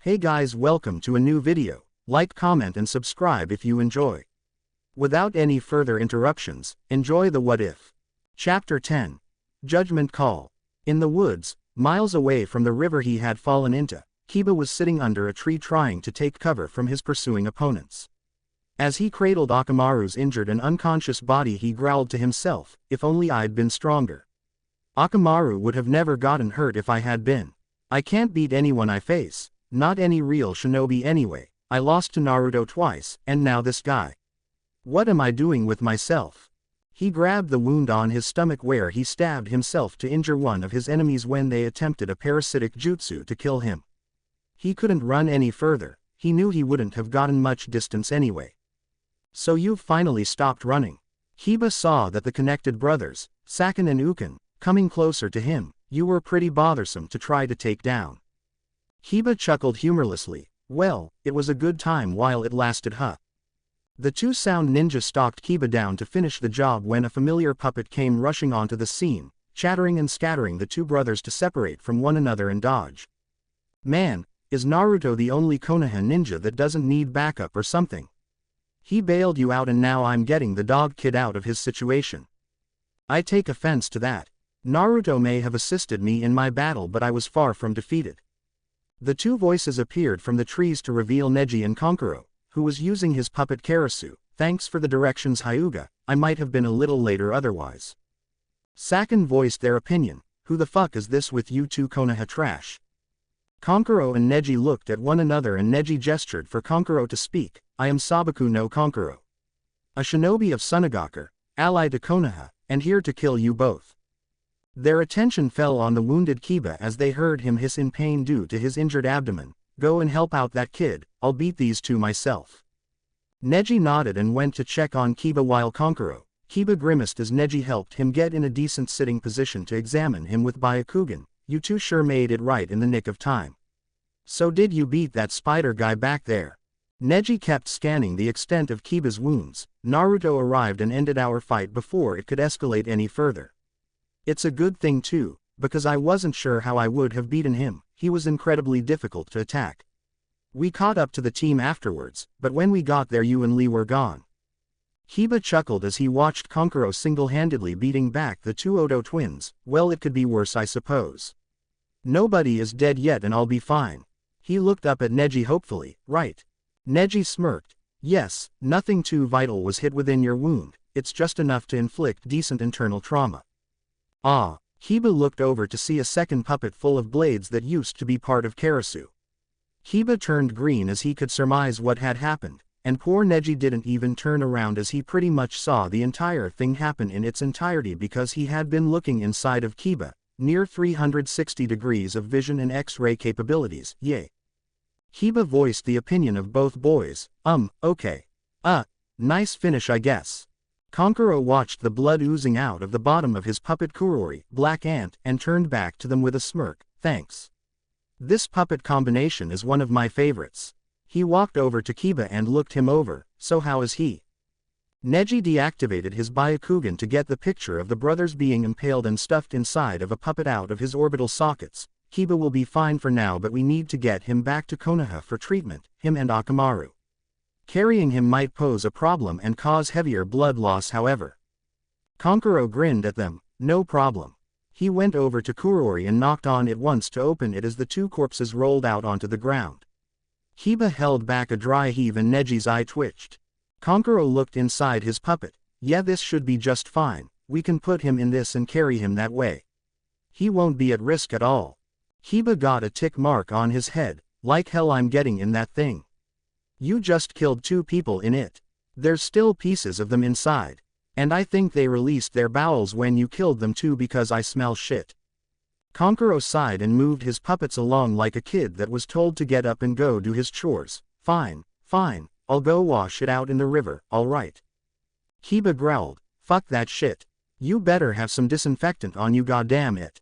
Hey guys, welcome to a new video. Like, comment and subscribe if you enjoy. Without any further interruptions, enjoy the What If. Chapter 10. Judgment Call. In the woods, miles away from the river he had fallen into, Kiba was sitting under a tree trying to take cover from his pursuing opponents. As he cradled Akamaru's injured and unconscious body, he growled to himself, "If only I'd been stronger. Akamaru would have never gotten hurt if I had been. I can't beat anyone I face. Not any real shinobi anyway. I lost to Naruto twice, and now this guy. What am I doing with myself?" He grabbed the wound on his stomach where he stabbed himself to injure one of his enemies when they attempted a parasitic jutsu to kill him. He couldn't run any further. He knew he wouldn't have gotten much distance anyway. "So you've finally stopped running." Kiba saw that the connected brothers, Saken and Uken, coming closer to him. "You were pretty bothersome to try to take down." Kiba chuckled humorlessly. "Well, it was a good time while it lasted, huh?" The two sound ninja stalked Kiba down to finish the job when a familiar puppet came rushing onto the scene, chattering and scattering the two brothers to separate from one another and dodge. "Man, is Naruto the only Konoha ninja that doesn't need backup or something? He bailed you out and now I'm getting the dog kid out of his situation. I take offense to that. Naruto may have assisted me in my battle, but I was far from defeated." The two voices appeared from the trees to reveal Neji and Kankuro, who was using his puppet Karasu. "Thanks for the directions, Hyuga. I might have been a little later otherwise." Saken voiced their opinion. "Who the fuck is this with you two Konoha trash?" Kankuro and Neji looked at one another and Neji gestured for Kankuro to speak. "I am Sabaku no Kankuro. A shinobi of Sunagaku, ally to Konoha, and here to kill you both." Their attention fell on the wounded Kiba as they heard him hiss in pain due to his injured abdomen. "Go and help out that kid, I'll beat these two myself." Neji nodded and went to check on Kiba while Kiba grimaced as Neji helped him get in a decent sitting position to examine him with Byakugan. "You two sure made it right in the nick of time. So did you beat that spider guy back there?" Neji kept scanning the extent of Kiba's wounds. "Naruto arrived and ended our fight before it could escalate any further. It's a good thing too, because I wasn't sure how I would have beaten him. He was incredibly difficult to attack. We caught up to the team afterwards, but when we got there you and Lee were gone." Kiba chuckled as he watched Kankuro single-handedly beating back the two Odo twins. "Well, it could be worse, I suppose. Nobody is dead yet and I'll be fine." He looked up at Neji hopefully. "Right?" Neji smirked. "Yes, nothing too vital was hit within your wound. It's just enough to inflict decent internal trauma." "Ah." Kiba looked over to see a second puppet full of blades that used to be part of Karasu. Kiba turned green as he could surmise what had happened, and poor Neji didn't even turn around as he pretty much saw the entire thing happen in its entirety because he had been looking inside of Kiba, near 360 degrees of vision and X-ray capabilities. "Yay." Kiba voiced the opinion of both boys. Okay. Nice finish I guess." Kankuro watched the blood oozing out of the bottom of his puppet Kurori, Black Ant, and turned back to them with a smirk. "Thanks. This puppet combination is one of my favorites." He walked over to Kiba and looked him over. "So how is he?" Neji deactivated his Byakugan to get the picture of the brothers being impaled and stuffed inside of a puppet out of his orbital sockets. "Kiba will be fine for now, but we need to get him back to Konoha for treatment, him and Akamaru. Carrying him might pose a problem and cause heavier blood loss however." Kankuro grinned at them. "No problem." He went over to Kurori and knocked on it once to open it as the two corpses rolled out onto the ground. Kiba held back a dry heave and Neji's eye twitched. Kankuro looked inside his puppet. "Yeah, this should be just fine. We can put him in this and carry him that way. He won't be at risk at all." Kiba got a tick mark on his head. "Like hell I'm getting in that thing. You just killed two people in it. There's still pieces of them inside. And I think they released their bowels when you killed them too because I smell shit." Kankuro sighed and moved his puppets along like a kid that was told to get up and go do his chores. Fine, I'll go wash it out in the river, alright." Kiba growled. "Fuck that shit. You better have some disinfectant on you, goddamn it."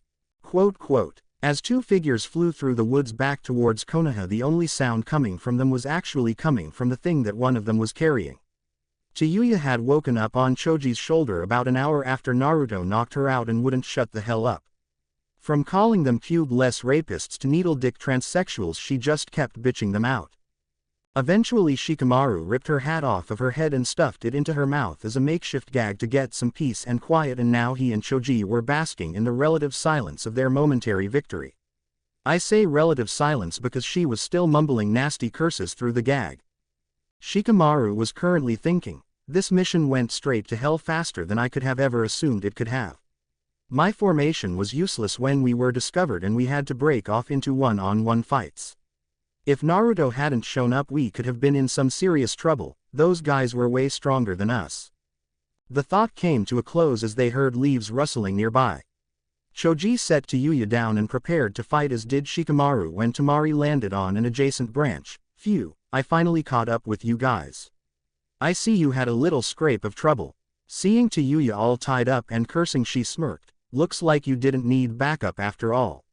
As two figures flew through the woods back towards Konoha, the only sound coming from them was actually coming from the thing that one of them was carrying. Chiyuya had woken up on Choji's shoulder about an hour after Naruto knocked her out and wouldn't shut the hell up. From calling them cube-less rapists to needle-dick transsexuals, she just kept bitching them out. Eventually Shikamaru ripped her hat off of her head and stuffed it into her mouth as a makeshift gag to get some peace and quiet, and now he and Choji were basking in the relative silence of their momentary victory. I say relative silence because she was still mumbling nasty curses through the gag. Shikamaru was currently thinking, this mission went straight to hell faster than I could have ever assumed it could have. My formation was useless when we were discovered and we had to break off into one-on-one fights. If Naruto hadn't shown up, we could have been in some serious trouble. Those guys were way stronger than us. The thought came to a close as they heard leaves rustling nearby. Choji set Yuya down and prepared to fight, as did Shikamaru when Temari landed on an adjacent branch. Phew, I finally caught up with you guys. I see you had a little scrape of trouble. Seeing Yuya all tied up and cursing, she smirked. Looks like you didn't need backup after all.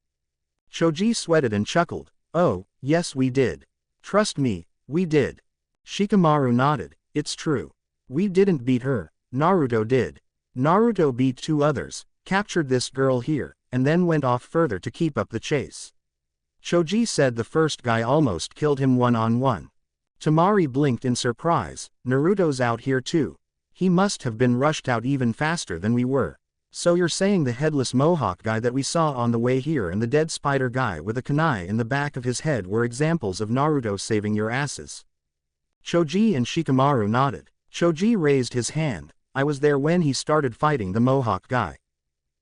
Choji sweated and chuckled. Oh, yes we did. Trust me, we did. Shikamaru nodded. It's true. We didn't beat her, Naruto did. Naruto beat 2 others, captured this girl here, and then went off further to keep up the chase. Choji said the first guy almost killed him one-on-one. Temari blinked in surprise. Naruto's out here too. He must have been rushed out even faster than we were. So you're saying the headless mohawk guy that we saw on the way here and the dead spider guy with a kunai in the back of his head were examples of Naruto saving your asses? Choji and Shikamaru nodded. Choji raised his hand. I was there when he started fighting the mohawk guy.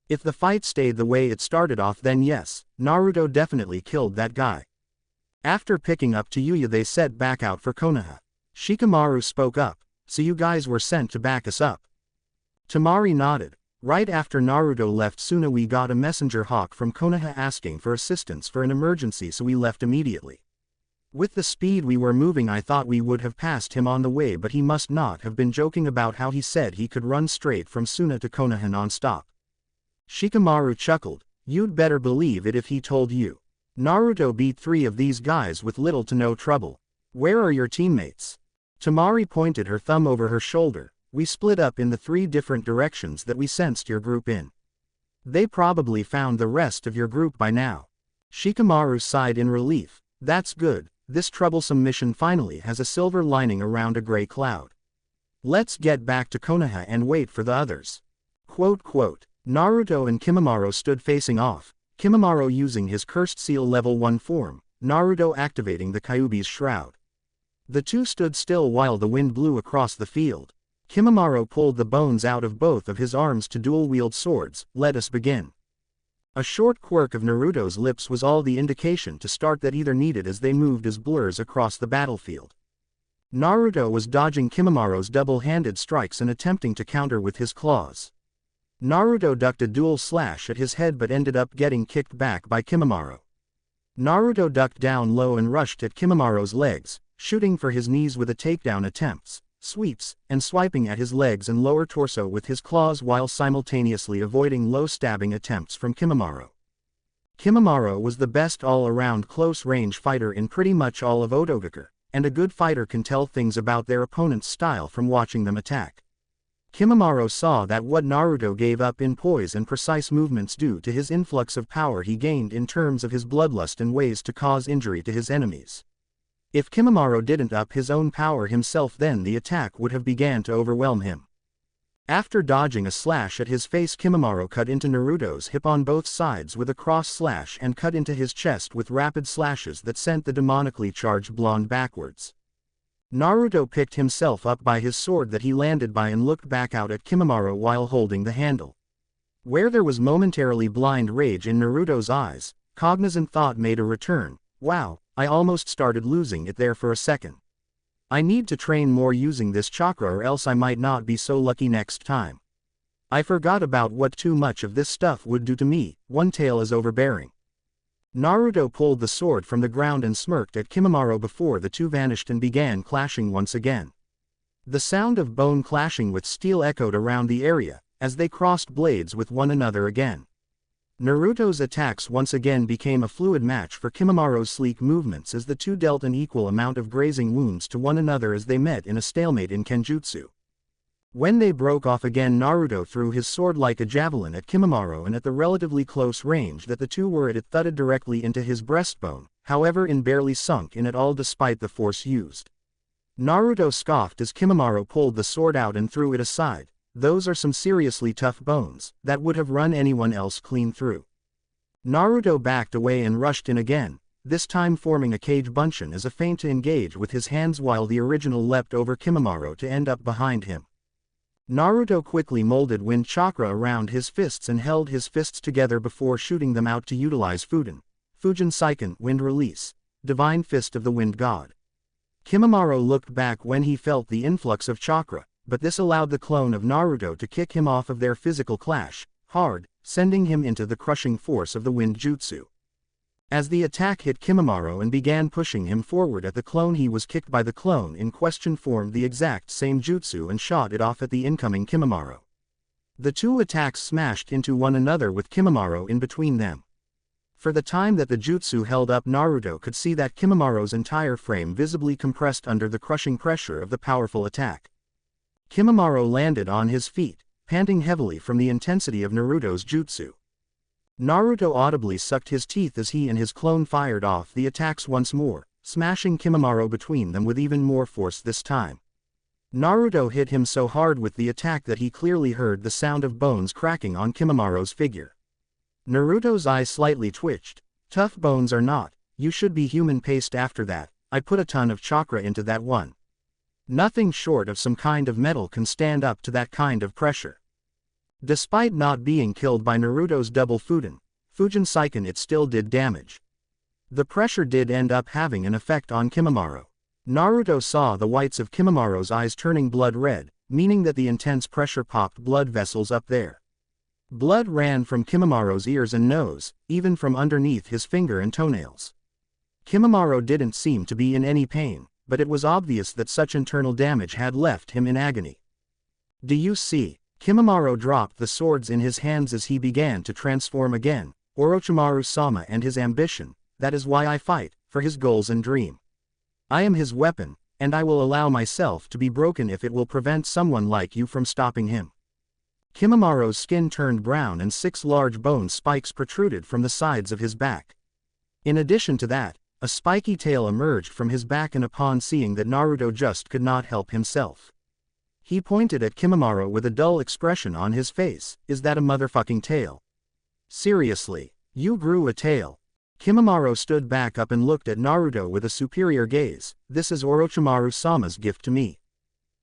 If the fight stayed the way it started off, then yes, Naruto definitely killed that guy. After picking up Yuya, they set back out for Konoha. Shikamaru spoke up. So you guys were sent to back us up? Temari nodded. Right after Naruto left Suna, we got a messenger hawk from Konoha asking for assistance for an emergency, so we left immediately. With the speed we were moving, I thought we would have passed him on the way, but he must not have been joking about how he said he could run straight from Suna to Konoha non-stop. Shikamaru chuckled. You'd better believe it if he told you. Naruto beat 3 of these guys with little to no trouble. Where are your teammates? Temari pointed her thumb over her shoulder. We split up in the 3 different directions that we sensed your group in. They probably found the rest of your group by now. Shikamaru sighed in relief. That's good. This troublesome mission finally has a silver lining around a gray cloud. Let's get back to Konoha and wait for the others. Naruto and Kimimaro stood facing off, Kimimaro using his cursed seal level 1 form, Naruto activating the Kyuubi's shroud. The two stood still while the wind blew across the field. Kimimaro pulled the bones out of both of his arms to dual-wield swords. Let us begin. A short quirk of Naruto's lips was all the indication to start that either needed as they moved as blurs across the battlefield. Naruto was dodging Kimimaro's double-handed strikes and attempting to counter with his claws. Naruto ducked a dual slash at his head but ended up getting kicked back by Kimimaro. Naruto ducked down low and rushed at Kimimaro's legs, shooting for his knees with a takedown attempts, sweeps, and swiping at his legs and lower torso with his claws while simultaneously avoiding low stabbing attempts from Kimimaro. Kimimaro was the best all-around close-range fighter in pretty much all of Otogaku, and a good fighter can tell things about their opponent's style from watching them attack. Kimimaro saw that what Naruto gave up in poise and precise movements due to his influx of power he gained in terms of his bloodlust and ways to cause injury to his enemies. If Kimimaro didn't up his own power himself, then the attack would have began to overwhelm him. After dodging a slash at his face, Kimimaro cut into Naruto's hip on both sides with a cross slash and cut into his chest with rapid slashes that sent the demonically charged blonde backwards. Naruto picked himself up by his sword that he landed by and looked back out at Kimimaro while holding the handle. Where there was momentarily blind rage in Naruto's eyes, cognizant thought made a return. Wow, I almost started losing it there for a second. I need to train more using this chakra or else I might not be so lucky next time. I forgot about what too much of this stuff would do to me. One tail is overbearing. Naruto pulled the sword from the ground and smirked at Kimimaro before the two vanished and began clashing once again. The sound of bone clashing with steel echoed around the area, as they crossed blades with one another again. Naruto's attacks once again became a fluid match for Kimimaro's sleek movements as the two dealt an equal amount of grazing wounds to one another as they met in a stalemate in Kenjutsu. When they broke off again, Naruto threw his sword like a javelin at Kimimaro, and at the relatively close range that the two were at, it thudded directly into his breastbone, however barely sunk in at all despite the force used. Naruto scoffed as Kimimaro pulled the sword out and threw it aside. Those are some seriously tough bones, that would have run anyone else clean through. Naruto backed away and rushed in again, this time forming a cage bunshin as a feint to engage with his hands while the original leapt over Kimimaro to end up behind him. Naruto quickly molded wind chakra around his fists and held his fists together before shooting them out to utilize Fujin Seiken, wind release, divine fist of the wind god. Kimimaro looked back when he felt the influx of chakra, but this allowed the clone of Naruto to kick him off of their physical clash, hard, sending him into the crushing force of the wind jutsu. As the attack hit Kimimaro and began pushing him forward at the clone, he was kicked by the clone in question, formed the exact same jutsu and shot it off at the incoming Kimimaro. The two attacks smashed into one another with Kimimaro in between them. For the time that the jutsu held up, Naruto could see that Kimimaro's entire frame visibly compressed under the crushing pressure of the powerful attack. Kimimaro landed on his feet, panting heavily from the intensity of Naruto's jutsu. Naruto audibly sucked his teeth as he and his clone fired off the attacks once more, smashing Kimimaro between them with even more force this time. Naruto hit him so hard with the attack that he clearly heard the sound of bones cracking on Kimimaro's figure. Naruto's eyes slightly twitched. Tough bones or not, you should be human paste after that. I put a ton of chakra into that one. Nothing short of some kind of metal can stand up to that kind of pressure. Despite not being killed by Naruto's double Fujin Seiken, it still did damage. The pressure did end up having an effect on Kimimaro. Naruto saw the whites of Kimimaro's eyes turning blood red, meaning that the intense pressure popped blood vessels up there. Blood ran from Kimimaro's ears and nose, even from underneath his finger and toenails. Kimimaro didn't seem to be in any pain, but it was obvious that such internal damage had left him in agony. Do you see? Kimimaro dropped the swords in his hands as he began to transform again. Orochimaru-sama and his ambition, that is why I fight, for his goals and dream. I am his weapon, and I will allow myself to be broken if it will prevent someone like you from stopping him. Kimimaro's skin turned brown and 6 large bone spikes protruded from the sides of his back. In addition to that, a spiky tail emerged from his back, and upon seeing that, Naruto just could not help himself. He pointed at Kimimaro with a dull expression on his face. Is that a motherfucking tail? Seriously, you grew a tail? Kimimaro stood back up and looked at Naruto with a superior gaze. This is Orochimaru-sama's gift to me.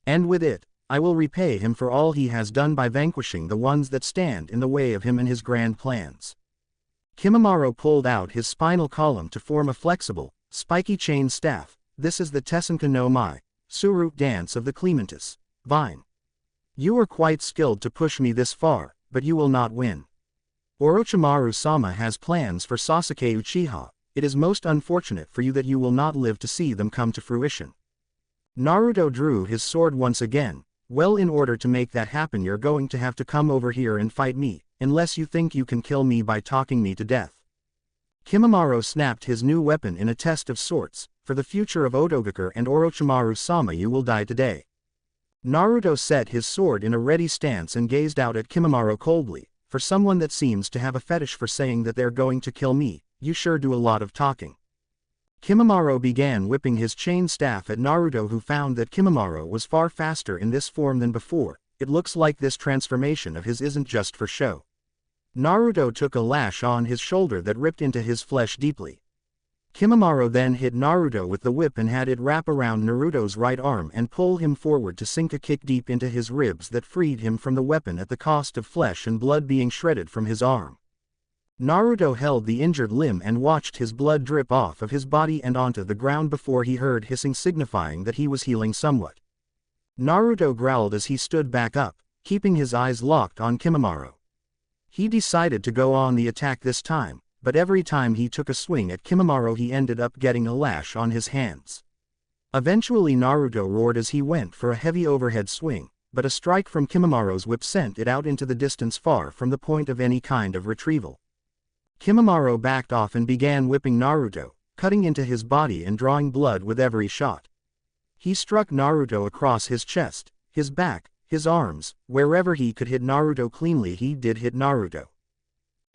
And with it, I will repay him for all he has done by vanquishing the ones that stand in the way of him and his grand plans. Kimimaro pulled out his spinal column to form a flexible, spiky chain staff. This is the Tesenka no Mai, Surut dance of the Clementis Vine. You are quite skilled to push me this far, but you will not win. Orochimaru-sama has plans for Sasuke Uchiha. It is most unfortunate for you that you will not live to see them come to fruition. Naruto drew his sword once again. Well, in order to make that happen, you're going to have to come over here and fight me, unless you think you can kill me by talking me to death. Kimimaro snapped his new weapon in a test of sorts. For the future of Otogakur and Orochimaru-sama, you will die today. Naruto set his sword in a ready stance and gazed out at Kimimaro coldly. For someone that seems to have a fetish for saying that they're going to kill me, you sure do a lot of talking. Kimimaro began whipping his chain staff at Naruto, who found that Kimimaro was far faster in this form than before. It looks like this transformation of his isn't just for show. Naruto took a lash on his shoulder that ripped into his flesh deeply. Kimimaro then hit Naruto with the whip and had it wrap around Naruto's right arm and pull him forward to sink a kick deep into his ribs that freed him from the weapon at the cost of flesh and blood being shredded from his arm. Naruto held the injured limb and watched his blood drip off of his body and onto the ground before he heard hissing, signifying that he was healing somewhat. Naruto growled as he stood back up, keeping his eyes locked on Kimimaro. He decided to go on the attack this time, but every time he took a swing at Kimimaro he ended up getting a lash on his hands. Eventually Naruto roared as he went for a heavy overhead swing, but a strike from Kimimaro's whip sent it out into the distance far from the point of any kind of retrieval. Kimimaro backed off and began whipping Naruto, cutting into his body and drawing blood with every shot. He struck Naruto across his chest, his back, His arms, wherever he could hit Naruto cleanly he did hit Naruto.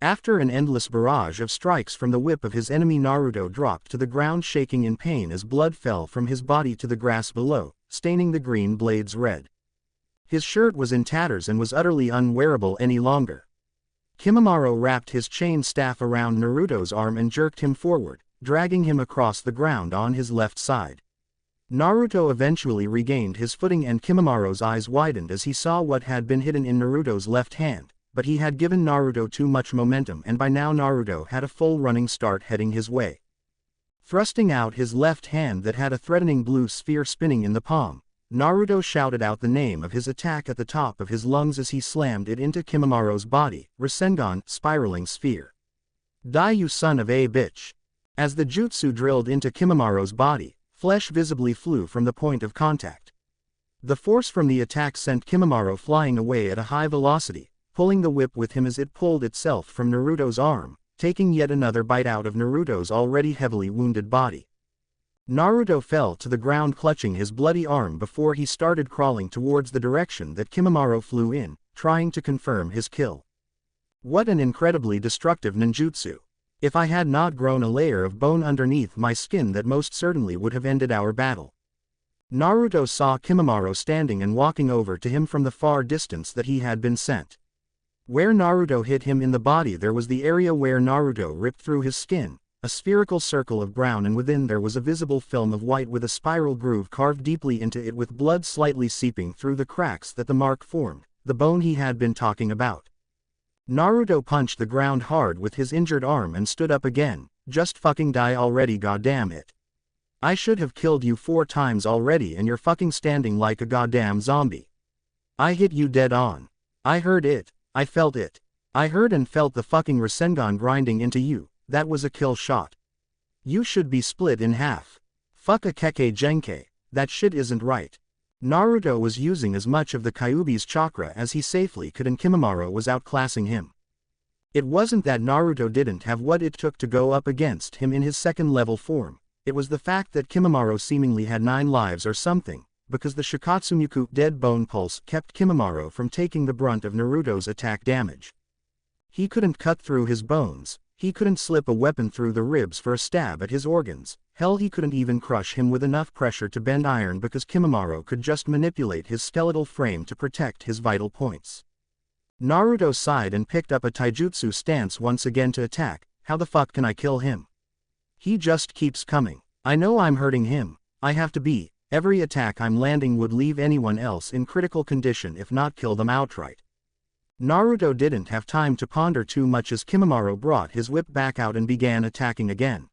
After an endless barrage of strikes from the whip of his enemy, Naruto dropped to the ground shaking in pain as blood fell from his body to the grass below, staining the green blades red. His shirt was in tatters and was utterly unwearable any longer. Kimimaro wrapped his chain staff around Naruto's arm and jerked him forward, dragging him across the ground on his left side. Naruto eventually regained his footing and Kimimaro's eyes widened as he saw what had been hidden in Naruto's left hand, but he had given Naruto too much momentum and by now Naruto had a full running start heading his way. Thrusting out his left hand that had a threatening blue sphere spinning in the palm, Naruto shouted out the name of his attack at the top of his lungs as he slammed it into Kimimaro's body, Rasengan, spiraling sphere. Die you son of a bitch! As the jutsu drilled into Kimimaro's body, flesh visibly flew from the point of contact. The force from the attack sent Kimimaro flying away at a high velocity, pulling the whip with him as it pulled itself from Naruto's arm, taking yet another bite out of Naruto's already heavily wounded body. Naruto fell to the ground clutching his bloody arm before he started crawling towards the direction that Kimimaro flew in, trying to confirm his kill. What an incredibly destructive ninjutsu! If I had not grown a layer of bone underneath my skin that most certainly would have ended our battle. Naruto saw Kimimaro standing and walking over to him from the far distance that he had been sent. Where Naruto hit him in the body there was the area where Naruto ripped through his skin, a spherical circle of brown, and within there was a visible film of white with a spiral groove carved deeply into it with blood slightly seeping through the cracks that the mark formed, the bone he had been talking about. Naruto punched the ground hard with his injured arm and stood up again. Just fucking die already, goddamn it. I should have killed you 4 times already and you're fucking standing like a goddamn zombie. I hit you dead on. I heard it. I felt it. I heard and felt the fucking Rasengan grinding into you. That was a kill shot. You should be split in half. Fuck a Kekkei Genkai, that shit isn't right. Naruto was using as much of the Kyuubi's chakra as he safely could and Kimimaro was outclassing him. It wasn't that Naruto didn't have what it took to go up against him in his second level form, it was the fact that Kimimaro seemingly had 9 lives or something, because the Shikatsumyuku dead bone pulse kept Kimimaro from taking the brunt of Naruto's attack damage. He couldn't cut through his bones, he couldn't slip a weapon through the ribs for a stab at his organs, hell he couldn't even crush him with enough pressure to bend iron because Kimimaro could just manipulate his skeletal frame to protect his vital points. Naruto sighed and picked up a taijutsu stance once again to attack. How the fuck can I kill him? He just keeps coming. I know I'm hurting him. I have to be. Every attack I'm landing would leave anyone else in critical condition if not kill them outright. Naruto didn't have time to ponder too much as Kimimaro brought his whip back out and began attacking again.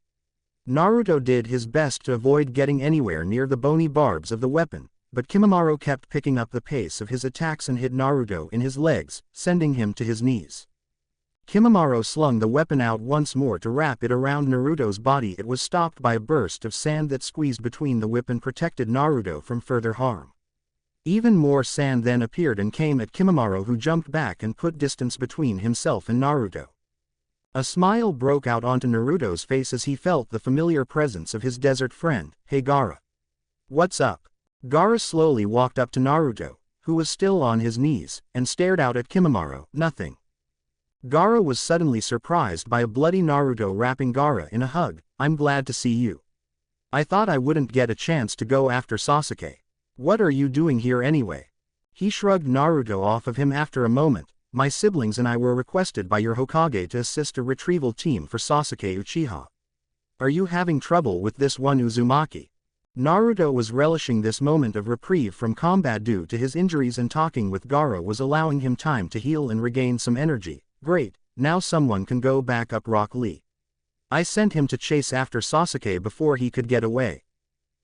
Naruto did his best to avoid getting anywhere near the bony barbs of the weapon, but Kimimaro kept picking up the pace of his attacks and hit Naruto in his legs, sending him to his knees. Kimimaro slung the weapon out once more to wrap it around Naruto's body. It was stopped by a burst of sand that squeezed between the whip and protected Naruto from further harm. Even more sand then appeared and came at Kimimaro, who jumped back and put distance between himself and Naruto. A smile broke out onto Naruto's face as he felt the familiar presence of his desert friend. Hey Gaara. What's up? Gaara slowly walked up to Naruto, who was still on his knees, and stared out at Kimimaro. Nothing. Gaara was suddenly surprised by a bloody Naruto wrapping Gaara in a hug. I'm glad to see you. I thought I wouldn't get a chance to go after Sasuke. What are you doing here anyway? He shrugged Naruto off of him after a moment. My siblings and I were requested by your Hokage to assist a retrieval team for Sasuke Uchiha. Are you having trouble with this one, Uzumaki? Naruto was relishing this moment of reprieve from combat due to his injuries, and talking with Gaara was allowing him time to heal and regain some energy. Great, now someone can go back up Rock Lee. I sent him to chase after Sasuke before he could get away.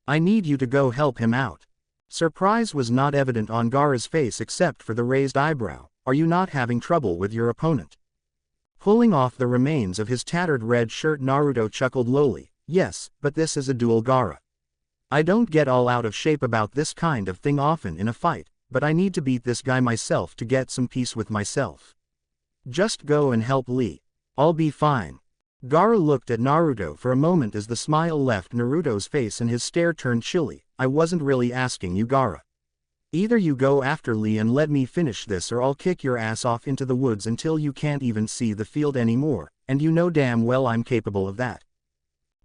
I need you to go help him out. Surprise was not evident on Gaara's face except for the raised eyebrow. Are you not having trouble with your opponent? Pulling off the remains of his tattered red shirt, Naruto chuckled lowly. Yes, but this is a duel, Gaara. I don't get all out of shape about this kind of thing often in a fight, but I need to beat this guy myself to get some peace with myself. Just go and help Lee. I'll be fine. Gaara looked at Naruto for a moment as the smile left Naruto's face and his stare turned chilly. I wasn't really asking you, Gaara. Either you go after Lee and let me finish this, or I'll kick your ass off into the woods until you can't even see the field anymore, and you know damn well I'm capable of that.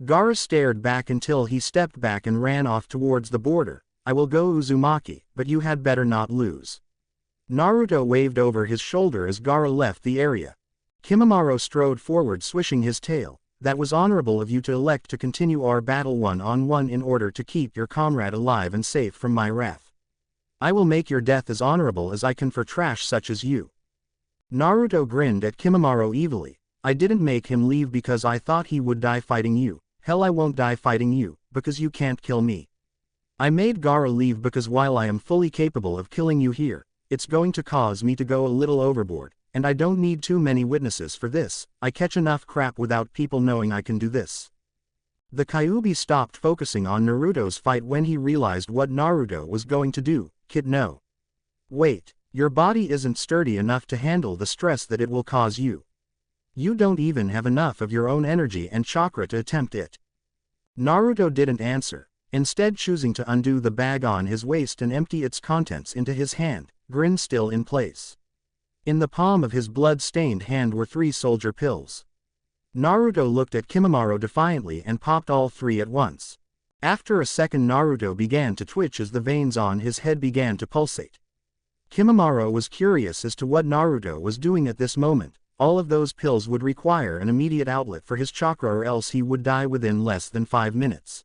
Gaara stared back until he stepped back and ran off towards the border. I will go Uzumaki, but you had better not lose. Naruto waved over his shoulder as Gaara left the area. Kimimaro strode forward, swishing his tail. That was honorable of you to elect to continue our battle one-on-one in order to keep your comrade alive and safe from my wrath. I will make your death as honorable as I can for trash such as you. Naruto grinned at Kimimaro evilly. I didn't make him leave because I thought he would die fighting you. Hell, I won't die fighting you, because you can't kill me. I made Gaara leave because while I am fully capable of killing you here, it's going to cause me to go a little overboard, and I don't need too many witnesses for this. I catch enough crap without people knowing I can do this. The Kyuubi stopped focusing on Naruto's fight when he realized what Naruto was going to do. Kid, no. Wait, your body isn't sturdy enough to handle the stress that it will cause you. You don't even have enough of your own energy and chakra to attempt it. Naruto didn't answer, instead choosing to undo the bag on his waist and empty its contents into his hand, grin still in place. In the palm of his blood-stained hand were 3 soldier pills. Naruto looked at Kimimaro defiantly and popped all 3 at once. After a second, Naruto began to twitch as the veins on his head began to pulsate. Kimimaro was curious as to what Naruto was doing at this moment. All of those pills would require an immediate outlet for his chakra, or else he would die within less than 5 minutes.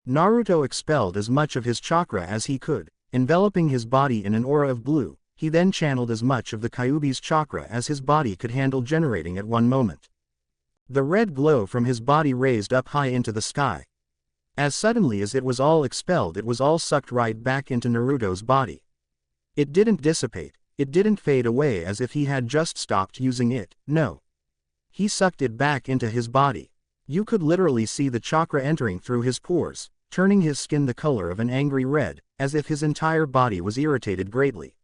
Naruto expelled as much of his chakra as he could, enveloping his body in an aura of blue. He then channeled as much of the Kyuubi's chakra as his body could handle, generating at one moment. The red glow from his body raised up high into the sky. As suddenly as it was all expelled, it was all sucked right back into Naruto's body. It didn't dissipate. It didn't fade away as if he had just stopped using it, no. He sucked it back into his body. You could literally see the chakra entering through his pores, turning his skin the color of an angry red, as if his entire body was irritated greatly.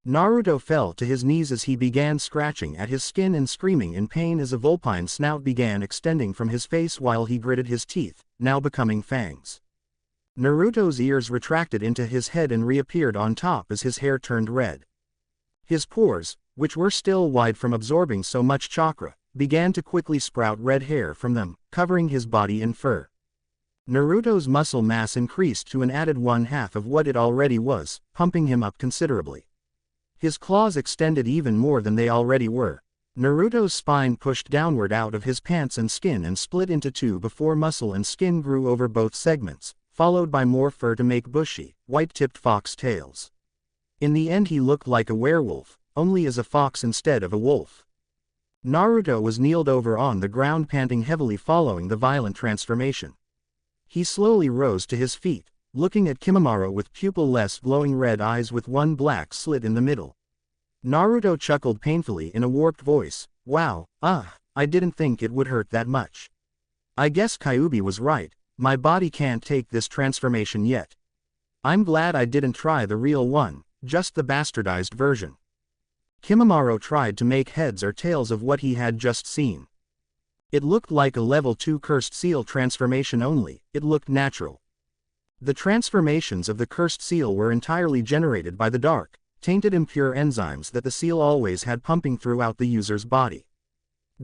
Naruto fell to his knees as he began scratching at his skin and screaming in pain as a vulpine snout began extending from his face while he gritted his teeth, now becoming fangs. Naruto's ears retracted into his head and reappeared on top as his hair turned red. His pores, which were still wide from absorbing so much chakra, began to quickly sprout red hair from them, covering his body in fur. Naruto's muscle mass increased to an added 1/2 of what it already was, pumping him up considerably. His claws extended even more than they already were. Naruto's spine pushed downward out of his pants and skin and split into 2 before muscle and skin grew over both segments, followed by more fur to make bushy, white-tipped fox tails. In the end he looked like a werewolf, only as a fox instead of a wolf. Naruto was kneeled over on the ground, panting heavily following the violent transformation. He slowly rose to his feet, looking at Kimimaro with pupil-less glowing red eyes with one black slit in the middle. Naruto chuckled painfully in a warped voice. Wow, I didn't think it would hurt that much. I guess Kyuubi was right, my body can't take this transformation yet. I'm glad I didn't try the real one, just the bastardized version. Kimimaro tried to make heads or tails of what he had just seen. It looked like a level 2 cursed seal transformation, only it looked natural. The transformations of the cursed seal were entirely generated by the dark, tainted impure enzymes that the seal always had pumping throughout the user's body.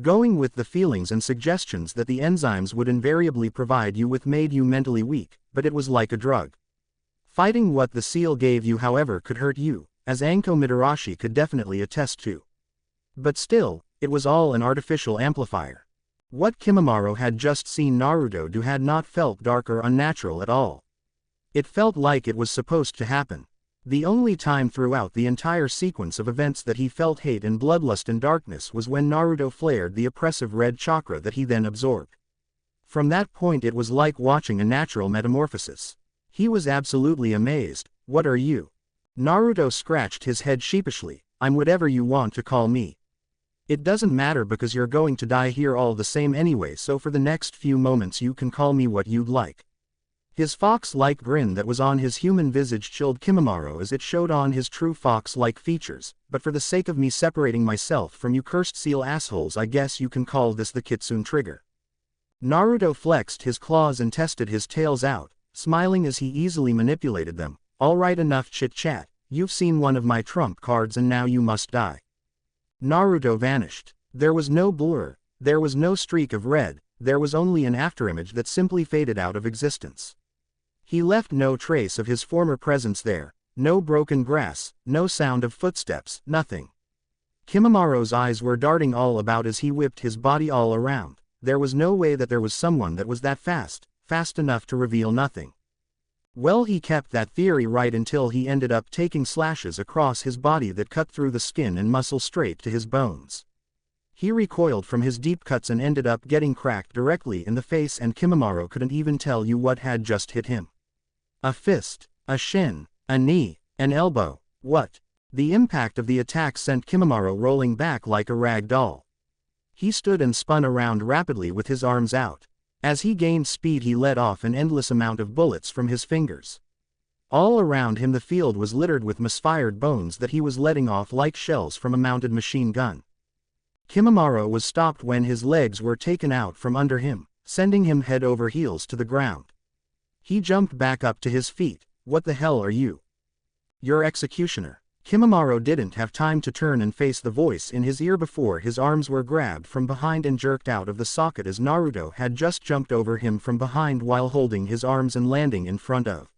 Going with the feelings and suggestions that the enzymes would invariably provide you with made you mentally weak, but it was like a drug. Fighting what the seal gave you, however, could hurt you, as Anko Mitarashi could definitely attest to. But still, it was all an artificial amplifier. What Kimimaro had just seen Naruto do had not felt dark or unnatural at all. It felt like it was supposed to happen. The only time throughout the entire sequence of events that he felt hate and bloodlust and darkness was when Naruto flared the oppressive red chakra that he then absorbed. From that point it was like watching a natural metamorphosis. He was absolutely amazed. What are you? Naruto scratched his head sheepishly. I'm whatever you want to call me. It doesn't matter because you're going to die here all the same anyway, so for the next few moments you can call me what you'd like. His fox-like grin that was on his human visage chilled Kimimaro as it showed on his true fox-like features, but for the sake of me separating myself from you cursed seal assholes, I guess you can call this the Kitsune trigger. Naruto flexed his claws and tested his tails out, smiling as he easily manipulated them, Alright, enough chit-chat, you've seen one of my trump cards and now you must die. Naruto vanished. There was no blur, there was no streak of red, there was only an afterimage that simply faded out of existence. He left no trace of his former presence there, no broken grass, no sound of footsteps, nothing. Kimamaro's eyes were darting all about as he whipped his body all around. There was no way that there was someone that was that fast enough to reveal nothing. Well, he kept that theory right until he ended up taking slashes across his body that cut through the skin and muscle straight to his bones. He recoiled from his deep cuts and ended up getting cracked directly in the face, and Kimamaro couldn't even tell you what had just hit him. A fist, a shin, a knee, an elbow, what? The impact of the attack sent Kimamaro rolling back like a rag doll. He stood and spun around rapidly with his arms out. As he gained speed, he let off an endless amount of bullets from his fingers. All around him the field was littered with misfired bones that he was letting off like shells from a mounted machine gun. Kimamaro was stopped when his legs were taken out from under him, sending him head over heels to the ground. He jumped back up to his feet. What the hell are you? Your executioner. Kimamaro didn't have time to turn and face the voice in his ear before his arms were grabbed from behind and jerked out of the socket as Naruto had just jumped over him from behind while holding his arms and landing in front of.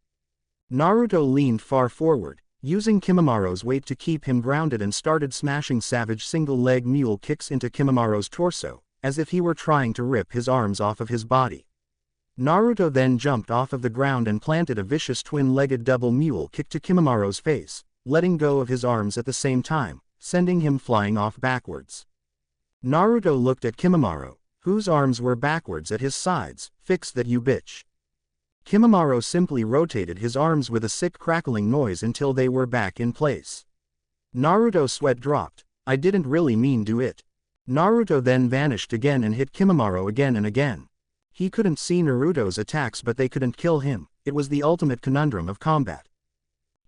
Naruto leaned far forward, using Kimamaro's weight to keep him grounded, and started smashing savage single-leg mule kicks into Kimamaro's torso, as if he were trying to rip his arms off of his body. Naruto then jumped off of the ground and planted a vicious twin-legged double mule kick to Kimamaro's face, letting go of his arms at the same time, sending him flying off backwards. Naruto looked at Kimamaro, whose arms were backwards at his sides. Fix that, you bitch. Kimamaro simply rotated his arms with a sick crackling noise until they were back in place. Naruto's sweat dropped. I didn't really mean do it. Naruto then vanished again and hit Kimamaro again and again. He couldn't see Naruto's attacks, but they couldn't kill him. It was the ultimate conundrum of combat.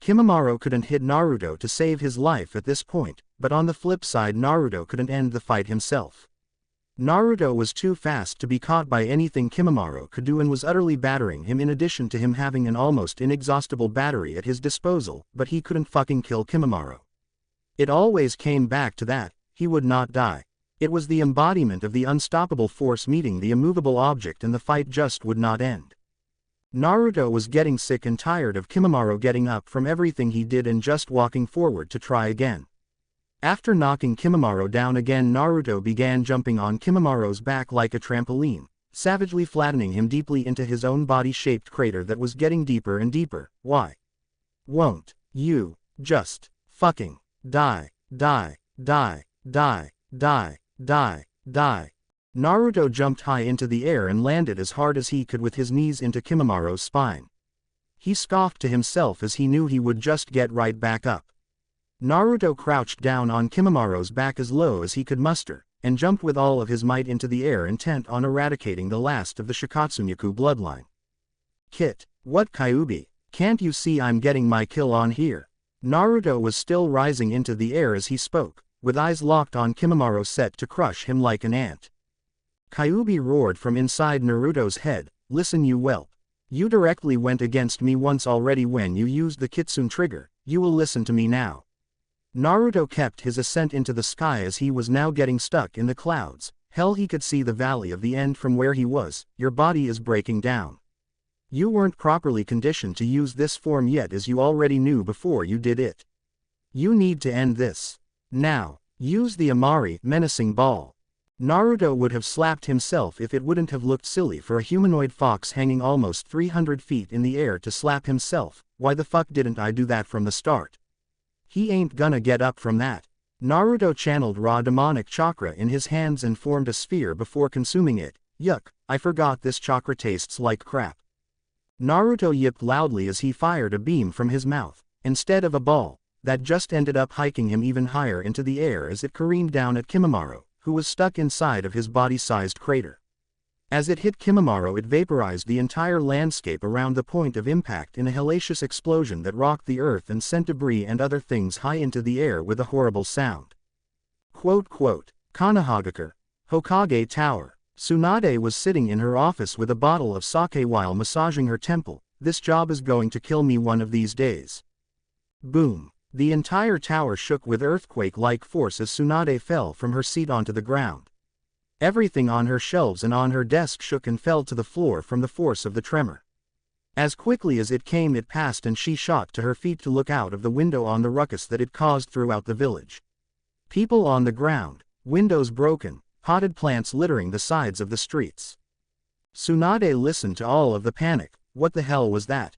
Kimamaro couldn't hit Naruto to save his life at this point, but on the flip side, Naruto couldn't end the fight himself. Naruto was too fast to be caught by anything Kimamaro could do and was utterly battering him, in addition to him having an almost inexhaustible battery at his disposal, but he couldn't fucking kill Kimamaro. It always came back to that, he would not die. It was the embodiment of the unstoppable force meeting the immovable object, and the fight just would not end. Naruto was getting sick and tired of Kimamaro getting up from everything he did and just walking forward to try again. After knocking Kimamaro down again, Naruto began jumping on Kimamaro's back like a trampoline, savagely flattening him deeply into his own body-shaped crater that was getting deeper and deeper. Why won't you just fucking die, die, die, die, die, die, die? Naruto jumped high into the air and landed as hard as he could with his knees into Kimamaro's spine. He scoffed to himself as he knew he would just get right back up. Naruto crouched down on Kimamaro's back as low as he could muster, and jumped with all of his might into the air, intent on eradicating the last of the Shikatsunyaku bloodline. Kit, what Kyuubi? Can't you see I'm getting my kill on here? Naruto was still rising into the air as he spoke, with eyes locked on Kimamaro set to crush him like an ant. Kyuubi roared from inside Naruto's head, listen you whelp. You directly went against me once already when you used the Kitsune trigger, you will listen to me now. Naruto kept his ascent into the sky as he was now getting stuck in the clouds. Hell, he could see the valley of the end from where he was. Your body is breaking down. You weren't properly conditioned to use this form yet, as you already knew before you did it. You need to end this. Now, use the Amari menacing ball. Naruto would have slapped himself if it wouldn't have looked silly for a humanoid fox hanging almost 300 feet in the air to slap himself. Why the fuck didn't I do that from the start? He ain't gonna get up from that. Naruto channeled raw demonic chakra in his hands and formed a sphere before consuming it. Yuck, I forgot this chakra tastes like crap. Naruto yipped loudly as he fired a beam from his mouth, instead of a ball, that just ended up hiking him even higher into the air as it careened down at Kimamaro, who was stuck inside of his body-sized crater. As it hit Kimamaro, it vaporized the entire landscape around the point of impact in a hellacious explosion that rocked the earth and sent debris and other things high into the air with a horrible sound. Kanahagakure, Hokage Tower. Tsunade was sitting in her office with a bottle of sake while massaging her temple, this job is going to kill me one of these days. Boom. The entire tower shook with earthquake-like force as Tsunade fell from her seat onto the ground. Everything on her shelves and on her desk shook and fell to the floor from the force of the tremor. As quickly as it came it passed and she shot to her feet to look out of the window on the ruckus that it caused throughout the village. People on the ground, windows broken, potted plants littering the sides of the streets. Tsunade listened to all of the panic. What the hell was that?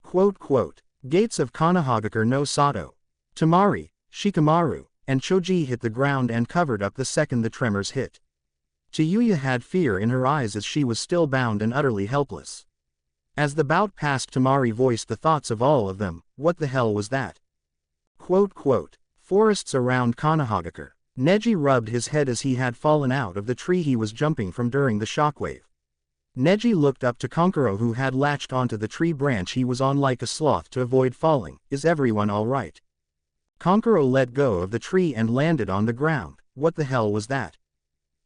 Quote, gates of Konohagakure no Sato. Tamari, Shikamaru, and Choji hit the ground and covered up the second the tremors hit. Chiyuya had fear in her eyes as she was still bound and utterly helpless. As the bout passed, Tamari voiced the thoughts of all of them. What the hell was that? Quote, forests around Konohagakure. Neji rubbed his head as he had fallen out of the tree he was jumping from during the shockwave. Neji looked up to Konkuro, who had latched onto the tree branch he was on like a sloth to avoid falling. Is everyone alright? Konkuro let go of the tree and landed on the ground. What the hell was that?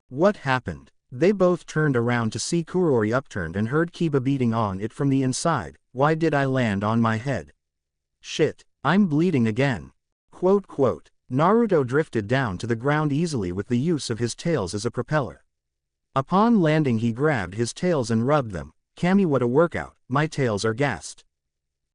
What happened? They both turned around to see Kurori upturned and heard Kiba beating on it from the inside. Why did I land on my head? Shit, I'm bleeding again. Quote, Naruto drifted down to the ground easily with the use of his tails as a propeller. Upon landing he grabbed his tails and rubbed them. Kami, what a workout, my tails are gassed.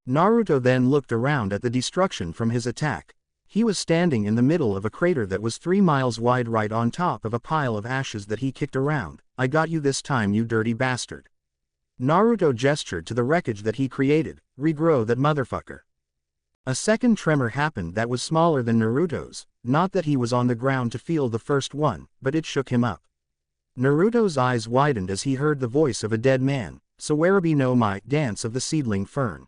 Naruto then looked around at the destruction from his attack. He was standing in the middle of a crater that was 3 miles wide right on top of a pile of ashes that he kicked around. I got you this time, you dirty bastard. Naruto gestured to the wreckage that he created. Regrow that motherfucker. A second tremor happened that was smaller than Naruto's, not that he was on the ground to feel the first one, but it shook him up. Naruto's eyes widened as he heard the voice of a dead man. Sawarabi no Mai, dance of the seedling fern.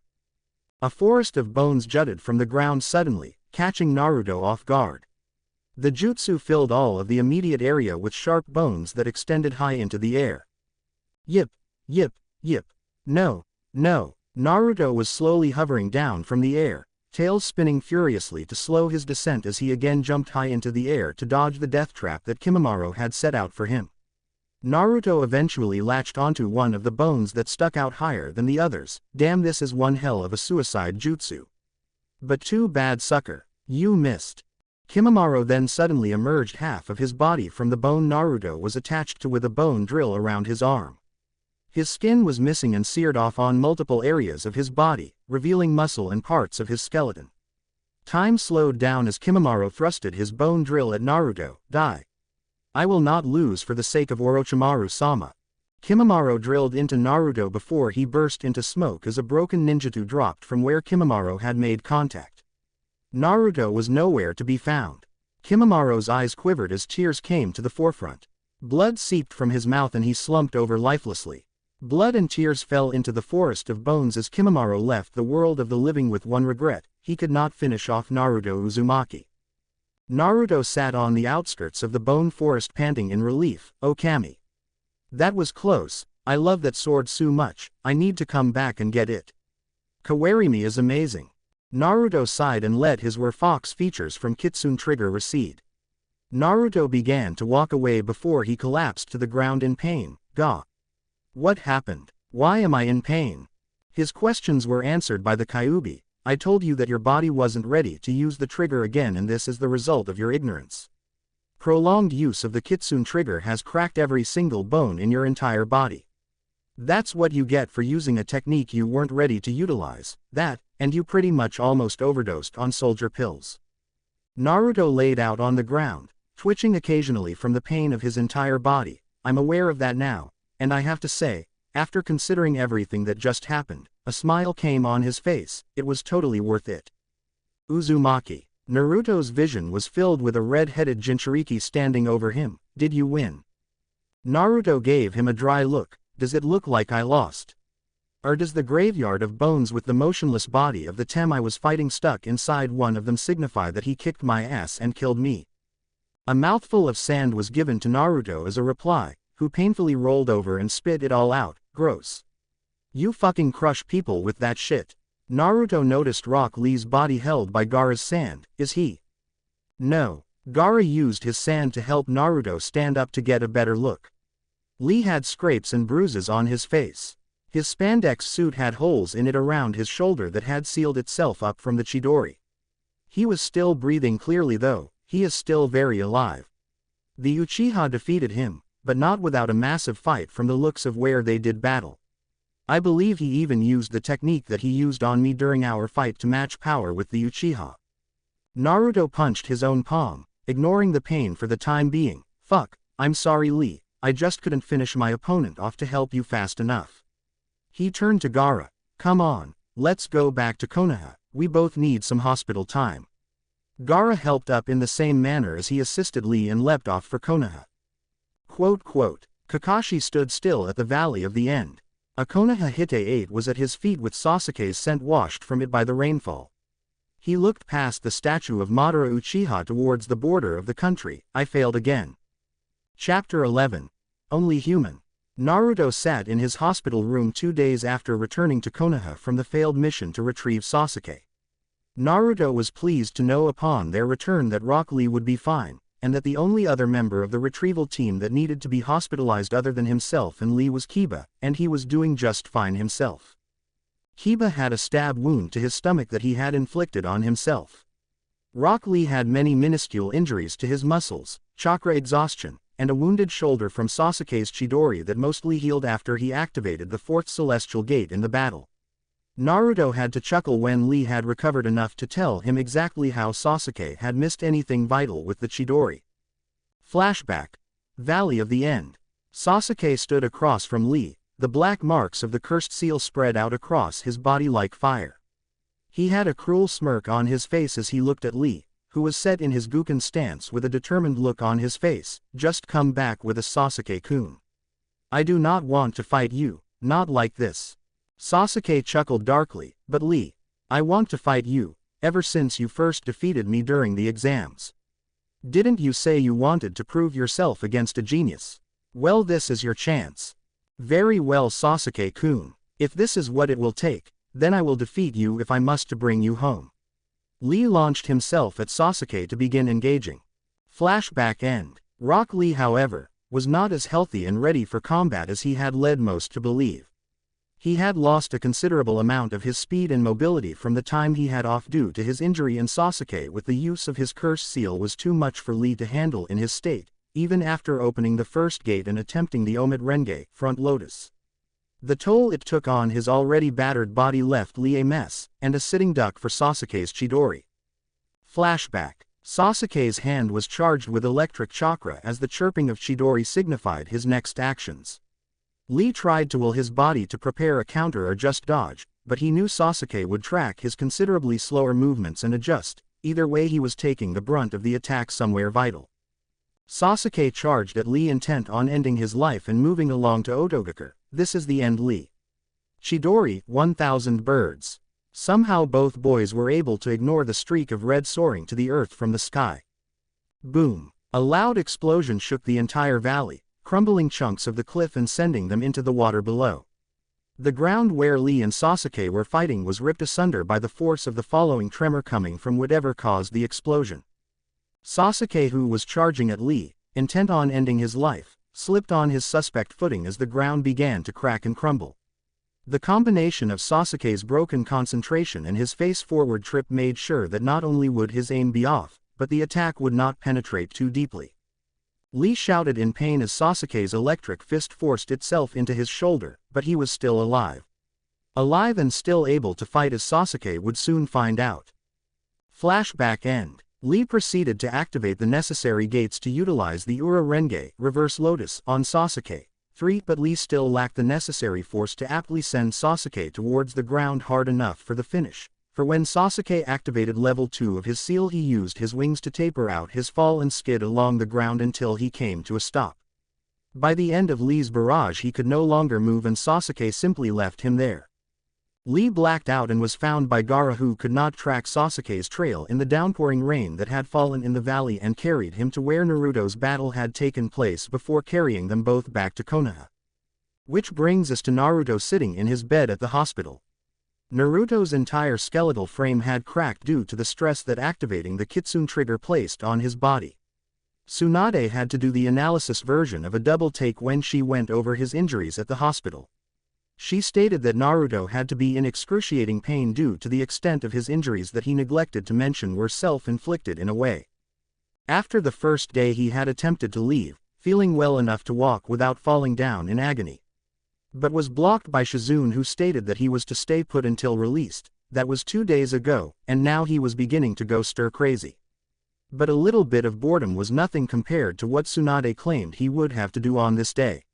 A forest of bones jutted from the ground suddenly, catching Naruto off guard. The jutsu filled all of the immediate area with sharp bones that extended high into the air. Yip, yip, yip. No, no. Naruto was slowly hovering down from the air, tails spinning furiously to slow his descent as he again jumped high into the air to dodge the death trap that Kimimaro had set out for him. Naruto eventually latched onto one of the bones that stuck out higher than the others. Damn, this is one hell of a suicide jutsu. But too bad, sucker. You missed. Kimimaro then suddenly emerged half of his body from the bone Naruto was attached to with a bone drill around his arm. His skin was missing and seared off on multiple areas of his body, revealing muscle and parts of his skeleton. Time slowed down as Kimimaro thrusted his bone drill at Naruto. Die. I will not lose for the sake of Orochimaru-sama. Kimimaro drilled into Naruto before he burst into smoke as a broken ninjutsu dropped from where Kimimaro had made contact. Naruto was nowhere to be found. Kimimaro's eyes quivered as tears came to the forefront. Blood seeped from his mouth and he slumped over lifelessly. Blood and tears fell into the forest of bones as Kimimaro left the world of the living with one regret: he could not finish off Naruto Uzumaki. Naruto sat on the outskirts of the bone forest panting in relief. Oh Kami. That was close. I love that sword so much, I need to come back and get it. Kawarimi is amazing. Naruto sighed and let his Were Fox features from Kitsune trigger recede. Naruto began to walk away before he collapsed to the ground in pain. Gah. What happened? Why am I in pain? His questions were answered by the Kyuubi. I told you that your body wasn't ready to use the trigger again, and this is the result of your ignorance. Prolonged use of the Kitsune trigger has cracked every single bone in your entire body. That's what you get for using a technique you weren't ready to utilize. That, and you pretty much almost overdosed on soldier pills. Naruto laid out on the ground, twitching occasionally from the pain of his entire body. I'm aware of that now, and I have to say, after considering everything that just happened, a smile came on his face. It was totally worth it. Uzumaki. Naruto's vision was filled with a red-headed Jinchuriki standing over him. Did you win? Naruto gave him a dry look. Does it look like I lost? Or does the graveyard of bones with the motionless body of the Tem I was fighting stuck inside one of them signify that he kicked my ass and killed me? A mouthful of sand was given to Naruto as a reply, who painfully rolled over and spit it all out. Gross. You fucking crush people with that shit. Naruto noticed Rock Lee's body held by Gaara's sand. Is he? No. Gaara used his sand to help Naruto stand up to get a better look. Lee had scrapes and bruises on his face. His spandex suit had holes in it around his shoulder that had sealed itself up from the Chidori. He was still breathing clearly though, he is still very alive. The Uchiha defeated him, but not without a massive fight from the looks of where they did battle. I believe he even used the technique that he used on me during our fight to match power with the Uchiha. Naruto punched his own palm, ignoring the pain for the time being. Fuck, I'm sorry Lee, I just couldn't finish my opponent off to help you fast enough. He turned to Gaara. Come on, let's go back to Konoha, we both need some hospital time. Gaara helped up in the same manner as he assisted Lee and leapt off for Konoha. Kakashi stood still at the Valley of the End. A Konoha Hite 8 was at his feet with Sasuke's scent washed from it by the rainfall. He looked past the statue of Madara Uchiha towards the border of the country. I failed again. Chapter 11. Only Human. Naruto sat in his hospital room 2 days after returning to Konoha from the failed mission to retrieve Sasuke. Naruto was pleased to know upon their return that Rock Lee would be fine, and that the only other member of the retrieval team that needed to be hospitalized other than himself and Lee was Kiba, and he was doing just fine himself. Kiba had a stab wound to his stomach that he had inflicted on himself. Rock Lee had many minuscule injuries to his muscles, chakra exhaustion, and a wounded shoulder from Sasuke's Chidori that mostly healed after he activated the fourth celestial gate in the battle. Naruto had to chuckle when Lee had recovered enough to tell him exactly how Sasuke had missed anything vital with the Chidori. Flashback. Valley of the End. Sasuke stood across from Lee, the black marks of the cursed seal spread out across his body like fire. He had a cruel smirk on his face as he looked at Lee, who was set in his Guken stance with a determined look on his face. Just come back with us, Sasuke-kun. I do not want to fight you, not like this. Sasuke chuckled darkly, but Lee, I want to fight you, ever since you first defeated me during the exams. Didn't you say you wanted to prove yourself against a genius? Well, this is your chance. Very well, Sasuke-kun. If this is what it will take, then I will defeat you if I must to bring you home. Lee launched himself at Sasuke to begin engaging. Flashback end. Rock Lee, however, was not as healthy and ready for combat as he had led most to believe. He had lost a considerable amount of his speed and mobility from the time he had off due to his injury, and Sasuke with the use of his cursed seal was too much for Lee to handle in his state, even after opening the first gate and attempting the Omid Renge, front lotus. The toll it took on his already battered body left Lee a mess, and a sitting duck for Sasuke's Chidori. Flashback. Sasuke's hand was charged with electric chakra as the chirping of Chidori signified his next actions. Lee tried to will his body to prepare a counter or just dodge, but he knew Sasuke would track his considerably slower movements and adjust. Either way, he was taking the brunt of the attack somewhere vital. Sasuke charged at Lee, intent on ending his life and moving along to Otogakur. This is the end, Lee. Chidori, 1,000 birds. Somehow both boys were able to ignore the streak of red soaring to the earth from the sky. Boom. A loud explosion shook the entire valley, crumbling chunks of the cliff and sending them into the water below. The ground where Lee and Sasuke were fighting was ripped asunder by the force of the following tremor coming from whatever caused the explosion. Sasuke, who was charging at Lee, intent on ending his life, slipped on his suspect footing as the ground began to crack and crumble. The combination of Sasuke's broken concentration and his face-forward trip made sure that not only would his aim be off, but the attack would not penetrate too deeply. Lee shouted in pain as Sasuke's electric fist forced itself into his shoulder, but he was still alive. Alive and still able to fight, as Sasuke would soon find out. Flashback end. Lee proceeded to activate the necessary gates to utilize the Ura Renge, reverse lotus, on Sasuke. 3. But Lee still lacked the necessary force to aptly send Sasuke towards the ground hard enough for the finish. For when Sasuke activated level 2 of his seal, he used his wings to taper out his fall and skid along the ground until he came to a stop. By the end of Lee's barrage, he could no longer move, and Sasuke simply left him there. Lee blacked out and was found by Gaara, who could not track Sasuke's trail in the downpouring rain that had fallen in the valley, and carried him to where Naruto's battle had taken place before carrying them both back to Konoha. Which brings us to Naruto sitting in his bed at the hospital. Naruto's entire skeletal frame had cracked due to the stress that activating the Kitsune trigger placed on his body. Tsunade had to do the analysis version of a double take when she went over his injuries at the hospital. She stated that Naruto had to be in excruciating pain due to the extent of his injuries that he neglected to mention were self-inflicted in a way. After the first day he had attempted to leave, feeling well enough to walk without falling down in agony, but was blocked by Shizune, who stated that he was to stay put until released. That was 2 days ago, and now he was beginning to go stir-crazy. But a little bit of boredom was nothing compared to what Tsunade claimed he would have to do on this day.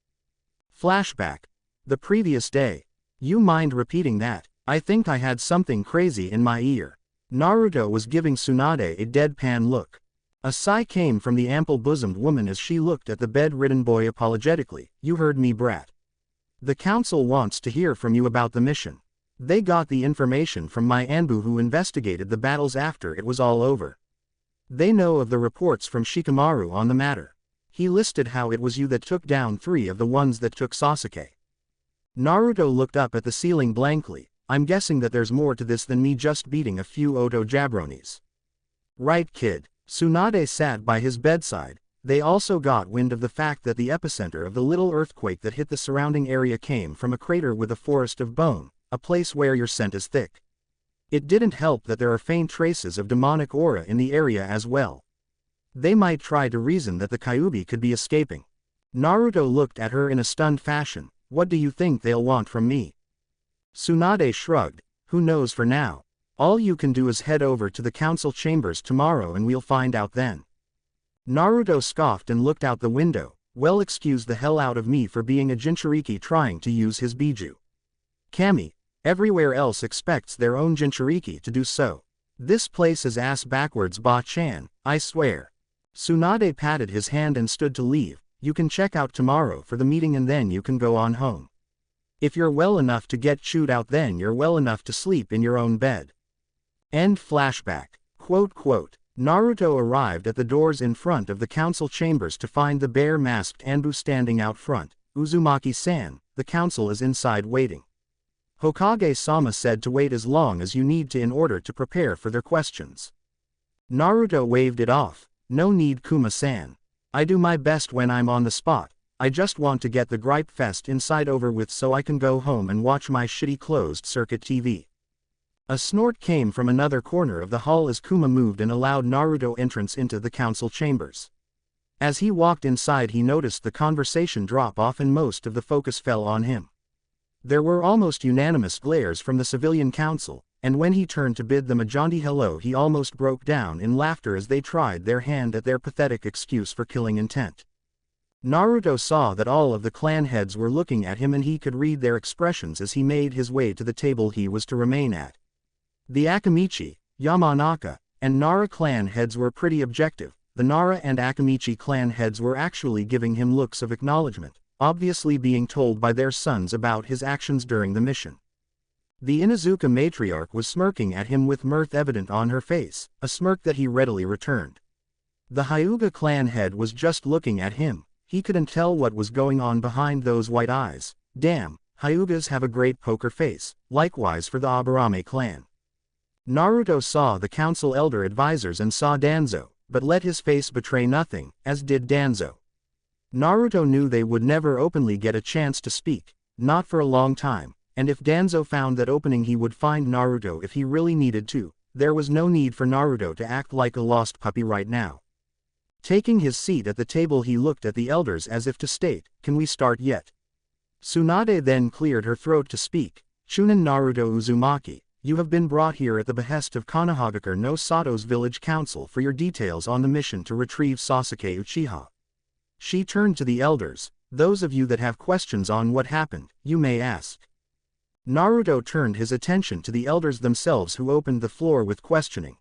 Flashback. The previous day. You mind repeating that? I think I had something crazy in my ear. Naruto was giving Tsunade a deadpan look. A sigh came from the ample-bosomed woman as she looked at the bed-ridden boy apologetically. You heard me, brat. The council wants to hear from you about the mission. They got the information from my Anbu, who investigated the battles after it was all over. They know of the reports from Shikamaru on the matter. He listed how it was you that took down 3 of the ones that took Sasuke. Naruto looked up at the ceiling blankly. I'm guessing that there's more to this than me just beating a few Oto jabronis. Right, kid. Tsunade sat by his bedside. They also got wind of the fact that the epicenter of the little earthquake that hit the surrounding area came from a crater with a forest of bone, a place where your scent is thick. It didn't help that there are faint traces of demonic aura in the area as well. They might try to reason that the Kyuubi could be escaping. Naruto looked at her in a stunned fashion. What do you think they'll want from me? Tsunade shrugged. Who knows for now. All you can do is head over to the council chambers tomorrow and we'll find out then. Naruto scoffed and looked out the window. Well, excuse the hell out of me for being a Jinchuriki trying to use his Biju. Kami, everywhere else expects their own Jinchuriki to do so. This place is ass backwards, Ba-chan, I swear. Tsunade patted his hand and stood to leave. You can check out tomorrow for the meeting and then you can go on home. If you're well enough to get chewed out, then you're well enough to sleep in your own bed. End flashback. Quote, Naruto arrived at the doors in front of the council chambers to find the bare-masked Anbu standing out front. Uzumaki-san, the council is inside waiting. Hokage-sama said to wait as long as you need to in order to prepare for their questions. Naruto waved it off. No need, Kuma-san. I do my best when I'm on the spot. I just want to get the gripe fest inside over with so I can go home and watch my shitty closed-circuit TV. A snort came from another corner of the hall as Kuma moved and allowed Naruto entrance into the council chambers. As he walked inside, he noticed the conversation drop off and most of the focus fell on him. There were almost unanimous glares from the civilian council, and when he turned to bid them a jaunty hello, he almost broke down in laughter as they tried their hand at their pathetic excuse for killing intent. Naruto saw that all of the clan heads were looking at him and he could read their expressions as he made his way to the table he was to remain at. The Akamichi, Yamanaka, and Nara clan heads were pretty objective. The Nara and Akamichi clan heads were actually giving him looks of acknowledgement, obviously being told by their sons about his actions during the mission. The Inuzuka matriarch was smirking at him with mirth evident on her face, a smirk that he readily returned. The Hyuga clan head was just looking at him. He couldn't tell what was going on behind those white eyes. Damn, Hyugas have a great poker face. Likewise for the Aburame clan. Naruto saw the council elder advisors and saw Danzo, but let his face betray nothing, as did Danzo. Naruto knew they would never openly get a chance to speak, not for a long time, and if Danzo found that opening he would find Naruto if he really needed to. There was no need for Naruto to act like a lost puppy right now. Taking his seat at the table, he looked at the elders as if to state, "Can we start yet?" Tsunade then cleared her throat to speak. Chunin Naruto Uzumaki, you have been brought here at the behest of Konohagakure no Sato's village council for your details on the mission to retrieve Sasuke Uchiha. She turned to the elders. Those of you that have questions on what happened, you may ask. Naruto turned his attention to the elders themselves, who opened the floor with questioning.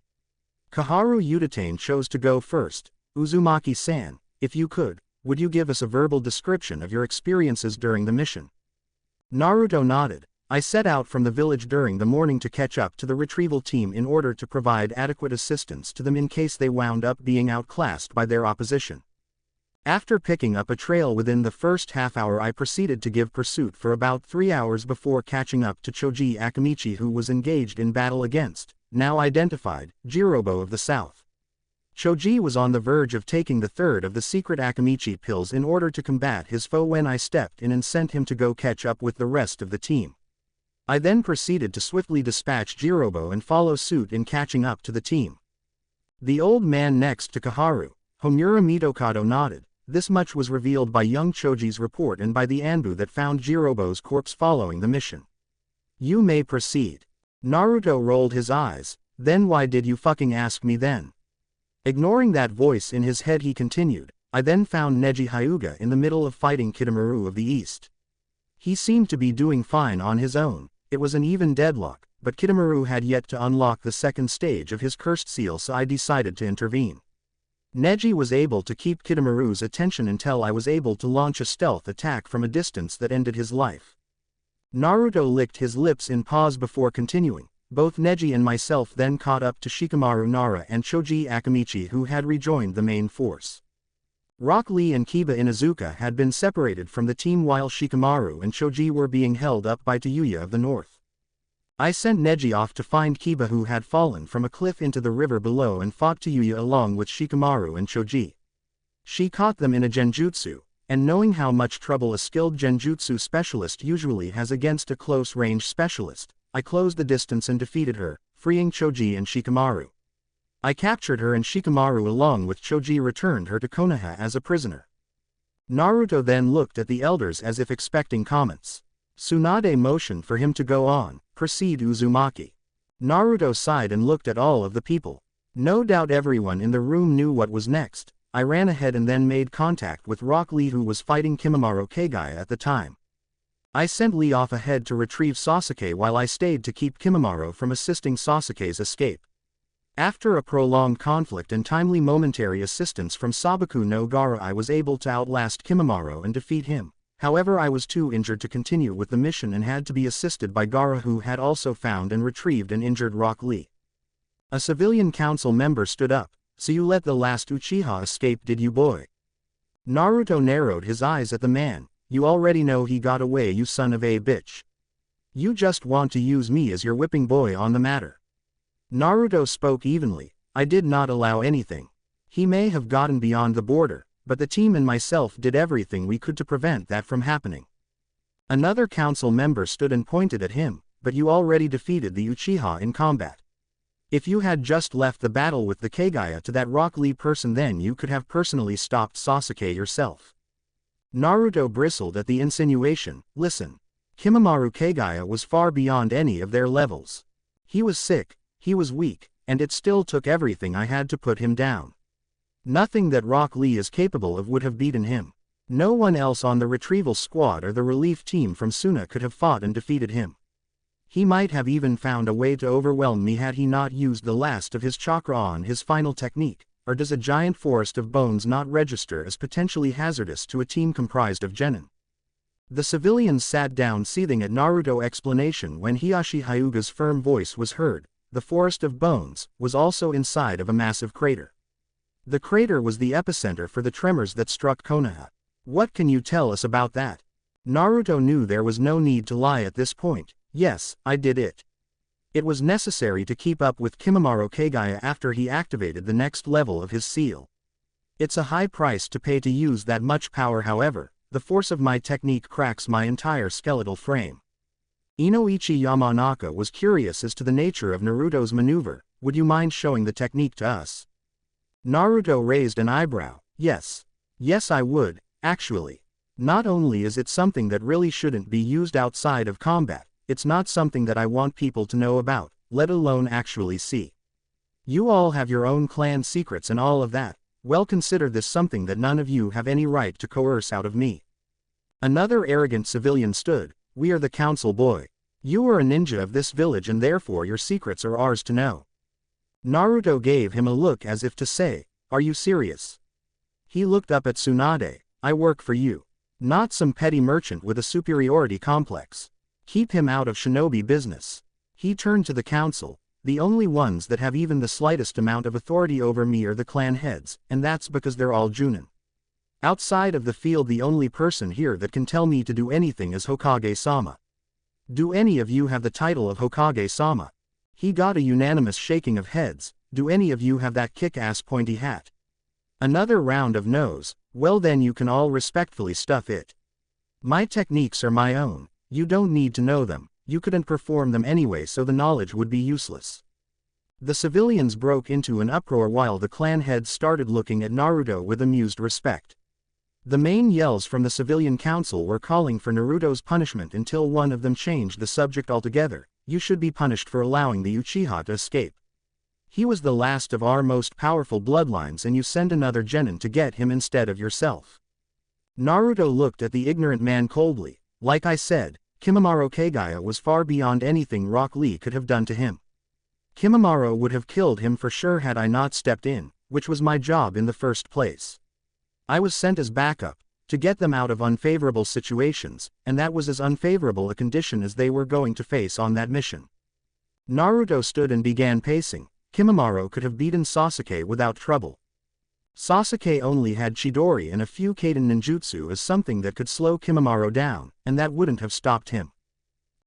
Kaharu Udatane chose to go first. Uzumaki-san, if you could, would you give us a verbal description of your experiences during the mission? Naruto nodded. I set out from the village during the morning to catch up to the retrieval team in order to provide adequate assistance to them in case they wound up being outclassed by their opposition. After picking up a trail within the first half hour, I proceeded to give pursuit for about 3 hours before catching up to Choji Akamichi, who was engaged in battle against, now identified, Jirobo of the South. Choji was on the verge of taking the third of the secret Akamichi pills in order to combat his foe when I stepped in and sent him to go catch up with the rest of the team. I then proceeded to swiftly dispatch Jirobo and follow suit in catching up to the team. The old man next to Kaharu, Homura Mitokado, nodded. This much was revealed by young Choji's report and by the Anbu that found Jirobo's corpse following the mission. You may proceed. Naruto rolled his eyes. Then why did you fucking ask me then? Ignoring that voice in his head, he continued. I then found Neji Hyuga in the middle of fighting Kitamaru of the East. He seemed to be doing fine on his own. It was an even deadlock, but Kitamaru had yet to unlock the second stage of his cursed seal, so I decided to intervene. Neji was able to keep Kitamaru's attention until I was able to launch a stealth attack from a distance that ended his life. Naruto licked his lips in pause before continuing. Both Neji and myself then caught up to Shikamaru Nara and Choji Akamichi, who had rejoined the main force. Rock Lee and Kiba Inuzuka had been separated from the team while Shikamaru and Choji were being held up by Tayuya of the North. I sent Neji off to find Kiba, who had fallen from a cliff into the river below, and fought Tayuya along with Shikamaru and Choji. She caught them in a genjutsu, and knowing how much trouble a skilled genjutsu specialist usually has against a close-range specialist, I closed the distance and defeated her, freeing Choji and Shikamaru. I captured her, and Shikamaru along with Choji returned her to Konoha as a prisoner. Naruto then looked at the elders as if expecting comments. Tsunade motioned for him to go on. Proceed, Uzumaki. Naruto sighed and looked at all of the people. No doubt everyone in the room knew what was next. I ran ahead and then made contact with Rock Lee, who was fighting Kimimaro Kagaya at the time. I sent Lee off ahead to retrieve Sasuke while I stayed to keep Kimimaro from assisting Sasuke's escape. After a prolonged conflict and timely momentary assistance from Sabaku no Gaara, I was able to outlast Kimimaro and defeat him. However, I was too injured to continue with the mission and had to be assisted by Gaara, who had also found and retrieved an injured Rock Lee. A civilian council member stood up. So you let the last Uchiha escape, did you, boy? Naruto narrowed his eyes at the man. You already know he got away, you son of a bitch. You just want to use me as your whipping boy on the matter. Naruto spoke evenly. I did not allow anything. He may have gotten beyond the border, but the team and myself did everything we could to prevent that from happening. Another council member stood and pointed at him. But you already defeated the Uchiha in combat. If you had just left the battle with the Kagaya to that Rock Lee person, then you could have personally stopped Sasuke yourself. Naruto bristled at the insinuation. Listen. Kimimaro Kagaya was far beyond any of their levels. He was sick, he was weak, and it still took everything I had to put him down. Nothing that Rock Lee is capable of would have beaten him. No one else on the retrieval squad or the relief team from Suna could have fought and defeated him. He might have even found a way to overwhelm me had he not used the last of his chakra on his final technique. Or does a giant forest of bones not register as potentially hazardous to a team comprised of genin? The civilians sat down, seething at Naruto's explanation when Hiashi Hyuga's firm voice was heard. The forest of bones was also inside of a massive crater. The crater was the epicenter for the tremors that struck Konoha. What can you tell us about that? Naruto knew there was no need to lie at this point. Yes, I did it. It was necessary to keep up with Kimimaro Kagaya after he activated the next level of his seal. It's a high price to pay to use that much power, however. The force of my technique cracks my entire skeletal frame. Inoichi Yamanaka was curious as to the nature of Naruto's maneuver. Would you mind showing the technique to us? Naruto raised an eyebrow. Yes. Yes, I would, actually. Not only is it something that really shouldn't be used outside of combat, it's not something that I want people to know about, let alone actually see. You all have your own clan secrets and all of that. Well, consider this something that none of you have any right to coerce out of me. Another arrogant civilian stood. We are the council, boy. You are a ninja of this village and therefore your secrets are ours to know. Naruto gave him a look as if to say, are you serious? He looked up at Tsunade. I work for you. Not some petty merchant with a superiority complex. Keep him out of shinobi business. He turned to the council. The only ones that have even the slightest amount of authority over me are the clan heads, and that's because they're all Junin. Outside of the field, the only person here that can tell me to do anything is Hokage-sama. Do any of you have the title of Hokage-sama? He got a unanimous shaking of heads. Do any of you have that kick-ass pointy hat? Another round of no's. Well then you can all respectfully stuff it. My techniques are my own, you don't need to know them, you couldn't perform them anyway so the knowledge would be useless. The civilians broke into an uproar while the clan heads started looking at Naruto with amused respect. The main yells from the civilian council were calling for Naruto's punishment until one of them changed the subject altogether. You should be punished for allowing the Uchiha to escape. He was the last of our most powerful bloodlines and you send another genin to get him instead of yourself. Naruto looked at the ignorant man coldly. Like I said, Kimimaro Kagaya was far beyond anything Rock Lee could have done to him. Kimimaro would have killed him for sure had I not stepped in, which was my job in the first place. I was sent as backup, to get them out of unfavorable situations, and that was as unfavorable a condition as they were going to face on that mission. Naruto stood and began pacing. Kimimaro could have beaten Sasuke without trouble. Sasuke only had Chidori and a few Kaden ninjutsu as something that could slow Kimimaro down, and that wouldn't have stopped him.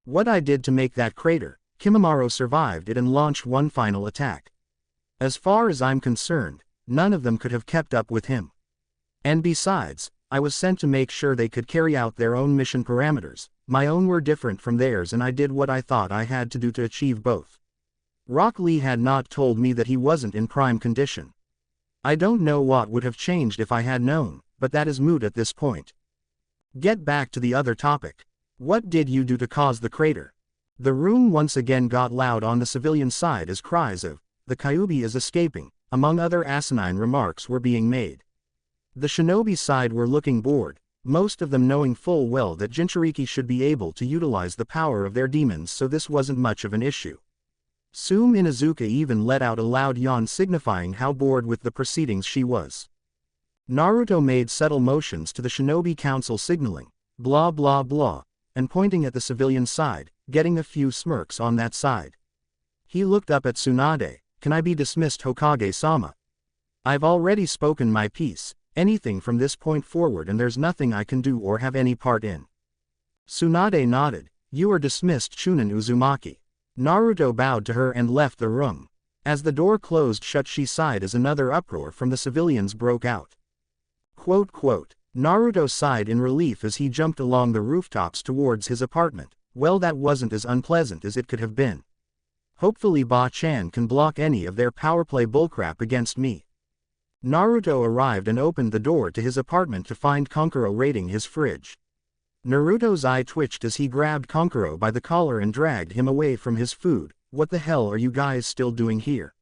What I did to make that crater, Kimimaro survived it and launched one final attack. As far as I'm concerned, none of them could have kept up with him. And besides, I was sent to make sure they could carry out their own mission parameters. My own were different from theirs and I did what I thought I had to do to achieve both. Rock Lee had not told me that he wasn't in prime condition. I don't know what would have changed if I had known, but that is moot at this point. Get back to the other topic. What did you do to cause the crater? The room once again got loud on the civilian side as cries of, "The Kyuubi is escaping," among other asinine remarks were being made. The shinobi side were looking bored, most of them knowing full well that Jinchuriki should be able to utilize the power of their demons so this wasn't much of an issue. Sume Inuzuka even let out a loud yawn signifying how bored with the proceedings she was. Naruto made subtle motions to the shinobi council signaling, blah blah blah, and pointing at the civilian side, getting a few smirks on that side. He looked up at Tsunade. Can I be dismissed, Hokage-sama? I've already spoken my piece. Anything from this point forward and there's nothing I can do or have any part in. Tsunade nodded. You are dismissed, Chunin Uzumaki. Naruto bowed to her and left the room. As the door closed shut she sighed as another uproar from the civilians broke out. Quote, quote. Naruto sighed in relief as he jumped along the rooftops towards his apartment. Well, that wasn't as unpleasant as it could have been. Hopefully Ba-chan can block any of their power play bullcrap against me. Naruto arrived and opened the door to his apartment to find Kankuro raiding his fridge. Naruto's eye twitched as he grabbed Kankuro by the collar and dragged him away from his food. What the hell are you guys still doing here?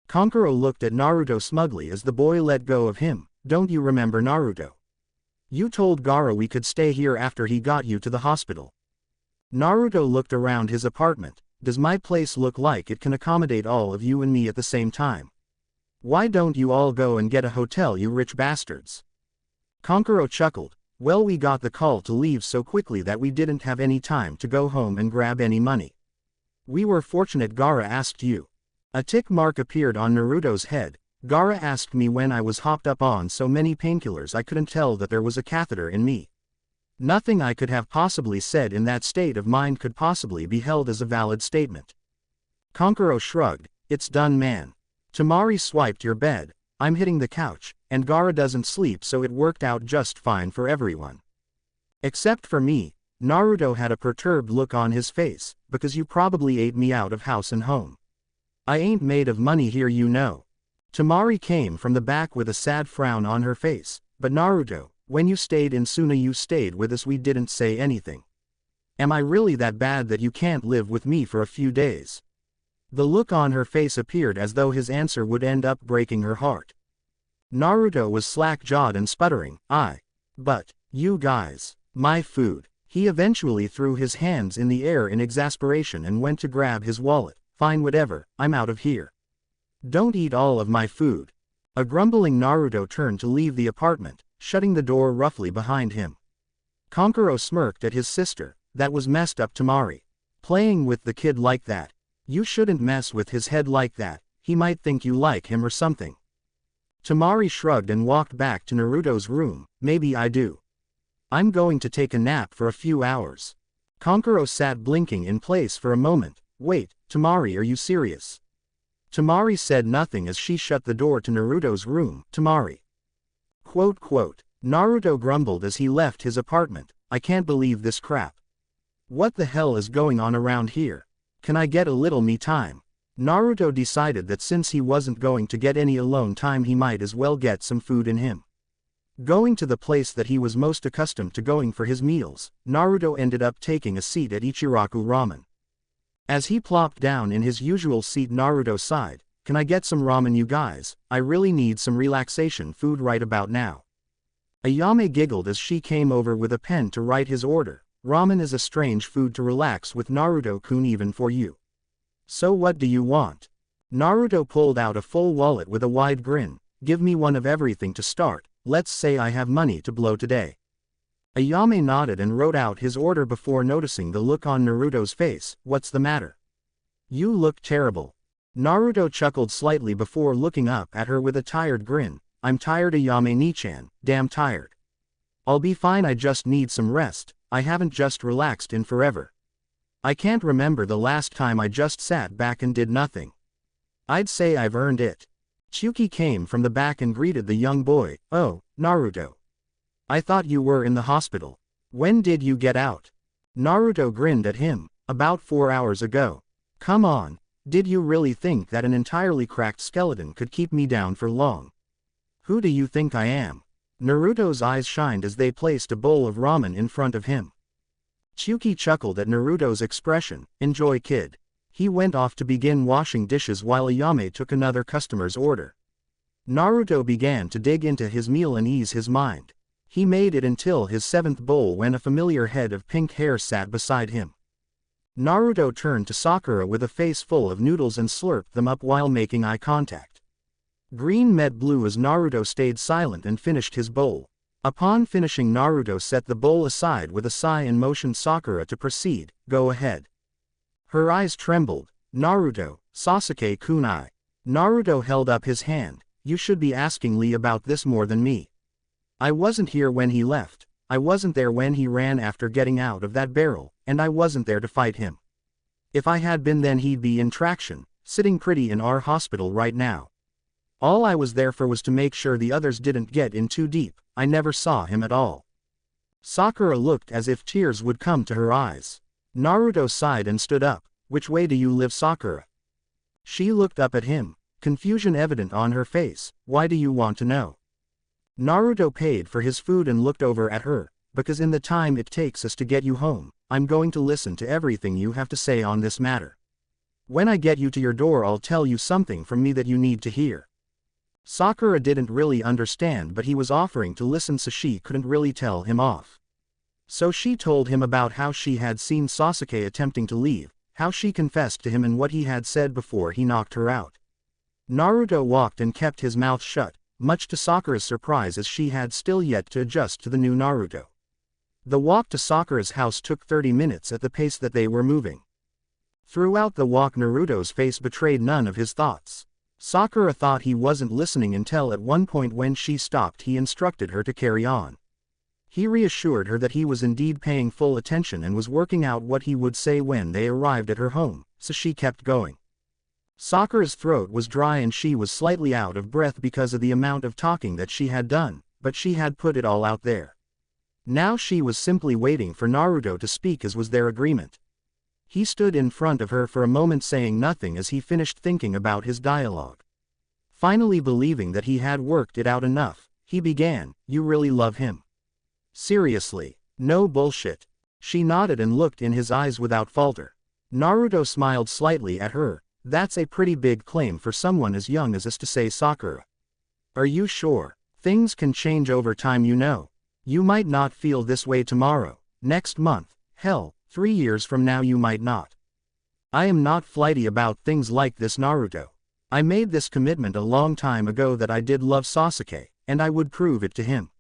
Kankuro looked at Naruto smugly as the boy let go of him. Don't you remember, Naruto? You told Gaara we could stay here after he got you to the hospital. Naruto looked around his apartment. Does my place look like it can accommodate all of you and me at the same time? Why don't you all go and get a hotel, you rich bastards? Kankuro chuckled. Well, we got the call to leave so quickly that we didn't have any time to go home and grab any money. We were fortunate Gaara asked you. A tick mark appeared on Naruto's head. Gaara asked me when I was hopped up on so many painkillers I couldn't tell that there was a catheter in me. Nothing I could have possibly said in that state of mind could possibly be held as a valid statement. Kankuro shrugged. It's done, man. Tamari swiped your bed, I'm hitting the couch, and Gaara doesn't sleep so it worked out just fine for everyone. Except for me. Naruto had a perturbed look on his face, because you probably ate me out of house and home. I ain't made of money here, you know. Tamari came from the back with a sad frown on her face. But Naruto, when you stayed in Suna you stayed with us, we didn't say anything. Am I really that bad that you can't live with me for a few days? The look on her face appeared as though his answer would end up breaking her heart. Naruto was slack-jawed and sputtering, but, you guys, my food. He eventually threw his hands in the air in exasperation and went to grab his wallet. Fine, whatever, I'm out of here. Don't eat all of my food. A grumbling Naruto turned to leave the apartment, shutting the door roughly behind him. Kankuro smirked at his sister. That was messed up, Tamari. Playing with the kid like that. You shouldn't mess with his head like that, he might think you like him or something. Tamari shrugged and walked back to Naruto's room. Maybe I do. I'm going to take a nap for a few hours. Kankuro sat blinking in place for a moment. Wait, Tamari, are you serious? Temari said nothing as she shut the door to Naruto's room. Temari. Naruto grumbled as he left his apartment. I can't believe this crap. What the hell is going on around here? Can I get a little me time? Naruto decided that since he wasn't going to get any alone time, he might as well get some food in him. Going to the place that he was most accustomed to going for his meals, Naruto ended up taking a seat at Ichiraku Ramen. As he plopped down in his usual seat, Naruto sighed, "Can I get some ramen, you guys? I really need some relaxation food right about now." Ayame giggled as she came over with a pen to write his order. Ramen is a strange food to relax with, Naruto-kun, even for you. So what do you want? Naruto pulled out a full wallet with a wide grin. Give me one of everything to start. Let's say I have money to blow today. Ayame nodded and wrote out his order before noticing the look on Naruto's face. What's the matter? You look terrible. Naruto chuckled slightly before looking up at her with a tired grin. I'm tired, Ayame-ni-chan, damn tired. I'll be fine, I just need some rest. I haven't just relaxed in forever. I can't remember the last time I just sat back and did nothing. I'd say I've earned it. Chuki came from the back and greeted the young boy. Oh, Naruto. I thought you were in the hospital. When did you get out? Naruto grinned at him. About 4 hours ago. Come on, did you really think that an entirely cracked skeleton could keep me down for long? Who do you think I am? Naruto's eyes shined as they placed a bowl of ramen in front of him. Chuki chuckled at Naruto's expression. Enjoy, kid. He went off to begin washing dishes while Ayame took another customer's order. Naruto began to dig into his meal and ease his mind. He made it until his 7th bowl when a familiar head of pink hair sat beside him. Naruto turned to Sakura with a face full of noodles and slurped them up while making eye contact. Green met blue as Naruto stayed silent and finished his bowl. Upon finishing, Naruto set the bowl aside with a sigh and motioned Sakura to proceed. Go ahead. Her eyes trembled. Naruto, Sasuke-kun. Naruto held up his hand. You should be asking Lee about this more than me. I wasn't here when he left. I wasn't there when he ran after getting out of that barrel, and I wasn't there to fight him. If I had been, then he'd be in traction, sitting pretty in our hospital right now. All I was there for was to make sure the others didn't get in too deep. I never saw him at all. Sakura looked as if tears would come to her eyes. Naruto sighed and stood up. Which way do you live, Sakura? She looked up at him, confusion evident on her face. Why do you want to know? Naruto paid for his food and looked over at her. Because in the time it takes us to get you home, I'm going to listen to everything you have to say on this matter. When I get you to your door, I'll tell you something from me that you need to hear. Sakura didn't really understand, but he was offering to listen, so she couldn't really tell him off. So she told him about how she had seen Sasuke attempting to leave, how she confessed to him, and what he had said before he knocked her out. Naruto walked and kept his mouth shut, much to Sakura's surprise, as she had still yet to adjust to the new Naruto. The walk to Sakura's house took 30 minutes at the pace that they were moving. Throughout the walk, Naruto's face betrayed none of his thoughts. Sakura thought he wasn't listening until at one point when she stopped he instructed her to carry on. He reassured her that he was indeed paying full attention and was working out what he would say when they arrived at her home, so she kept going. Sakura's throat was dry and she was slightly out of breath because of the amount of talking that she had done, but she had put it all out there. Now she was simply waiting for Naruto to speak, as was their agreement. He stood in front of her for a moment saying nothing as he finished thinking about his dialogue. Finally, believing that he had worked it out enough, he began, "You really love him? Seriously? No bullshit?" She nodded and looked in his eyes without falter. Naruto smiled slightly at her. That's a pretty big claim for someone as young as us to say, Sakura. Are you sure? Things can change over time, you know. You might not feel this way tomorrow, next month, hell, 3 years from now you might not. I am not flighty about things like this, Naruto. I made this commitment a long time ago that I did love Sasuke, and I would prove it to him.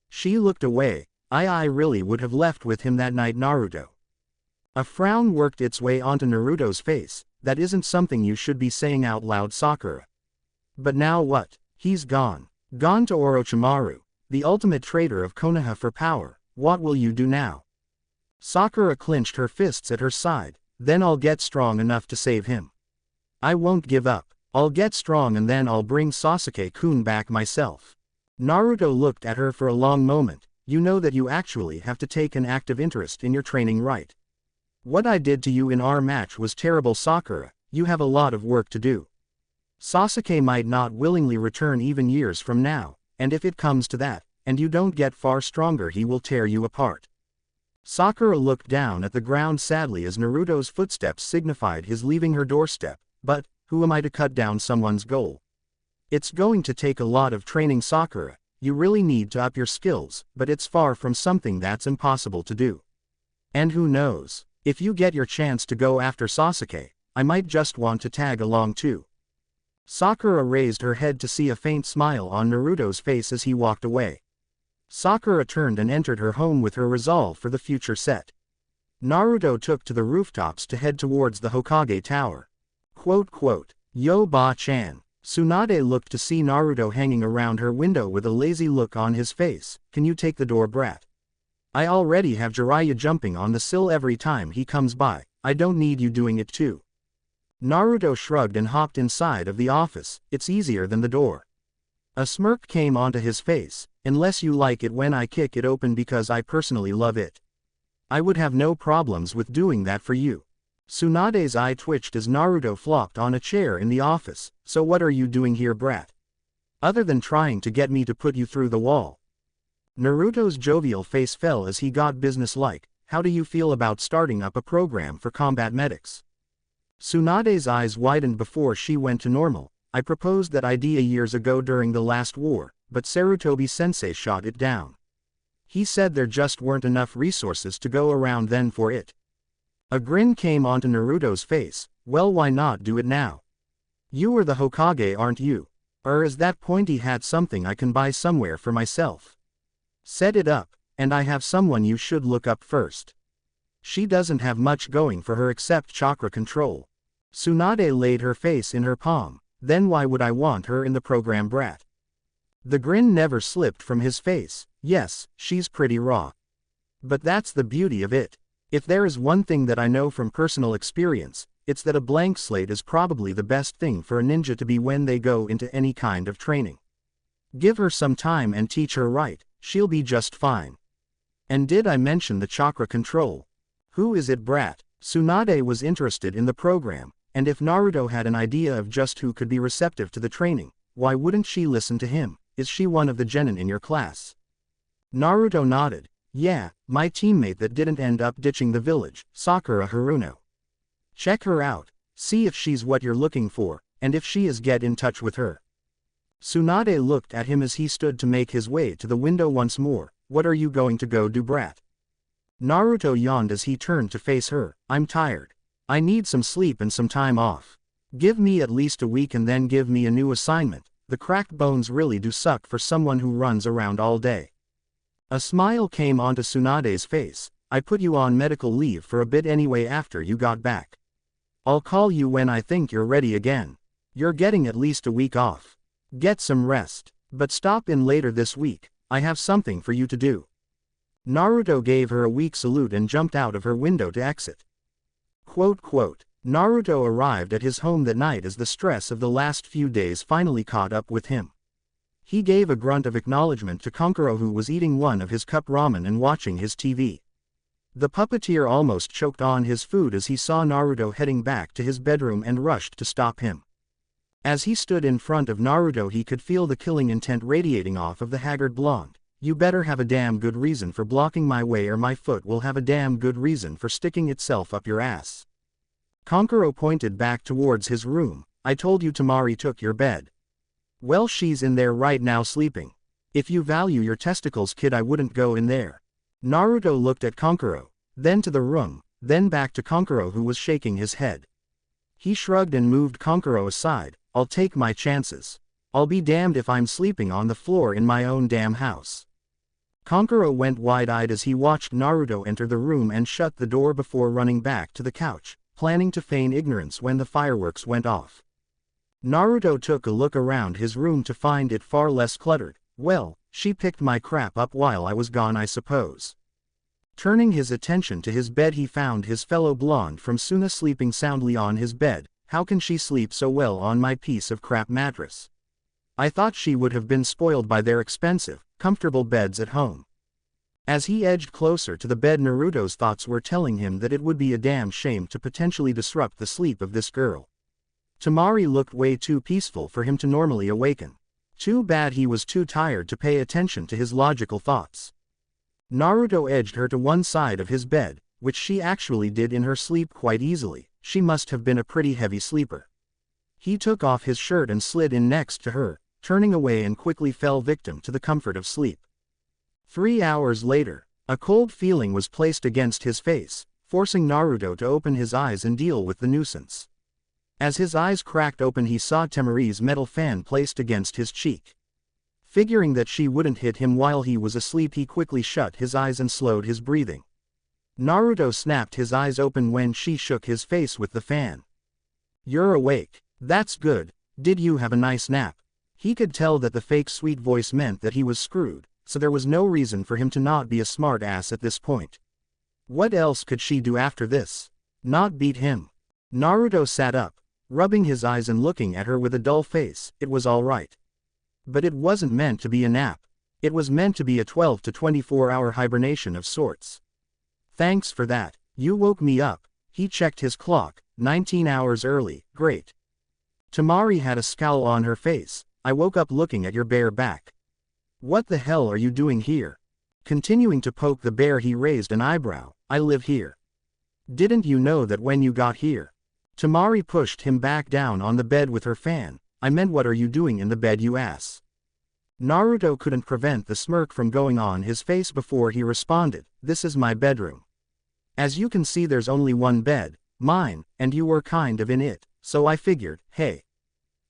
She looked away. I really would have left with him that night, Naruto. A frown worked its way onto Naruto's face. That isn't something you should be saying out loud, Sakura. But now what? He's gone. Gone to Orochimaru, the ultimate traitor of Konoha, for power. What will you do now? Sakura clenched her fists at her side. Then I'll get strong enough to save him. I won't give up. I'll get strong and then I'll bring Sasuke-kun back myself. Naruto looked at her for a long moment. You know that you actually have to take an active interest in your training, right? What I did to you in our match was terrible, Sakura. You have a lot of work to do. Sasuke might not willingly return even years from now, and if it comes to that, and you don't get far stronger, he will tear you apart. Sakura looked down at the ground sadly as Naruto's footsteps signified his leaving her doorstep, but, who am I to cut down someone's goal? It's going to take a lot of training, Sakura. You really need to up your skills, but it's far from something that's impossible to do. And who knows, if you get your chance to go after Sasuke, I might just want to tag along too. Sakura raised her head to see a faint smile on Naruto's face as he walked away. Sakura turned and entered her home with her resolve for the future set. Naruto took to the rooftops to head towards the Hokage Tower. Yo ba-chan. Tsunade looked to see Naruto hanging around her window with a lazy look on his face. Can you take the door, brat? I already have Jiraiya jumping on the sill every time he comes by. I don't need you doing it too. Naruto shrugged and hopped inside of the office. It's easier than the door. A smirk came onto his face. Unless you like it when I kick it open because I personally love it. I would have no problems with doing that for you. Tsunade's eye twitched as Naruto flopped on a chair in the office. So what are you doing here, brat? Other than trying to get me to put you through the wall. Naruto's jovial face fell as he got businesslike. How do you feel about starting up a program for combat medics? Tsunade's eyes widened before she went to normal. I proposed that idea years ago during the last war, but Sarutobi-sensei shot it down. He said there just weren't enough resources to go around then for it. A grin came onto Naruto's face. Well, why not do it now? You are the Hokage, aren't you? Or is that pointy hat something I can buy somewhere for myself? Set it up, and I have someone you should look up first. She doesn't have much going for her except chakra control. Tsunade laid her face in her palm. Then why would I want her in the program, brat? The grin never slipped from his face. Yes, she's pretty raw. But that's the beauty of it. If there is one thing that I know from personal experience, it's that a blank slate is probably the best thing for a ninja to be when they go into any kind of training. Give her some time and teach her right, she'll be just fine. And did I mention the chakra control? Who is it, brat? Tsunade was interested in the program, and if Naruto had an idea of just who could be receptive to the training, why wouldn't she listen to him? Is she one of the genin in your class? Naruto nodded. Yeah, my teammate that didn't end up ditching the village, Sakura Haruno. Check her out, see if she's what you're looking for, and if she is, get in touch with her. Tsunade looked at him as he stood to make his way to the window once more. What are you going to go do, brat? Naruto yawned as he turned to face her. I'm tired. I need some sleep and some time off. Give me at least a week and then give me a new assignment. The cracked bones really do suck for someone who runs around all day. A smile came onto Tsunade's face. I put you on medical leave for a bit anyway after you got back. I'll call you when I think you're ready again. You're getting at least a week off. Get some rest, but stop in later this week. I have something for you to do. Naruto gave her a weak salute and jumped out of her window to exit. Naruto arrived at his home that night as the stress of the last few days finally caught up with him. He gave a grunt of acknowledgement to Kankuro, who was eating one of his cup ramen and watching his TV. The puppeteer almost choked on his food as he saw Naruto heading back to his bedroom and rushed to stop him. As he stood in front of Naruto, he could feel the killing intent radiating off of the haggard blonde. You better have a damn good reason for blocking my way, or my foot will have a damn good reason for sticking itself up your ass. Kankuro pointed back towards his room. I told you Tamari took your bed. Well, she's in there right now sleeping. If you value your testicles, kid, I wouldn't go in there. Naruto looked at Kankuro, then to the room, then back to Kankuro, who was shaking his head. He shrugged and moved Kankuro aside. I'll take my chances. I'll be damned if I'm sleeping on the floor in my own damn house. Kankuro went wide-eyed as he watched Naruto enter the room and shut the door before running back to the couch, planning to feign ignorance when the fireworks went off. Naruto took a look around his room to find it far less cluttered. Well, she picked my crap up while I was gone, I suppose. Turning his attention to his bed, he found his fellow blonde from Suna sleeping soundly on his bed. how can she sleep so well on my piece of crap mattress? I thought she would have been spoiled by their expensive, comfortable beds at home. As he edged closer to the bed, Naruto's thoughts were telling him that it would be a damn shame to potentially disrupt the sleep of this girl. Tamari looked way too peaceful for him to normally awaken. Too bad he was too tired to pay attention to his logical thoughts. Naruto edged her to one side of his bed, which she actually did in her sleep quite easily. She must have been a pretty heavy sleeper. He took off his shirt and slid in next to her, turning away, and quickly fell victim to the comfort of sleep. 3 hours later, a cold feeling was placed against his face, forcing Naruto to open his eyes and deal with the nuisance. As his eyes cracked open, he saw Temari's metal fan placed against his cheek. Figuring that she wouldn't hit him while he was asleep, he quickly shut his eyes and slowed his breathing. Naruto snapped his eyes open when she shook his face with the fan. "You're awake. That's good. Did you have a nice nap?" He could tell that the fake sweet voice meant that he was screwed, so there was no reason for him to not be a smart ass at this point. What else could she do after this? Not beat him. Naruto sat up, rubbing his eyes and looking at her with a dull face. It was all right. But it wasn't meant to be a nap. It was meant to be a 12 to 24-hour hibernation of sorts. "Thanks for that. You woke me up." He checked his clock. 19 hours early. Great. Tamari had a scowl on her face. "I woke up looking at your bare back. What the hell are you doing here?" Continuing to poke the bear, he raised an eyebrow. "I live here. Didn't you know that when you got here?" Tamari pushed him back down on the bed with her fan. "I meant, what are you doing in the bed, you ass?" Naruto couldn't prevent the smirk from going on his face before he responded. "This is my bedroom. As you can see, there's only one bed, mine, and you were kind of in it, so I figured, hey.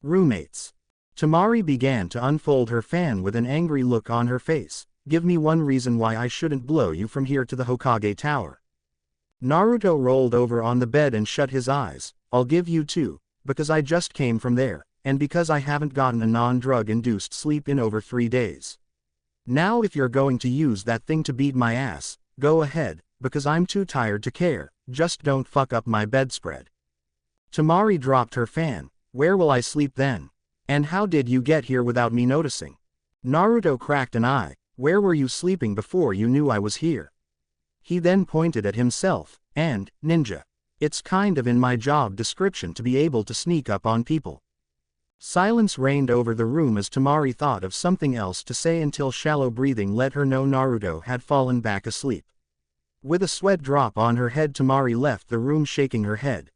Roommates." Tamari began to unfold her fan with an angry look on her face. "Give me one reason why I shouldn't blow you from here to the Hokage Tower." Naruto rolled over on the bed and shut his eyes. "I'll give you two, because I just came from there, and because I haven't gotten a non-drug-induced sleep in over 3 days. Now if you're going to use that thing to beat my ass, go ahead, because I'm too tired to care. Just don't fuck up my bedspread." Tamari dropped her fan. "Where will I sleep then? And how did you get here without me noticing?" Naruto cracked an eye. "Where were you sleeping before you knew I was here?" He then pointed at himself. "And, ninja. It's kind of in my job description to be able to sneak up on people." Silence reigned over the room as Tamari thought of something else to say until shallow breathing let her know Naruto had fallen back asleep. With a sweat drop on her head, Tamari left the room shaking her head.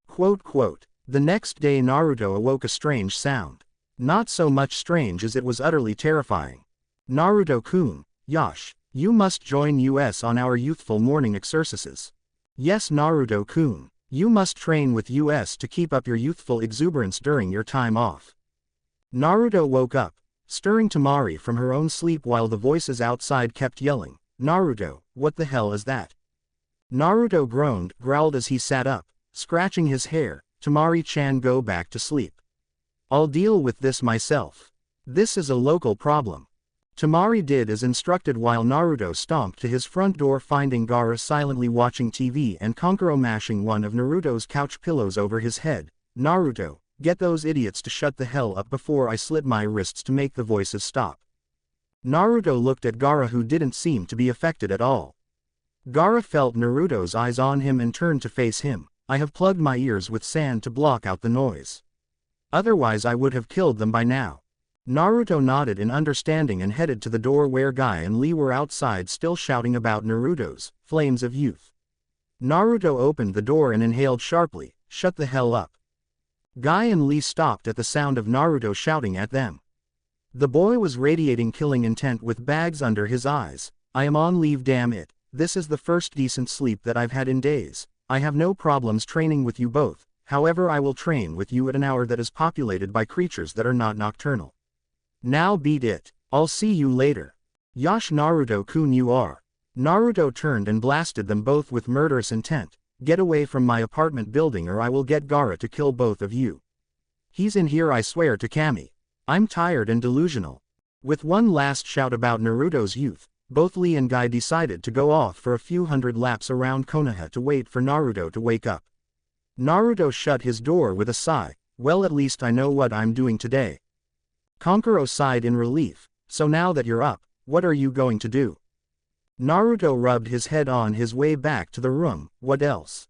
Quote. The next day Naruto awoke a strange sound. Not so much strange as it was utterly terrifying. "Naruto-kun, Yash, you must join us on our youthful morning exercises." "Yes, Naruto-kun, you must train with us to keep up your youthful exuberance during your time off." Naruto woke up, stirring Tamari from her own sleep while the voices outside kept yelling, "Naruto, what the hell is that?" Naruto growled as he sat up, scratching his hair. "Tamari-chan, go back to sleep. I'll deal with this myself. This is a local problem." Tamari did as instructed while Naruto stomped to his front door, finding Gaara silently watching TV and Kankuro mashing one of Naruto's couch pillows over his head. "Naruto, get those idiots to shut the hell up before I slit my wrists to make the voices stop." Naruto looked at Gaara, who didn't seem to be affected at all. Gaara felt Naruto's eyes on him and turned to face him. "I have plugged my ears with sand to block out the noise. Otherwise I would have killed them by now." Naruto nodded in understanding and headed to the door where Guy and Lee were outside still shouting about Naruto's flames of youth. Naruto opened the door and inhaled sharply. "Shut the hell up." Guy and Lee stopped at the sound of Naruto shouting at them. The boy was radiating killing intent with bags under his eyes. "I am on leave, damn it. This is the first decent sleep that I've had in days. I have no problems training with you both, however I will train with you at an hour that is populated by creatures that are not nocturnal. Now beat it. I'll see you later." "Yash, Naruto-kun, you are." Naruto turned and blasted them both with murderous intent. "Get away from my apartment building or I will get Gaara to kill both of you. He's in here, I swear to Kami. I'm tired and delusional." With one last shout about Naruto's youth, both Lee and Guy decided to go off for a few hundred laps around Konoha to wait for Naruto to wake up. Naruto shut his door with a sigh. Well, at least I know what I'm doing today. Kankuro sighed in relief. So now that you're up, what are you going to do? Naruto rubbed his head on his way back to the room. What else?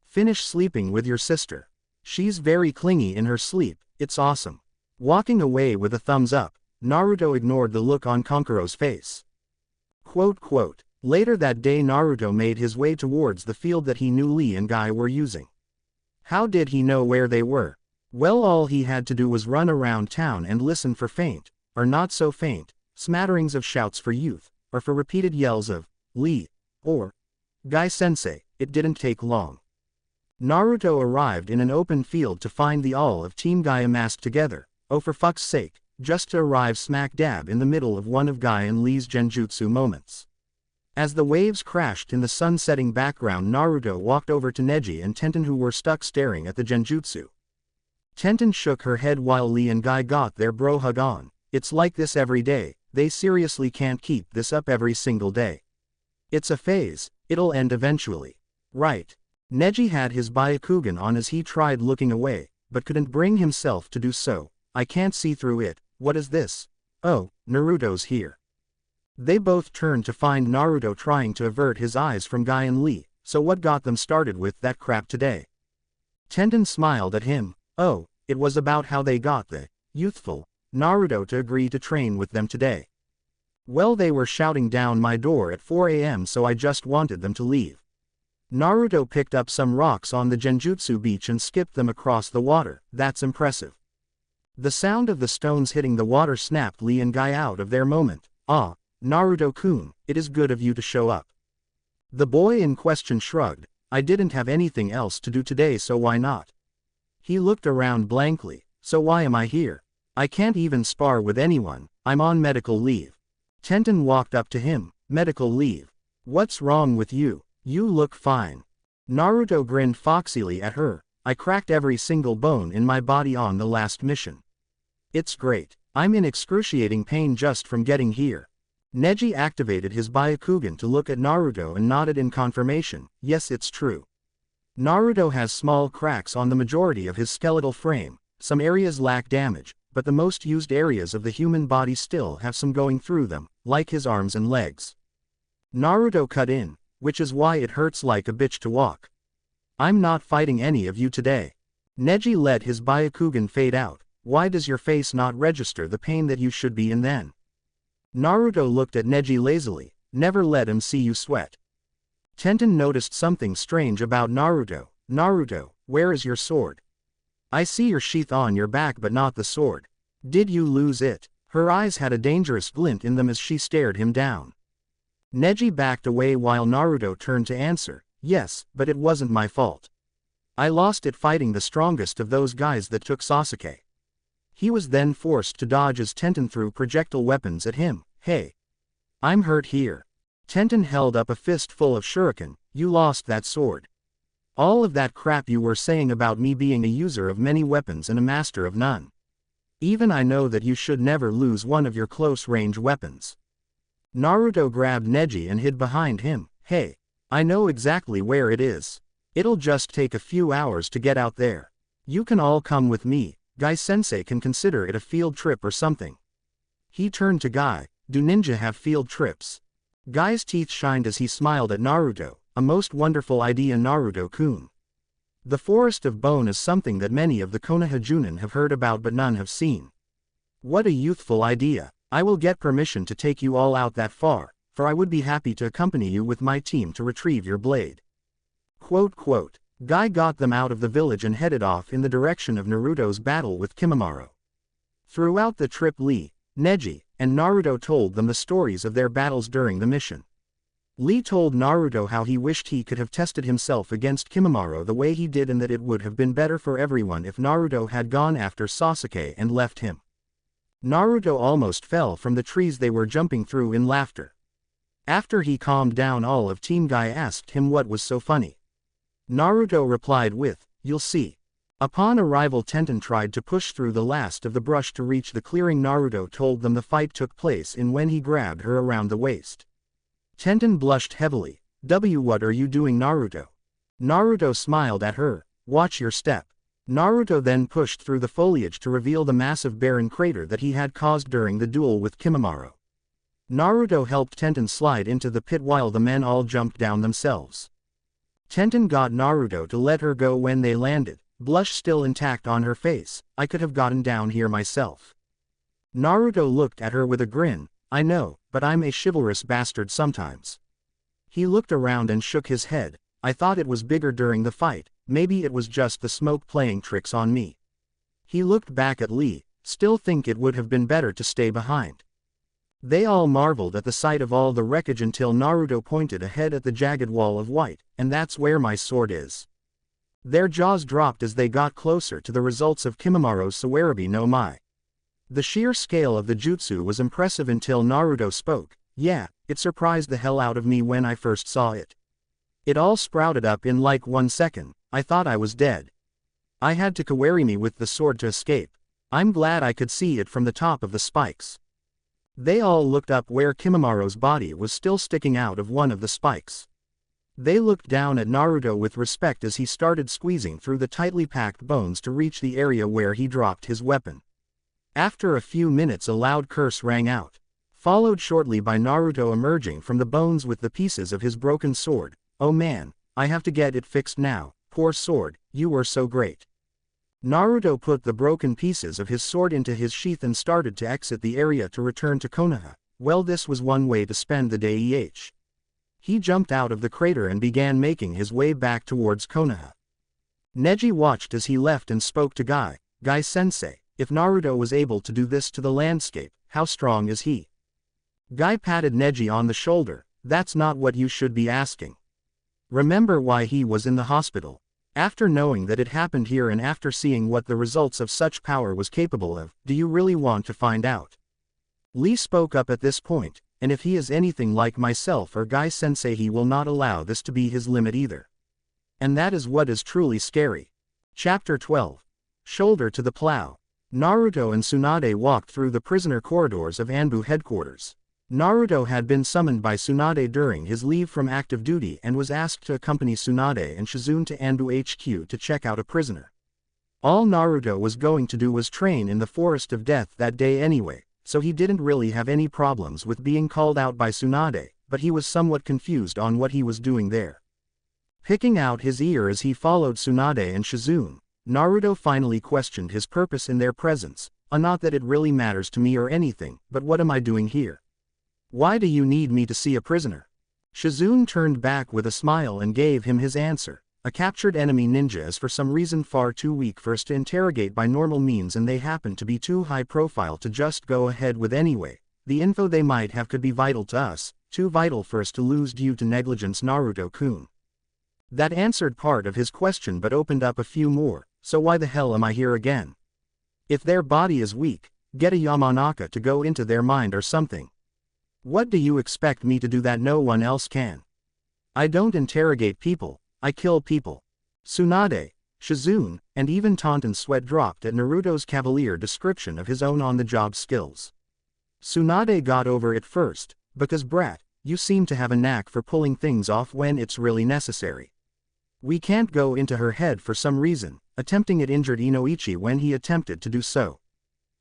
Finish sleeping with your sister. She's very clingy in her sleep, it's awesome. Walking away with a thumbs up, Naruto ignored the look on Kankuro's face. Quote. Later that day Naruto made his way towards the field that he knew Lee and Guy were using. How did he know where they were? Well, all he had to do was run around town and listen for faint, or not so faint, smatterings of shouts for youth, or for repeated yells of, Lee, or Guy-sensei. It didn't take long. Naruto arrived in an open field to find the all of Team Guy amassed together. Oh, for fuck's sake, just to arrive smack dab in the middle of one of Guy and Lee's genjutsu moments. As the waves crashed in the sun-setting background, Naruto walked over to Neji and Tenten, who were stuck staring at the genjutsu. Tenten shook her head while Lee and Guy got their bro hug on. It's like this every day, they seriously can't keep this up every single day. It's a phase, it'll end eventually. Right. Neji had his Byakugan on as he tried looking away, but couldn't bring himself to do so. I can't see through it. What is this? Oh, Naruto's here. They both turned to find Naruto trying to avert his eyes from Guy and Lee. So what got them started with that crap today? Tenten smiled at him. Oh, it was about how they got the youthful Naruto to agree to train with them today. Well, they were shouting down my door at 4 a.m. so I just wanted them to leave. Naruto picked up some rocks on the genjutsu beach and skipped them across the water. That's impressive. The sound of the stones hitting the water snapped Lee and Guy out of their moment. Ah, Naruto-kun, it is good of you to show up. The boy in question shrugged. I didn't have anything else to do today, so why not? He looked around blankly. So why am I here? I can't even spar with anyone, I'm on medical leave. Tenten walked up to him. Medical leave? What's wrong with you? You look fine. Naruto grinned foxily at her. I cracked every single bone in my body on the last mission. It's great. I'm in excruciating pain just from getting here. Neji activated his Byakugan to look at Naruto and nodded in confirmation. Yes, it's true. Naruto has small cracks on the majority of his skeletal frame. Some areas lack damage, but the most used areas of the human body still have some going through them, like his arms and legs. Naruto cut in, which is why it hurts like a bitch to walk. I'm not fighting any of you today. Neji let his Byakugan fade out. Why does your face not register the pain that you should be in then? Naruto looked at Neji lazily. Never let him see you sweat. Tenten noticed something strange about Naruto. Naruto, where is your sword? I see your sheath on your back but not the sword. Did you lose it? Her eyes had a dangerous glint in them as she stared him down. Neji backed away while Naruto turned to answer. Yes, but it wasn't my fault. I lost it fighting the strongest of those guys that took Sasuke. He was then forced to dodge as Tenten threw projectile weapons at him. Hey. I'm hurt here. Tenten held up a fist full of shuriken. You lost that sword. All of that crap you were saying about me being a user of many weapons and a master of none. Even I know that you should never lose one of your close-range weapons. Naruto grabbed Neji and hid behind him. Hey. I know exactly where it is. It'll just take a few hours to get out there. You can all come with me. Guy-sensei can consider it a field trip or something. He turned to Guy. Do ninja have field trips? Guy's teeth shined as he smiled at Naruto. A most wonderful idea, Naruto-kun. The Forest of Bone is something that many of the Konoha Junin have heard about but none have seen. What a youthful idea. I will get permission to take you all out that far, for I would be happy to accompany you with my team to retrieve your blade. Quote. Guy got them out of the village and headed off in the direction of Naruto's battle with Kimimaro. Throughout the trip, Lee, Neji, and Naruto told them the stories of their battles during the mission. Lee told Naruto how he wished he could have tested himself against Kimimaro the way he did and that it would have been better for everyone if Naruto had gone after Sasuke and left him. Naruto almost fell from the trees they were jumping through in laughter. After he calmed down, all of Team Guy asked him what was so funny. Naruto replied with, "You'll see." Upon arrival, Tenten tried to push through the last of the brush to reach the clearing Naruto told them the fight took place in when he grabbed her around the waist. Tenten blushed heavily. What are you doing, Naruto? Naruto smiled at her. Watch your step. Naruto then pushed through the foliage to reveal the massive barren crater that he had caused during the duel with Kimimaro. Naruto helped Tenten slide into the pit while the men all jumped down themselves. Tenten got Naruto to let her go when they landed, blush still intact on her face. I could have gotten down here myself. Naruto looked at her with a grin. I know, but I'm a chivalrous bastard sometimes. He looked around and shook his head. I thought it was bigger during the fight, maybe it was just the smoke playing tricks on me. He looked back at Lee, still think it would have been better to stay behind. They all marveled at the sight of all the wreckage until Naruto pointed ahead at the jagged wall of white, and that's where my sword is. Their jaws dropped as they got closer to the results of Kimimaro's Sawarabi no Mai. The sheer scale of the jutsu was impressive until Naruto spoke. Yeah, it surprised the hell out of me when I first saw it. It all sprouted up in like 1 second. I thought I was dead. I had to kawari me with the sword to escape. I'm glad I could see it from the top of the spikes. They all looked up where Kimimaro's body was still sticking out of one of the spikes. They looked down at Naruto with respect as he started squeezing through the tightly packed bones to reach the area where he dropped his weapon. After a few minutes a loud curse rang out, followed shortly by Naruto emerging from the bones with the pieces of his broken sword. Oh man, I have to get it fixed now. Poor sword, you were so great. Naruto put the broken pieces of his sword into his sheath and started to exit the area to return to Konoha. Well, this was one way to spend the day. He jumped out of the crater and began making his way back towards Konoha. Neji watched as he left and spoke to Guy. Guy-sensei, if Naruto was able to do this to the landscape, how strong is he? Guy patted Neji on the shoulder. That's not what you should be asking. Remember why he was in the hospital. After knowing that it happened here and after seeing what the results of such power was capable of, do you really want to find out? Lee spoke up at this point, and if he is anything like myself or Guy-sensei, he will not allow this to be his limit either. And that is what is truly scary. Chapter 12. Shoulder to the plow. Naruto and Tsunade walked through the prisoner corridors of Anbu headquarters. Naruto had been summoned by Tsunade during his leave from active duty and was asked to accompany Tsunade and Shizune to Anbu HQ to check out a prisoner. All Naruto was going to do was train in the Forest of Death that day anyway, so he didn't really have any problems with being called out by Tsunade, but he was somewhat confused on what he was doing there. Picking out his ear as he followed Tsunade and Shizune, Naruto finally questioned his purpose in their presence. Not that it really matters to me or anything, but what am I doing here? Why do you need me to see a prisoner? Shizune turned back with a smile and gave him his answer. A captured enemy ninja is for some reason far too weak for us to interrogate by normal means, and they happen to be too high profile to just go ahead with anyway. The info they might have could be vital to us, too vital for us to lose due to negligence, Naruto-kun. That answered part of his question but opened up a few more. So why the hell am I here again? If their body is weak, get a Yamanaka to go into their mind or something. What do you expect me to do that no one else can? I don't interrogate people, I kill people. Tsunade, Shizune, and even Tanten's sweat dropped at Naruto's cavalier description of his own on-the-job skills. Tsunade got over it first, because brat, you seem to have a knack for pulling things off when it's really necessary. We can't go into her head for some reason. Attempting it injured Inoichi when he attempted to do so.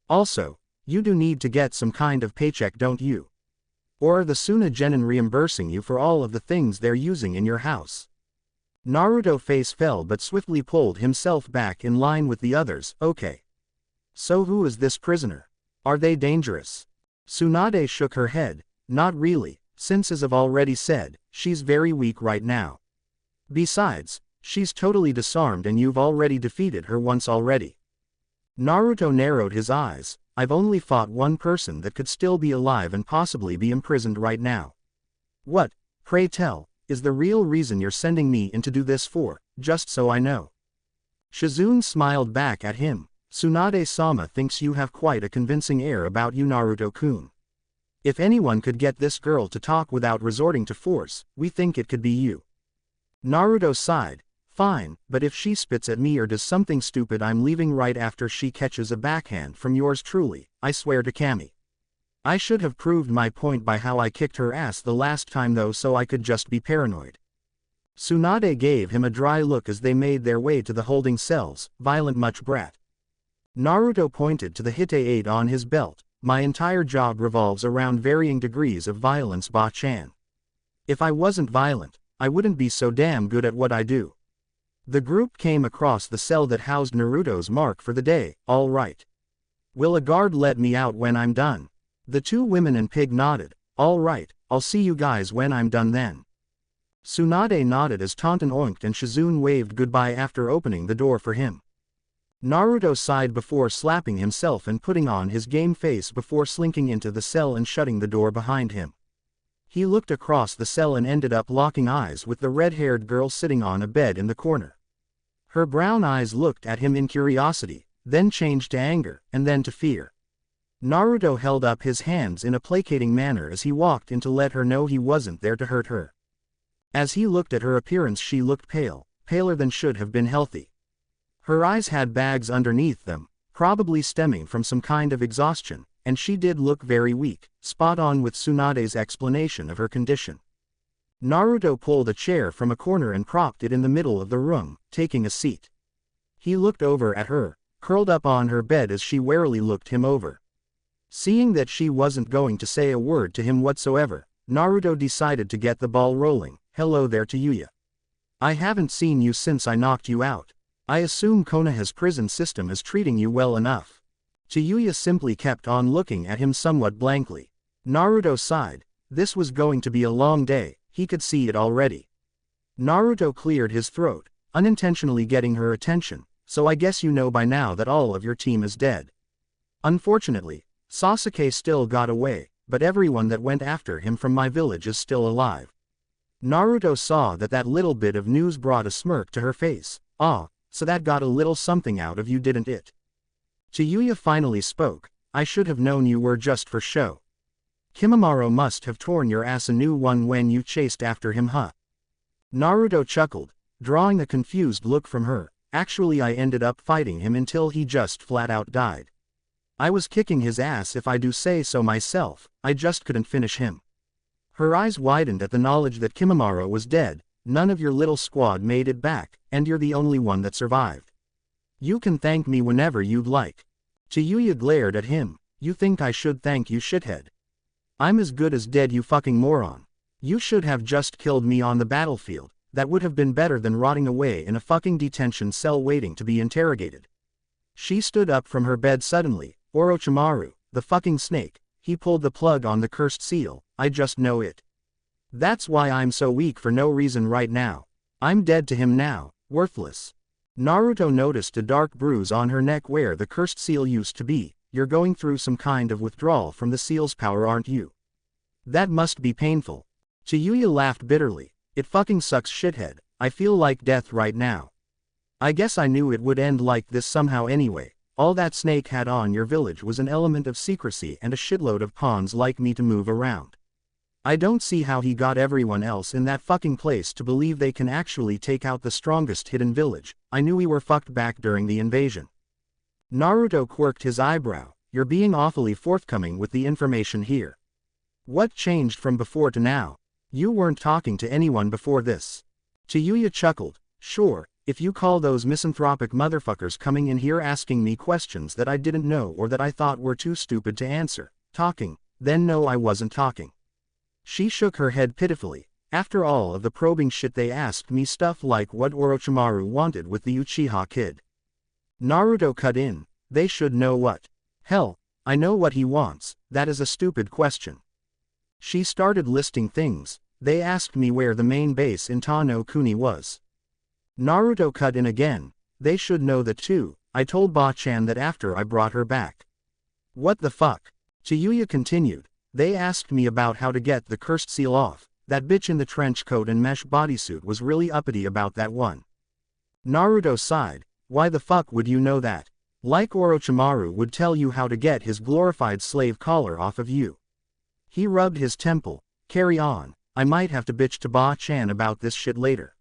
Also, you do need to get some kind of paycheck, don't you? Or are the Suna Genin reimbursing you for all of the things they're using in your house? Naruto face fell but swiftly pulled himself back in line with the others. Okay. So who is this prisoner? Are they dangerous? Tsunade shook her head. Not really, since as I've already said, she's very weak right now. Besides, she's totally disarmed and you've already defeated her once already. Naruto narrowed his eyes. I've only fought one person that could still be alive and possibly be imprisoned right now. What, pray tell, is the real reason you're sending me in to do this for, just so I know? Shizune smiled back at him. Tsunade-sama thinks you have quite a convincing air about you, Naruto-kun. If anyone could get this girl to talk without resorting to force, we think it could be you. Naruto sighed. Fine, but if she spits at me or does something stupid, I'm leaving right after she catches a backhand from yours truly, I swear to Kami. I should have proved my point by how I kicked her ass the last time though, so I could just be paranoid. Tsunade gave him a dry look as they made their way to the holding cells. Violent much brat. Naruto pointed to the Hite-8 on his belt. My entire job revolves around varying degrees of violence, Ba-chan. If I wasn't violent, I wouldn't be so damn good at what I do. The group came across the cell that housed Naruto's mark for the day. All right. Will a guard let me out when I'm done? The two women and Pig nodded. All right, I'll see you guys when I'm done then. Tsunade nodded as Taunton oinked and Shizune waved goodbye after opening the door for him. Naruto sighed before slapping himself and putting on his game face before slinking into the cell and shutting the door behind him. He looked across the cell and ended up locking eyes with the red-haired girl sitting on a bed in the corner. Her brown eyes looked at him in curiosity, then changed to anger, and then to fear. Naruto held up his hands in a placating manner as he walked in to let her know he wasn't there to hurt her. As he looked at her appearance, she looked pale, paler than should have been healthy. Her eyes had bags underneath them, probably stemming from some kind of exhaustion, and she did look very weak, spot on with Tsunade's explanation of her condition. Naruto pulled a chair from a corner and propped it in the middle of the room, taking a seat. He looked over at her, curled up on her bed as she warily looked him over. Seeing that she wasn't going to say a word to him whatsoever, Naruto decided to get the ball rolling. Hello there to Yuya. I haven't seen you since I knocked you out. I assume Konoha's prison system is treating you well enough. Yuya simply kept on looking at him somewhat blankly. Naruto sighed. This was going to be a long day, he could see it already. Naruto cleared his throat, unintentionally getting her attention, so I guess you know by now that all of your team is dead. Unfortunately, Sasuke still got away, but everyone that went after him from my village is still alive. Naruto saw that little bit of news brought a smirk to her face. Ah, so that got a little something out of you, didn't it? Yuya finally spoke. I should have known you were just for show. Kimimaro must have torn your ass a new one when you chased after him, huh? Naruto chuckled, drawing a confused look from her. Actually, I ended up fighting him until he just flat out died. I was kicking his ass if I do say so myself, I just couldn't finish him. Her eyes widened at the knowledge that Kimimaro was dead. None of your little squad made it back, and you're the only one that survived. You can thank me whenever you'd like. Yuya glared at him. You think I should thank you, shithead? I'm as good as dead, you fucking moron. You should have just killed me on the battlefield. That would have been better than rotting away in a fucking detention cell waiting to be interrogated. She stood up from her bed suddenly. Orochimaru, the fucking snake, he pulled the plug on the cursed seal, I just know it. That's why I'm so weak for no reason right now. I'm dead to him now, worthless. Naruto noticed a dark bruise on her neck where the cursed seal used to be. You're going through some kind of withdrawal from the seal's power, aren't you? That must be painful. Yuya laughed bitterly. It fucking sucks, shithead. I feel like death right now. I guess I knew it would end like this somehow anyway. All that snake had on your village was an element of secrecy and a shitload of pawns like me to move around. I don't see how he got everyone else in that fucking place to believe they can actually take out the strongest hidden village. I knew we were fucked back during the invasion. Naruto quirked his eyebrow. You're being awfully forthcoming with the information here. What changed from before to now? You weren't talking to anyone before this. Yuya chuckled. Sure, if you call those misanthropic motherfuckers coming in here asking me questions that I didn't know or that I thought were too stupid to answer, talking, then no, I wasn't talking. She shook her head pitifully. After all of the probing shit they asked me stuff like what Orochimaru wanted with the Uchiha kid. Naruto cut in. They should know what. Hell, I know what he wants. That is a stupid question. She started listing things. They asked me where the main base in Tano Kuni was. Naruto cut in again. They should know that too. I told Ba-chan that after I brought her back. What the fuck? Yuya continued. They asked me about how to get the cursed seal off. That bitch in the trench coat and mesh bodysuit was really uppity about that one. Naruto sighed. Why the fuck would you know that? Like Orochimaru would tell you how to get his glorified slave collar off of you. He rubbed his temple. Carry on. I might have to bitch to Ba-chan about this shit later.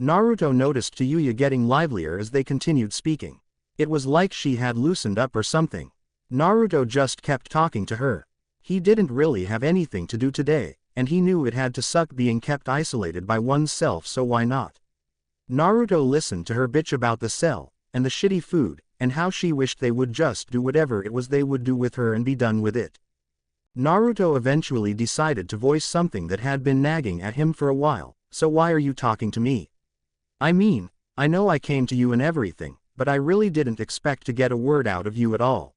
Naruto noticed Yuya getting livelier as they continued speaking. It was like she had loosened up or something. Naruto just kept talking to her. He didn't really have anything to do today, and he knew it had to suck being kept isolated by oneself, so why not? Naruto listened to her bitch about the cell, and the shitty food, and how she wished they would just do whatever it was they would do with her and be done with it. Naruto eventually decided to voice something that had been nagging at him for a while. So why are you talking to me? I mean, I know I came to you and everything, but I really didn't expect to get a word out of you at all.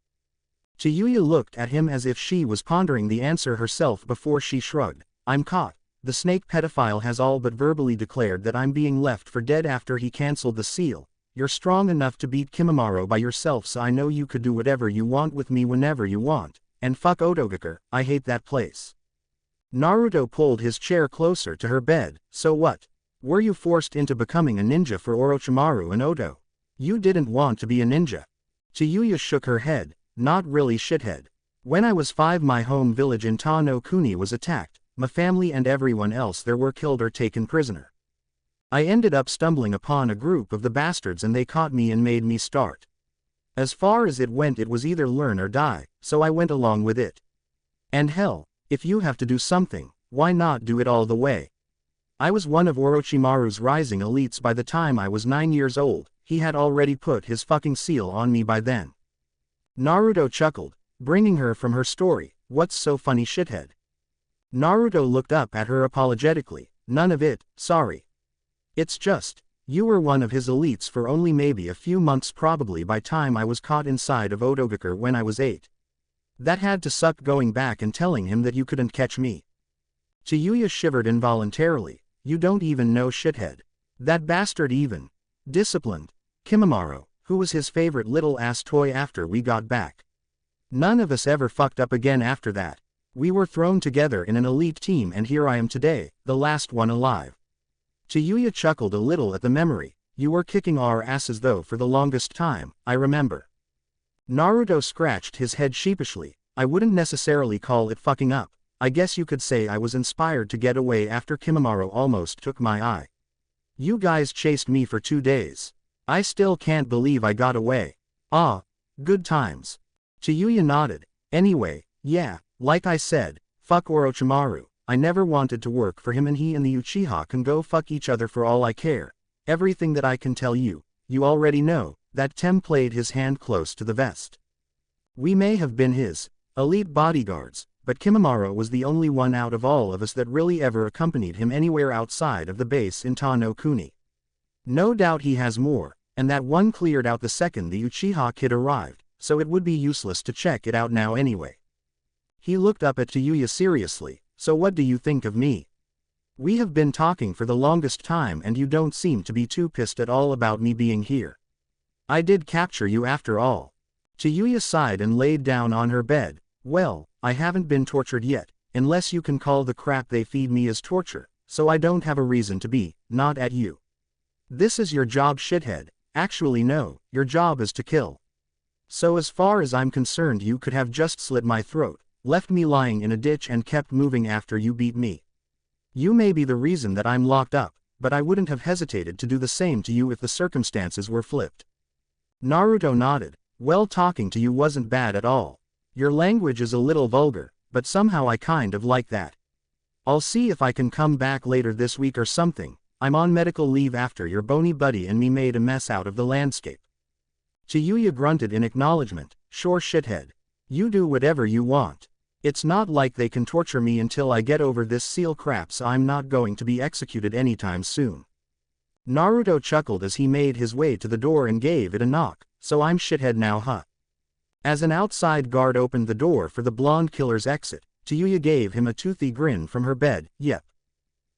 Chiyuya looked at him as if she was pondering the answer herself before she shrugged. I'm caught. The snake pedophile has all but verbally declared that I'm being left for dead after he cancelled the seal. You're strong enough to beat Kimimaro by yourself, so I know you could do whatever you want with me whenever you want. And fuck Otogakure, I hate that place. Naruto pulled his chair closer to her bed. So what? Were you forced into becoming a ninja for Orochimaru and Oto? You didn't want to be a ninja. Chiyuya shook her head. Not really, shithead. When I was 5, my home village in Ta no Kuni was attacked. My family and everyone else there were killed or taken prisoner. I ended up stumbling upon a group of the bastards and they caught me and made me start. As far as it went, it was either learn or die, so I went along with it. And hell, if you have to do something, why not do it all the way? I was one of Orochimaru's rising elites by the time I was 9 years old. He had already put his fucking seal on me by then. Naruto chuckled, bringing her from her story. What's so funny, shithead? Naruto looked up at her apologetically. None of it, sorry. It's just, you were one of his elites for only maybe a few months, probably by time I was caught inside of Otogakure when I was 8. That had to suck, going back and telling him that you couldn't catch me. Chiyuya shivered involuntarily. You don't even know, shithead. That bastard even disciplined Kimimaro, who was his favorite little ass toy after we got back. None of us ever fucked up again after that. We were thrown together in an elite team and here I am today, the last one alive. Chiyuya chuckled a little at the memory. You were kicking our asses though for the longest time, I remember. Naruto scratched his head sheepishly. I wouldn't necessarily call it fucking up. I guess you could say I was inspired to get away after Kimimaro almost took my eye. You guys chased me for 2 days. I still can't believe I got away. Ah, good times. Chiyuya nodded. Anyway, yeah, like I said, fuck Orochimaru. I never wanted to work for him and he and the Uchiha can go fuck each other for all I care. Everything that I can tell you, you already know. That Tem played his hand close to the vest. We may have been his elite bodyguards, but Kimimaro was the only one out of all of us that really ever accompanied him anywhere outside of the base in Ta no Kuni. No doubt he has more, and that one cleared out the second the Uchiha kid arrived, so it would be useless to check it out now anyway. He looked up at Chiyuya seriously. So what do you think of me? We have been talking for the longest time and you don't seem to be too pissed at all about me being here. I did capture you after all. Chiyuya sighed and laid down on her bed. Well, I haven't been tortured yet, unless you can call the crap they feed me as torture, so I don't have a reason to be, not at you. This is your job, shithead. Actually no, your job is to kill. So as far as I'm concerned you could have just slit my throat, left me lying in a ditch and kept moving after you beat me. You may be the reason that I'm locked up, but I wouldn't have hesitated to do the same to you if the circumstances were flipped. Naruto nodded. Well, talking to you wasn't bad at all. Your language is a little vulgar, but somehow I kind of like that. I'll see if I can come back later this week or something. I'm on medical leave after your bony buddy and me made a mess out of the landscape. Chiyuya grunted in acknowledgement. Sure, shithead. You do whatever you want. It's not like they can torture me until I get over this seal crap, so I'm not going to be executed anytime soon. Naruto chuckled as he made his way to the door and gave it a knock. So I'm shithead now, huh? As an outside guard opened the door for the blonde killer's exit, Chiyuya gave him a toothy grin from her bed. Yep.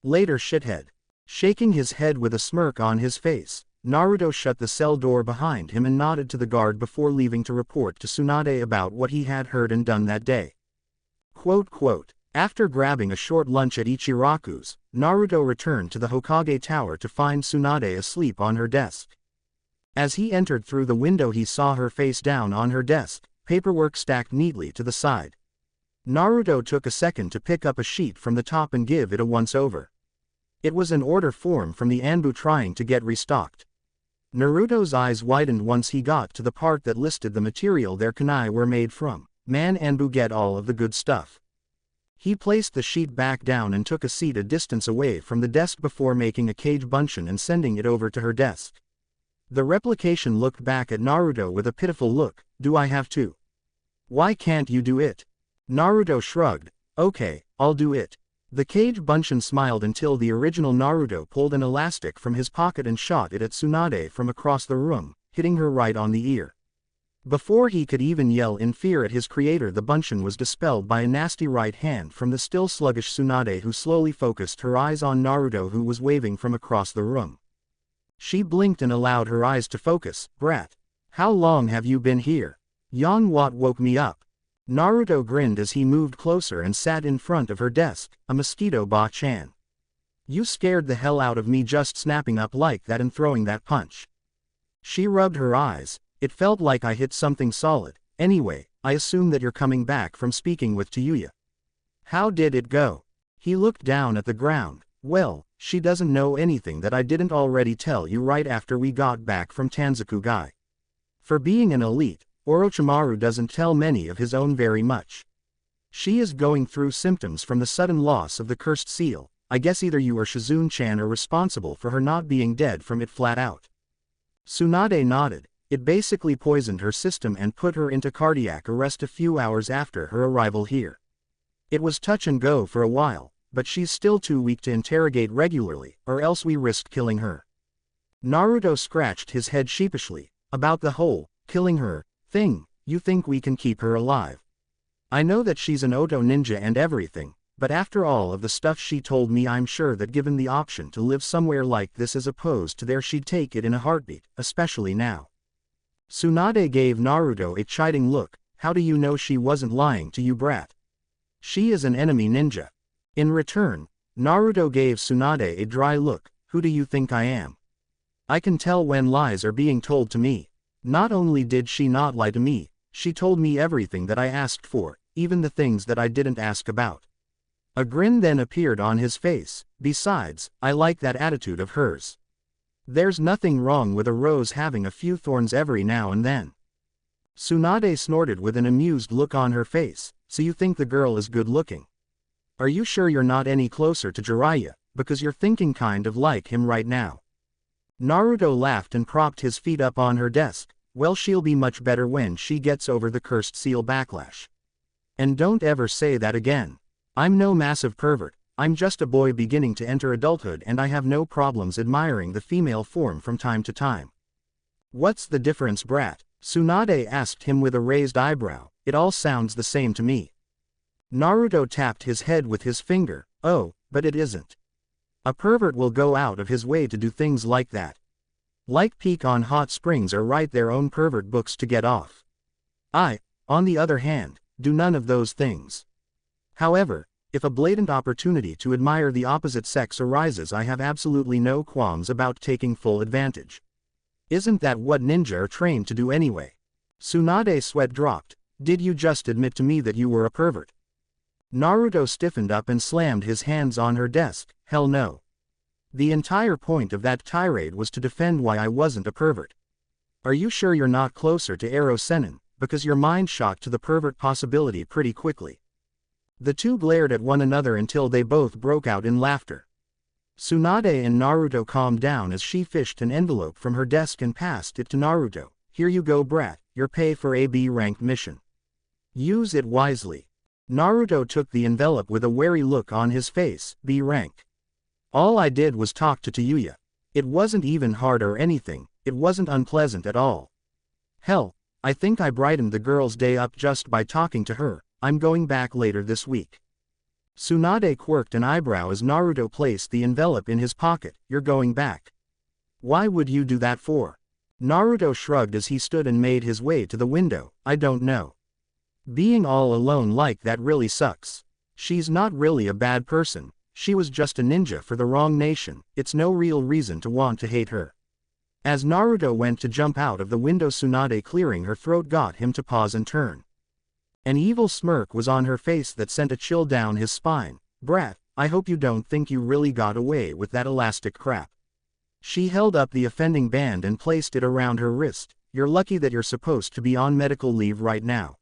Later, shithead. Shaking his head with a smirk on his face, Naruto shut the cell door behind him and nodded to the guard before leaving to report to Tsunade about what he had heard and done that day. After grabbing a short lunch at Ichiraku's, Naruto returned to the Hokage Tower to find Tsunade asleep on her desk. As he entered through the window he saw her face down on her desk, paperwork stacked neatly to the side. Naruto took a second to pick up a sheet from the top and give it a once-over. It was an order form from the Anbu trying to get restocked. Naruto's eyes widened once he got to the part that listed the material their kunai were made from. Man, Anbu get all of the good stuff. He placed the sheet back down and took a seat a distance away from the desk before making a cage bunshin and sending it over to her desk. The replication looked back at Naruto with a pitiful look. Do I have to? Why can't you do it? Naruto shrugged. Okay, I'll do it. The cage bunshin smiled until the original Naruto pulled an elastic from his pocket and shot it at Tsunade from across the room, hitting her right on the ear. Before he could even yell in fear at his creator, the bunshin was dispelled by a nasty right hand from the still sluggish Tsunade, who slowly focused her eyes on Naruto, who was waving from across the room. She blinked and allowed her eyes to focus. Brat. How long have you been here? Yon what woke me up. Naruto grinned as he moved closer and sat in front of her desk. A mosquito, Ba-chan. You scared the hell out of me just snapping up like that and throwing that punch. She rubbed her eyes. It felt like I hit something solid. Anyway, I assume that you're coming back from speaking with Tayuya. How did it go? He looked down at the ground. Well, she doesn't know anything that I didn't already tell you right after we got back from Tanzakugai. For being an elite, Orochimaru doesn't tell many of his own very much. She is going through symptoms from the sudden loss of the cursed seal. I guess either you or Shizune-chan are responsible for her not being dead from it flat out. Tsunade nodded. It basically poisoned her system and put her into cardiac arrest a few hours after her arrival here. It was touch and go for a while, but she's still too weak to interrogate regularly, or else we risked killing her. Naruto scratched his head sheepishly. About the whole killing her thing, you think we can keep her alive? I know that she's an Oto ninja and everything, but after all of the stuff she told me, I'm sure that given the option to live somewhere like this as opposed to there, she'd take it in a heartbeat, especially now. Tsunade gave Naruto a chiding look. How do you know she wasn't lying to you, brat? She is an enemy ninja. In return, Naruto gave Tsunade a dry look. Who do you think I am? I can tell when lies are being told to me. Not only did she not lie to me, she told me everything that I asked for, even the things that I didn't ask about. A grin then appeared on his face. Besides, I like that attitude of hers. There's nothing wrong with a rose having a few thorns every now and then. Tsunade snorted with an amused look on her face. So you think the girl is good looking? Are you sure you're not any closer to Jiraiya, because you're thinking kind of like him right now? Naruto laughed and propped his feet up on her desk. Well, she'll be much better when she gets over the cursed seal backlash. And don't ever say that again. I'm no massive pervert. I'm just a boy beginning to enter adulthood, and I have no problems admiring the female form from time to time. What's the difference, brat? Tsunade asked him with a raised eyebrow. It all sounds the same to me. Naruto tapped his head with his finger. Oh, but it isn't. A pervert will go out of his way to do things like that. Like peek on hot springs or write their own pervert books to get off. I, on the other hand, do none of those things. However, if a blatant opportunity to admire the opposite sex arises, I have absolutely no qualms about taking full advantage. Isn't that what ninja are trained to do anyway? Tsunade's sweat dropped. Did you just admit to me that you were a pervert? Naruto stiffened up and slammed his hands on her desk. Hell no. The entire point of that tirade was to defend why I wasn't a pervert. Are you sure you're not closer to Ero Sennin, because your mind shot to the pervert possibility pretty quickly? The two glared at one another until they both broke out in laughter. Tsunade and Naruto calmed down as she fished an envelope from her desk and passed it to Naruto. Here you go, brat, your pay for a B-ranked mission. Use it wisely. Naruto took the envelope with a wary look on his face. B rank. All I did was talk to Tayuya. It wasn't even hard or anything, it wasn't unpleasant at all. Hell, I think I brightened the girl's day up just by talking to her. I'm going back later this week. Tsunade quirked an eyebrow as Naruto placed the envelope in his pocket. You're going back? Why would you do that for? Naruto shrugged as he stood and made his way to the window. I don't know. Being all alone like that really sucks. She's not really a bad person. She was just a ninja for the wrong nation. It's no real reason to want to hate her. As Naruto went to jump out of the window, Tsunade clearing her throat got him to pause and turn. An evil smirk was on her face that sent a chill down his spine. Brat, I hope you don't think you really got away with that elastic crap. She held up the offending band and placed it around her wrist. You're lucky that you're supposed to be on medical leave right now.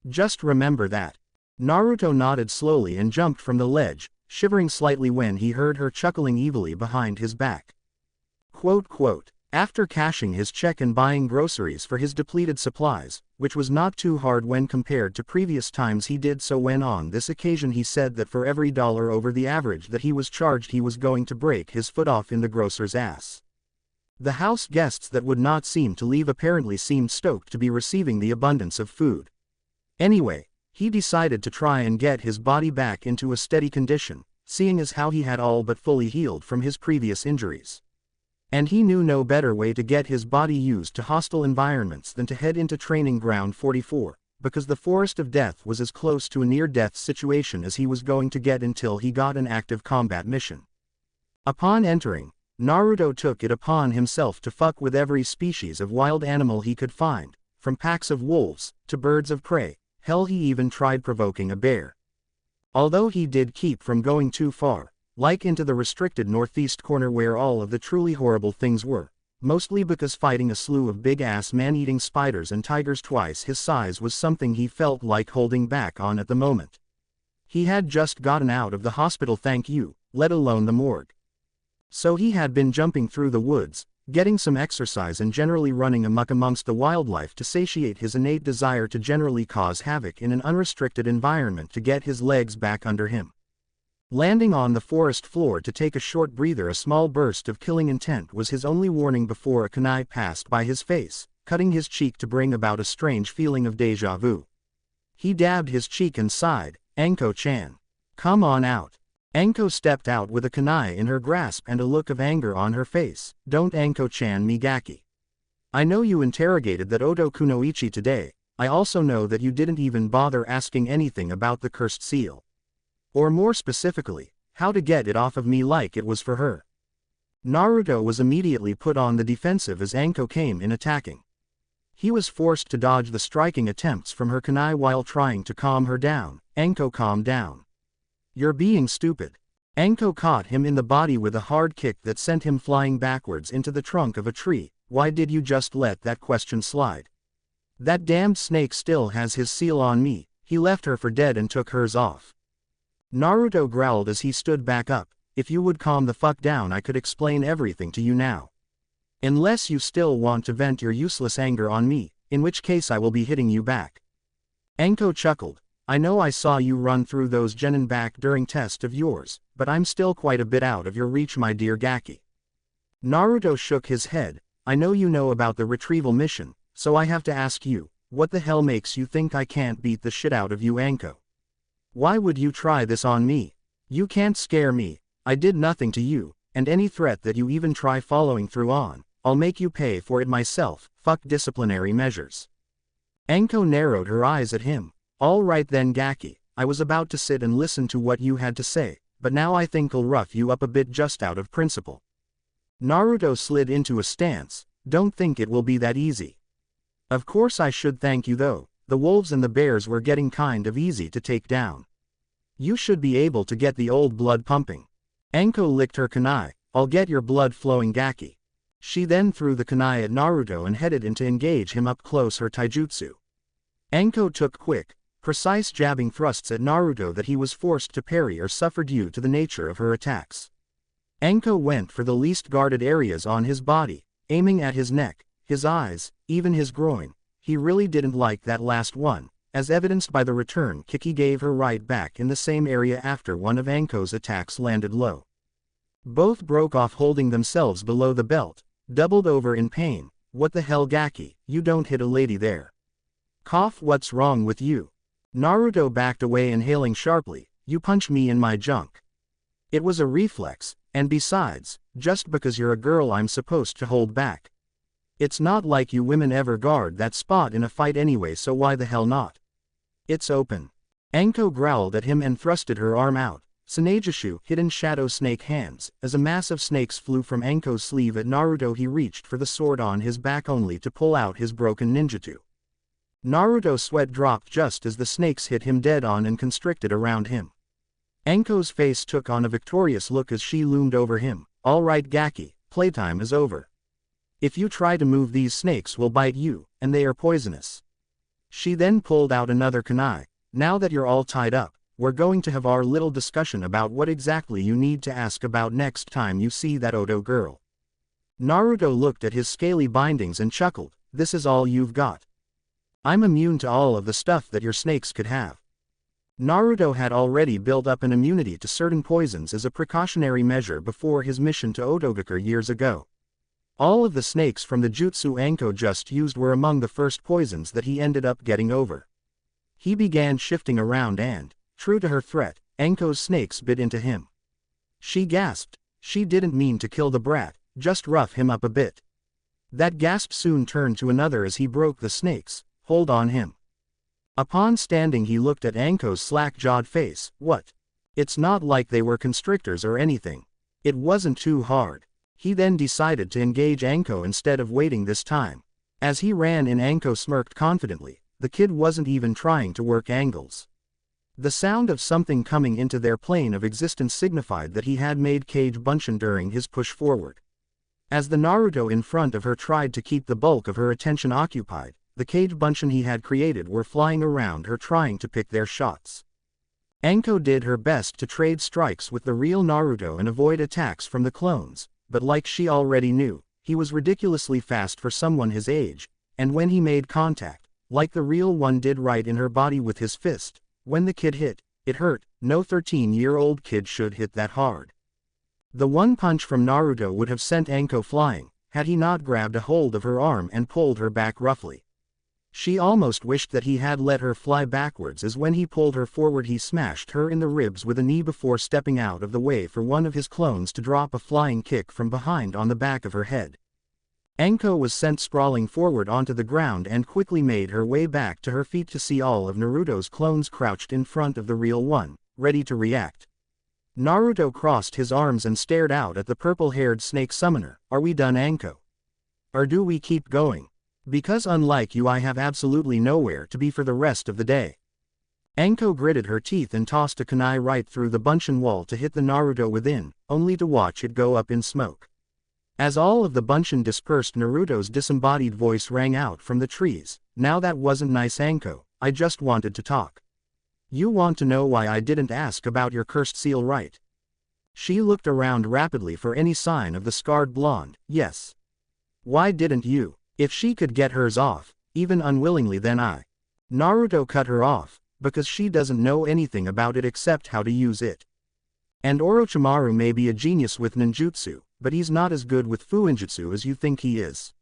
Just remember that. Naruto nodded slowly and jumped from the ledge, shivering slightly when he heard her chuckling evilly behind his back. After cashing his check and buying groceries for his depleted supplies, which was not too hard when compared to previous times he did so when on this occasion he said that for every dollar over the average that he was charged he was going to break his foot off in the grocer's ass. The house guests that would not seem to leave apparently seemed stoked to be receiving the abundance of food. Anyway, he decided to try and get his body back into a steady condition, seeing as how he had all but fully healed from his previous injuries. And he knew no better way to get his body used to hostile environments than to head into Training Ground 44, because the Forest of Death was as close to a near-death situation as he was going to get until he got an active combat mission. Upon entering, Naruto took it upon himself to fuck with every species of wild animal he could find, from packs of wolves, to birds of prey, hell he even tried provoking a bear. Although he did keep from going too far, like into the restricted northeast corner where all of the truly horrible things were, mostly because fighting a slew of big-ass man-eating spiders and tigers twice his size was something he felt like holding back on at the moment. He had just gotten out of the hospital, thank you, let alone the morgue. So he had been jumping through the woods, getting some exercise and generally running amok amongst the wildlife to satiate his innate desire to generally cause havoc in an unrestricted environment to get his legs back under him. Landing on the forest floor to take a short breather, a small burst of killing intent was his only warning before a kunai passed by his face, cutting his cheek to bring about a strange feeling of déjà vu. He dabbed his cheek and sighed, "Anko-chan. Come on out." Anko stepped out with a kunai in her grasp and a look of anger on her face. "Don't Anko-chan me gaki. I know you interrogated that Oto Kunoichi today, I also know that you didn't even bother asking anything about the cursed seal. Or more specifically, how to get it off of me like it was for her." Naruto was immediately put on the defensive as Anko came in attacking. He was forced to dodge the striking attempts from her kunai while trying to calm her down. "Anko, calm down. You're being stupid." Anko caught him in the body with a hard kick that sent him flying backwards into the trunk of a tree. "Why did you just let that question slide? That damned snake still has his seal on me. He left her for dead and took hers off." Naruto growled as he stood back up. "If you would calm the fuck down I could explain everything to you now. Unless you still want to vent your useless anger on me, in which case I will be hitting you back." Anko chuckled. "I know I saw you run through those genin back during test of yours, but I'm still quite a bit out of your reach, my dear Gaki." Naruto shook his head. "I know you know about the retrieval mission, so I have to ask you, what the hell makes you think I can't beat the shit out of you, Anko? Why would you try this on me? You can't scare me. I did nothing to you, and any threat that you even try following through on, I'll make you pay for it myself. Fuck disciplinary measures." Anko narrowed her eyes at him. "All right then, Gaki, I was about to sit and listen to what you had to say, but now I think I'll rough you up a bit just out of principle." Naruto slid into a stance. "Don't think it will be that easy. Of course I should thank you though. The wolves and the bears were getting kind of easy to take down. You should be able to get the old blood pumping." Anko licked her kunai. "I'll get your blood flowing, Gaki." She then threw the kunai at Naruto and headed in to engage him up close, her taijutsu. Anko took quick, precise jabbing thrusts at Naruto that he was forced to parry or suffer due to the nature of her attacks. Anko went for the least guarded areas on his body, aiming at his neck, his eyes, even his groin. He really didn't like that last one, as evidenced by the return kick he gave her right back in the same area after one of Anko's attacks landed low. Both broke off, holding themselves below the belt, doubled over in pain. "What the hell, Gaki, you don't hit a lady there. Cough, what's wrong with you?" Naruto backed away, inhaling sharply. "You punch me in my junk. It was a reflex, and besides, just because you're a girl I'm supposed to hold back. It's not like you women ever guard that spot in a fight anyway, so why the hell not? It's open." Anko growled at him and thrusted her arm out. Tsunejishu, hidden shadow snake hands. As a mass of snakes flew from Anko's sleeve at Naruto, he reached for the sword on his back only to pull out his broken ninjutsu. Naruto's sweat dropped just as the snakes hit him dead on and constricted around him. Anko's face took on a victorious look as she loomed over him. "All right, Gaki, playtime is over. If you try to move, these snakes will bite you, and they are poisonous." She then pulled out another kunai. now that you're all tied up, we're going to have our little discussion about what exactly you need to ask about next time you see that Odo girl." Naruto looked at his scaly bindings and chuckled, "This is all you've got? I'm immune to all of the stuff that your snakes could have." Naruto had already built up an immunity to certain poisons as a precautionary measure before his mission to Odogakure years ago. All of the snakes from the jutsu Anko just used were among the first poisons that he ended up getting over. He began shifting around and, true to her threat, Anko's snakes bit into him. She gasped. She didn't mean to kill the brat, just rough him up a bit. That gasp soon turned to another as he broke the snake's hold on him. Upon standing, he looked at Anko's slack-jawed face. "What? It's not like they were constrictors or anything. It wasn't too hard." He then decided to engage Anko instead of waiting this time. As he ran in, Anko smirked confidently. The kid wasn't even trying to work angles. The sound of something coming into their plane of existence signified that he had made Kage Bunshin during his push forward. As the Naruto in front of her tried to keep the bulk of her attention occupied, the Kage Bunshin he had created were flying around her trying to pick their shots. Anko did her best to trade strikes with the real Naruto and avoid attacks from the clones, but like she already knew, he was ridiculously fast for someone his age, and when he made contact, like the real one did right in her body with his fist, when the kid hit, it hurt. No 13-year-old kid should hit that hard. The one punch from Naruto would have sent Anko flying, had he not grabbed a hold of her arm and pulled her back roughly. She almost wished that he had let her fly backwards, as when he pulled her forward he smashed her in the ribs with a knee before stepping out of the way for one of his clones to drop a flying kick from behind on the back of her head. Anko was sent sprawling forward onto the ground and quickly made her way back to her feet to see all of Naruto's clones crouched in front of the real one, ready to react. Naruto crossed his arms and stared out at the purple-haired snake summoner. "Are we done, Anko? Or do we keep going? Because unlike you, I have absolutely nowhere to be for the rest of the day." Anko gritted her teeth and tossed a kunai right through the Bunshin wall to hit the Naruto within, only to watch it go up in smoke. As all of the Bunshin dispersed, Naruto's disembodied voice rang out from the trees. "Now that wasn't nice, Anko. I just wanted to talk. You want to know why I didn't ask about your cursed seal, right?" She looked around rapidly for any sign of the scarred blonde. "Yes. Why didn't you? If she could get hers off, even unwillingly, then I." Naruto cut her off, "Because she doesn't know anything about it except how to use it. And Orochimaru may be a genius with ninjutsu, but he's not as good with fuinjutsu as you think he is.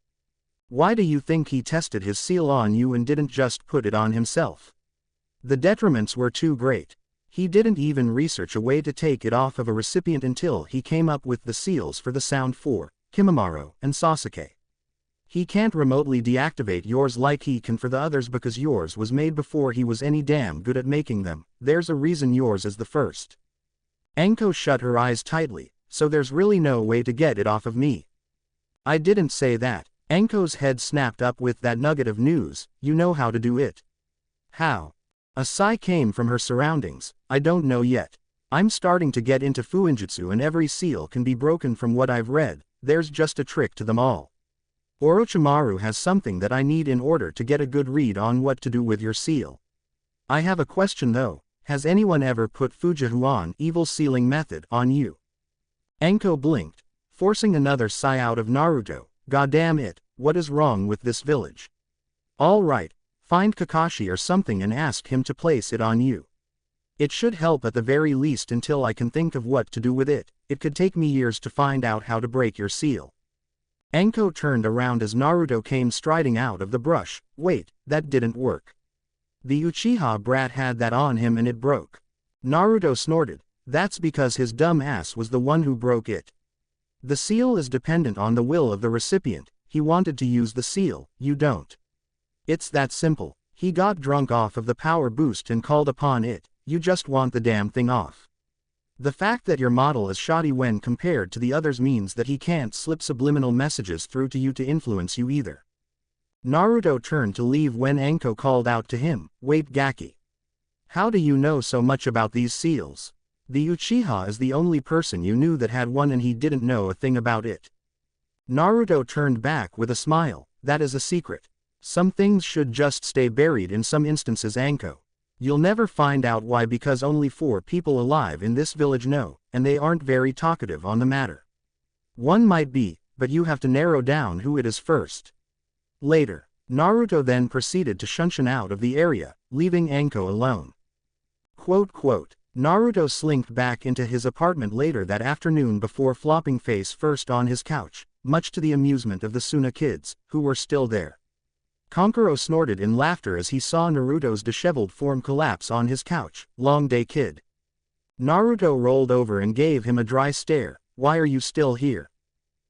Why do you think he tested his seal on you and didn't just put it on himself? The detriments were too great. He didn't even research a way to take it off of a recipient until he came up with the seals for the Sound 4, Kimimaro, and Sasuke. He can't remotely deactivate yours like he can for the others because yours was made before he was any damn good at making them. There's a reason yours is the first." Anko shut her eyes tightly. "So there's really no way to get it off of me?" "I didn't say that." Anko's head snapped up with that nugget of news. "You know how to do it." "How?" A sigh came from her surroundings. "I don't know yet. I'm starting to get into fuinjutsu and every seal can be broken from what I've read. There's just a trick to them all. Orochimaru has something that I need in order to get a good read on what to do with your seal. I have a question though. Has anyone ever put Fujihuan evil sealing method on you?" Anko blinked, forcing another sigh out of Naruto. "Goddamn it, what is wrong with this village? All right, find Kakashi or something and ask him to place it on you. It should help at the very least until I can think of what to do with it. It could take me years to find out how to break your seal." Anko turned around as Naruto came striding out of the brush. "Wait, that didn't work. The Uchiha brat had that on him and it broke." Naruto snorted. "That's because his dumb ass was the one who broke it. The seal is dependent on the will of the recipient. He wanted to use the seal, you don't. It's that simple. He got drunk off of the power boost and called upon it. You just want the damn thing off. The fact that your model is shoddy when compared to the others means that he can't slip subliminal messages through to you to influence you either." Naruto turned to leave when Anko called out to him. "Wait, Gaki. How do you know so much about these seals? The Uchiha is the only person you knew that had one and he didn't know a thing about it." Naruto turned back with a smile. "That is a secret. Some things should just stay buried in some instances, Anko. You'll never find out why because only 4 people alive in this village know, and they aren't very talkative on the matter. One might be, but you have to narrow down who it is first. Later, Naruto then proceeded to shunshin out of the area, leaving Anko alone. Naruto slinked back into his apartment later that afternoon before flopping face first on his couch, much to the amusement of the Suna kids, who were still there. Kankuro snorted in laughter as he saw Naruto's disheveled form collapse on his couch. Long day, kid. Naruto rolled over and gave him a dry stare. Why are you still here?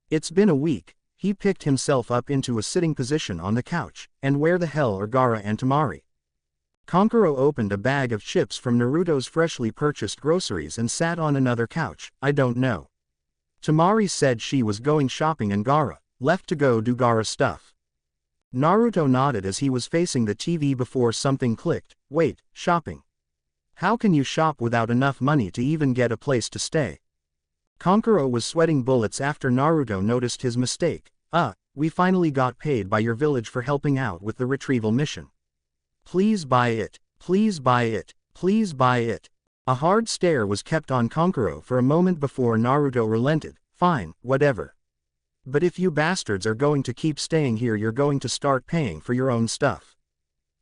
It's been a week. He picked himself up into a sitting position on the couch. And where the hell are Gaara and Temari? Kankuro opened a bag of chips from Naruto's freshly purchased groceries and sat on another couch. I don't know. Temari said she was going shopping and Gaara left to go do Gaara stuff. Naruto nodded as he was facing the TV before something clicked. Wait, shopping? How can you shop without enough money to even get a place to stay? Kankuro was sweating bullets after Naruto noticed his mistake. We finally got paid by your village for helping out with the retrieval mission. Please buy it, please buy it, please buy it. A hard stare was kept on Kankuro for a moment before Naruto relented. Fine, whatever. But if you bastards are going to keep staying here, you're going to start paying for your own stuff.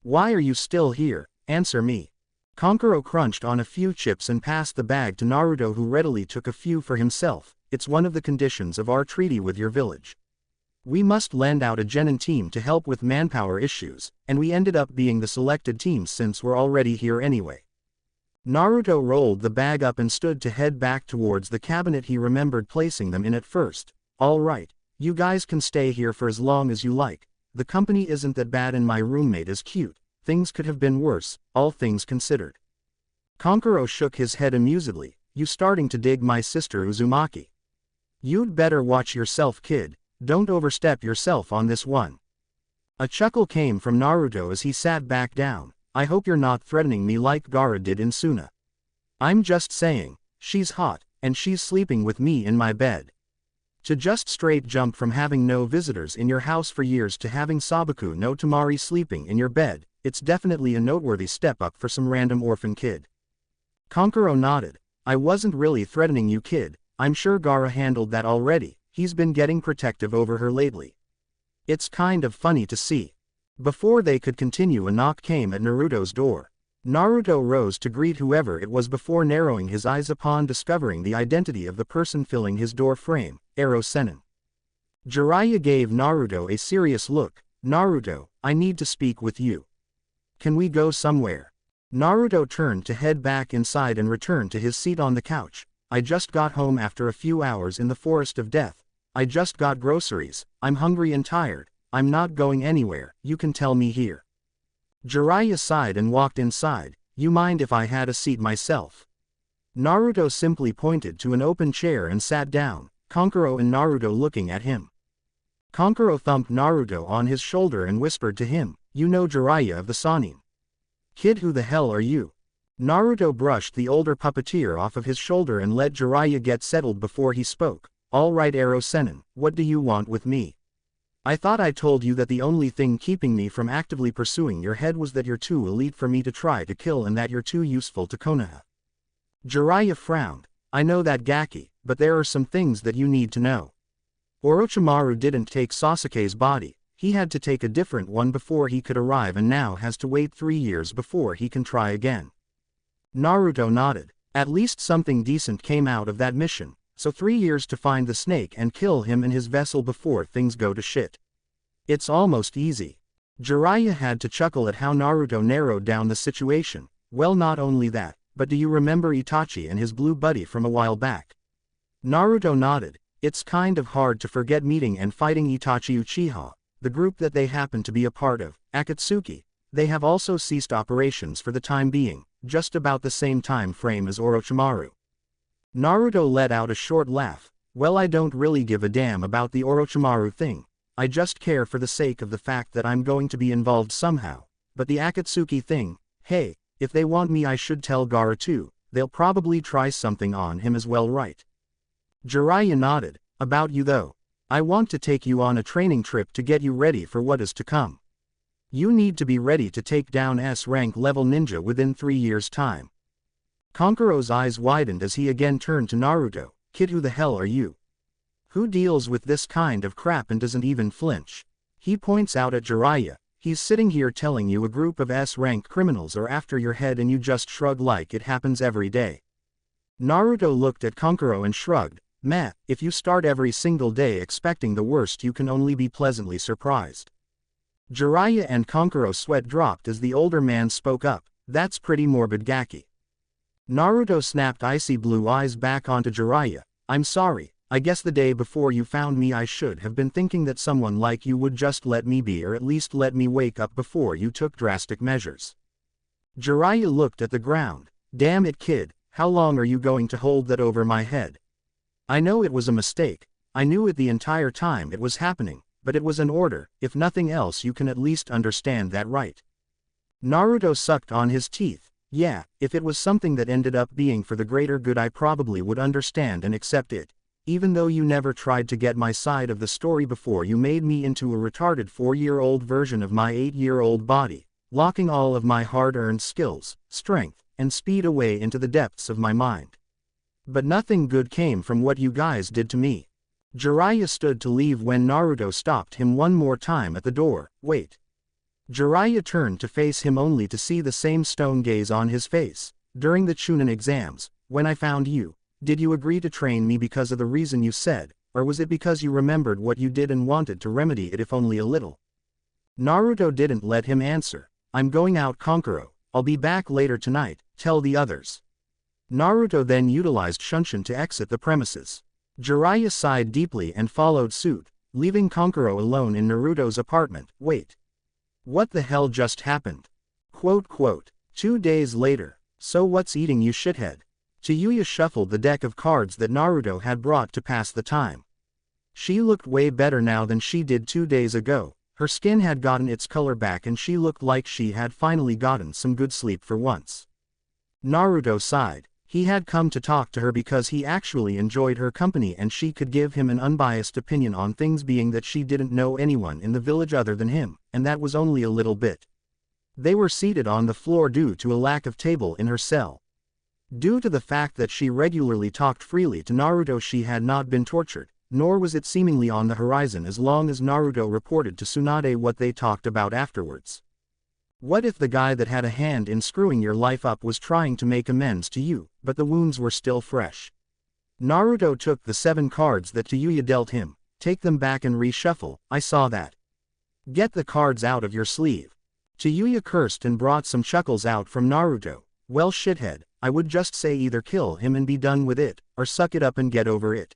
Why are you still here? Answer me. Kankuro crunched on a few chips and passed the bag to Naruto, who readily took a few for himself. It's one of the conditions of our treaty with your village. We must lend out a genin team to help with manpower issues, and we ended up being the selected team since we're already here anyway. Naruto rolled the bag up and stood to head back towards the cabinet he remembered placing them in at first. All right, you guys can stay here for as long as you like. The company isn't that bad and my roommate is cute. Things could have been worse, all things considered. Kankuro shook his head amusedly. You starting to dig my sister Uzumaki? You'd better watch yourself, kid. Don't overstep yourself on this one. A chuckle came from Naruto as he sat back down. I hope you're not threatening me like Gaara did in Suna. I'm just saying, she's hot, and she's sleeping with me in my bed. To just straight jump from having no visitors in your house for years to having Sabaku no Temari sleeping in your bed, it's definitely a noteworthy step up for some random orphan kid. Kankuro nodded. I wasn't really threatening you, kid. I'm sure Gaara handled that already. He's been getting protective over her lately. It's kind of funny to see. Before they could continue, a knock came at Naruto's door. Naruto rose to greet whoever it was before narrowing his eyes upon discovering the identity of the person filling his door frame, Ero Sennin. Jiraiya gave Naruto a serious look. Naruto, I need to speak with you. Can we go somewhere? Naruto turned to head back inside and returned to his seat on the couch. I just got home after a few hours in the forest of death. I just got groceries. I'm hungry and tired. I'm not going anywhere. You can tell me here. Jiraiya sighed and walked inside. You mind if I had a seat myself? Naruto simply pointed to an open chair and sat down, Kankuro and Naruto looking at him. Kankuro thumped Naruto on his shoulder and whispered to him, You know Jiraiya of the Sannin. Kid, who the hell are you? Naruto brushed the older puppeteer off of his shoulder and let Jiraiya get settled before he spoke. All right, Ero Sennin, what do you want with me? I thought I told you that the only thing keeping me from actively pursuing your head was that you're too elite for me to try to kill and that you're too useful to Konoha. Jiraiya frowned. I know that, Gaki, but there are some things that you need to know. Orochimaru didn't take Sasuke's body. He had to take a different one before he could arrive and now has to wait 3 years before he can try again. Naruto nodded. At least something decent came out of that mission. So 3 years to find the snake and kill him in his vessel before things go to shit. It's almost easy. Jiraiya had to chuckle at how Naruto narrowed down the situation. Well, not only that, but do you remember Itachi and his blue buddy from a while back? Naruto nodded. It's kind of hard to forget meeting and fighting Itachi Uchiha, the group that they happen to be a part of, Akatsuki. They have also ceased operations for the time being, just about the same time frame as Orochimaru. Naruto let out a short laugh. Well, I don't really give a damn about the Orochimaru thing. I just care for the sake of the fact that I'm going to be involved somehow. But the Akatsuki thing, hey, if they want me I should tell Gaara too. They'll probably try something on him as well, right? Jiraiya nodded. About you though. I want to take you on a training trip to get you ready for what is to come. You need to be ready to take down S-rank level ninja within 3 years' time. Kankuro's eyes widened as he again turned to Naruto. Kid, who the hell are you? Who deals with this kind of crap and doesn't even flinch? He points out at Jiraiya. He's sitting here telling you a group of S-rank criminals are after your head and you just shrug like it happens every day. Naruto looked at Kankuro and shrugged. Meh, if you start every single day expecting the worst, you can only be pleasantly surprised. Jiraiya and Kankuro's sweat dropped as the older man spoke up. That's pretty morbid, Gaki. Naruto snapped icy blue eyes back onto Jiraiya. I'm sorry, I guess the day before you found me I should have been thinking that someone like you would just let me be, or at least let me wake up before you took drastic measures. Jiraiya looked at the ground. Damn it, kid, how long are you going to hold that over my head? I know it was a mistake, I knew it the entire time it was happening, but it was an order. If nothing else, you can at least understand that, right? Naruto sucked on his teeth. Yeah, if it was something that ended up being for the greater good I probably would understand and accept it. Even though you never tried to get my side of the story before you made me into a retarded 4-year-old version of my 8-year-old body, locking all of my hard-earned skills, strength, and speed away into the depths of my mind. But nothing good came from what you guys did to me. Jiraiya stood to leave when Naruto stopped him one more time at the door. Wait. Jiraiya turned to face him only to see the same stone gaze on his face. During the Chunin exams, when I found you, did you agree to train me because of the reason you said, or was it because you remembered what you did and wanted to remedy it if only a little? Naruto didn't let him answer. I'm going out, Kankuro. I'll be back later tonight, tell the others. Naruto then utilized Shunshin to exit the premises. Jiraiya sighed deeply and followed suit, leaving Kankuro alone in Naruto's apartment. Wait. What the hell just happened? Quote. 2 days later. So what's eating you, shithead? Chiyuya shuffled the deck of cards that Naruto had brought to pass the time. She looked way better now than she did 2 days ago. Her skin had gotten its color back and she looked like she had finally gotten some good sleep for once. Naruto sighed. He had come to talk to her because he actually enjoyed her company and she could give him an unbiased opinion on things, being that she didn't know anyone in the village other than him, and that was only a little bit. They were seated on the floor due to a lack of table in her cell. Due to the fact that she regularly talked freely to Naruto, she had not been tortured, nor was it seemingly on the horizon as long as Naruto reported to Tsunade what they talked about afterwards. What if the guy that had a hand in screwing your life up was trying to make amends to you, but the wounds were still fresh? Naruto took the 7 cards that Chiyuya dealt him. Take them back and reshuffle, I saw that. Get the cards out of your sleeve. Chiyuya cursed and brought some chuckles out from Naruto. Well, shithead, I would just say either kill him and be done with it, or suck it up and get over it.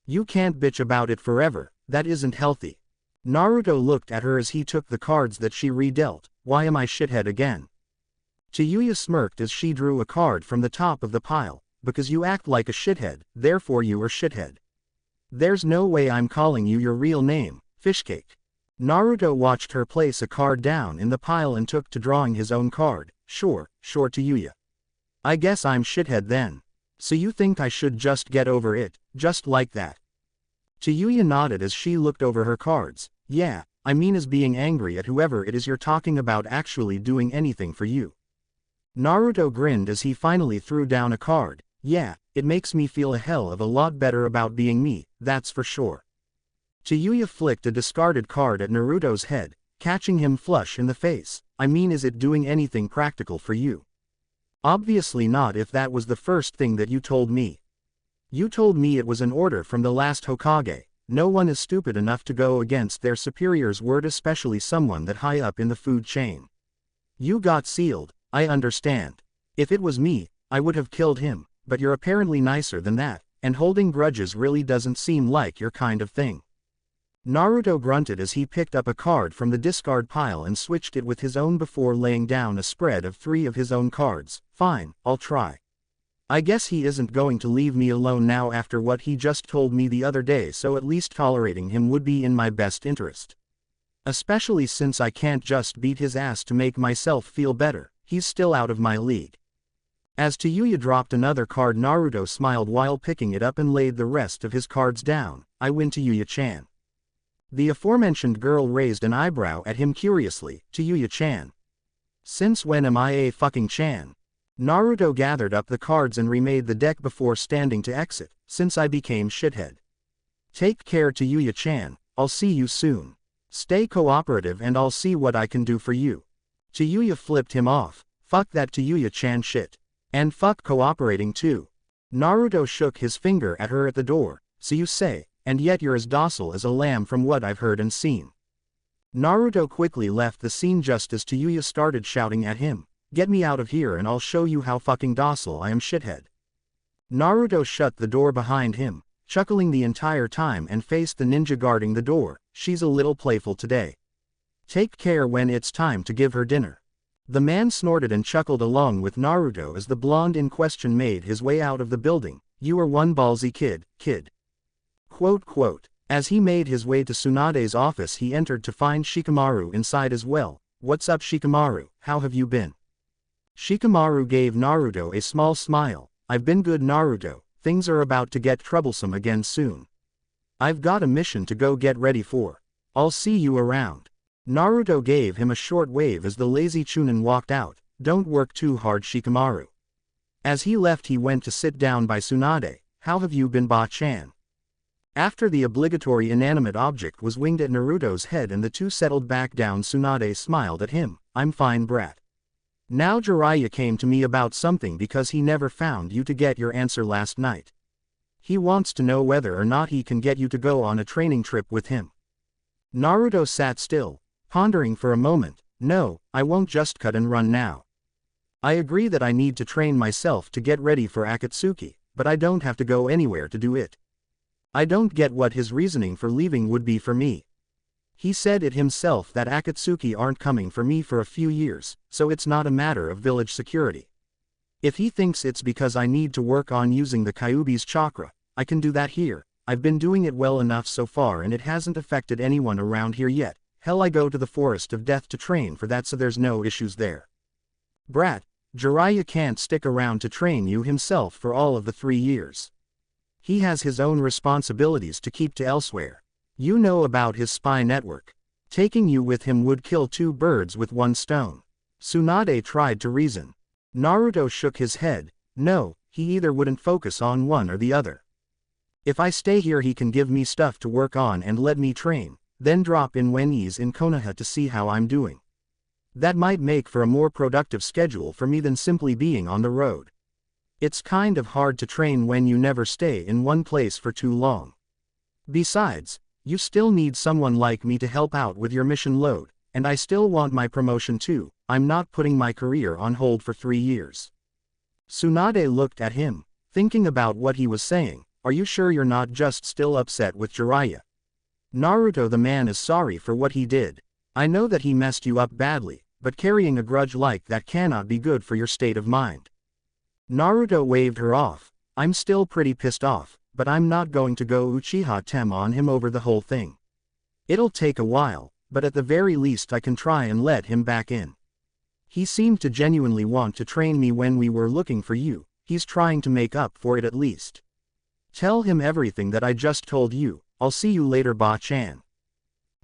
You can't bitch about it forever, that isn't healthy. Naruto looked at her as he took the cards that she redealt. Why am I shithead again? Chiyuya smirked as she drew a card from the top of the pile. Because you act like a shithead, therefore you are shithead. There's no way I'm calling you your real name, Fishcake. Naruto watched her place a card down in the pile and took to drawing his own card. Sure, Chiyuya. I guess I'm shithead then. So you think I should just get over it, just like that? Chiyuya nodded as she looked over her cards. Yeah, I mean as being angry at whoever it is you're talking about actually doing anything for you. Naruto grinned as he finally threw down a card. Yeah, it makes me feel a hell of a lot better about being me, that's for sure. Chiyuya flicked a discarded card at Naruto's head, catching him flush in the face. I mean, is it doing anything practical for you? Obviously not, if that was the first thing that you told me. You told me it was an order from the last Hokage. No one is stupid enough to go against their superior's word, especially someone that high up in the food chain. You got sealed, I understand. If it was me, I would have killed him, but you're apparently nicer than that, and holding grudges really doesn't seem like your kind of thing. Naruto grunted as he picked up a card from the discard pile and switched it with his own before laying down a spread of 3 of his own cards. Fine, I'll try. I guess he isn't going to leave me alone now after what he just told me the other day, so at least tolerating him would be in my best interest. Especially since I can't just beat his ass to make myself feel better, he's still out of my league. As Chiyuya dropped another card, Naruto smiled while picking it up and laid the rest of his cards down. I win, Chiyuya-chan. The aforementioned girl raised an eyebrow at him curiously. Tayuya-chan. Since when am I a fucking chan? Naruto gathered up the cards and remade the deck before standing to exit. Since I became shithead. Take care Tayuya-chan, I'll see you soon. Stay cooperative and I'll see what I can do for you. Tayuya flipped him off. Fuck that Tayuya-chan shit. And fuck cooperating too. Naruto shook his finger at her at the door. So you say, and yet you're as docile as a lamb from what I've heard and seen. Naruto quickly left the scene just as Tayuya started shouting at him. Get me out of here and I'll show you how fucking docile I am shithead. Naruto shut the door behind him, chuckling the entire time and faced the ninja guarding the door. She's a little playful today. Take care when it's time to give her dinner. The man snorted and chuckled along with Naruto as the blonde in question made his way out of the building. You are one ballsy kid. Quote. As he made his way to Tsunade's office he entered to find Shikamaru inside as well. What's up Shikamaru, how have you been? Shikamaru gave Naruto a small smile. I've been good Naruto, things are about to get troublesome again soon. I've got a mission to go get ready for. I'll see you around. Naruto gave him a short wave as the lazy Chunin walked out. Don't work too hard Shikamaru. As he left he went to sit down by Tsunade. How have you been Ba-chan? After the obligatory inanimate object was winged at Naruto's head and the two settled back down Tsunade smiled at him. I'm fine brat. Now Jiraiya came to me about something because he never found you to get your answer last night. He wants to know whether or not he can get you to go on a training trip with him. Naruto sat still, pondering for a moment. No, I won't just cut and run now. I agree that I need to train myself to get ready for Akatsuki, but I don't have to go anywhere to do it. I don't get what his reasoning for leaving would be for me. He said it himself that Akatsuki aren't coming for me for a few years, so it's not a matter of village security. If he thinks it's because I need to work on using the Kyuubi's chakra, I can do that here. I've been doing it well enough so far and it hasn't affected anyone around here yet. Hell I go to the forest of death to train for that so there's no issues there. Brat, Jiraiya can't stick around to train you himself for all of the 3 years. He has his own responsibilities to keep to elsewhere. You know about his spy network. Taking you with him would kill 2 birds with 1 stone. Tsunade tried to reason. Naruto shook his head. No, he either wouldn't focus on one or the other. If I stay here he can give me stuff to work on and let me train, then drop in when he's in Konoha to see how I'm doing. That might make for a more productive schedule for me than simply being on the road. It's kind of hard to train when you never stay in one place for too long. Besides, you still need someone like me to help out with your mission load, and I still want my promotion too. I'm not putting my career on hold for 3 years. Tsunade looked at him, thinking about what he was saying. Are you sure you're not just still upset with Jiraiya? Naruto, the man is sorry for what he did. I know that he messed you up badly, but carrying a grudge like that cannot be good for your state of mind. Naruto waved her off. I'm still pretty pissed off, but I'm not going to go Uchiha Tem on him over the whole thing. It'll take a while, but at the very least I can try and let him back in. He seemed to genuinely want to train me when we were looking for you. He's trying to make up for it at least. Tell him everything that I just told you. I'll see you later Ba-chan.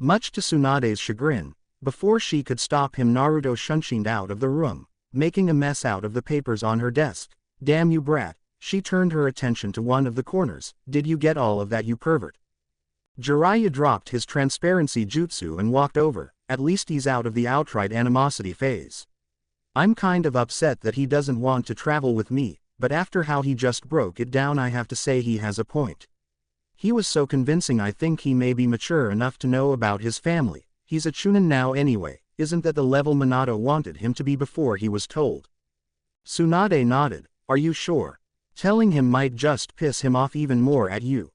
Much to Tsunade's chagrin, before she could stop him Naruto shunshined out of the room, making a mess out of the papers on her desk. Damn you brat. She turned her attention to one of the corners. Did you get all of that you pervert? Jiraiya dropped his transparency jutsu and walked over. At least he's out of the outright animosity phase. I'm kind of upset that he doesn't want to travel with me, but after how he just broke it down I have to say he has a point. He was so convincing. I think he may be mature enough to know about his family. He's a Chunin now anyway. Isn't that the level Minato wanted him to be before he was told? Tsunade nodded. Are you sure? Telling him might just piss him off even more at you.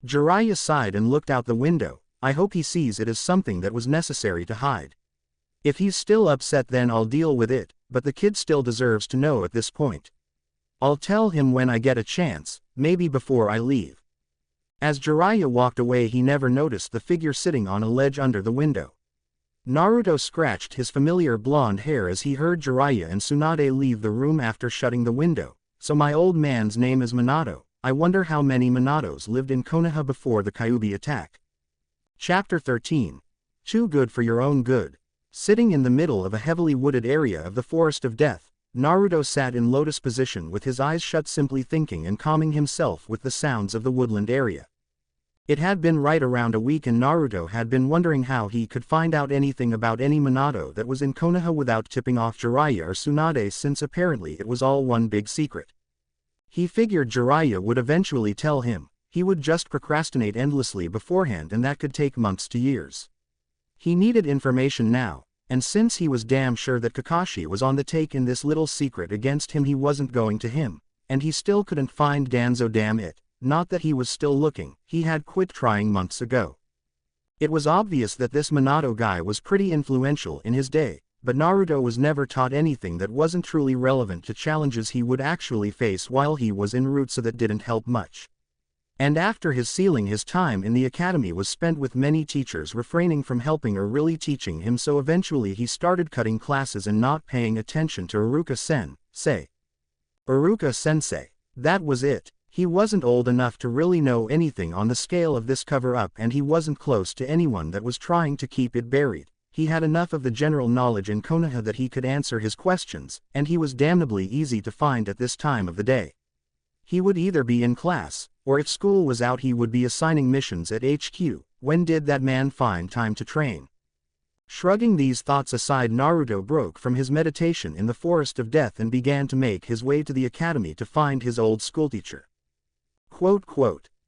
Jiraiya sighed and looked out the window. I hope he sees it as something that was necessary to hide. If he's still upset then I'll deal with it, but the kid still deserves to know at this point. I'll tell him when I get a chance, maybe before I leave. As Jiraiya walked away he never noticed the figure sitting on a ledge under the window. Naruto scratched his familiar blonde hair as he heard Jiraiya and Tsunade leave the room after shutting the window. So my old man's name is Minato. I wonder how many Minatos lived in Konoha before the Kyuubi attack. Chapter 13. Too good for your own good. Sitting in the middle of a heavily wooded area of the Forest of Death, Naruto sat in lotus position with his eyes shut, simply thinking and calming himself with the sounds of the woodland area. It had been right around a week and Naruto had been wondering how he could find out anything about any Minato that was in Konoha without tipping off Jiraiya or Tsunade, since apparently it was all one big secret. He figured Jiraiya would eventually tell him. He would just procrastinate endlessly beforehand and that could take months to years. He needed information now, and since he was damn sure that Kakashi was on the take in this little secret against him, he wasn't going to him, and he still couldn't find Danzo. Damn it, not that he was still looking, he had quit trying months ago. It was obvious that this Minato guy was pretty influential in his day, but Naruto was never taught anything that wasn't truly relevant to challenges he would actually face while he was en route, so that didn't help much. And after his sealing, his time in the academy was spent with many teachers refraining from helping or really teaching him, so eventually he started cutting classes and not paying attention to Iruka-sensei. Iruka-sensei. That was it. He wasn't old enough to really know anything on the scale of this cover-up, and he wasn't close to anyone that was trying to keep it buried. He had enough of the general knowledge in Konoha that he could answer his questions, and he was damnably easy to find at this time of the day. He would either be in class, or if school was out he would be assigning missions at HQ. When did that man find time to train? Shrugging these thoughts aside, Naruto broke from his meditation in the Forest of Death and began to make his way to the academy to find his old schoolteacher.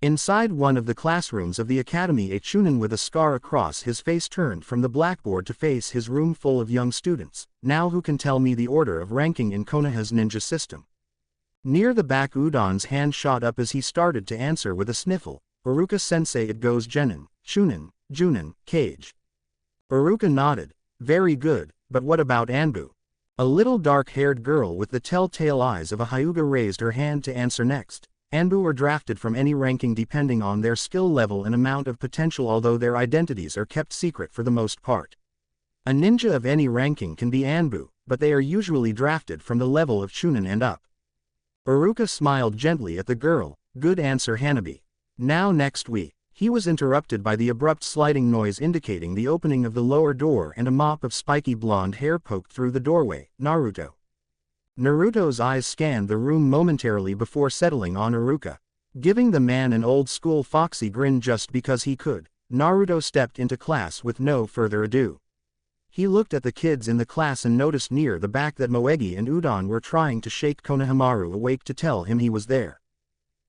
Inside one of the classrooms of the academy, a chunin with a scar across his face turned from the blackboard to face his room full of young students. Now who can tell me the order of ranking in Konoha's ninja system? Near the back, Udon's hand shot up as he started to answer with a sniffle. Iruka-sensei, it goes Genin, Chunin, Junin, Kage. Iruka nodded. Very good, but what about Anbu? A little dark-haired girl with the telltale eyes of a Hyuga raised her hand to answer next. Anbu are drafted from any ranking depending on their skill level and amount of potential, although their identities are kept secret for the most part. A ninja of any ranking can be Anbu, but they are usually drafted from the level of Chunin and up. Iruka smiled gently at the girl. Good answer, Hanabi. Now next week. He was interrupted by the abrupt sliding noise indicating the opening of the lower door, and a mop of spiky blonde hair poked through the doorway. Naruto. Naruto's eyes scanned the room momentarily before settling on Iruka. Giving the man an old-school foxy grin just because he could, Naruto stepped into class with no further ado. He looked at the kids in the class and noticed near the back that Moegi and Udon were trying to shake Konohamaru awake to tell him he was there.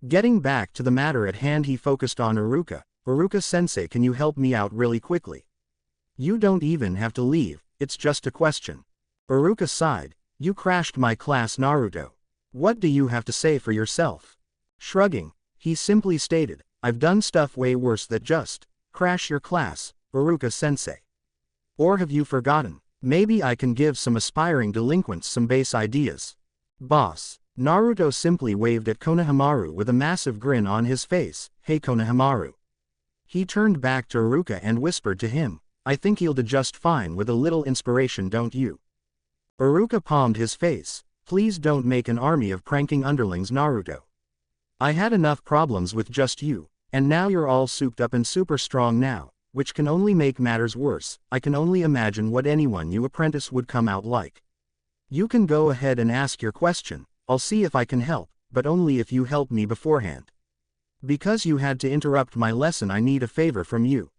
Getting back to the matter at hand, he focused on Iruka. Iruka-sensei, can you help me out really quickly? You don't even have to leave, it's just a question. Iruka sighed. You crashed my class, Naruto. What do you have to say for yourself? Shrugging, he simply stated, I've done stuff way worse than just crash your class, Iruka-sensei. Or have you forgotten? Maybe I can give some aspiring delinquents some base ideas. Boss. Naruto simply waved at Konohamaru with a massive grin on his face. Hey Konohamaru. He turned back to Iruka and whispered to him, I think he'll do just fine with a little inspiration, don't you? Iruka palmed his face. Please don't make an army of pranking underlings, Naruto. I had enough problems with just you, and now you're all souped up and super strong now, which can only make matters worse. I can only imagine what anyone you apprentice would come out like. You can go ahead and ask your question, I'll see if I can help, but only if you help me beforehand. Because you had to interrupt my lesson, I need a favor from you.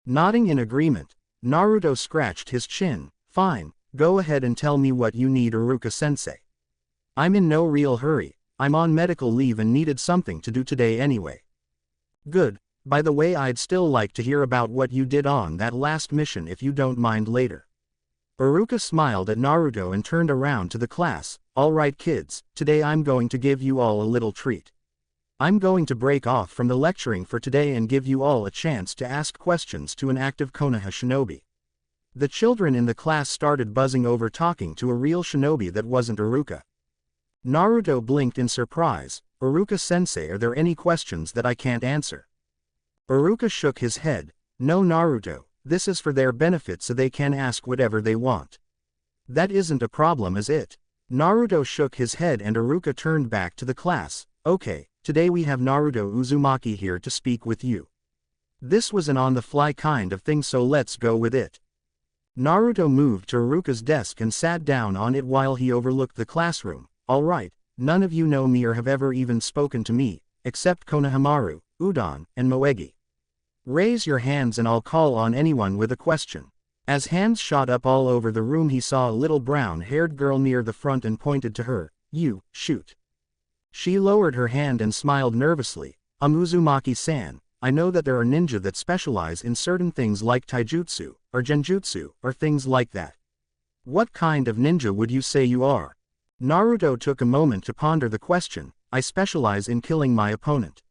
Nodding in agreement, Naruto scratched his chin. Fine, go ahead and tell me what you need, Iruka-sensei. I'm in no real hurry, I'm on medical leave and needed something to do today anyway. Good. By the way, I'd still like to hear about what you did on that last mission if you don't mind later. Iruka smiled at Naruto and turned around to the class. Alright kids, today I'm going to give you all a little treat. I'm going to break off from the lecturing for today and give you all a chance to ask questions to an active Konoha shinobi. The children in the class started buzzing over, talking to a real shinobi that wasn't Iruka. Naruto blinked in surprise. Iruka-sensei, are there any questions that I can't answer? Iruka shook his head. No Naruto, this is for their benefit so they can ask whatever they want. That isn't a problem, is it? Naruto shook his head and Iruka turned back to the class. Okay, today we have Naruto Uzumaki here to speak with you. This was an on-the-fly kind of thing, so let's go with it. Naruto moved to Iruka's desk and sat down on it while he overlooked the classroom. Alright, none of you know me or have ever even spoken to me, except Konohamaru, Udon, and Moegi. Raise your hands and I'll call on anyone with a question. As hands shot up all over the room, he saw a little brown-haired girl near the front and pointed to her. You, shoot. She lowered her hand and smiled nervously. Uzumaki-san, I know that there are ninja that specialize in certain things like taijutsu, or genjutsu, or things like that. What kind of ninja would you say you are? Naruto took a moment to ponder the question. I specialize in killing my opponent.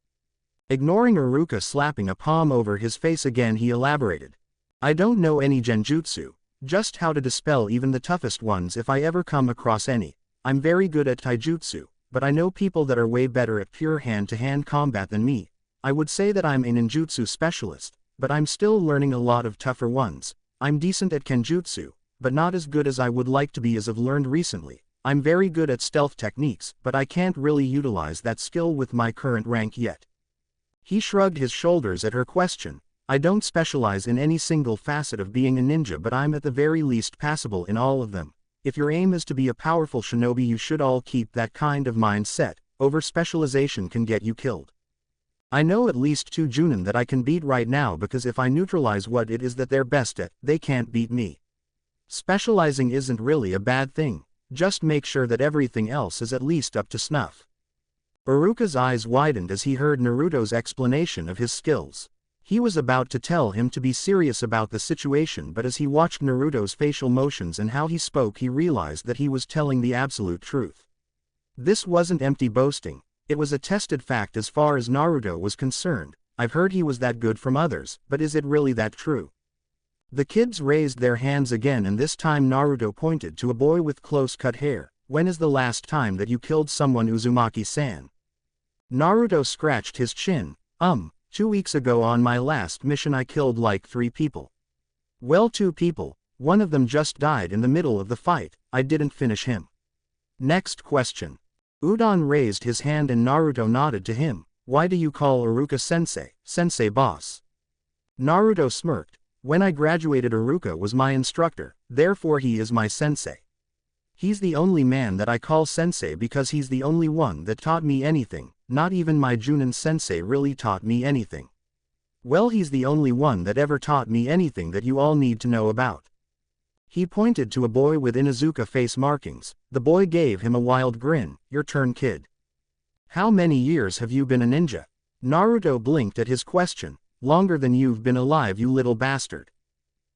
Ignoring Iruka slapping a palm over his face again, he elaborated. I don't know any genjutsu, just how to dispel even the toughest ones if I ever come across any. I'm very good at taijutsu, but I know people that are way better at pure hand-to-hand combat than me. I would say that I'm a ninjutsu specialist, but I'm still learning a lot of tougher ones. I'm decent at kenjutsu, but not as good as I would like to be as I've learned recently. I'm very good at stealth techniques, but I can't really utilize that skill with my current rank yet. He shrugged his shoulders at her question. I don't specialize in any single facet of being a ninja, but I'm at the very least passable in all of them. If your aim is to be a powerful shinobi, you should all keep that kind of mindset. Over-specialization can get you killed. I know at least 2 Junin that I can beat right now, because if I neutralize what it is that they're best at, they can't beat me. Specializing isn't really a bad thing. Just make sure that everything else is at least up to snuff. Iruka's eyes widened as he heard Naruto's explanation of his skills. He was about to tell him to be serious about the situation, but as he watched Naruto's facial motions and how he spoke, he realized that he was telling the absolute truth. This wasn't empty boasting, it was a tested fact as far as Naruto was concerned. I've heard he was that good from others, but is it really that true? The kids raised their hands again, and this time Naruto pointed to a boy with close-cut hair. When is the last time that you killed someone, Uzumaki-san? Naruto scratched his chin. 2 weeks ago on my last mission I killed like 3 people. Well, 2 people, one of them just died in the middle of the fight, I didn't finish him. Next question. Udon raised his hand and Naruto nodded to him. Why do you call Iruka sensei, sensei boss? Naruto smirked. When I graduated, Iruka was my instructor, therefore he is my sensei. He's the only man that I call sensei because he's the only one that taught me anything. Not even my Junin sensei really taught me anything. Well, he's the only one that ever taught me anything that you all need to know about. He pointed to a boy with Inuzuka face markings. The boy gave him a wild grin. Your turn, kid. How many years have you been a ninja? Naruto blinked at his question. Longer than you've been alive, you little bastard.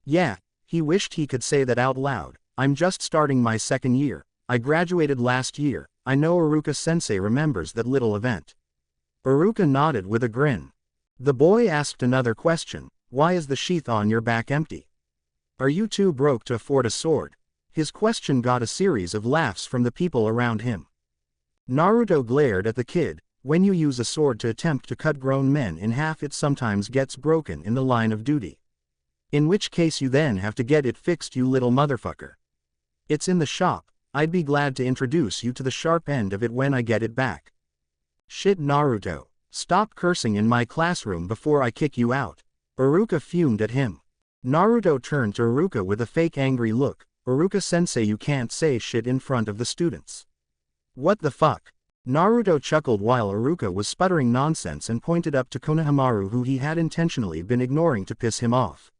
Yeah, he wished he could say that out loud. I'm just starting my 2nd year. I graduated last year. I know Iruka sensei remembers that little event. Iruka nodded with a grin. The boy asked another question. Why is the sheath on your back empty? Are you too broke to afford a sword? His question got a series of laughs from the people around him. Naruto glared at the kid. When you use a sword to attempt to cut grown men in half, it sometimes gets broken in the line of duty. In which case you then have to get it fixed, you little motherfucker. It's in the shop. I'd be glad to introduce you to the sharp end of it when I get it back. Shit, Naruto. Stop cursing in my classroom before I kick you out. Iruka fumed at him. Naruto turned to Iruka with a fake angry look. Iruka sensei, you can't say shit in front of the students. What the fuck? Naruto chuckled while Iruka was sputtering nonsense and pointed up to Konohamaru, who he had intentionally been ignoring to piss him off.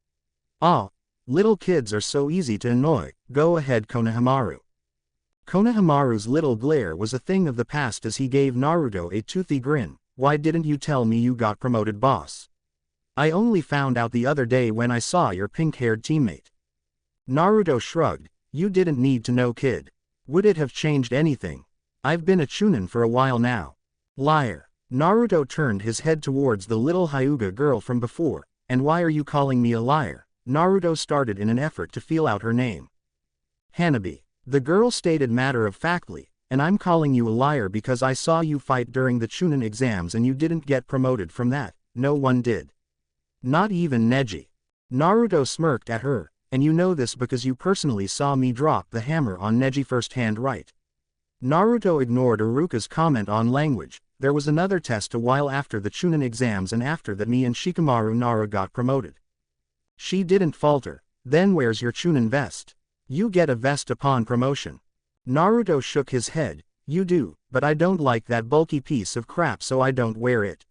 Ah, little kids are so easy to annoy. Go ahead, Konohamaru. Konohamaru's little glare was a thing of the past as he gave Naruto a toothy grin. Why didn't you tell me you got promoted, boss? I only found out the other day when I saw your pink-haired teammate. Naruto shrugged. You didn't need to know, kid. Would it have changed anything? I've been a Chunin for a while now. Liar. Naruto turned his head towards the little Hyuga girl from before. And why are you calling me a liar? Naruto started in an effort to feel out her name. Hanabi. The girl stated matter-of-factly, and I'm calling you a liar because I saw you fight during the Chunin exams and you didn't get promoted from that. No one did. Not even Neji. Naruto smirked at her, and you know this because you personally saw me drop the hammer on Neji firsthand, right? Naruto ignored Iruka's comment on language. there was another test a while after the Chunin exams, and after that me and Shikamaru Nara got promoted. She didn't falter. Then where's your Chunin vest? You get a vest upon promotion. Naruto shook his head. You do, but I don't like that bulky piece of crap, so I don't wear it.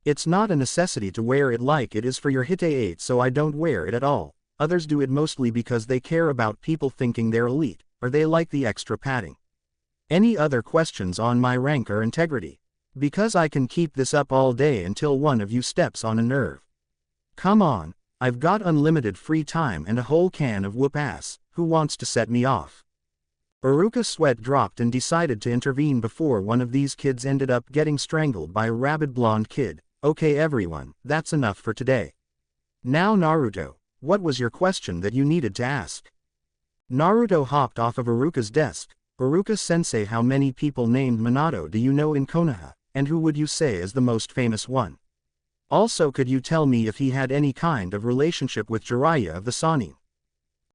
It's not a necessity to wear it like it is for your Hite 8, so I don't wear it at all. Others do it mostly because they care about people thinking they're elite, or they like the extra padding. Any other questions on my rank or integrity? Because I can keep this up all day until one of you steps on a nerve. Come on, I've got unlimited free time and a whole can of whoop ass. Who wants to set me off? Iruka's sweat dropped and decided to intervene before one of these kids ended up getting strangled by a rabid blonde kid. Okay everyone, that's enough for today. Now Naruto, what was your question that you needed to ask? Naruto hopped off of Iruka's desk. Iruka-sensei, how many people named Minato do you know in Konoha, and who would you say is the most famous one? Also, could you tell me if he had any kind of relationship with Jiraiya of the Sannin?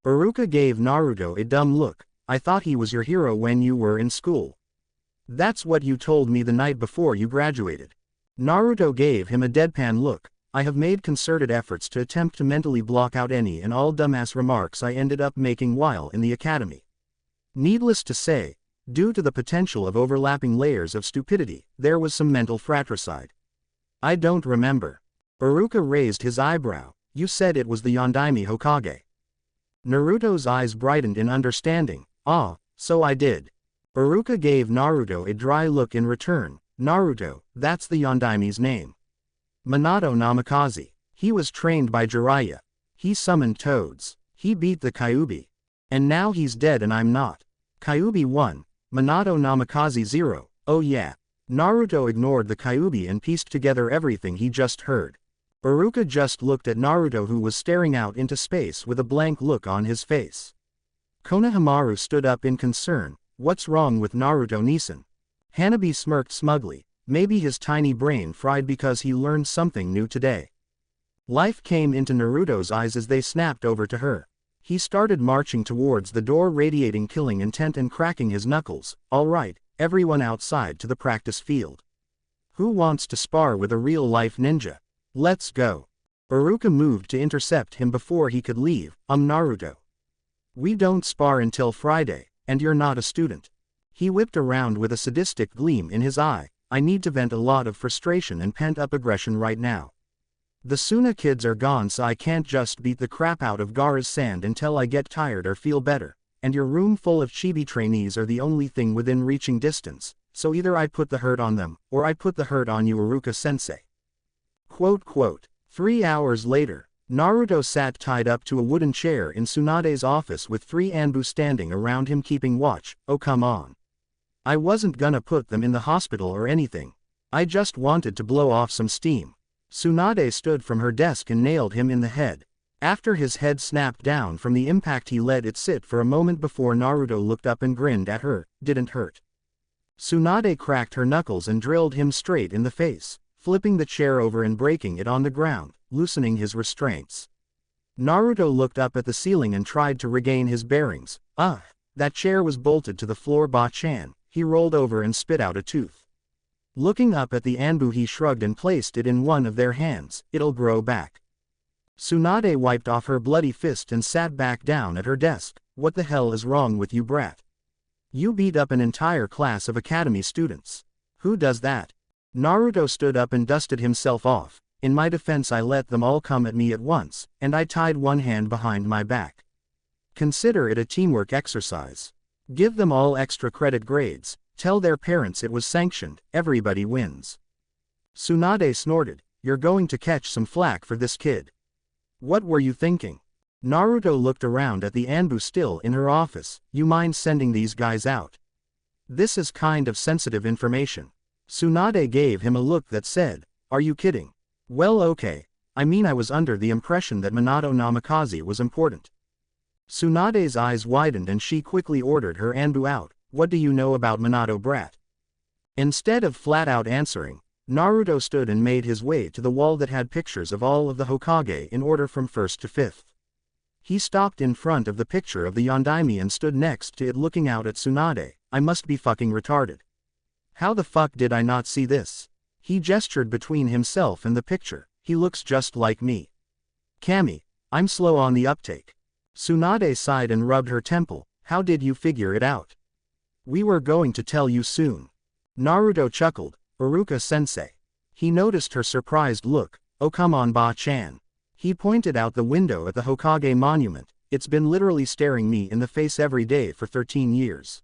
Iruka gave Naruto a dumb look. I thought he was your hero when you were in school. That's what you told me the night before you graduated. Naruto gave him a deadpan look. I have made concerted efforts to attempt to mentally block out any and all dumbass remarks I ended up making while in the academy. Needless to say, due to the potential of overlapping layers of stupidity, there was some mental fratricide. I don't remember. Iruka raised his eyebrow. You said it was the Yondaime Hokage. Naruto's eyes brightened in understanding. Ah, so I did. Iruka gave Naruto a dry look in return. Naruto, that's the Yondaime's name. Minato Namikaze. He was trained by Jiraiya. He summoned toads. He beat the Kyuubi. And now he's dead and I'm not. Kyuubi 1, Minato Namikaze 0, oh yeah. Naruto ignored the Kyuubi and pieced together everything he just heard. Iruka just looked at Naruto, who was staring out into space with a blank look on his face. Konohamaru stood up in concern. What's wrong with Naruto Nisan? Hanabi smirked smugly. Maybe his tiny brain fried because he learned something new today. Life came into Naruto's eyes as they snapped over to her. He started marching towards the door, radiating killing intent and cracking his knuckles. All right, everyone outside to the practice field. Who wants to spar with a real-life ninja? Let's go. Iruka moved to intercept him before he could leave. Naruto. We don't spar until Friday, and you're not a student. He whipped around with a sadistic gleam in his eye. I need to vent a lot of frustration and pent-up aggression right now. The Suna kids are gone, so I can't just beat the crap out of Gaara's sand until I get tired or feel better, and your room full of chibi trainees are the only thing within reaching distance, so either I put the hurt on them, or I put the hurt on you, Iruka-sensei. Quote. 3 hours later, Naruto sat tied up to a wooden chair in Tsunade's office with 3 Anbu standing around him keeping watch. Oh come on. I wasn't gonna put them in the hospital or anything. I just wanted to blow off some steam. Tsunade stood from her desk and nailed him in the head. After his head snapped down from the impact, he let it sit for a moment before Naruto looked up and grinned at her. Didn't hurt. Tsunade cracked her knuckles and drilled him straight in the face, flipping the chair over and breaking it on the ground, loosening his restraints. Naruto looked up at the ceiling and tried to regain his bearings. That chair was bolted to the floor, Ba-chan. He rolled over and spit out a tooth. Looking up at the Anbu, he shrugged and placed it in one of their hands. It'll grow back. Tsunade wiped off her bloody fist and sat back down at her desk. What the hell is wrong with you, brat? You beat up an entire class of academy students. Who does that? Naruto stood up and dusted himself off. In my defense, I let them all come at me at once, and I tied one hand behind my back. Consider it a teamwork exercise. Give them all extra credit grades. Tell their parents it was sanctioned. Everybody wins. Tsunade snorted. You're going to catch some flack for this, kid. What were you thinking? Naruto looked around at the Anbu still in her office. You mind sending these guys out? This is kind of sensitive information. Tsunade gave him a look that said, are you kidding? Well, okay. I mean, I was under the impression that Minato Namikaze was important. Tsunade's eyes widened and she quickly ordered her Anbu out. What do you know about Minato, brat? Instead of flat-out answering, Naruto stood and made his way to the wall that had pictures of all of the Hokage in order from 1st to 5th. He stopped in front of the picture of the Yondaime and stood next to it looking out at Tsunade. I must be fucking retarded. How the fuck did I not see this? He gestured between himself and the picture. He looks just like me. Cammy, I'm slow on the uptake. Tsunade sighed and rubbed her temple. How did you figure it out? We were going to tell you soon. Naruto chuckled. Iruka-sensei. He noticed her surprised look. Oh come on Ba-chan. He pointed out the window at the Hokage monument. It's been literally staring me in the face every day for 13 years.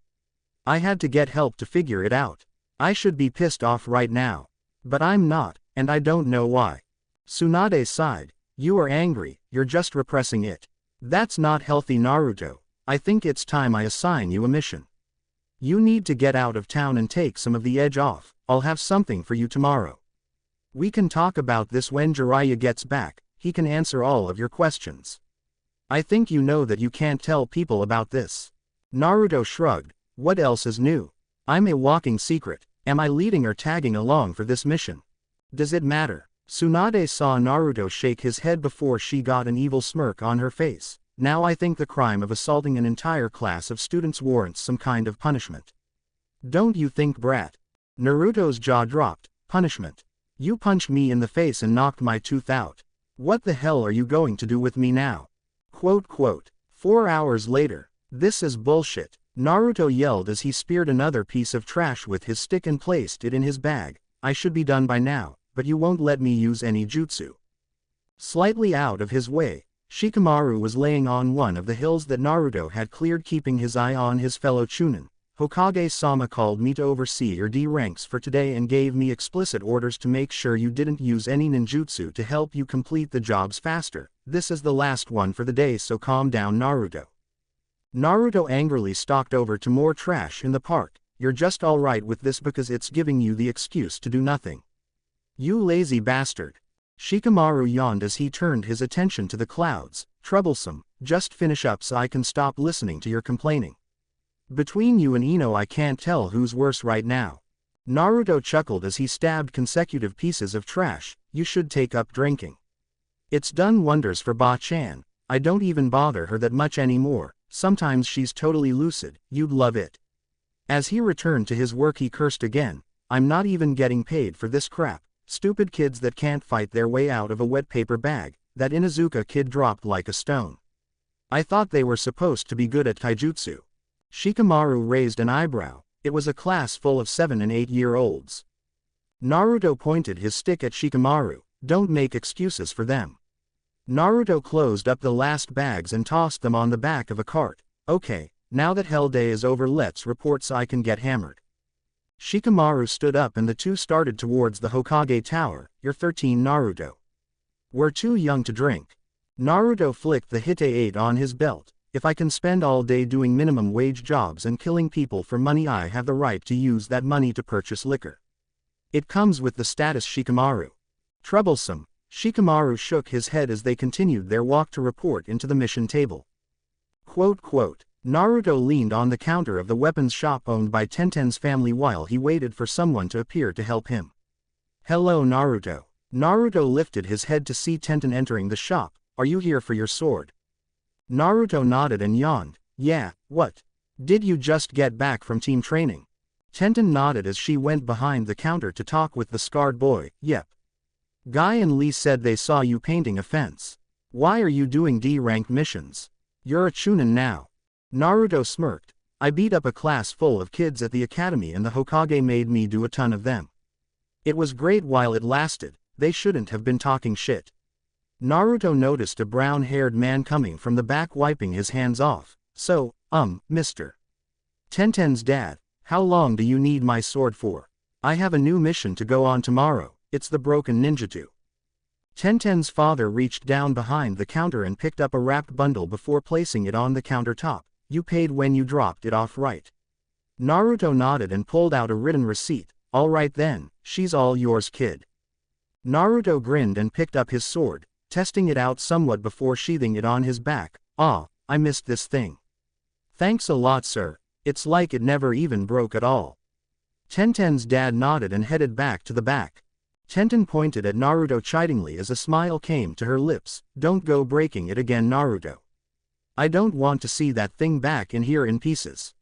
I had to get help to figure it out. I should be pissed off right now. But I'm not, and I don't know why. Tsunade sighed. You are angry, you're just repressing it. That's not healthy Naruto. I think it's time I assign you a mission. You need to get out of town and take some of the edge off. I'll have something for you tomorrow. We can talk about this when Jiraiya gets back. He can answer all of your questions. I think you know that you can't tell people about this. Naruto shrugged. What else is new? I'm a walking secret. Am I leading or tagging along for this mission? Does it matter? Tsunade saw Naruto shake his head before she got an evil smirk on her face. Now I think the crime of assaulting an entire class of students warrants some kind of punishment. Don't you think, brat? Naruto's jaw dropped. Punishment? You punched me in the face and knocked my tooth out. What the hell are you going to do with me now? Quote. 4 hours later. This is bullshit. Naruto yelled as he speared another piece of trash with his stick and placed it in his bag. I should be done by now, but you won't let me use any jutsu. Slightly out of his way, Shikamaru was laying on one of the hills that Naruto had cleared, keeping his eye on his fellow Chunin. Hokage-sama called me to oversee your D ranks for today and gave me explicit orders to make sure you didn't use any ninjutsu to help you complete the jobs faster. This is the last one for the day, so calm down Naruto. Naruto angrily stalked over to more trash in the park. You're just alright with this because it's giving you the excuse to do nothing. You lazy bastard. Shikamaru yawned as he turned his attention to the clouds. Troublesome, just finish up so I can stop listening to your complaining. Between you and Ino I can't tell who's worse right now. Naruto chuckled as he stabbed consecutive pieces of trash. You should take up drinking. It's done wonders for Ba-chan. I don't even bother her that much anymore. Sometimes she's totally lucid. You'd love it. As he returned to his work he cursed again. I'm not even getting paid for this crap. Stupid kids that can't fight their way out of a wet paper bag. That Inuzuka kid dropped like a stone. I thought they were supposed to be good at taijutsu. Shikamaru raised an eyebrow. It was a class full of 7 and 8-year-olds. Naruto pointed his stick at Shikamaru. Don't make excuses for them. Naruto closed up the last bags and tossed them on the back of a cart. Okay, now that Hell Day is over, let's report so I can get hammered. Shikamaru stood up and the two started towards the Hokage Tower. You're 13 Naruto. We're too young to drink. Naruto flicked the Hite 8 on his belt. If I can spend all day doing minimum wage jobs and killing people for money, I have the right to use that money to purchase liquor. It comes with the status Shikamaru. Troublesome. Shikamaru shook his head as they continued their walk to report into the mission table. Quote. Naruto leaned on the counter of the weapons shop owned by Tenten's family while he waited for someone to appear to help him. Hello Naruto. Naruto lifted his head to see Tenten entering the shop. Are you here for your sword? Naruto nodded and yawned. Yeah, what? Did you just get back from team training? Tenten nodded as she went behind the counter to talk with the scarred boy. Yep. Guy and Lee said they saw you painting a fence. Why are you doing D-rank missions? You're a Chunin now. Naruto smirked. I beat up a class full of kids at the academy and the Hokage made me do a ton of them. It was great while it lasted. They shouldn't have been talking shit. Naruto noticed a brown-haired man coming from the back wiping his hands off. So, Mr. Tenten's dad, how long do you need my sword for? I have a new mission to go on tomorrow. It's the broken ninjutsu. Tenten's father reached down behind the counter and picked up a wrapped bundle before placing it on the countertop. You paid when you dropped it off, right? Naruto nodded and pulled out a written receipt. All right then, she's all yours, kid. Naruto grinned and picked up his sword, testing it out somewhat before sheathing it on his back. Ah, I missed this thing. Thanks a lot, sir. It's like it never even broke at all. Tenten's dad nodded and headed back to the back. Tenten pointed at Naruto chidingly as a smile came to her lips. Don't go breaking it again, Naruto. I don't want to see that thing back in here in pieces.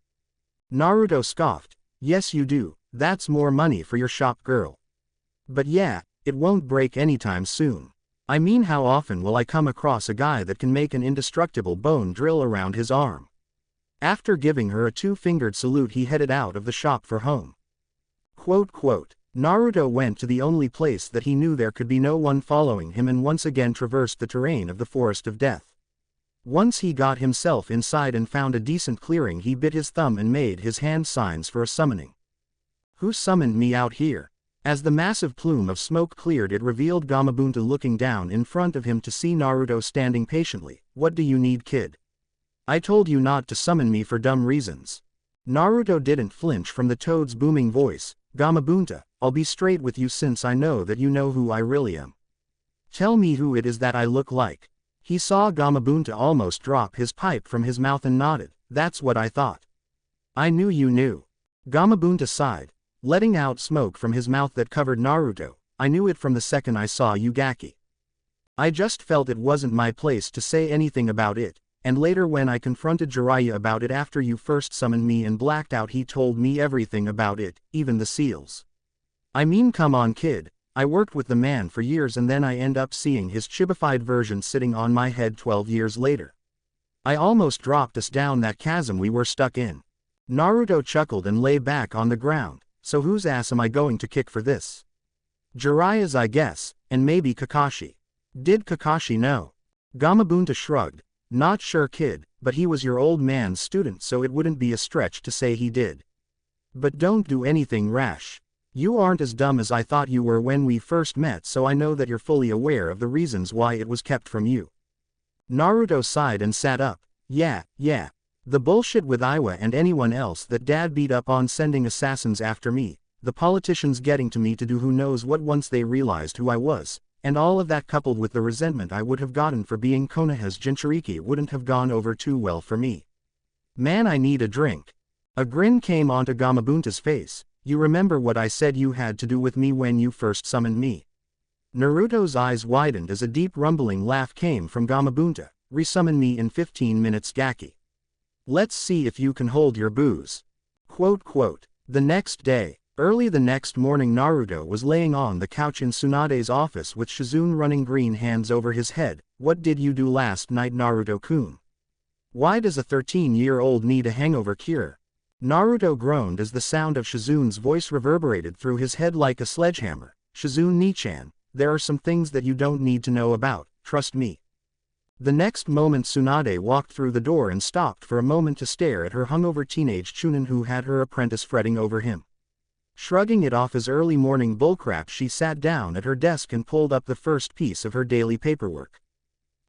Naruto scoffed. Yes you do. That's more money for your shop girl. But yeah, it won't break anytime soon. I mean, how often will I come across a guy that can make an indestructible bone drill around his arm? After giving her a two-fingered salute, he headed out of the shop for home. Quote, Naruto went to the only place that he knew there could be no one following him and once again traversed the terrain of the Forest of Death. Once he got himself inside and found a decent clearing, he bit his thumb and made his hand signs for a summoning. Who summoned me out here? As the massive plume of smoke cleared, it revealed Gamabunta looking down in front of him to see Naruto standing patiently. What do you need, kid? I told you not to summon me for dumb reasons. Naruto didn't flinch from the toad's booming voice. Gamabunta, I'll be straight with you since I know that you know who I really am. Tell me who it is that I look like. He saw Gamabunta almost drop his pipe from his mouth and nodded. That's what I thought. I knew you knew. Gamabunta sighed, letting out smoke from his mouth that covered Naruto. I knew it from the second I saw you, Gaki. I just felt it wasn't my place to say anything about it, and later when I confronted Jiraiya about it after you first summoned me and blacked out, he told me everything about it, even the seals. I mean, come on, kid. I worked with the man for years and then I end up seeing his chibified version sitting on my head 12 years later. I almost dropped us down that chasm we were stuck in. Naruto chuckled and lay back on the ground. So whose ass am I going to kick for this? Jiraiya's, I guess, and maybe Kakashi. Did Kakashi know? Gamabunta shrugged. Not sure, kid, but he was your old man's student, so it wouldn't be a stretch to say he did. But don't do anything rash. You aren't as dumb as I thought you were when we first met, so I know that you're fully aware of the reasons why it was kept from you. Naruto sighed and sat up. Yeah. The bullshit with Iwa and anyone else that Dad beat up on sending assassins after me, the politicians getting to me to do who knows what once they realized who I was, and all of that coupled with the resentment I would have gotten for being Konoha's Jinchuriki wouldn't have gone over too well for me. Man, I need a drink. A grin came onto Gamabunta's face. You remember what I said you had to do with me when you first summoned me? Naruto's eyes widened as a deep rumbling laugh came from Gamabunta. Resummon me in 15 minutes, Gaki. Let's see if you can hold your booze. Quote. The next day, early the next morning, Naruto was laying on the couch in Tsunade's office with Shizune running green hands over his head. What did you do last night, Naruto-kun? Why does a 13-year-old need a hangover cure? Naruto groaned as the sound of Shizune's voice reverberated through his head like a sledgehammer. Shizune-ni-chan, there are some things that you don't need to know about, trust me. The next moment Tsunade walked through the door and stopped for a moment to stare at her hungover teenage chunin who had her apprentice fretting over him. Shrugging it off as early morning bullcrap, she sat down at her desk and pulled up the first piece of her daily paperwork.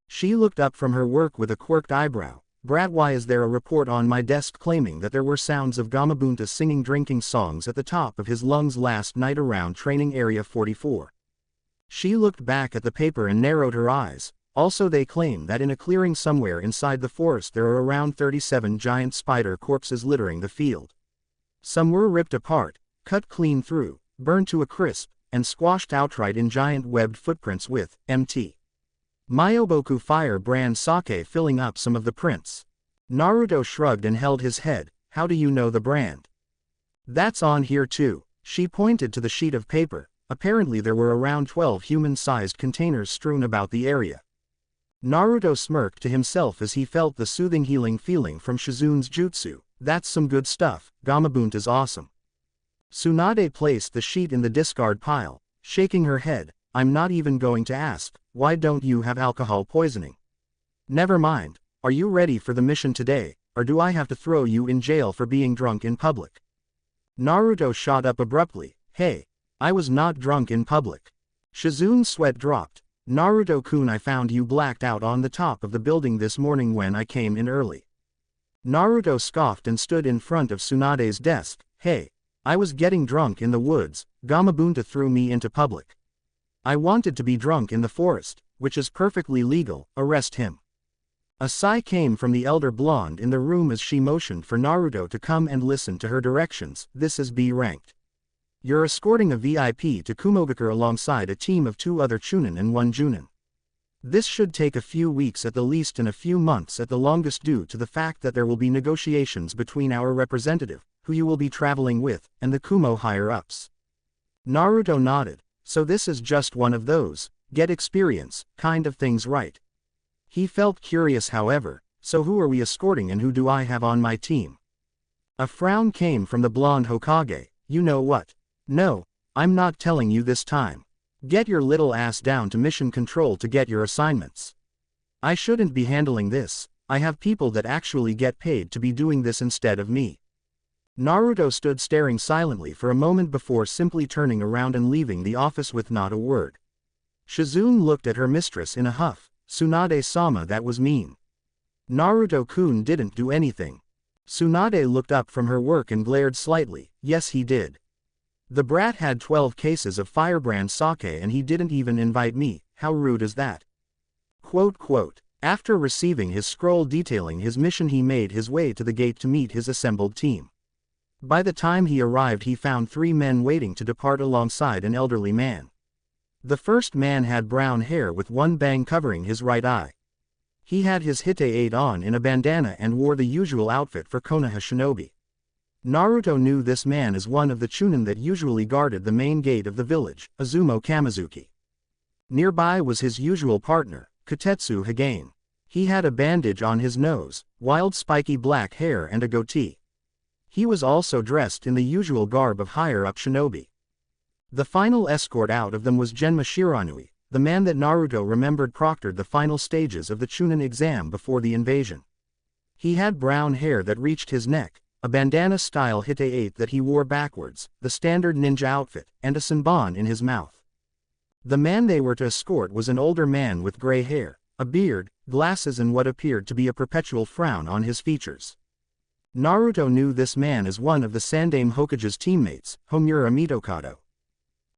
She looked up from her work with a quirked eyebrow. Brat, why is there a report on my desk claiming that there were sounds of Gamabunta singing drinking songs at the top of his lungs last night around Training Area 44? She looked back at the paper and narrowed her eyes. Also, they claim that in a clearing somewhere inside the forest there are around 37 giant spider corpses littering the field. Some were ripped apart, cut clean through, burned to a crisp, and squashed outright in giant webbed footprints with Mt. Myoboku fire brand sake filling up some of the prints. Naruto shrugged and held his head. How do you know the brand? That's on here too. She pointed to the sheet of paper. Apparently there were around 12 human-sized containers strewn about the area. Naruto smirked to himself as he felt the soothing healing feeling from Shizune's jutsu. That's some good stuff. Gamabunta's awesome. Tsunade placed the sheet in the discard pile, shaking her head. I'm not even going to ask. Why don't you have alcohol poisoning? Never mind. Are you ready for the mission today, or do I have to throw you in jail for being drunk in public? Naruto shot up abruptly. Hey, I was not drunk in public. Shizune's sweat dropped. Naruto-kun, I found you blacked out on the top of the building this morning when I came in early. Naruto scoffed and stood in front of Tsunade's desk. Hey, I was getting drunk in the woods. Gamabunta threw me into public. I wanted to be drunk in the forest, which is perfectly legal. Arrest him. A sigh came from the elder blonde in the room as she motioned for Naruto to come and listen to her directions. This is B ranked. You're escorting a VIP to Kumogakure alongside a team of 2 other Chunin and 1 Junin. This should take a few weeks at the least and a few months at the longest due to the fact that there will be negotiations between our representative, who you will be traveling with, and the Kumo higher-ups. Naruto nodded. So this is just one of those, get experience, kind of things, right? He felt curious, however. So who are we escorting and who do I have on my team? A frown came from the blonde Hokage. You know what? No, I'm not telling you this time. Get your little ass down to mission control to get your assignments. I shouldn't be handling this. I have people that actually get paid to be doing this instead of me. Naruto stood staring silently for a moment before simply turning around and leaving the office with not a word. Shizune looked at her mistress in a huff. Tsunade-sama, that was mean. Naruto-kun didn't do anything. Tsunade looked up from her work and glared slightly. Yes, he did. The brat had 12 cases of firebrand sake and he didn't even invite me. How rude is that? Quote. After receiving his scroll detailing his mission, he made his way to the gate to meet his assembled team. By the time he arrived, he found 3 men waiting to depart alongside an elderly man. The first man had brown hair with one bang covering his right eye. He had his hite-aid on in a bandana and wore the usual outfit for Konoha shinobi. Naruto knew this man as one of the chunin that usually guarded the main gate of the village, Azumo Kamizuki. Nearby was his usual partner, Kotetsu Hagane. He had a bandage on his nose, wild spiky black hair and a goatee. He was also dressed in the usual garb of higher-up shinobi. The final escort out of them was Genma Shiranui, the man that Naruto remembered proctored the final stages of the Chunin exam before the invasion. He had brown hair that reached his neck, a bandana-style hite-aid that he wore backwards, the standard ninja outfit, and a senbon in his mouth. The man they were to escort was an older man with gray hair, a beard, glasses and what appeared to be a perpetual frown on his features. Naruto knew this man as one of the Sandaime Hokage's teammates, Homura Mitokado.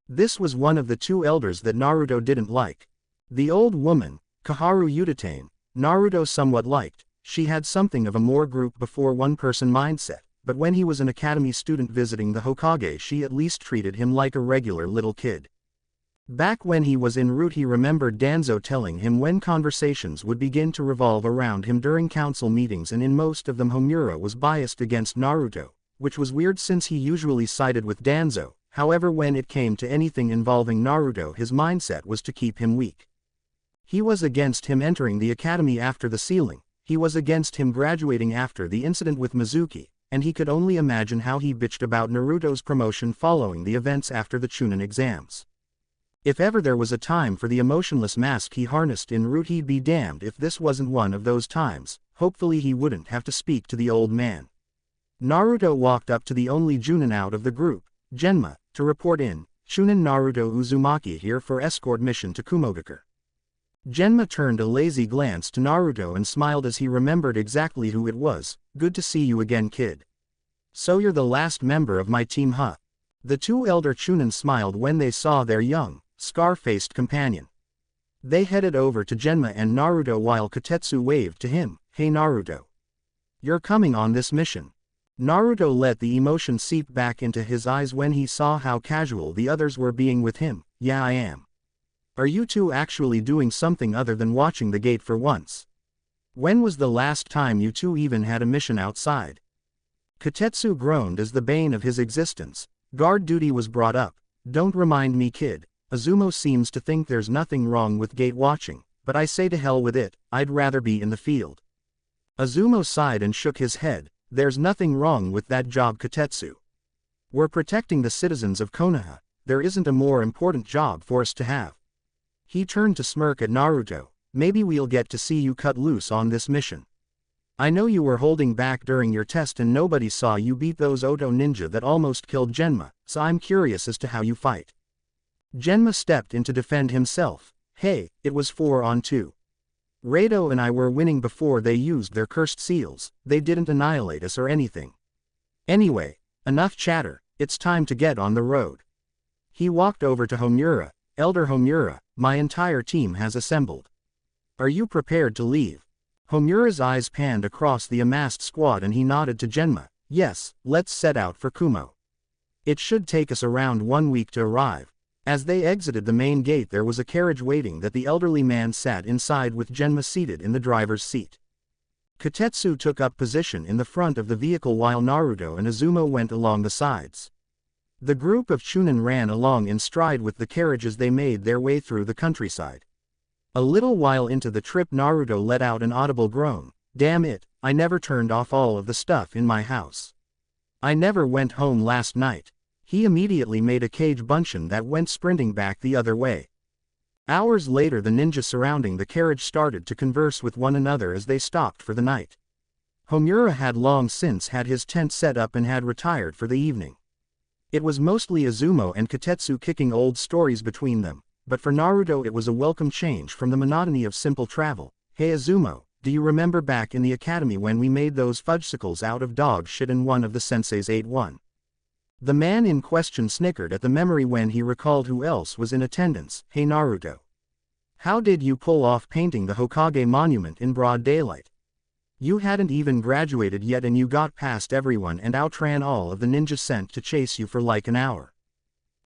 This was one of the 2 elders that Naruto didn't like. The old woman, Kaharu Udatane, Naruto somewhat liked. She had something of a more group before one person mindset, but when he was an academy student visiting the Hokage, she at least treated him like a regular little kid. Back when he was en route, he remembered Danzo telling him when conversations would begin to revolve around him during council meetings, and in most of them Homura was biased against Naruto, which was weird since he usually sided with Danzo. However, when it came to anything involving Naruto, his mindset was to keep him weak. He was against him entering the academy after the sealing, he was against him graduating after the incident with Mizuki, and he could only imagine how he bitched about Naruto's promotion following the events after the Chunin exams. If ever there was a time for the emotionless mask he harnessed en route, he'd be damned if this wasn't one of those times. Hopefully he wouldn't have to speak to the old man. Naruto walked up to the only Junin out of the group, Genma, to report in. Chunin Naruto Uzumaki here for escort mission to Kumogakure. Genma turned a lazy glance to Naruto and smiled as he remembered exactly who it was. Good to see you again, kid. So you're the last member of my team, huh? The 2 elder Chunin smiled when they saw their young, scar-faced companion. They headed over to Genma and Naruto while Kotetsu waved to him. Hey Naruto. You're coming on this mission. Naruto let the emotion seep back into his eyes when he saw how casual the others were being with him. Yeah, I am. Are you 2 actually doing something other than watching the gate for once? When was the last time you 2 even had a mission outside? Kotetsu groaned as the bane of his existence. Guard duty was brought up. Don't remind me, kid. Azumo seems to think there's nothing wrong with gate watching, but I say to hell with it, I'd rather be in the field. Azumo sighed and shook his head. There's nothing wrong with that job, Kotetsu. We're protecting the citizens of Konoha. There isn't a more important job for us to have. He turned to smirk at Naruto. Maybe we'll get to see you cut loose on this mission. I know you were holding back during your test and nobody saw you beat those Oto ninja that almost killed Genma, so I'm curious as to how you fight. Genma stepped in to defend himself. Hey, it was 4-on-2. Rado and I were winning before they used their cursed seals. They didn't annihilate us or anything. Anyway, enough chatter, it's time to get on the road. He walked over to Homura. Elder Homura, my entire team has assembled. Are you prepared to leave? Homura's eyes panned across the amassed squad and he nodded to Genma. Yes, let's set out for Kumo. It should take us around 1 week to arrive. As they exited the main gate, there was a carriage waiting that the elderly man sat inside with Genma seated in the driver's seat. Kotetsu took up position in the front of the vehicle while Naruto and Izumo went along the sides. The group of Chunin ran along in stride with the carriage as they made their way through the countryside. A little while into the trip Naruto let out an audible groan. Damn it, I never turned off all of the stuff in my house. I never went home last night. He immediately made a Kage Bunshin that went sprinting back the other way. Hours later the ninja surrounding the carriage started to converse with one another as they stopped for the night. Homura had long since had his tent set up and had retired for the evening. It was mostly Izumo and Kotetsu kicking old stories between them, but for Naruto it was a welcome change from the monotony of simple travel. Hey Izumo, do you remember back in the academy when we made those fudgesicles out of dog shit and one of the senseis ate one? The man in question snickered at the memory when he recalled who else was in attendance. Hey Naruto. How did you pull off painting the Hokage monument in broad daylight? You hadn't even graduated yet and you got past everyone and outran all of the ninjas sent to chase you for like an hour.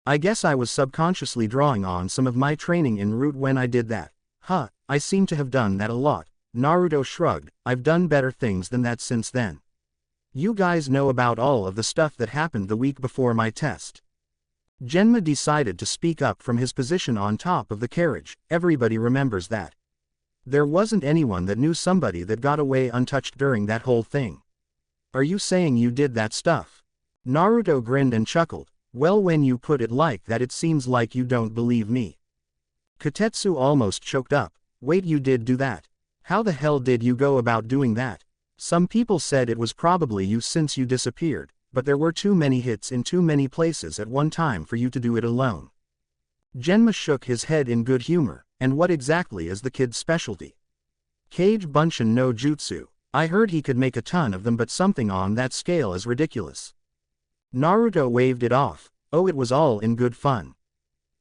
I guess I was subconsciously drawing on some of my training en route when I did that. Huh, I seem to have done that a lot. Naruto shrugged. I've done better things than that since then. You guys know about all of the stuff that happened the week before my test. Genma decided to speak up from his position on top of the carriage. Everybody remembers that. There wasn't anyone that knew somebody that got away untouched during that whole thing. Are you saying you did that stuff? Naruto grinned and chuckled. Well, when you put it like that it seems like you don't believe me. Kotetsu almost choked up. Wait, you did do that? How the hell did you go about doing that? Some people said it was probably you since you disappeared, but there were too many hits in too many places at one time for you to do it alone. Genma shook his head in good humor. And what exactly is the kid's specialty? Kage Bunshin no Jutsu. I heard he could make a ton of them, but something on that scale is ridiculous. Naruto waved it off. Oh, it was all in good fun.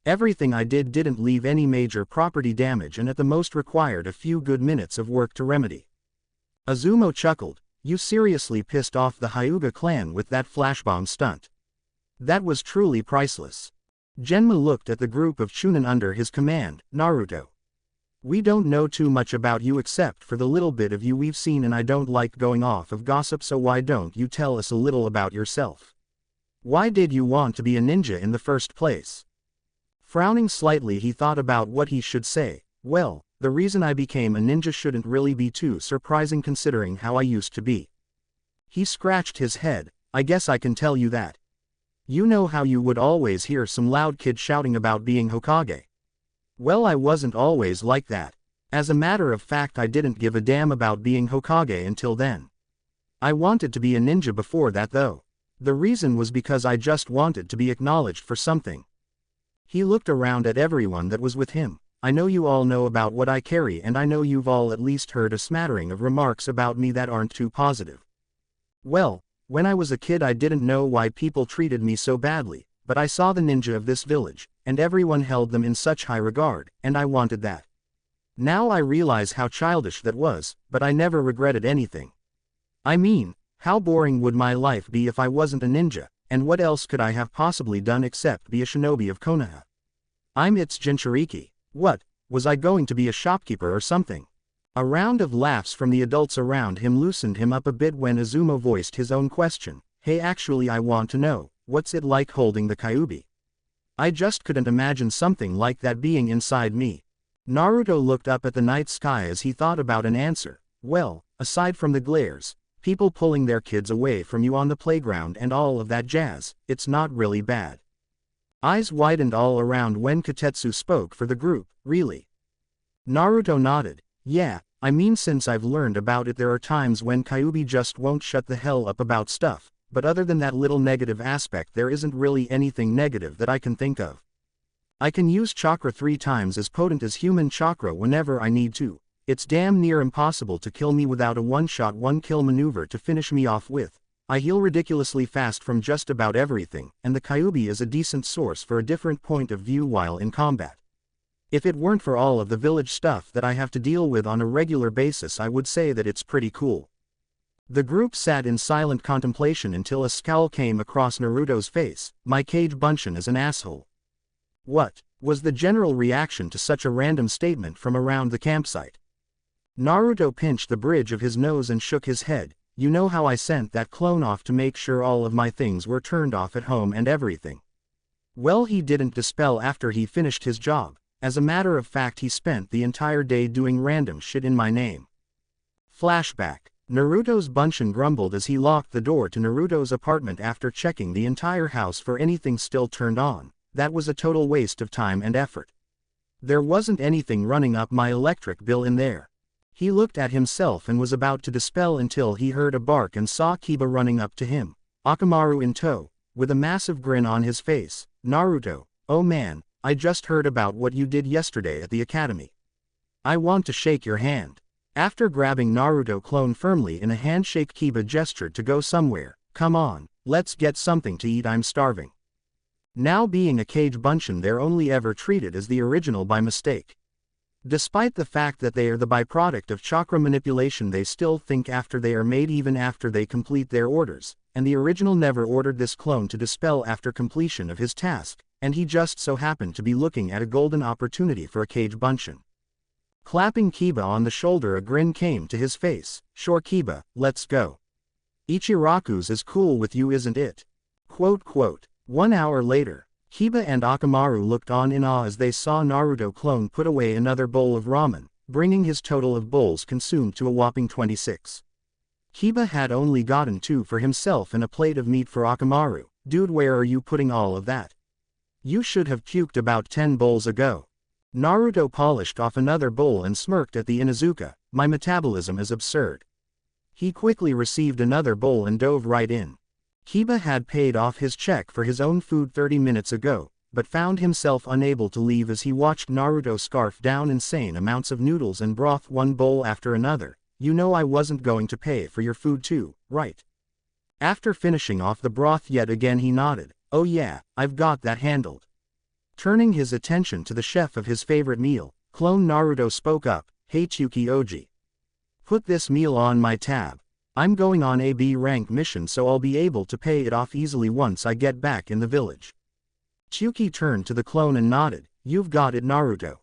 Everything I did didn't leave any major property damage and at the most required a few good minutes of work to remedy. Izumo chuckled. You seriously pissed off the Hyuga clan with that flashbomb stunt. That was truly priceless. Genma looked at the group of Chunin under his command. Naruto. We don't know too much about you except for the little bit of you we've seen, and I don't like going off of gossip, so why don't you tell us a little about yourself? Why did you want to be a ninja in the first place? Frowning slightly he thought about what he should say. Well, the reason I became a ninja shouldn't really be too surprising considering how I used to be. He scratched his head. I guess I can tell you that. You know how you would always hear some loud kid shouting about being Hokage? Well, I wasn't always like that. As a matter of fact, I didn't give a damn about being Hokage until then. I wanted to be a ninja before that though. The reason was because I just wanted to be acknowledged for something. He looked around at everyone that was with him. I know you all know about what I carry, and I know you've all at least heard a smattering of remarks about me that aren't too positive. Well, when I was a kid I didn't know why people treated me so badly, but I saw the ninja of this village, and everyone held them in such high regard, and I wanted that. Now I realize how childish that was, but I never regretted anything. I mean, how boring would my life be if I wasn't a ninja, and what else could I have possibly done except be a shinobi of Konoha? I'm its Jinchuriki. What, was I going to be a shopkeeper or something? A round of laughs from the adults around him loosened him up a bit when Izumo voiced his own question. Hey, actually I want to know, what's it like holding the Kyuubi? I just couldn't imagine something like that being inside me. Naruto looked up at the night sky as he thought about an answer. Well, aside from the glares, people pulling their kids away from you on the playground and all of that jazz, it's not really bad. Eyes widened all around when Kotetsu spoke for the group. Really? Naruto nodded. Yeah, I mean, since I've learned about it there are times when Kyuubi just won't shut the hell up about stuff, but other than that little negative aspect there isn't really anything negative that I can think of. I can use chakra 3 times as potent as human chakra whenever I need to. It's damn near impossible to kill me without a one-shot one-kill maneuver to finish me off with. I heal ridiculously fast from just about everything, and the Kyuubi is a decent source for a different point of view while in combat. If it weren't for all of the village stuff that I have to deal with on a regular basis I would say that it's pretty cool. The group sat in silent contemplation until a scowl came across Naruto's face. My Kage Bunshin is an asshole. What was the general reaction to such a random statement from around the campsite? Naruto pinched the bridge of his nose and shook his head. You know how I sent that clone off to make sure all of my things were turned off at home and everything. Well, he didn't dispel after he finished his job. As a matter of fact, he spent the entire day doing random shit in my name. Flashback. Naruto's Bunshin grumbled as he locked the door to Naruto's apartment after checking the entire house for anything still turned on. That was a total waste of time and effort. There wasn't anything running up my electric bill in there. He looked at himself and was about to dispel until he heard a bark and saw Kiba running up to him, Akamaru in tow, with a massive grin on his face. Naruto, oh man, I just heard about what you did yesterday at the academy. I want to shake your hand. After grabbing Naruto clone firmly in a handshake, Kiba gestured to go somewhere. Come on, let's get something to eat, I'm starving. Now being a Kage Bunshin, they're only ever treated as the original by mistake. Despite the fact that they are the byproduct of chakra manipulation, they still think after they are made even after they complete their orders, and the original never ordered this clone to dispel after completion of his task, and he just so happened to be looking at a golden opportunity for a Kage Bunshin. Clapping Kiba on the shoulder, a grin came to his face. Sure Kiba, let's go. Ichiraku's is cool with you, isn't it? Quote. 1 hour later, Kiba and Akamaru looked on in awe as they saw Naruto clone put away another bowl of ramen, bringing his total of bowls consumed to a whopping 26. Kiba had only gotten 2 for himself and a plate of meat for Akamaru. Dude, where are you putting all of that? You should have puked about 10 bowls ago. Naruto polished off another bowl and smirked at the Inuzuka. My metabolism is absurd. He quickly received another bowl and dove right in. Kiba had paid off his check for his own food 30 minutes ago, but found himself unable to leave as he watched Naruto scarf down insane amounts of noodles and broth one bowl after another. You know I wasn't going to pay for your food too, right? After finishing off the broth yet again, he nodded. Oh yeah, I've got that handled. Turning his attention to the chef of his favorite meal, clone Naruto spoke up. Hey Tsuki-oji. Put this meal on my tab. I'm going on a B rank mission, so I'll be able to pay it off easily once I get back in the village. Tsuki turned to the clone and nodded. You've got it, Naruto.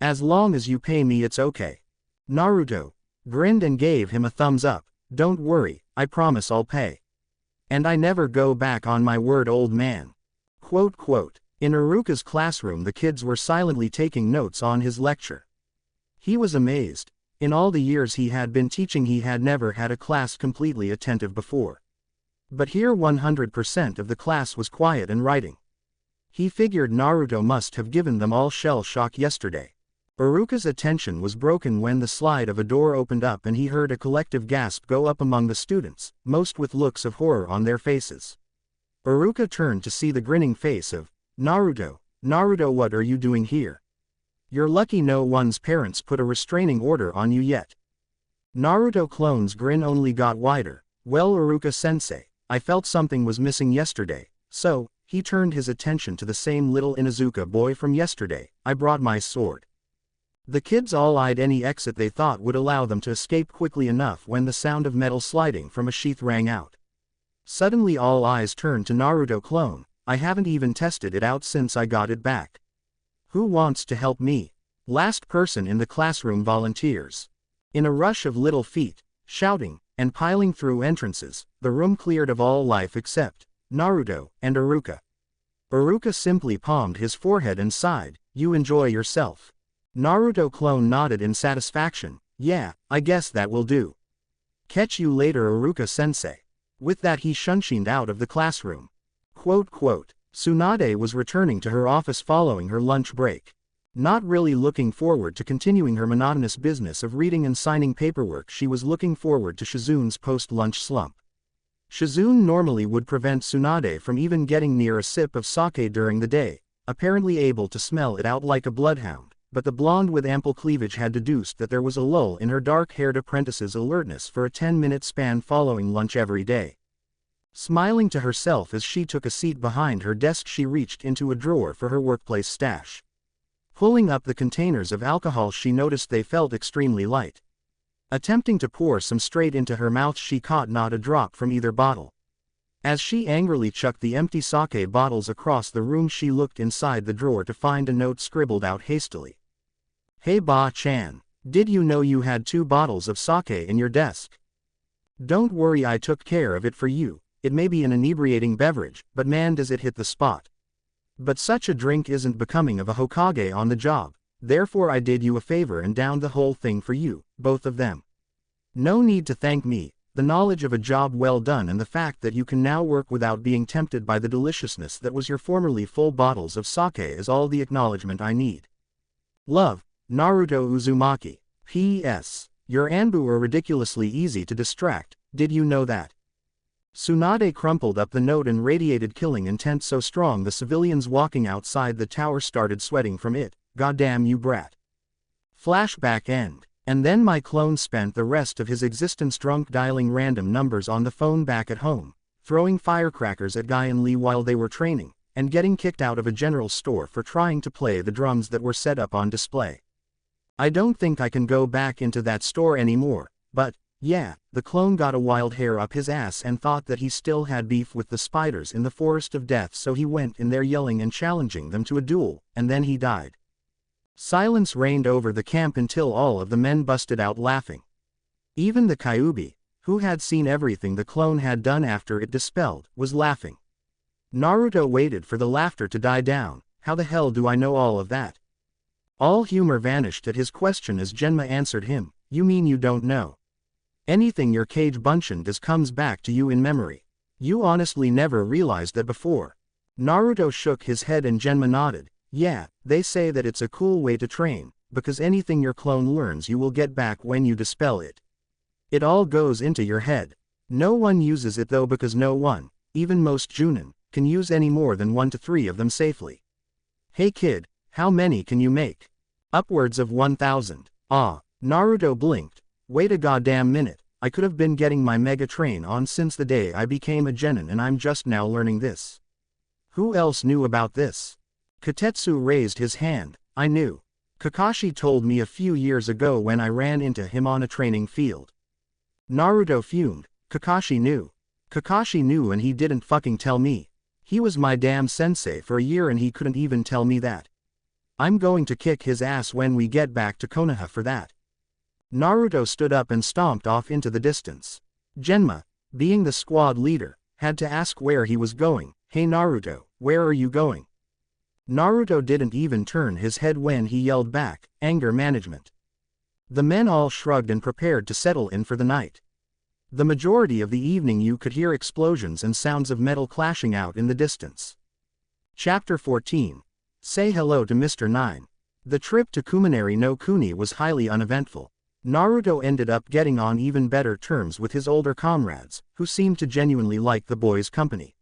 As long as you pay me, it's okay. Naruto grinned and gave him a thumbs up. Don't worry, I promise I'll pay. And I never go back on my word, old man. Quote. In Iruka's classroom, the kids were silently taking notes on his lecture. He was amazed. In all the years he had been teaching, he had never had a class completely attentive before. But here 100% of the class was quiet and writing. He figured Naruto must have given them all shell shock yesterday. Iruka's attention was broken when the slide of a door opened up and he heard a collective gasp go up among the students, most with looks of horror on their faces. Iruka turned to see the grinning face of Naruto. Naruto, what are you doing here? You're lucky no one's parents put a restraining order on you yet. Naruto clone's grin only got wider. Well, Iruka-sensei, I felt something was missing yesterday, so, he turned his attention to the same little Inuzuka boy from yesterday. I brought my sword. The kids all eyed any exit they thought would allow them to escape quickly enough when the sound of metal sliding from a sheath rang out. Suddenly all eyes turned to Naruto clone. I haven't even tested it out since I got it back. Who wants to help me? Last person in the classroom volunteers. In a rush of little feet, shouting, and piling through entrances, the room cleared of all life except Naruto and Iruka. Iruka simply palmed his forehead and sighed. You enjoy yourself. Naruto clone nodded in satisfaction. Yeah, I guess that will do. Catch you later, Iruka-sensei. With that he shunshined out of the classroom. Quote. Tsunade was returning to her office following her lunch break. Not really looking forward to continuing her monotonous business of reading and signing paperwork, she was looking forward to Shizune's post-lunch slump. Shizune normally would prevent Tsunade from even getting near a sip of sake during the day, apparently able to smell it out like a bloodhound, but the blonde with ample cleavage had deduced that there was a lull in her dark-haired apprentice's alertness for a 10-minute span following lunch every day. Smiling to herself as she took a seat behind her desk, she reached into a drawer for her workplace stash. Pulling up the containers of alcohol, she noticed they felt extremely light. Attempting to pour some straight into her mouth, she caught not a drop from either bottle. As she angrily chucked the empty sake bottles across the room, she looked inside the drawer to find a note scribbled out hastily. Hey Ba-chan, Did you know you had 2 bottles of sake in your desk? Don't worry, I took care of it for you. It may be an inebriating beverage, but man does it hit the spot. But such a drink isn't becoming of a Hokage on the job, therefore I did you a favor and downed the whole thing for you, both of them. No need to thank me, the knowledge of a job well done and the fact that you can now work without being tempted by the deliciousness that was your formerly full bottles of sake is all the acknowledgement I need. Love, Naruto Uzumaki. P.S. Your Anbu are ridiculously easy to distract, did you know that? Tsunade crumpled up the note and radiated killing intent so strong the civilians walking outside the tower started sweating from it. Goddamn you brat. Flashback end. And then my clone spent the rest of his existence drunk dialing random numbers on the phone back at home, throwing firecrackers at Guy and Lee while they were training, and getting kicked out of a general store for trying to play the drums that were set up on display. I don't think I can go back into that store anymore, but, yeah, the clone got a wild hair up his ass and thought that he still had beef with the spiders in the Forest of Death, so he went in there yelling and challenging them to a duel, and then he died. Silence reigned over the camp until all of the men busted out laughing. Even the Kyuubi, who had seen everything the clone had done after it dispelled, was laughing. Naruto waited for the laughter to die down. How the hell do I know all of that? All humor vanished at his question as Genma answered him, you mean you don't know? Anything your Kage Bunshin does comes back to you in memory. You honestly never realized that before. Naruto shook his head and Genma nodded. Yeah, they say that it's a cool way to train, because anything your clone learns you will get back when you dispel it. It all goes into your head. No one uses it though, because no one, even most Junin, can use any more than 1 to 3 of them safely. Hey kid, how many can you make? Upwards of 1,000. Ah, Naruto blinked. Wait a goddamn minute, I could have been getting my mega train on since the day I became a genin and I'm just now learning this. Who else knew about this? Katetsu raised his hand. I knew. Kakashi told me a few years ago when I ran into him on a training field. Naruto fumed. Kakashi knew. Kakashi knew and he didn't fucking tell me. He was my damn sensei for a year and he couldn't even tell me that. I'm going to kick his ass when we get back to Konoha for that. Naruto stood up and stomped off into the distance. Genma, being the squad leader, had to ask where he was going. Hey Naruto, where are you going? Naruto didn't even turn his head when he yelled back, anger management. The men all shrugged and prepared to settle in for the night. The majority of the evening you could hear explosions and sounds of metal clashing out in the distance. Chapter 14. Say hello to Mr. 9. The trip to Kuminari no Kuni was highly uneventful. Naruto ended up getting on even better terms with his older comrades, who seemed to genuinely like the boys' company.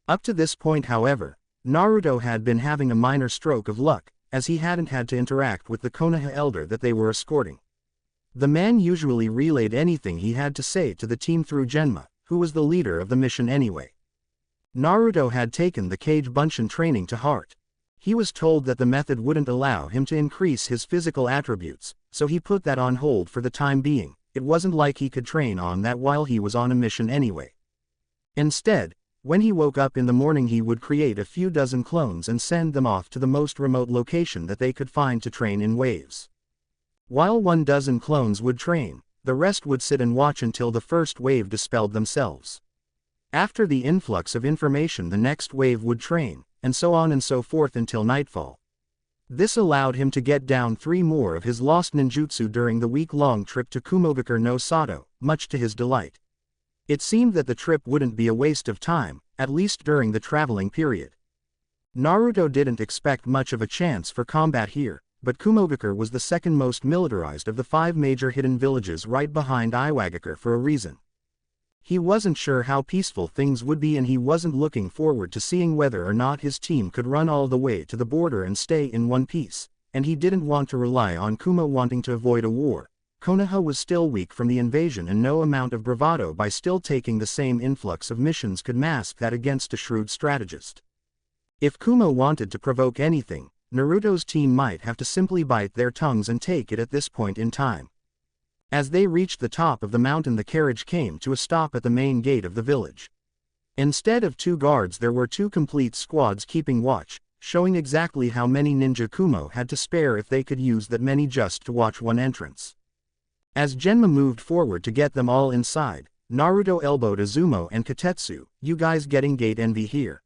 Up to this point, however, Naruto had been having a minor stroke of luck, as he hadn't had to interact with the Konoha elder that they were escorting. The man usually relayed anything he had to say to the team through Genma, who was the leader of the mission anyway. Naruto had taken the Kage Bunshin training to heart. He was told that the method wouldn't allow him to increase his physical attributes, so he put that on hold for the time being. It wasn't like he could train on that while he was on a mission anyway. Instead, when he woke up in the morning he would create a few dozen clones and send them off to the most remote location that they could find to train in waves. While 12 clones would train, the rest would sit and watch until the first wave dispelled themselves. After the influx of information the next wave would train, and so on and so forth until nightfall. This allowed him to get down 3 more of his lost ninjutsu during the week-long trip to Kumogakure no Sato, much to his delight. It seemed that the trip wouldn't be a waste of time, at least during the traveling period. Naruto didn't expect much of a chance for combat here, but Kumogakure was the second most militarized of the 5 major hidden villages right behind Iwagakure for a reason. He wasn't sure how peaceful things would be and he wasn't looking forward to seeing whether or not his team could run all the way to the border and stay in one piece, and he didn't want to rely on Kuma wanting to avoid a war. Konoha was still weak from the invasion and no amount of bravado by still taking the same influx of missions could mask that against a shrewd strategist. If Kuma wanted to provoke anything, Naruto's team might have to simply bite their tongues and take it at this point in time. As they reached the top of the mountain the carriage came to a stop at the main gate of the village. Instead of 2 guards there were 2 complete squads keeping watch, showing exactly how many ninja Kumo had to spare if they could use that many just to watch one entrance. As Genma moved forward to get them all inside, Naruto elbowed Azumo and Katetsu. You guys getting gate envy here?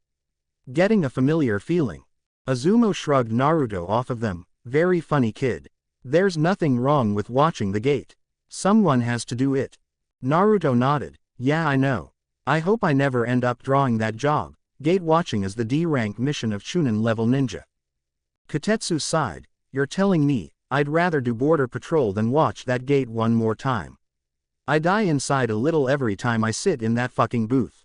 Getting a familiar feeling. Azumo shrugged Naruto off of them. Very funny kid. There's nothing wrong with watching the gate. Someone has to do it. Naruto nodded. Yeah, I know. I hope I never end up drawing that job. Gate watching is the D-rank mission of Chunin level ninja. Katetsu sighed. You're telling me, I'd rather do border patrol than watch that gate one more time. I die inside a little every time I sit in that fucking booth.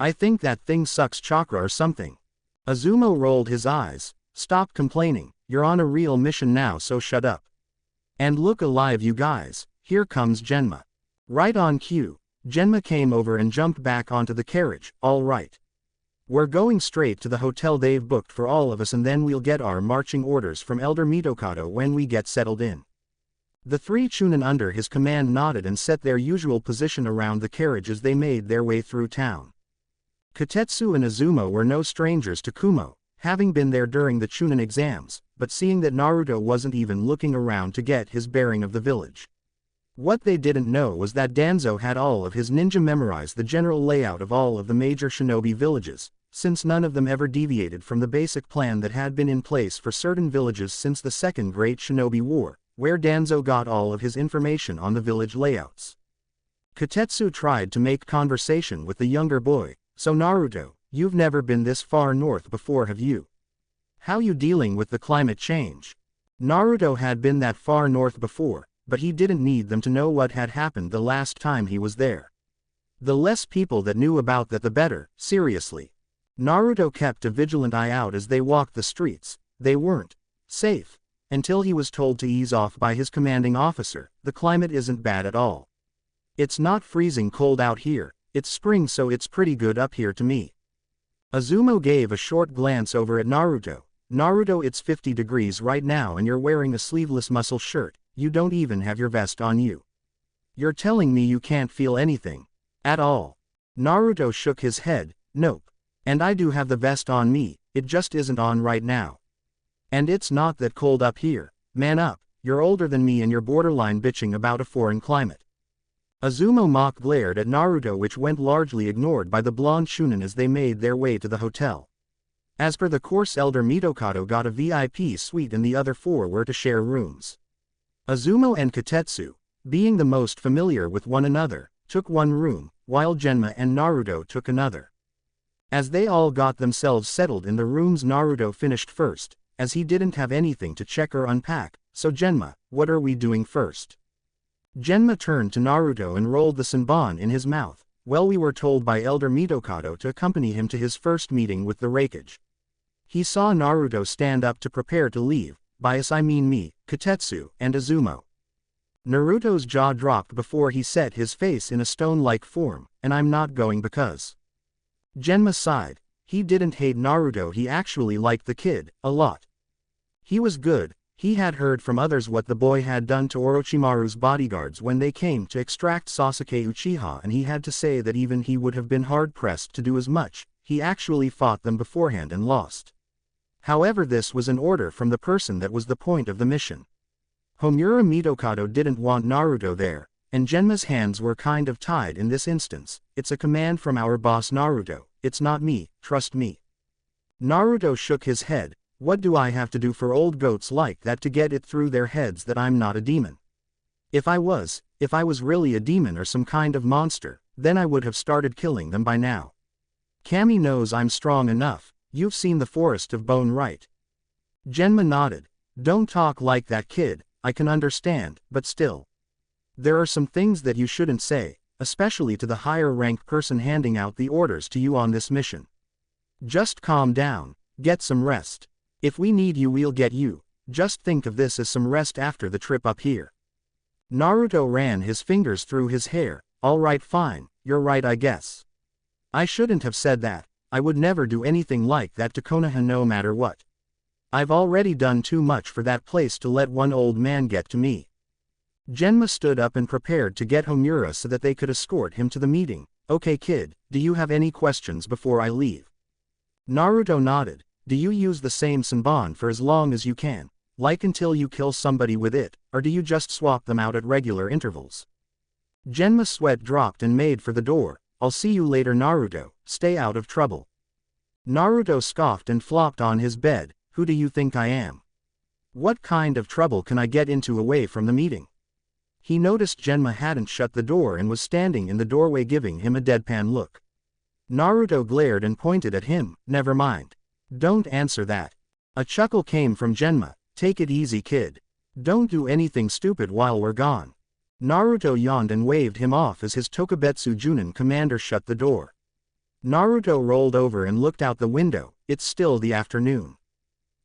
I think that thing sucks chakra or something. Azumo rolled his eyes. Stop complaining, you're on a real mission now, so shut up. And look alive you guys, here comes Genma. Right on cue, Genma came over and jumped back onto the carriage. All right. We're going straight to the hotel they've booked for all of us, and then we'll get our marching orders from Elder Mitokado when we get settled in. The three Chunin under his command nodded and set their usual position around the carriage as they made their way through town. Katetsu and Azumo were no strangers to Kumo, having been there during the Chunin exams, but seeing that Naruto wasn't even looking around to get his bearing of the village. What they didn't know was that Danzo had all of his ninja memorize the general layout of all of the major shinobi villages, since none of them ever deviated from the basic plan that had been in place for certain villages since the Second Great Shinobi War, where Danzo got all of his information on the village layouts. Katetsu tried to make conversation with the younger boy. So Naruto, you've never been this far north before, have you? How you dealing with the climate change? Naruto had been that far north before, but he didn't need them to know what had happened the last time he was there. The less people that knew about that the better, seriously. Naruto kept a vigilant eye out as they walked the streets. They weren't safe, until he was told to ease off by his commanding officer. The climate isn't bad at all. It's not freezing cold out here. It's spring, so it's pretty good up here to me. Azumo gave a short glance over at Naruto. Naruto, it's 50 degrees right now and you're wearing a sleeveless muscle shirt. You don't even have your vest on you. You're telling me you can't feel anything at all? Naruto shook his head. Nope. And I do have the vest on me, it just isn't on right now. And it's not that cold up here. Man up, you're older than me and you're borderline bitching about a foreign climate. Azumo mock glared at Naruto, which went largely ignored by the blonde Chunin as they made their way to the hotel. As per the course, Elder Mitokado got a VIP suite and the other four were to share rooms. Azumo and Katetsu, being the most familiar with one another, took one room, while Genma and Naruto took another. As they all got themselves settled in the rooms, Naruto finished first, as he didn't have anything to check or unpack. So Genma, what are we doing first? Genma turned to Naruto and rolled the senbon in his mouth. Well, we were told by Elder Mitokado to accompany him to his first meeting with the Raikage. He saw Naruto stand up to prepare to leave. By us I mean me, Katetsu, and Azumo. Naruto's jaw dropped before he set his face in a stone-like form. And I'm not going because. Genma sighed. He didn't hate Naruto, he actually liked the kid a lot. He was good. He had heard from others what the boy had done to Orochimaru's bodyguards when they came to extract Sasuke Uchiha, and he had to say that even he would have been hard-pressed to do as much. He actually fought them beforehand and lost. However, this was an order from the person that was the point of the mission. Homura Mitokado didn't want Naruto there, and Genma's hands were kind of tied in this instance. It's a command from our boss Naruto, it's not me, trust me. Naruto shook his head. What do I have to do for old goats like that to get it through their heads that I'm not a demon? If I was really a demon or some kind of monster, then I would have started killing them by now. Kami knows I'm strong enough. You've seen the Forest of Bone, right? Genma nodded. Don't talk like that, kid. I can understand, but still. There are some things that you shouldn't say, especially to the higher ranked person handing out the orders to you on this mission. Just calm down, get some rest. If we need you, we'll get you. Just think of this as some rest after the trip up here. Naruto ran his fingers through his hair. All right, fine, you're right, I guess. I shouldn't have said that. I would never do anything like that to Konoha no matter what. I've already done too much for that place to let one old man get to me. Genma stood up and prepared to get Homura so that they could escort him to the meeting. Okay kid, do you have any questions before I leave? Naruto nodded. Do you use the same Senbon for as long as you can, like until you kill somebody with it, or do you just swap them out at regular intervals? Genma's sweat dropped and made for the door. I'll see you later, Naruto, stay out of trouble. Naruto scoffed and flopped on his bed. Who do you think I am? What kind of trouble can I get into away from the meeting? He noticed Genma hadn't shut the door and was standing in the doorway giving him a deadpan look. Naruto glared and pointed at him. Never mind. Don't answer that. A chuckle came from Genma. Take it easy, kid. Don't do anything stupid while we're gone. Naruto yawned and waved him off as his Tokubetsu Junin commander shut the door. Naruto rolled over and looked out the window. It's still the afternoon.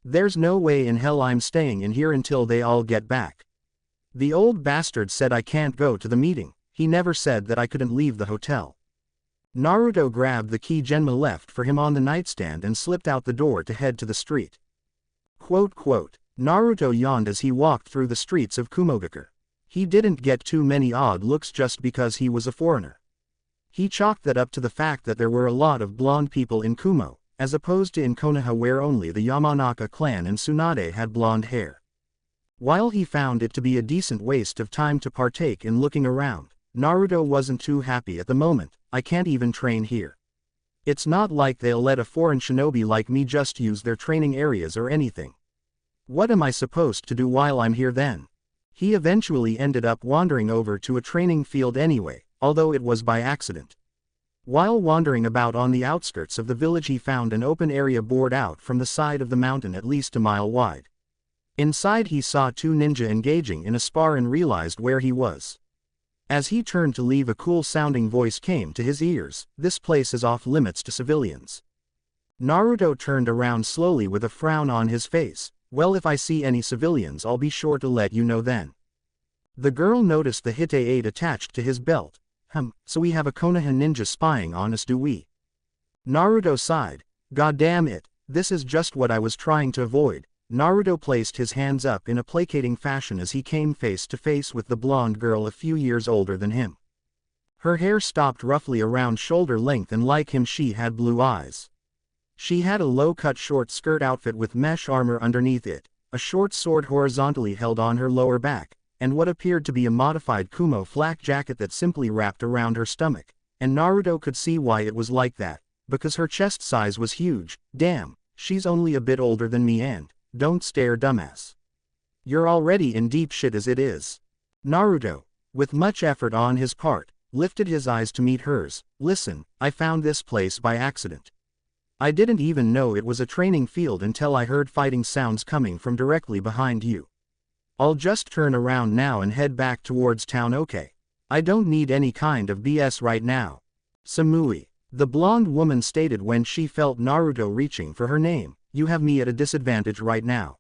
There's no way in hell I'm staying in here until they all get back. The old bastard said I can't go to the meeting. He never said that I couldn't leave the hotel. Naruto grabbed the key Genma left for him on the nightstand and slipped out the door to head to the street. Naruto yawned as he walked through the streets of Kumogakure. He didn't get too many odd looks just because he was a foreigner. He chalked that up to the fact that there were a lot of blonde people in Kumo, as opposed to in Konoha where only the Yamanaka clan and Tsunade had blonde hair. While he found it to be a decent waste of time to partake in looking around, Naruto wasn't too happy at the moment. I can't even train here. It's not like they'll let a foreign shinobi like me just use their training areas or anything. What am I supposed to do while I'm here then? He eventually ended up wandering over to a training field anyway, although it was by accident. While wandering about on the outskirts of the village, he found an open area bored out from the side of the mountain at least a mile wide. Inside he saw two ninja engaging in a spar and realized where he was. As he turned to leave, a cool-sounding voice came to his ears. This place is off limits to civilians. Naruto turned around slowly with a frown on his face. Well, if I see any civilians I'll be sure to let you know then. The girl noticed the hite-8 attached to his belt. So we have a Konoha ninja spying on us, do we? Naruto sighed. God damn it, this is just what I was trying to avoid. Naruto placed his hands up in a placating fashion as he came face to face with the blonde girl a few years older than him. Her hair stopped roughly around shoulder length and like him she had blue eyes. She had a low-cut short skirt outfit with mesh armor underneath it, a short sword horizontally held on her lower back, and what appeared to be a modified Kumo flak jacket that simply wrapped around her stomach, and Naruto could see why it was like that, because her chest size was huge. Damn, she's only a bit older than me and, don't stare, dumbass. You're already in deep shit as it is. Naruto, with much effort on his part, lifted his eyes to meet hers. Listen, I found this place by accident. I didn't even know it was a training field until I heard fighting sounds coming from directly behind you. I'll just turn around now and head back towards town, okay? I don't need any kind of BS right now. Samui, the blonde woman stated when she felt Naruto reaching for her name. You have me at a disadvantage right now.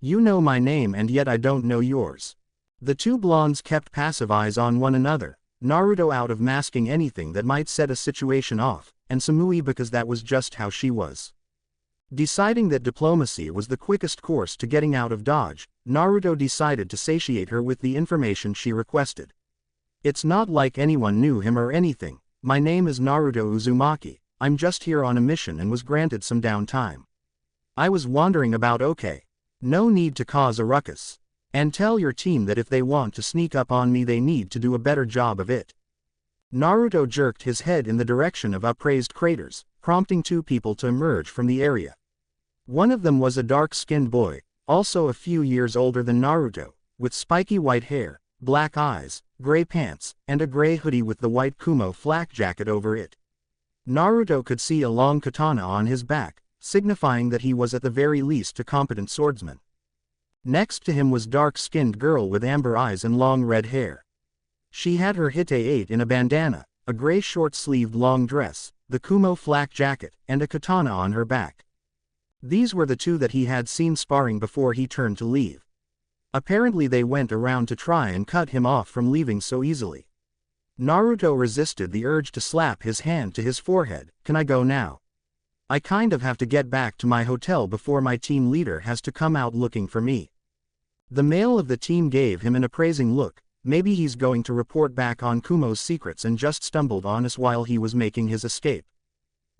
You know my name and yet I don't know yours. The two blondes kept passive eyes on one another, Naruto out of masking anything that might set a situation off, and Samui because that was just how she was. Deciding that diplomacy was the quickest course to getting out of Dodge, Naruto decided to satiate her with the information she requested. It's not like anyone knew him or anything. My name is Naruto Uzumaki, I'm just here on a mission and was granted some downtime. I was wandering about, okay? No need to cause a ruckus. And tell your team that if they want to sneak up on me they need to do a better job of it. Naruto jerked his head in the direction of upraised craters, prompting two people to emerge from the area. One of them was a dark-skinned boy, also a few years older than Naruto, with spiky white hair, black eyes, gray pants, and a gray hoodie with the white Kumo flak jacket over it. Naruto could see a long katana on his back, signifying that he was at the very least a competent swordsman. Next to him was dark-skinned girl with amber eyes and long red hair. She had her hite-8 in a bandana, a gray short-sleeved long dress, the Kumo flak jacket, and a katana on her back. These were the two that he had seen sparring before he turned to leave. Apparently they went around to try and cut him off from leaving so easily. Naruto resisted the urge to slap his hand to his forehead. Can I go now? I kind of have to get back to my hotel before my team leader has to come out looking for me. The male of the team gave him an appraising look. Maybe he's going to report back on Kumo's secrets and just stumbled on us while he was making his escape.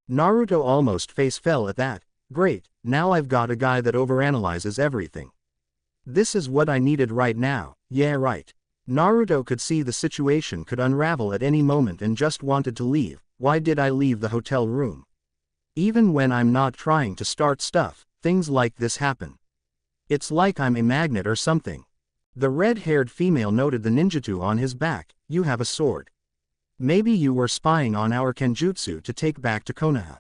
Naruto almost face fell at that. Great, now I've got a guy that overanalyzes everything. This is what I needed right now, yeah right. Naruto could see the situation could unravel at any moment and just wanted to leave. Why did I leave the hotel room? Even when I'm not trying to start stuff, things like this happen. It's like I'm a magnet or something. The red-haired female noted the ninjutsu on his back. You have a sword. Maybe you were spying on our kenjutsu to take back to Konoha.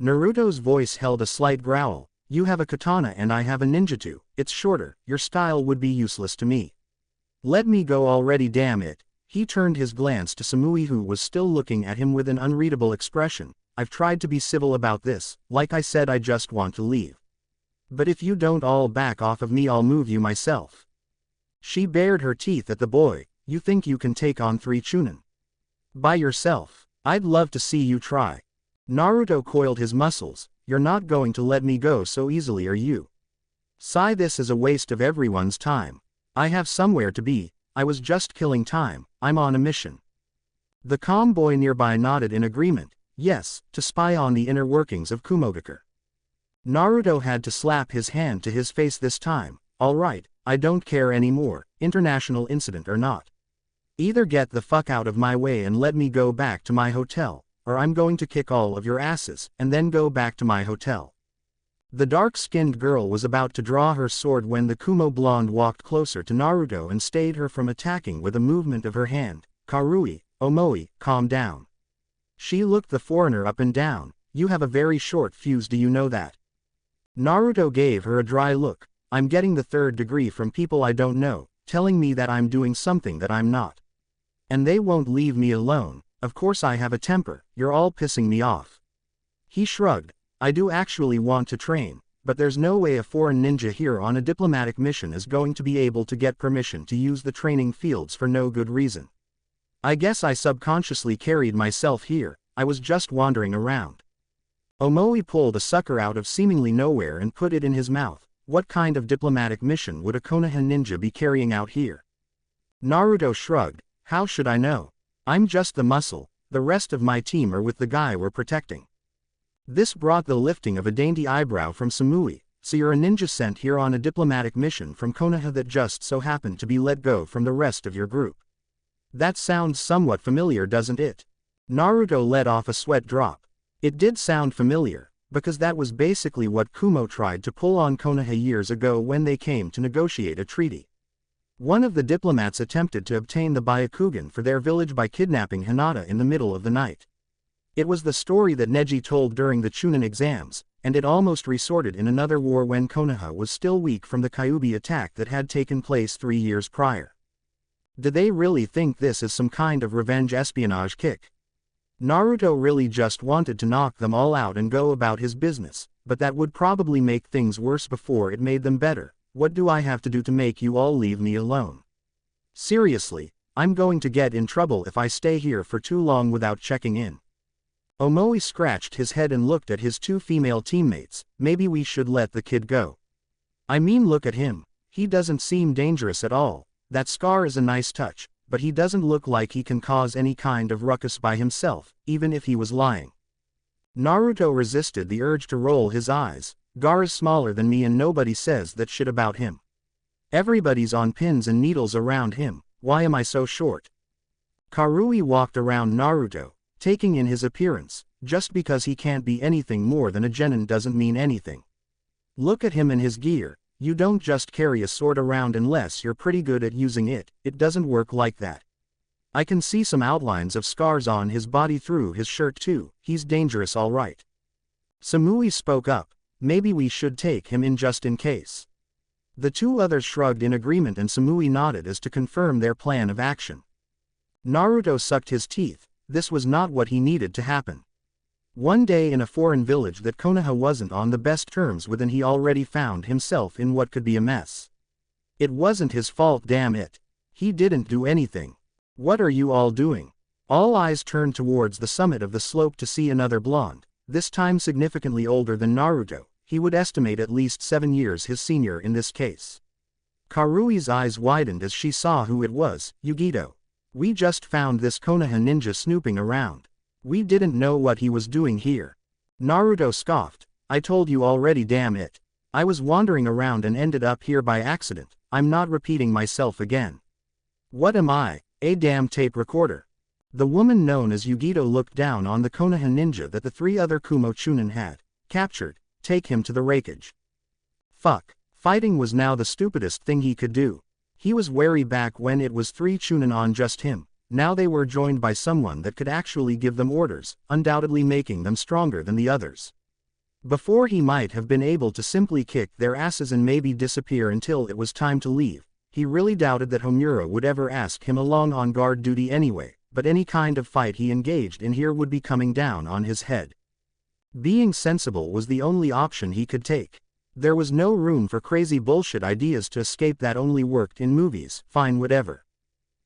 Naruto's voice held a slight growl. You have a katana and I have a ninjutsu. It's shorter, your style would be useless to me. Let me go already, damn it. He turned his glance to Samui, who was still looking at him with an unreadable expression. I've tried to be civil about this, like I said, I just want to leave. But if you don't all back off of me, I'll move you myself. She bared her teeth at the boy. You think you can take on 3 Chunin? By yourself? I'd love to see you try. Naruto coiled his muscles. You're not going to let me go so easily, are you? Sigh, this is a waste of everyone's time. I have somewhere to be. I was just killing time. I'm on a mission. The calm boy nearby nodded in agreement. Yes, to spy on the inner workings of Kumogakure. Naruto had to slap his hand to his face this time. All right, I don't care anymore, international incident or not. Either get the fuck out of my way and let me go back to my hotel, or I'm going to kick all of your asses, and then go back to my hotel. The dark-skinned girl was about to draw her sword when the Kumo blonde walked closer to Naruto and stayed her from attacking with a movement of her hand. Karui, Omoi, calm down. She looked the foreigner up and down. You have a very short fuse, do you know that? Naruto gave her a dry look. I'm getting the 3rd degree from people I don't know, telling me that I'm doing something that I'm not. And they won't leave me alone. Of course I have a temper, you're all pissing me off. He shrugged. I do actually want to train, but there's no way a foreign ninja here on a diplomatic mission is going to be able to get permission to use the training fields for no good reason. I guess I subconsciously carried myself here, I was just wandering around. Omoi pulled a sucker out of seemingly nowhere and put it in his mouth. What kind of diplomatic mission would a Konoha ninja be carrying out here? Naruto shrugged. How should I know? I'm just the muscle, the rest of my team are with the guy we're protecting. This brought the lifting of a dainty eyebrow from Samui. So you're a ninja sent here on a diplomatic mission from Konoha that just so happened to be let go from the rest of your group. That sounds somewhat familiar, doesn't it? Naruto let off a sweat drop. It did sound familiar, because that was basically what Kumo tried to pull on Konoha years ago when they came to negotiate a treaty. One of the diplomats attempted to obtain the Byakugan for their village by kidnapping Hinata in the middle of the night. It was the story that Neji told during the Chunin exams, and it almost resorted in another war when Konoha was still weak from the Kyuubi attack that had taken place 3 years prior. Did they really think this is some kind of revenge espionage kick? Naruto really just wanted to knock them all out and go about his business, but that would probably make things worse before it made them better. What do I have to do to make you all leave me alone? Seriously, I'm going to get in trouble if I stay here for too long without checking in. Omoi scratched his head and looked at his 2 female teammates. Maybe we should let the kid go. I mean, look at him. He doesn't seem dangerous at all. That scar is a nice touch, but he doesn't look like he can cause any kind of ruckus by himself, even if he was lying. Naruto resisted the urge to roll his eyes. Gar is smaller than me and nobody says that shit about him. Everybody's on pins and needles around him. Why am I so short? Karui walked around Naruto, taking in his appearance. Just because he can't be anything more than a genin doesn't mean anything. Look at him and his gear. You don't just carry a sword around unless you're pretty good at using it. It doesn't work like that. I can see some outlines of scars on his body through his shirt too. He's dangerous, all right. Samui spoke up. Maybe we should take him in just in case. The 2 others shrugged in agreement and Samui nodded as to confirm their plan of action. Naruto sucked his teeth. This was not what he needed to happen. One day in a foreign village that Konoha wasn't on the best terms with, and he already found himself in what could be a mess. It wasn't his fault, damn it. He didn't do anything. What are you all doing? All eyes turned towards the summit of the slope to see another blonde, this time significantly older than Naruto. He would estimate at least 7 years his senior in this case. Karui's eyes widened as she saw who it was. Yugito. We just found this Konoha ninja snooping around. We didn't know what he was doing here. Naruto scoffed. I told you already, damn it. I was wandering around and ended up here by accident. I'm not repeating myself again. What am I? A damn tape recorder. The woman known as Yugito looked down on the Konoha ninja that the 3 other Kumo Chunin had captured. Take him to the wreckage. Fuck. Fighting was now the stupidest thing he could do. He was wary back when it was 3 Chunin on just him. Now they were joined by someone that could actually give them orders, undoubtedly making them stronger than the others. Before he might have been able to simply kick their asses and maybe disappear until it was time to leave. He really doubted that Homura would ever ask him along on guard duty anyway, but any kind of fight he engaged in here would be coming down on his head. Being sensible was the only option he could take. There was no room for crazy bullshit ideas to escape that only worked in movies. Fine, whatever.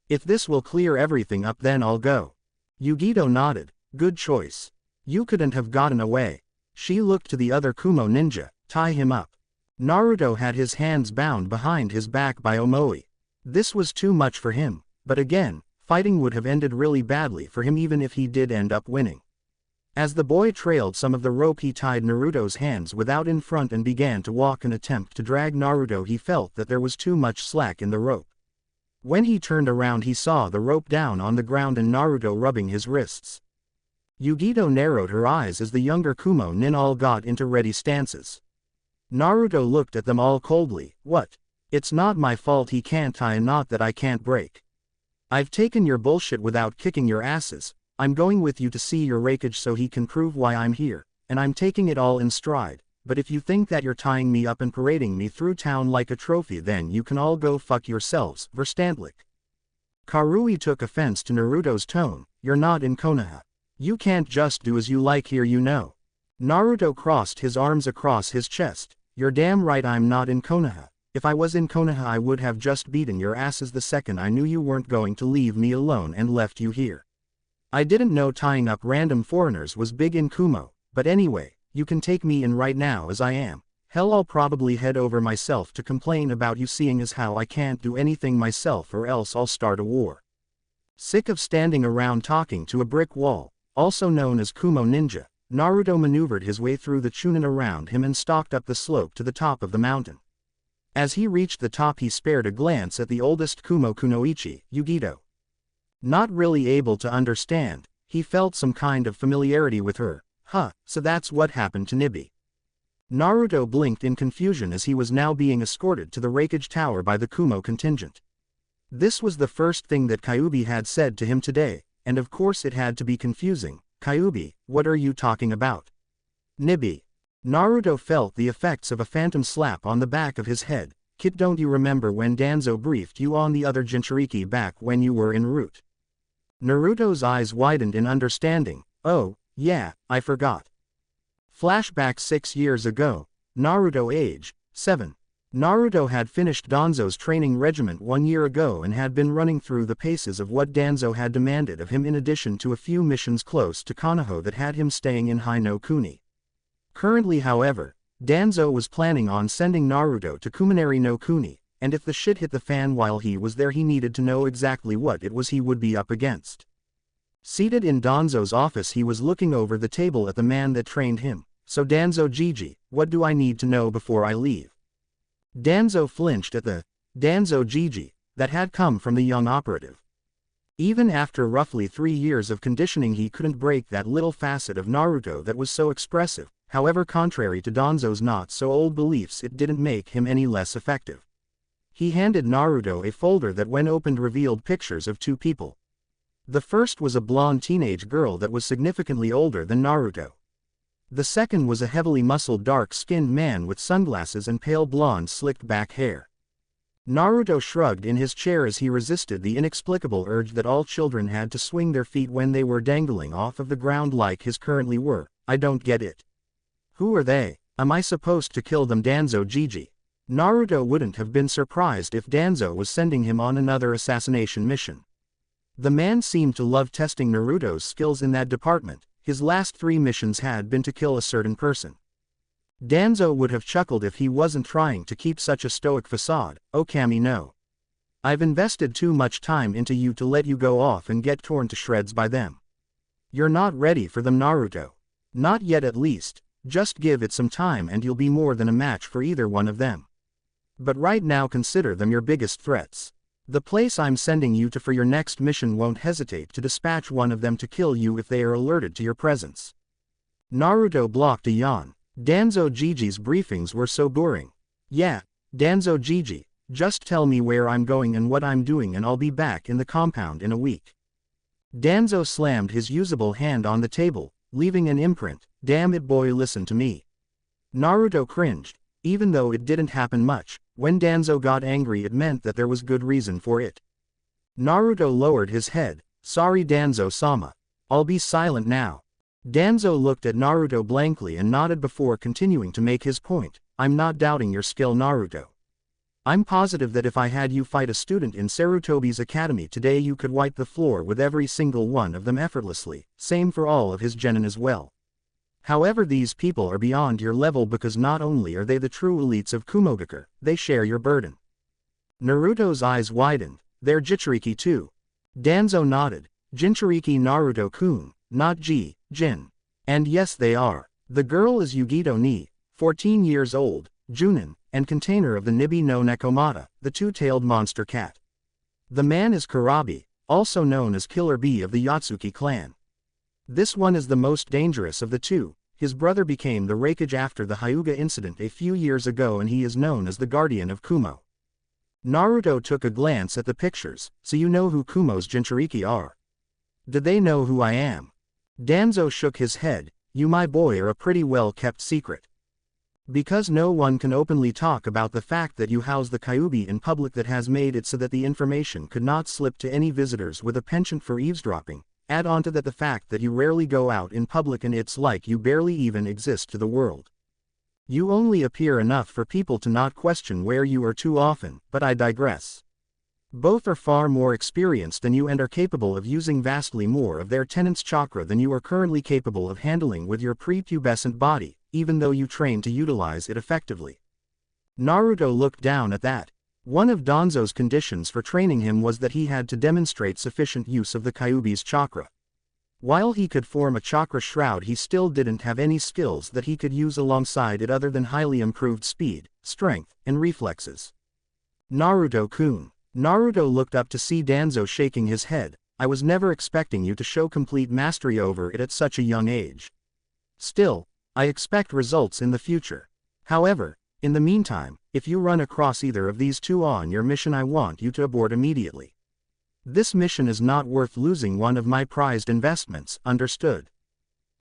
If this will clear everything up, then I'll go. Yugito nodded. Good choice. You couldn't have gotten away. She looked to the other Kumo ninja. Tie him up. Naruto had his hands bound behind his back by Omoi. This was too much for him, but again, fighting would have ended really badly for him even if he did end up winning. As the boy trailed some of the rope, he tied Naruto's hands without in front and began to walk in an attempt to drag Naruto. He felt that there was too much slack in the rope. When he turned around, he saw the rope down on the ground and Naruto rubbing his wrists. Yugito narrowed her eyes as the younger Kumo nin all got into ready stances. Naruto looked at them all coldly. What? It's not my fault he can't tie a knot that I can't break. I've taken your bullshit without kicking your asses. I'm going with you to see your wreckage so he can prove why I'm here, and I'm taking it all in stride. But if you think that you're tying me up and parading me through town like a trophy, then you can all go fuck yourselves, Verstandlich. Karui took offense to Naruto's tone. You're not in Konoha. You can't just do as you like here, you know. Naruto crossed his arms across his chest. You're damn right I'm not in Konoha. If I was in Konoha, I would have just beaten your asses the second I knew you weren't going to leave me alone and left you here. I didn't know tying up random foreigners was big in Kumo, but anyway, you can take me in right now as I am. Hell, I'll probably head over myself to complain about you, seeing as how I can't do anything myself, or else I'll start a war. Sick of standing around talking to a brick wall, also known as Kumo Ninja, Naruto maneuvered his way through the Chunin around him and stalked up the slope to the top of the mountain. As he reached the top, he spared a glance at the oldest Kumo Kunoichi, Yugito. Not really able to understand, he felt some kind of familiarity with her. So that's what happened to Nibi. Naruto blinked in confusion as he was now being escorted to the wreckage tower by the Kumo contingent. This was the first thing that Kyuubi had said to him today, and of course it had to be confusing. Kyuubi, what are you talking about? Nibi. Naruto felt the effects of a phantom slap on the back of his head. Kid, don't you remember when Danzo briefed you on the other Jinchuriki back when you were en route? Naruto's eyes widened in understanding. Oh, yeah, I forgot. Flashback 6 years ago. Naruto age 7. Naruto had finished Danzo's training regiment 1 year ago and had been running through the paces of what Danzo had demanded of him, in addition to a few missions close to Konoha that had him staying in Hai no Kuni. Currently, however, Danzo was planning on sending Naruto to Kuminari no Kuni, and if the shit hit the fan while he was there, he needed to know exactly what it was he would be up against. Seated in Danzo's office, he was looking over the table at the man that trained him. So Danzo Gigi, what do I need to know before I leave? Danzo flinched at the Danzo Gigi that had come from the young operative. Even after roughly 3 years of conditioning, he couldn't break that little facet of Naruto that was so expressive. However, contrary to Danzo's not-so-old beliefs, it didn't make him any less effective. He handed Naruto a folder that, when opened, revealed pictures of 2 people. The first was a blonde teenage girl that was significantly older than Naruto. The second was a heavily muscled, dark-skinned man with sunglasses and pale blonde slicked-back hair. Naruto shrugged in his chair as he resisted the inexplicable urge that all children had to swing their feet when they were dangling off of the ground like his currently were. I don't get it. Who are they? Am I supposed to kill them? Danzo Gigi. Naruto wouldn't have been surprised if Danzo was sending him on another assassination mission. The man seemed to love testing Naruto's skills in that department. His last 3 missions had been to kill a certain person. Danzo would have chuckled if he wasn't trying to keep such a stoic facade. Oh Kami, no. I've invested too much time into you to let you go off and get torn to shreds by them. You're not ready for them, Naruto. Not yet, at least. Just give it some time and you'll be more than a match for either one of them. But right now consider them your biggest threats. The place I'm sending you to for your next mission won't hesitate to dispatch one of them to kill you if they are alerted to your presence." Naruto blocked a yawn. Danzo Gigi's briefings were so boring. "Yeah, Danzo Gigi, just tell me where I'm going and what I'm doing and I'll be back in the compound in a week." Danzo slammed his usable hand on the table, leaving an imprint. "Damn it boy, listen to me." Naruto cringed. Even though it didn't happen much, when Danzo got angry it meant that there was good reason for it. Naruto lowered his head. "Sorry Danzo-sama. I'll be silent now." Danzo looked at Naruto blankly and nodded before continuing to make his point. "I'm not doubting your skill Naruto. I'm positive that if I had you fight a student in Sarutobi's academy today you could wipe the floor with every single one of them effortlessly, same for all of his genin as well. However, these people are beyond your level because not only are they the true elites of Kumogakur, they share your burden." Naruto's eyes widened. "They're Jinchuriki too." Danzo nodded. "Jinchuriki Naruto-kun, not Jin. And yes they are. The girl is Yugito Ni, 14 years old, Junin, and container of the Nibi no Nekomata, the two-tailed monster cat. The man is Kurabi, also known as Killer Bee of the Yatsuki clan. This one is the most dangerous of the two. His brother became the Raikage after the Hyuga incident a few years ago and he is known as the Guardian of Kumo." Naruto took a glance at the pictures. "So you know who Kumo's Jinchuriki are?" "Do they know who I am?" Danzo shook his head. "You my boy are a pretty well kept secret. Because no one can openly talk about the fact that you house the Kyuubi in public that has made it so that the information could not slip to any visitors with a penchant for eavesdropping. Add on to that the fact that you rarely go out in public and it's like you barely even exist to the world. You only appear enough for people to not question where you are too often, but I digress. Both are far more experienced than you and are capable of using vastly more of their tenant's chakra than you are currently capable of handling with your prepubescent body, even though you train to utilize it effectively." Naruto looked down at that. One of Danzo's conditions for training him was that he had to demonstrate sufficient use of the Kyuubi's chakra. While he could form a chakra shroud he still didn't have any skills that he could use alongside it other than highly improved speed, strength, and reflexes. "Naruto-kun." Naruto looked up to see Danzo shaking his head. "I was never expecting you to show complete mastery over it at such a young age. Still, I expect results in the future. However, in the meantime, if you run across either of these two on your mission I want you to abort immediately. This mission is not worth losing one of my prized investments, understood?"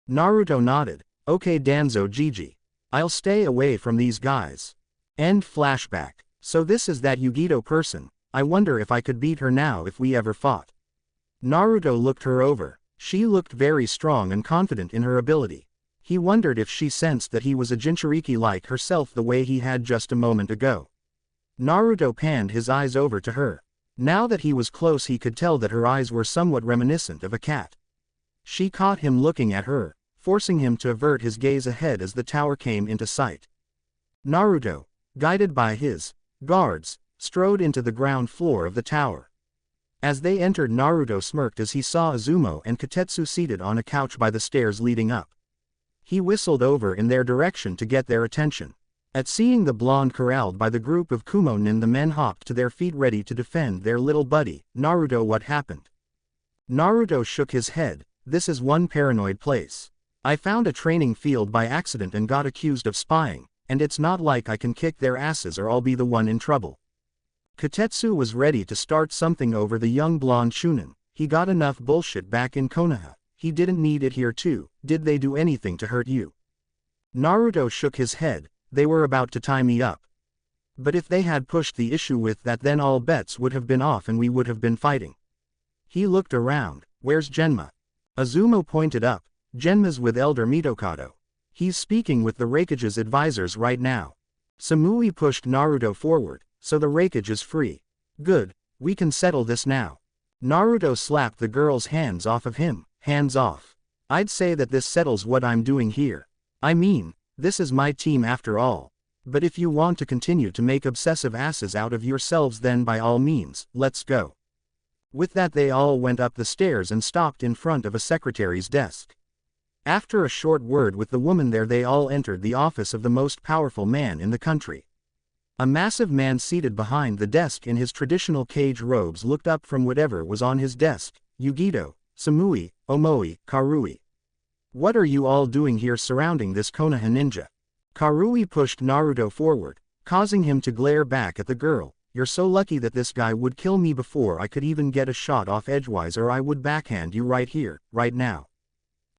Naruto nodded. "Okay Danzo Gigi. I'll stay away from these guys." End flashback. "So this is that Yugito person. I wonder if I could beat her now if we ever fought." Naruto looked her over. She looked very strong and confident in her ability. He wondered if she sensed that he was a Jinchuriki like herself the way he had just a moment ago. Naruto panned his eyes over to her. Now that he was close he could tell that her eyes were somewhat reminiscent of a cat. She caught him looking at her, forcing him to avert his gaze ahead as the tower came into sight. Naruto, guided by his guards, strode into the ground floor of the tower. As they entered Naruto smirked as he saw Izumo and Kotetsu seated on a couch by the stairs leading up. He whistled over in their direction to get their attention. At seeing the blonde corralled by the group of Kumonin the men hopped to their feet ready to defend their little buddy. "Naruto, what happened?" Naruto shook his head. "This is one paranoid place. I found a training field by accident and got accused of spying, and it's not like I can kick their asses or I'll be the one in trouble." Kotetsu was ready to start something over the young blonde Shunin. "He got enough bullshit back in Konoha. He didn't need it here too. Did they do anything to hurt you?" Naruto shook his head. "They were about to tie me up. But if they had pushed the issue with that then all bets would have been off and we would have been fighting." He looked around. "Where's Genma?" Izumo pointed up. "Genma's with Elder Mitokado. He's speaking with the Raikage's advisors right now." Samui pushed Naruto forward. "So the Raikage is free. Good, we can settle this now." Naruto slapped the girl's hands off of him. "Hands off. I'd say that this settles what I'm doing here. I mean, this is my team after all. But if you want to continue to make obsessive asses out of yourselves then by all means, let's go." With that they all went up the stairs and stopped in front of a secretary's desk. After a short word with the woman there, they all entered the office of the most powerful man in the country. A massive man seated behind the desk in his traditional cage robes looked up from whatever was on his desk. Yugito, Samui, Omoi, Karui. What are you all doing here surrounding this Konoha ninja? Karui pushed Naruto forward, causing him to glare back at the girl. You're so lucky that this guy would kill me before I could even get a shot off edgewise, or I would backhand you right here, right now.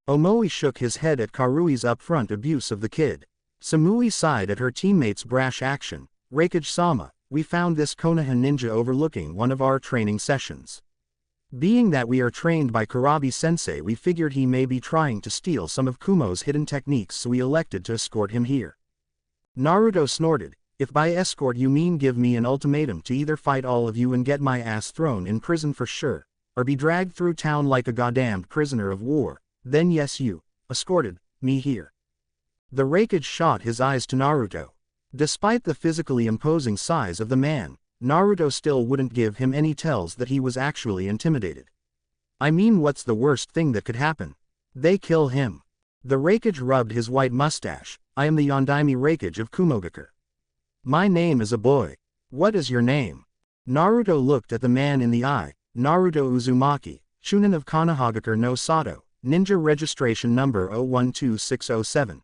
Omoi shook his head at Karui's upfront abuse of the kid. Samui sighed at her teammate's brash action. Raikage-sama, we found this Konoha ninja overlooking one of our training sessions. Being that we are trained by Kurabi-sensei, we figured he may be trying to steal some of Kumo's hidden techniques, so we elected to escort him here. Naruto snorted. If by escort you mean give me an ultimatum to either fight all of you and get my ass thrown in prison for sure, or be dragged through town like a goddamned prisoner of war, then yes, you escorted me here. The Raikage shot his eyes to Naruto. Despite the physically imposing size of the man, Naruto still wouldn't give him any tells that he was actually intimidated. I mean, what's the worst thing that could happen? They kill him. The Raikage rubbed his white mustache. I am the Yondaime Raikage of Kumogakure. My name is a boy. What is your name? Naruto looked at the man in the eye. Naruto Uzumaki, Chunin of Konohagakure no Sato, ninja registration number 012607.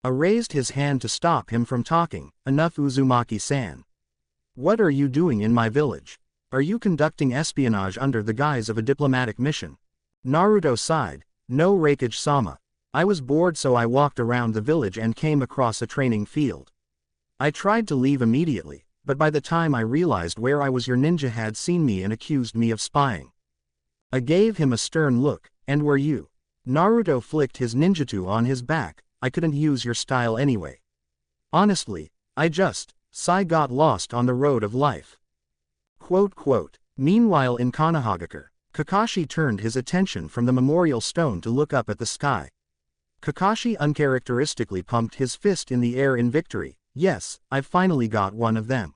Raised his hand to stop him from talking. Enough, Uzumaki-san. What are you doing in my village? Are you conducting espionage under the guise of a diplomatic mission? Naruto sighed. No, Raikage-sama. I was bored, so I walked around the village and came across a training field. I tried to leave immediately, but by the time I realized where I was, your ninja had seen me and accused me of spying. I gave him a stern look. And were you? Naruto flicked his ninjutsu on his back. I couldn't use your style anyway. Honestly, I got lost on the road of life. Quote. Meanwhile in Konohagakure, Kakashi turned his attention from the memorial stone to look up at the sky. Kakashi uncharacteristically pumped his fist in the air in victory. Yes, I've finally got one of them.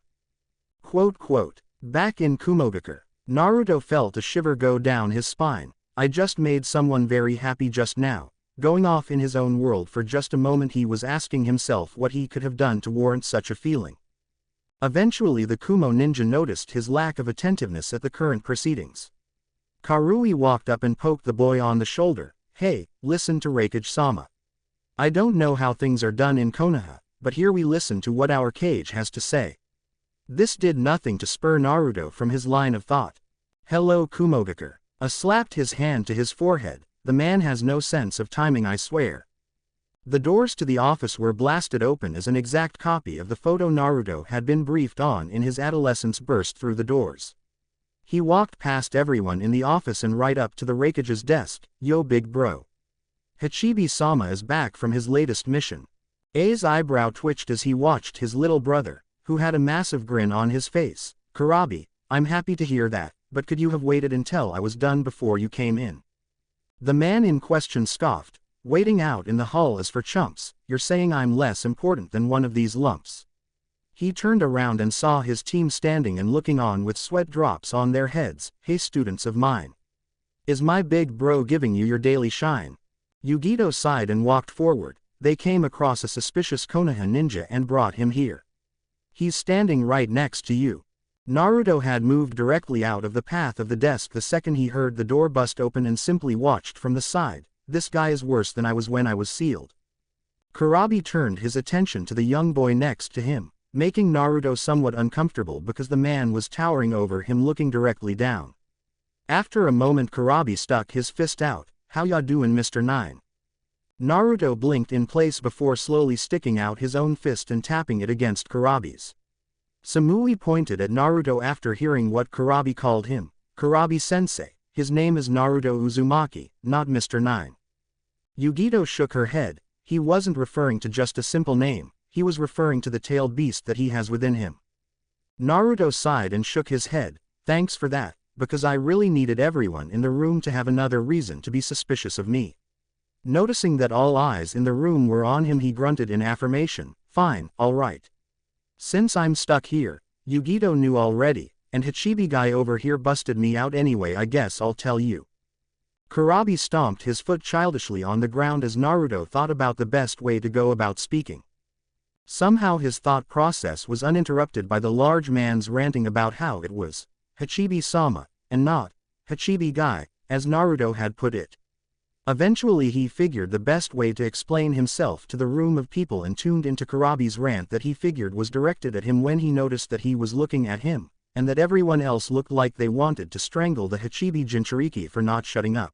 Quote. Back in Kumogakure, Naruto felt a shiver go down his spine. I just made someone very happy just now. Going off in his own world for just a moment, he was asking himself what he could have done to warrant such a feeling. Eventually the Kumo ninja noticed his lack of attentiveness at the current proceedings. Karui walked up and poked the boy on the shoulder. Hey, listen to Raikage-sama. I don't know how things are done in Konoha, but here we listen to what our cage has to say. This did nothing to spur Naruto from his line of thought. Hello, Kumogakure. Slapped his hand to his forehead. The man has no sense of timing, I swear. The doors to the office were blasted open as an exact copy of the photo Naruto had been briefed on in his adolescence burst through the doors. He walked past everyone in the office and right up to the Raikage's desk. Yo, big bro. Hachibi-sama is back from his latest mission. A's eyebrow twitched as he watched his little brother, who had a massive grin on his face. Kurabi, I'm happy to hear that, but could you have waited until I was done before you came in? The man in question scoffed. Waiting out in the hall is for chumps. You're saying I'm less important than one of these lumps? He turned around and saw his team standing and looking on with sweat drops on their heads. Hey, students of mine. Is my big bro giving you your daily shine? Yugito sighed and walked forward. They came across a suspicious Konoha ninja and brought him here. He's standing right next to you. Naruto had moved directly out of the path of the desk the second he heard the door bust open and simply watched from the side. This guy is worse than I was when I was sealed. Kurabi turned his attention to the young boy next to him, making Naruto somewhat uncomfortable because the man was towering over him looking directly down. After a moment Kurabi stuck his fist out. How ya doin', Mr. 9? Naruto blinked in place before slowly sticking out his own fist and tapping it against Kurabi's. Samui pointed at Naruto after hearing what Kurabi called him. Kurabi-sensei, his name is Naruto Uzumaki, not Mr. 9. Yugito shook her head. He wasn't referring to just a simple name, he was referring to the tailed beast that he has within him. Naruto sighed and shook his head. Thanks for that, because I really needed everyone in the room to have another reason to be suspicious of me. Noticing that all eyes in the room were on him, he grunted in affirmation. Fine, alright. Since I'm stuck here, Yugito knew already, and Hachibi guy over here busted me out anyway, I guess I'll tell you. Kurabi stomped his foot childishly on the ground as Naruto thought about the best way to go about speaking. Somehow his thought process was uninterrupted by the large man's ranting about how it was Hachibi-sama, and not Hachibi-gai, as Naruto had put it. Eventually he figured the best way to explain himself to the room of people and tuned into Kurabi's rant that he figured was directed at him when he noticed that he was looking at him, and that everyone else looked like they wanted to strangle the Hachibi Jinchuriki for not shutting up.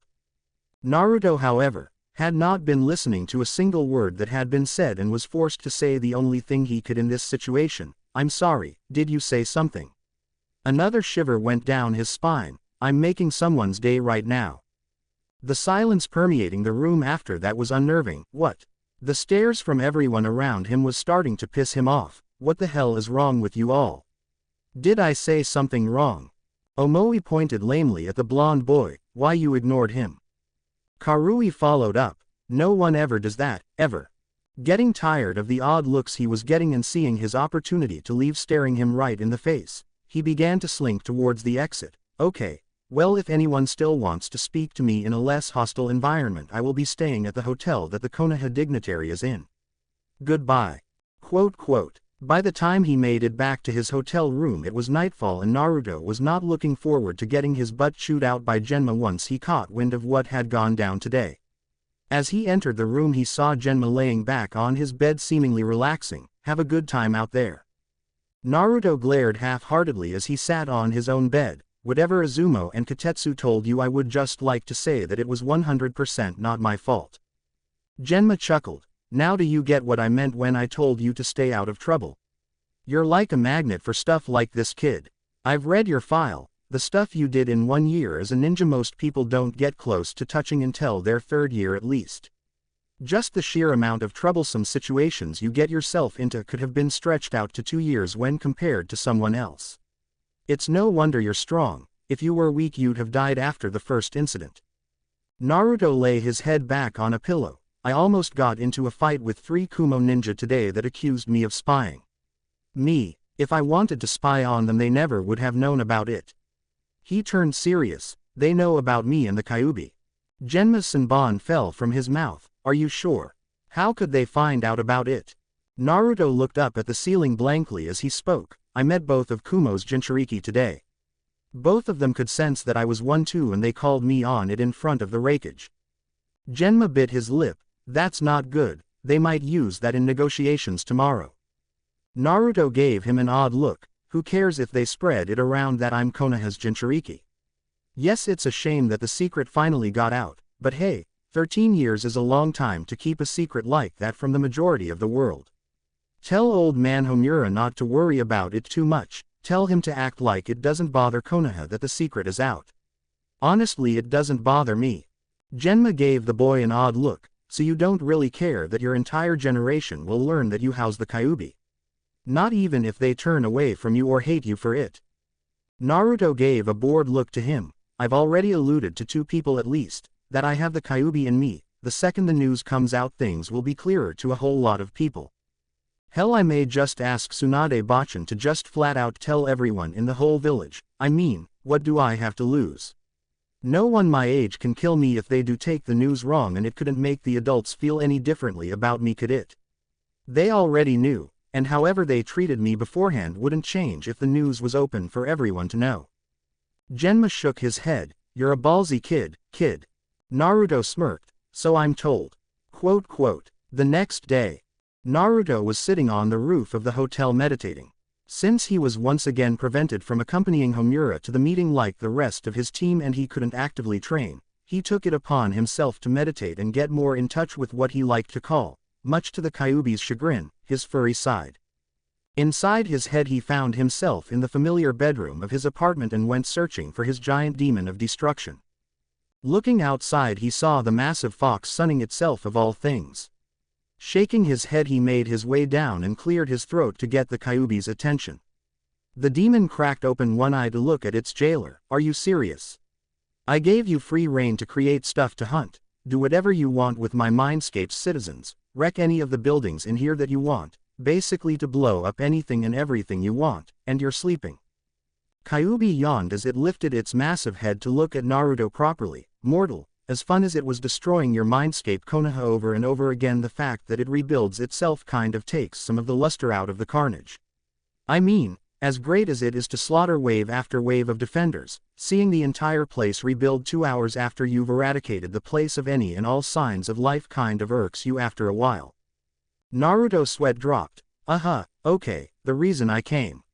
Naruto, however, had not been listening to a single word that had been said and was forced to say the only thing he could in this situation. "I'm sorry, did you say something?" Another shiver went down his spine. "I'm making someone's day right now." The silence permeating the room after that was unnerving. What? The stares from everyone around him was starting to piss him off. What the hell is wrong with you all? Did I say something wrong? Omoi pointed lamely at the blonde boy. Why you ignored him? Karui followed up. No one ever does that, ever. Getting tired of the odd looks he was getting and seeing his opportunity to leave staring him right in the face, he began to slink towards the exit. Okay, well, if anyone still wants to speak to me in a less hostile environment, I will be staying at the hotel that the Konoha dignitary is in. Goodbye. By the time he made it back to his hotel room, it was nightfall and Naruto was not looking forward to getting his butt chewed out by Genma once he caught wind of what had gone down today. As he entered the room he saw Genma laying back on his bed seemingly relaxing. Have a good time out there. Naruto glared half-heartedly as he sat on his own bed. Whatever Izumo and Katetsu told you, I would just like to say that it was 100% not my fault. Genma chuckled. Now do you get what I meant when I told you to stay out of trouble? You're like a magnet for stuff like this, kid. I've read your file. The stuff you did in 1 year as a ninja most people don't get close to touching until their 3rd year at least. Just the sheer amount of troublesome situations you get yourself into could have been stretched out to 2 years when compared to someone else. It's no wonder you're strong. If you were weak you'd have died after the first incident. Naruto lay his head back on a pillow. I almost got into a fight with 3 Kumo ninja today that accused me of spying. Me, if I wanted to spy on them they never would have known about it. He turned serious. They know about me and the Kyuubi. Genma's Senbon fell from his mouth. Are you sure? How could they find out about it? Naruto looked up at the ceiling blankly as he spoke. I met both of Kumo's Jinchuriki today. Both of them could sense that I was one too and they called me on it in front of the rakeage. Genma bit his lip. That's not good. They might use that in negotiations tomorrow. Naruto gave him an odd look. Who cares if they spread it around that I'm Konoha's Jinchuriki? Yes, it's a shame that the secret finally got out, but hey, 13 years is a long time to keep a secret like that from the majority of the world. Tell old man Homura not to worry about it too much. Tell him to act like it doesn't bother Konoha that the secret is out. Honestly, it doesn't bother me. Genma gave the boy an odd look. So you don't really care that your entire generation will learn that you house the Kyuubi? Not even if they turn away from you or hate you for it? Naruto gave a bored look to him. I've already alluded to 2 people at least, that I have the Kyuubi in me. The second the news comes out things will be clearer to a whole lot of people. Hell, I may just ask Tsunade Bachan to just flat out tell everyone in the whole village. I mean, what do I have to lose? No one my age can kill me if they do take the news wrong, and it couldn't make the adults feel any differently about me, could it? They already knew, and however they treated me beforehand wouldn't change if the news was open for everyone to know. Genma shook his head. You're a ballsy kid. Naruto smirked. So I'm told. The next day, Naruto was sitting on the roof of the hotel meditating. Since he was once again prevented from accompanying Homura to the meeting like the rest of his team and he couldn't actively train, he took it upon himself to meditate and get more in touch with what he liked to call, much to the Kyuubi's chagrin, his furry side. Inside his head he found himself in the familiar bedroom of his apartment and went searching for his giant demon of destruction. Looking outside he saw the massive fox sunning itself of all things. Shaking his head he made his way down and cleared his throat to get the Kyuubi's attention. The demon cracked open one eye to look at its jailer. Are you serious? I gave you free rein to create stuff to hunt. Do whatever you want with my mindscape's citizens. Wreck any of the buildings in here that you want. Basically to blow up anything and everything you want, and you're sleeping. Kyuubi yawned as it lifted its massive head to look at Naruto properly. Mortal, as fun as it was destroying your mindscape Konoha over and over again, the fact that it rebuilds itself kind of takes some of the luster out of the carnage. I mean, as great as it is to slaughter wave after wave of defenders, seeing the entire place rebuild 2 hours after you've eradicated the place of any and all signs of life kind of irks you after a while. Naruto's sweat dropped. Okay, the reason I came.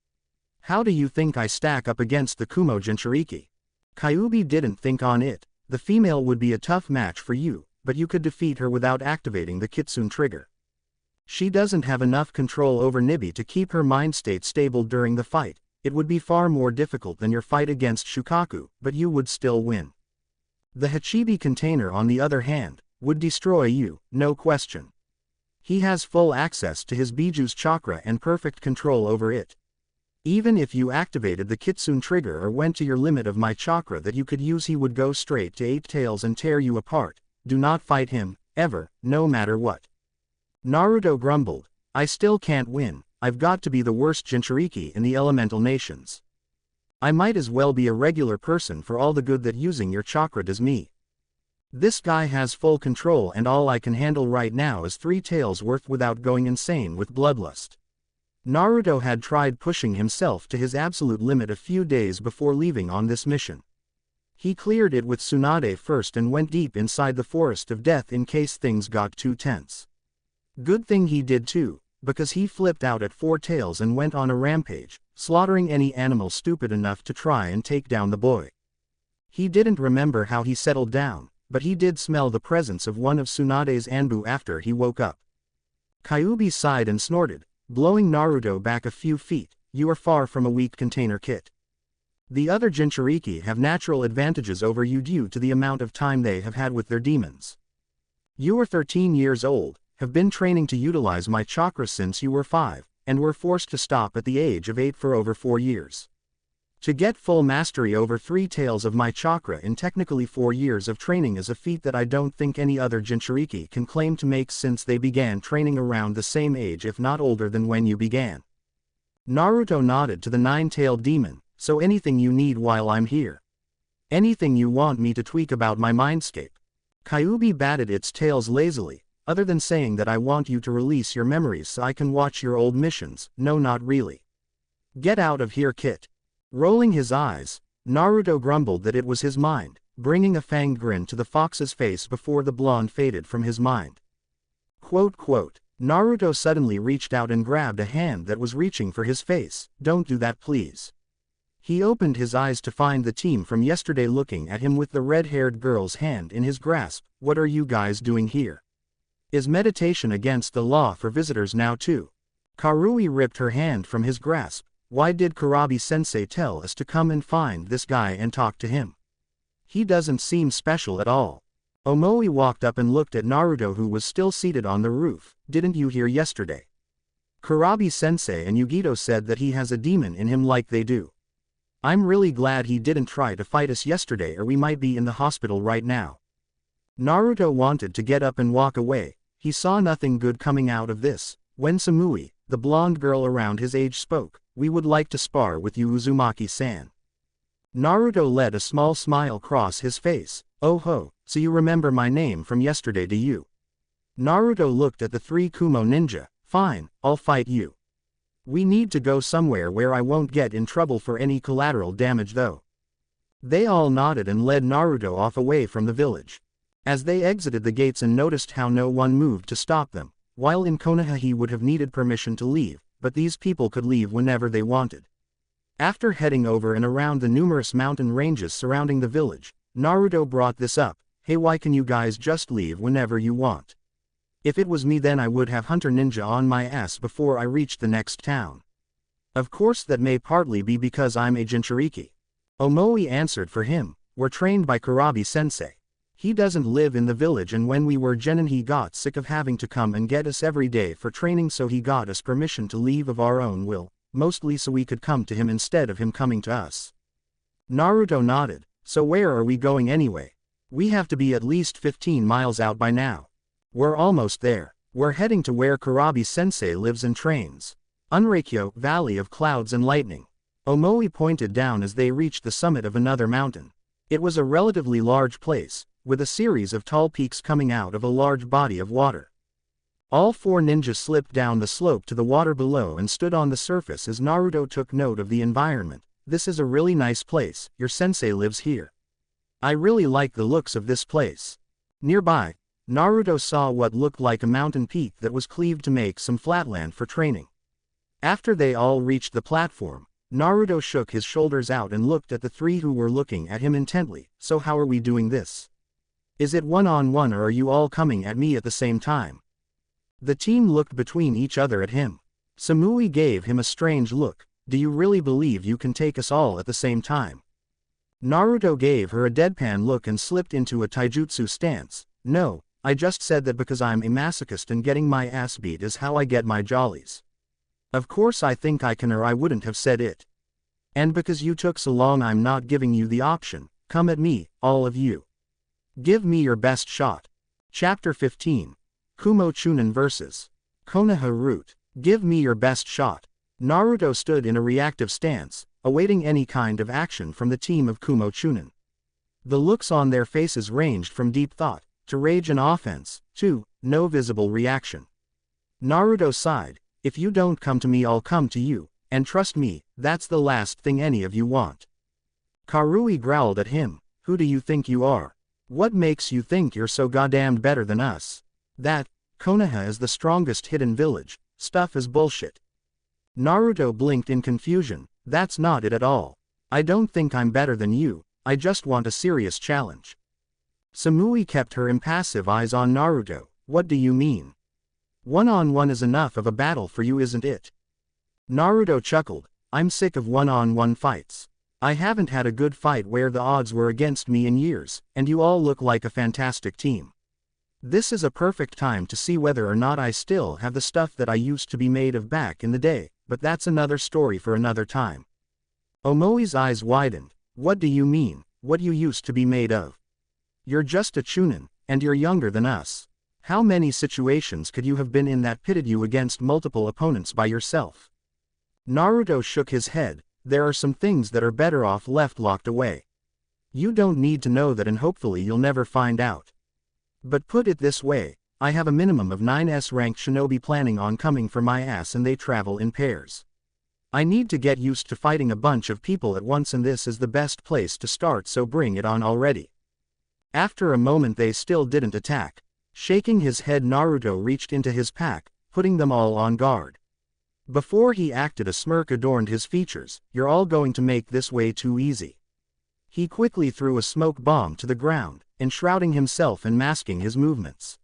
How do you think I stack up against the Kumo Jinchuriki? Kyuubi didn't think on it. The female would be a tough match for you, but you could defeat her without activating the Kitsune trigger. She doesn't have enough control over Nibi to keep her mind state stable during the fight. It would be far more difficult than your fight against Shukaku, but you would still win. The Hachibi container, on the other hand, would destroy you, no question. He has full access to his Biju's chakra and perfect control over it. Even if you activated the Kitsune trigger or went to your limit of my chakra that you could use, he would go straight to 8 tails and tear you apart. Do not fight him, ever, no matter what. Naruto grumbled. I still can't win. I've got to be the worst Jinchuriki in the elemental nations. I might as well be a regular person for all the good that using your chakra does me. This guy has full control and all I can handle right now is 3 tails worth without going insane with bloodlust. Naruto had tried pushing himself to his absolute limit a few days before leaving on this mission. He cleared it with Tsunade first and went deep inside the forest of death in case things got too tense. Good thing he did too, because he flipped out at 4 tails and went on a rampage, slaughtering any animal stupid enough to try and take down the boy. He didn't remember how he settled down, but he did smell the presence of one of Tsunade's Anbu after he woke up. Kyuubi sighed and snorted, blowing Naruto back a few feet. You are far from a weak container kit. The other Jinchuriki have natural advantages over you due to the amount of time they have had with their demons. You are 13 years old, have been training to utilize my chakra since you were 5, and were forced to stop at the age of 8 for over 4 years. To get full mastery over 3 tails of my chakra in technically 4 years of training is a feat that I don't think any other Jinchuriki can claim to make since they began training around the same age if not older than when you began. Naruto nodded to the 9-tailed demon, so anything you need while I'm here. Anything you want me to tweak about my mindscape. Kyuubi batted its tails lazily, other than saying that I want you to release your memories so I can watch your old missions. No, not really. Get out of here, Kit. Rolling his eyes, Naruto grumbled that it was his mind, bringing a fanged grin to the fox's face before the blonde faded from his mind. Naruto suddenly reached out and grabbed a hand that was reaching for his face. Don't do that, please. He opened his eyes to find the team from yesterday looking at him with the red-haired girl's hand in his grasp. What are you guys doing here? Is meditation against the law for visitors now too? Karui ripped her hand from his grasp. Why did Kurabi-sensei tell us to come and find this guy and talk to him? He doesn't seem special at all. Omoi walked up and looked at Naruto, who was still seated on the roof. Didn't you hear yesterday? Kurabi-sensei and Yugito said that he has a demon in him like they do. I'm really glad he didn't try to fight us yesterday or we might be in the hospital right now. Naruto wanted to get up and walk away. He saw nothing good coming out of this, when Samui, the blonde girl around his age, spoke. We would like to spar with you, Uzumaki-san. Naruto let a small smile cross his face. Oh ho, so you remember my name from yesterday, do you? Naruto looked at the 3 Kumo ninja. Fine, I'll fight you. We need to go somewhere where I won't get in trouble for any collateral damage though. They all nodded and led Naruto off away from the village. As they exited the gates and noticed how no one moved to stop them, while in Konoha he would have needed permission to leave, but these people could leave whenever they wanted. After heading over and around the numerous mountain ranges surrounding the village, Naruto brought this up. Hey, why can you guys just leave whenever you want? If it was me, then I would have Hunter Ninja on my ass before I reached the next town. Of course that may partly be because I'm a Jinchuriki. Omoi answered for him. We're trained by Kurabi-sensei. He doesn't live in the village, and when we were genin he got sick of having to come and get us every day for training, so he got us permission to leave of our own will, mostly so we could come to him instead of him coming to us. Naruto nodded. So where are we going anyway? We have to be at least 15 miles out by now. We're almost there. We're heading to where Kurabi-sensei lives and trains. Unreikyo, Valley of Clouds and Lightning. Omoi pointed down as they reached the summit of another mountain. It was a relatively large place, with a series of tall peaks coming out of a large body of water. All four ninjas slipped down the slope to the water below and stood on the surface as Naruto took note of the environment. This is a really nice place, your sensei lives here. I really like the looks of this place. Nearby, Naruto saw what looked like a mountain peak that was cleaved to make some flatland for training. After they all reached the platform, Naruto shook his shoulders out and looked at the three who were looking at him intently. So how are we doing this? Is it one-on-one or are you all coming at me at the same time? The team looked between each other at him. Samui gave him a strange look. Do you really believe you can take us all at the same time? Naruto gave her a deadpan look and slipped into a taijutsu stance. No, I just said that because I'm a masochist and getting my ass beat is how I get my jollies. Of course I think I can or I wouldn't have said it. And because you took so long I'm not giving you the option. Come at me, all of you. Give me your best shot. Chapter 15. Kumo Chunin vs. Konoha Root. Give me your best shot. Naruto stood in a reactive stance, awaiting any kind of action from the team of Kumo Chunin. The looks on their faces ranged from deep thought, to rage and offense, to no visible reaction. Naruto sighed, if you don't come to me I'll come to you, and trust me, that's the last thing any of you want. Karui growled at him, who do you think you are? What makes you think you're so goddamn better than us? That, Konoha is the strongest hidden village, stuff is bullshit. Naruto blinked in confusion, that's not it at all. I don't think I'm better than you, I just want a serious challenge. Samui kept her impassive eyes on Naruto, what do you mean? One-on-one is enough of a battle for you isn't it? Naruto chuckled, I'm sick of one-on-one fights. I haven't had a good fight where the odds were against me in years, and you all look like a fantastic team. This is a perfect time to see whether or not I still have the stuff that I used to be made of back in the day, but that's another story for another time. Omoi's eyes widened, what do you mean, what you used to be made of? You're just a Chunin, and you're younger than us. How many situations could you have been in that pitted you against multiple opponents by yourself? Naruto shook his head, there are some things that are better off left locked away. You don't need to know that and hopefully you'll never find out. But put it this way, I have a minimum of 9S ranked shinobi planning on coming for my ass and they travel in pairs. I need to get used to fighting a bunch of people at once and this is the best place to start so bring it on already. After a moment they still didn't attack. Shaking his head Naruto reached into his pack, putting them all on guard. Before he acted a smirk adorned his features, you're all going to make this way too easy. He quickly threw a smoke bomb to the ground, enshrouding himself and masking his movements.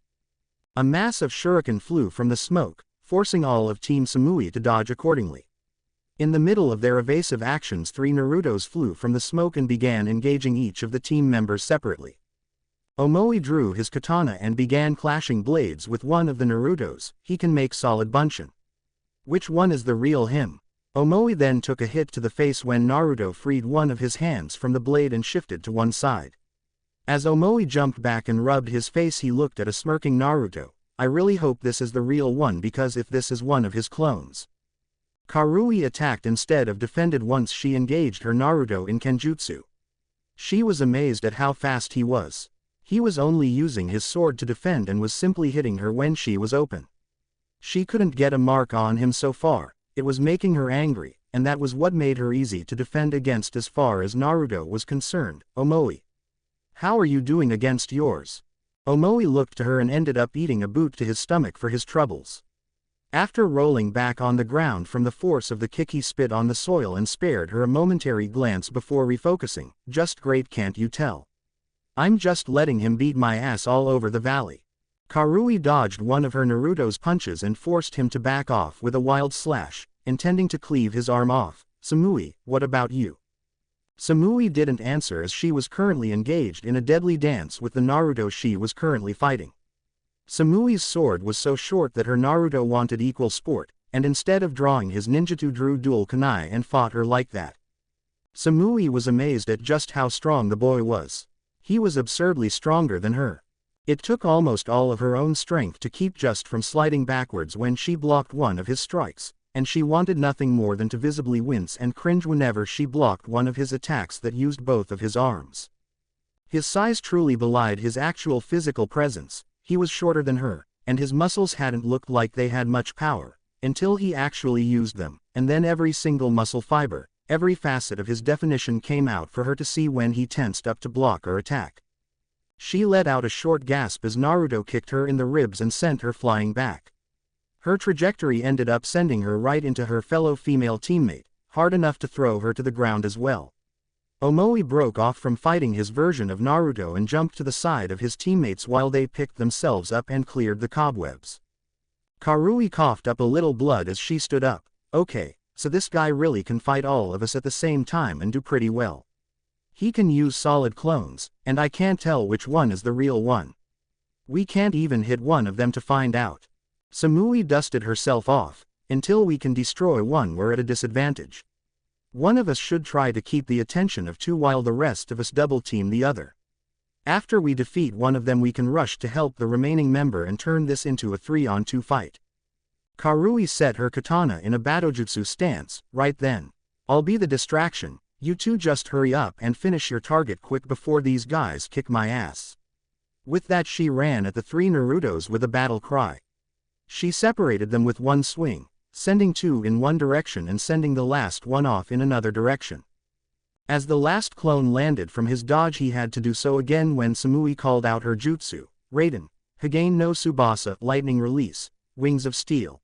A mass of shuriken flew from the smoke, forcing all of Team Samui to dodge accordingly. In the middle of their evasive actions 3 Narutos flew from the smoke and began engaging each of the team members separately. Omoi drew his katana and began clashing blades with one of the Narutos, he can make solid bunshin. Which one is the real him? Omoi then took a hit to the face when Naruto freed one of his hands from the blade and shifted to one side. As Omoi jumped back and rubbed his face he looked at a smirking Naruto, I really hope this is the real one because if this is one of his clones. Karui attacked instead of defended once she engaged her Naruto in Kenjutsu. She was amazed at how fast he was. He was only using his sword to defend and was simply hitting her when she was open. She couldn't get a mark on him so far, it was making her angry, and that was what made her easy to defend against as far as Naruto was concerned. Omoi. How are you doing against yours? Omoi looked to her and ended up eating a boot to his stomach for his troubles. After rolling back on the ground from the force of the kick he spit on the soil and spared her a momentary glance before refocusing, just great can't you tell? I'm just letting him beat my ass all over the valley. Karui dodged one of her Naruto's punches and forced him to back off with a wild slash, intending to cleave his arm off. Samui, what about you? Samui didn't answer as she was currently engaged in a deadly dance with the Naruto she was currently fighting. Samui's sword was so short that her Naruto wanted equal sport, and instead of drawing his ninjutsu drew dual kunai and fought her like that. Samui was amazed at just how strong the boy was. He was absurdly stronger than her. It took almost all of her own strength to keep just from sliding backwards when she blocked one of his strikes, and she wanted nothing more than to visibly wince and cringe whenever she blocked one of his attacks that used both of his arms. His size truly belied his actual physical presence. He was shorter than her, and his muscles hadn't looked like they had much power, until he actually used them, and then every single muscle fiber, every facet of his definition came out for her to see when he tensed up to block or attack. She let out a short gasp as Naruto kicked her in the ribs and sent her flying back. Her trajectory ended up sending her right into her fellow female teammate, hard enough to throw her to the ground as well. Omoi broke off from fighting his version of Naruto and jumped to the side of his teammates while they picked themselves up and cleared the cobwebs. Karui coughed up a little blood as she stood up. Okay, so this guy really can fight all of us at the same time and do pretty well. He can use solid clones, and I can't tell which one is the real one. We can't even hit one of them to find out. Samui dusted herself off. Until we can destroy one, we're at a disadvantage. One of us should try to keep the attention of two while the rest of us double-team the other. After we defeat one of them, we can rush to help the remaining member and turn this into a 3-on-2 fight. Karui set her katana in a batojutsu stance. Right then. I'll be the distraction. You two just hurry up and finish your target quick before these guys kick my ass. With that, she ran at the three Narutos with a battle cry. She separated them with one swing, sending two in one direction and sending the last one off in another direction. As the last clone landed from his dodge, he had to do so again when Samui called out her jutsu, Raiden, Hagain no Tsubasa, lightning release, wings of steel.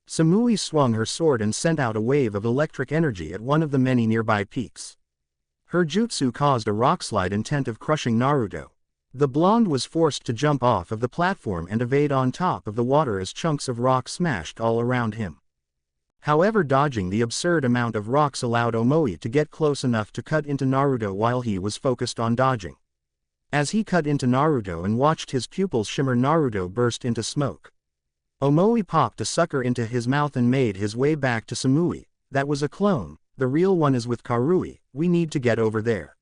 Samui swung her sword and sent out a wave of electric energy at one of the many nearby peaks. Her jutsu caused a rockslide intent of crushing Naruto. The blonde was forced to jump off of the platform and evade on top of the water as chunks of rock smashed all around him. However, dodging the absurd amount of rocks allowed Omoi to get close enough to cut into Naruto while he was focused on dodging. As he cut into Naruto and watched his pupils shimmer, Naruto burst into smoke. Omoi popped a sucker into his mouth and made his way back to Samui. That was a clone, the real one is with Karui, we need to get over there.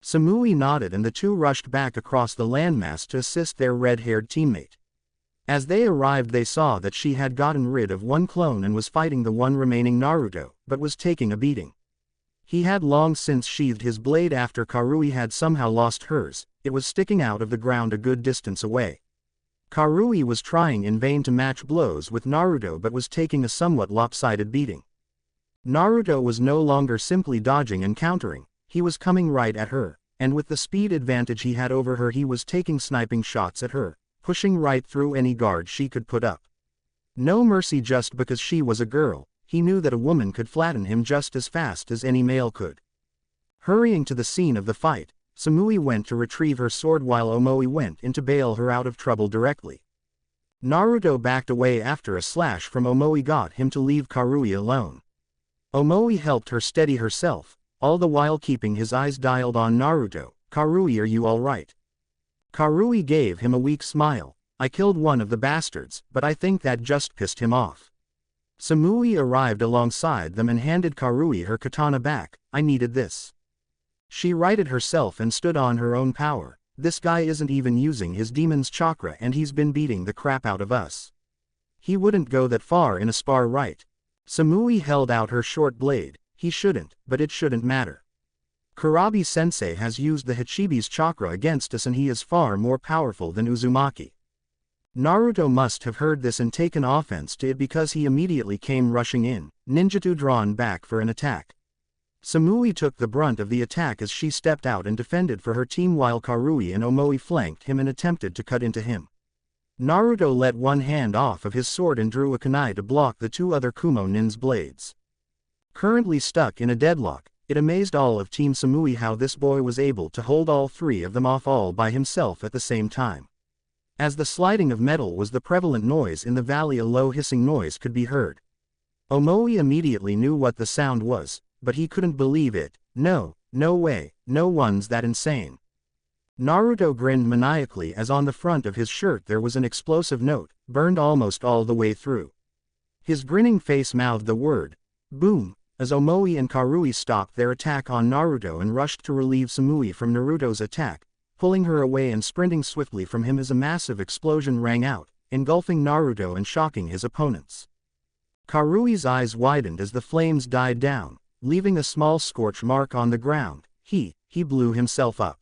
Samui nodded and the two rushed back across the landmass to assist their red-haired teammate. As they arrived, they saw that she had gotten rid of one clone and was fighting the one remaining Naruto, but was taking a beating. He had long since sheathed his blade after Karui had somehow lost hers. It was sticking out of the ground a good distance away. Karui was trying in vain to match blows with Naruto but was taking a somewhat lopsided beating. Naruto was no longer simply dodging and countering, he was coming right at her, and with the speed advantage he had over her, he was taking sniping shots at her, pushing right through any guard she could put up. No mercy just because she was a girl. He knew that a woman could flatten him just as fast as any male could. Hurrying to the scene of the fight, Samui went to retrieve her sword while Omoi went in to bail her out of trouble directly. Naruto backed away after a slash from Omoi got him to leave Karui alone. Omoi helped her steady herself, all the while keeping his eyes dialed on Naruto. Karui, are you alright? Karui gave him a weak smile. I killed one of the bastards, but I think that just pissed him off. Samui arrived alongside them and handed Karui her katana back. I needed this. She righted herself and stood on her own power. This guy isn't even using his demon's chakra and he's been beating the crap out of us. He wouldn't go that far in a spar, right? Samui held out her short blade. He shouldn't, but it shouldn't matter. Kurabi-sensei has used the Hachibi's chakra against us and he is far more powerful than Uzumaki. Naruto must have heard this and taken offense to it because he immediately came rushing in, ninjutsu drawn back for an attack. Samui took the brunt of the attack as she stepped out and defended for her team while Karui and Omoi flanked him and attempted to cut into him. Naruto let one hand off of his sword and drew a kunai to block the two other Kumo Nin's blades. Currently stuck in a deadlock, it amazed all of Team Samui how this boy was able to hold all three of them off all by himself at the same time. As the sliding of metal was the prevalent noise in the valley, a low hissing noise could be heard. Omoi immediately knew what the sound was, but he couldn't believe it. No way, no one's that insane. Naruto grinned maniacally as on the front of his shirt there was an explosive note, burned almost all the way through. His grinning face mouthed the word, boom, as Omoi and Karui stopped their attack on Naruto and rushed to relieve Samui from Naruto's attack, pulling her away and sprinting swiftly from him as a massive explosion rang out, engulfing Naruto and shocking his opponents. Karui's eyes widened as the flames died down, leaving a small scorch mark on the ground. He blew himself up.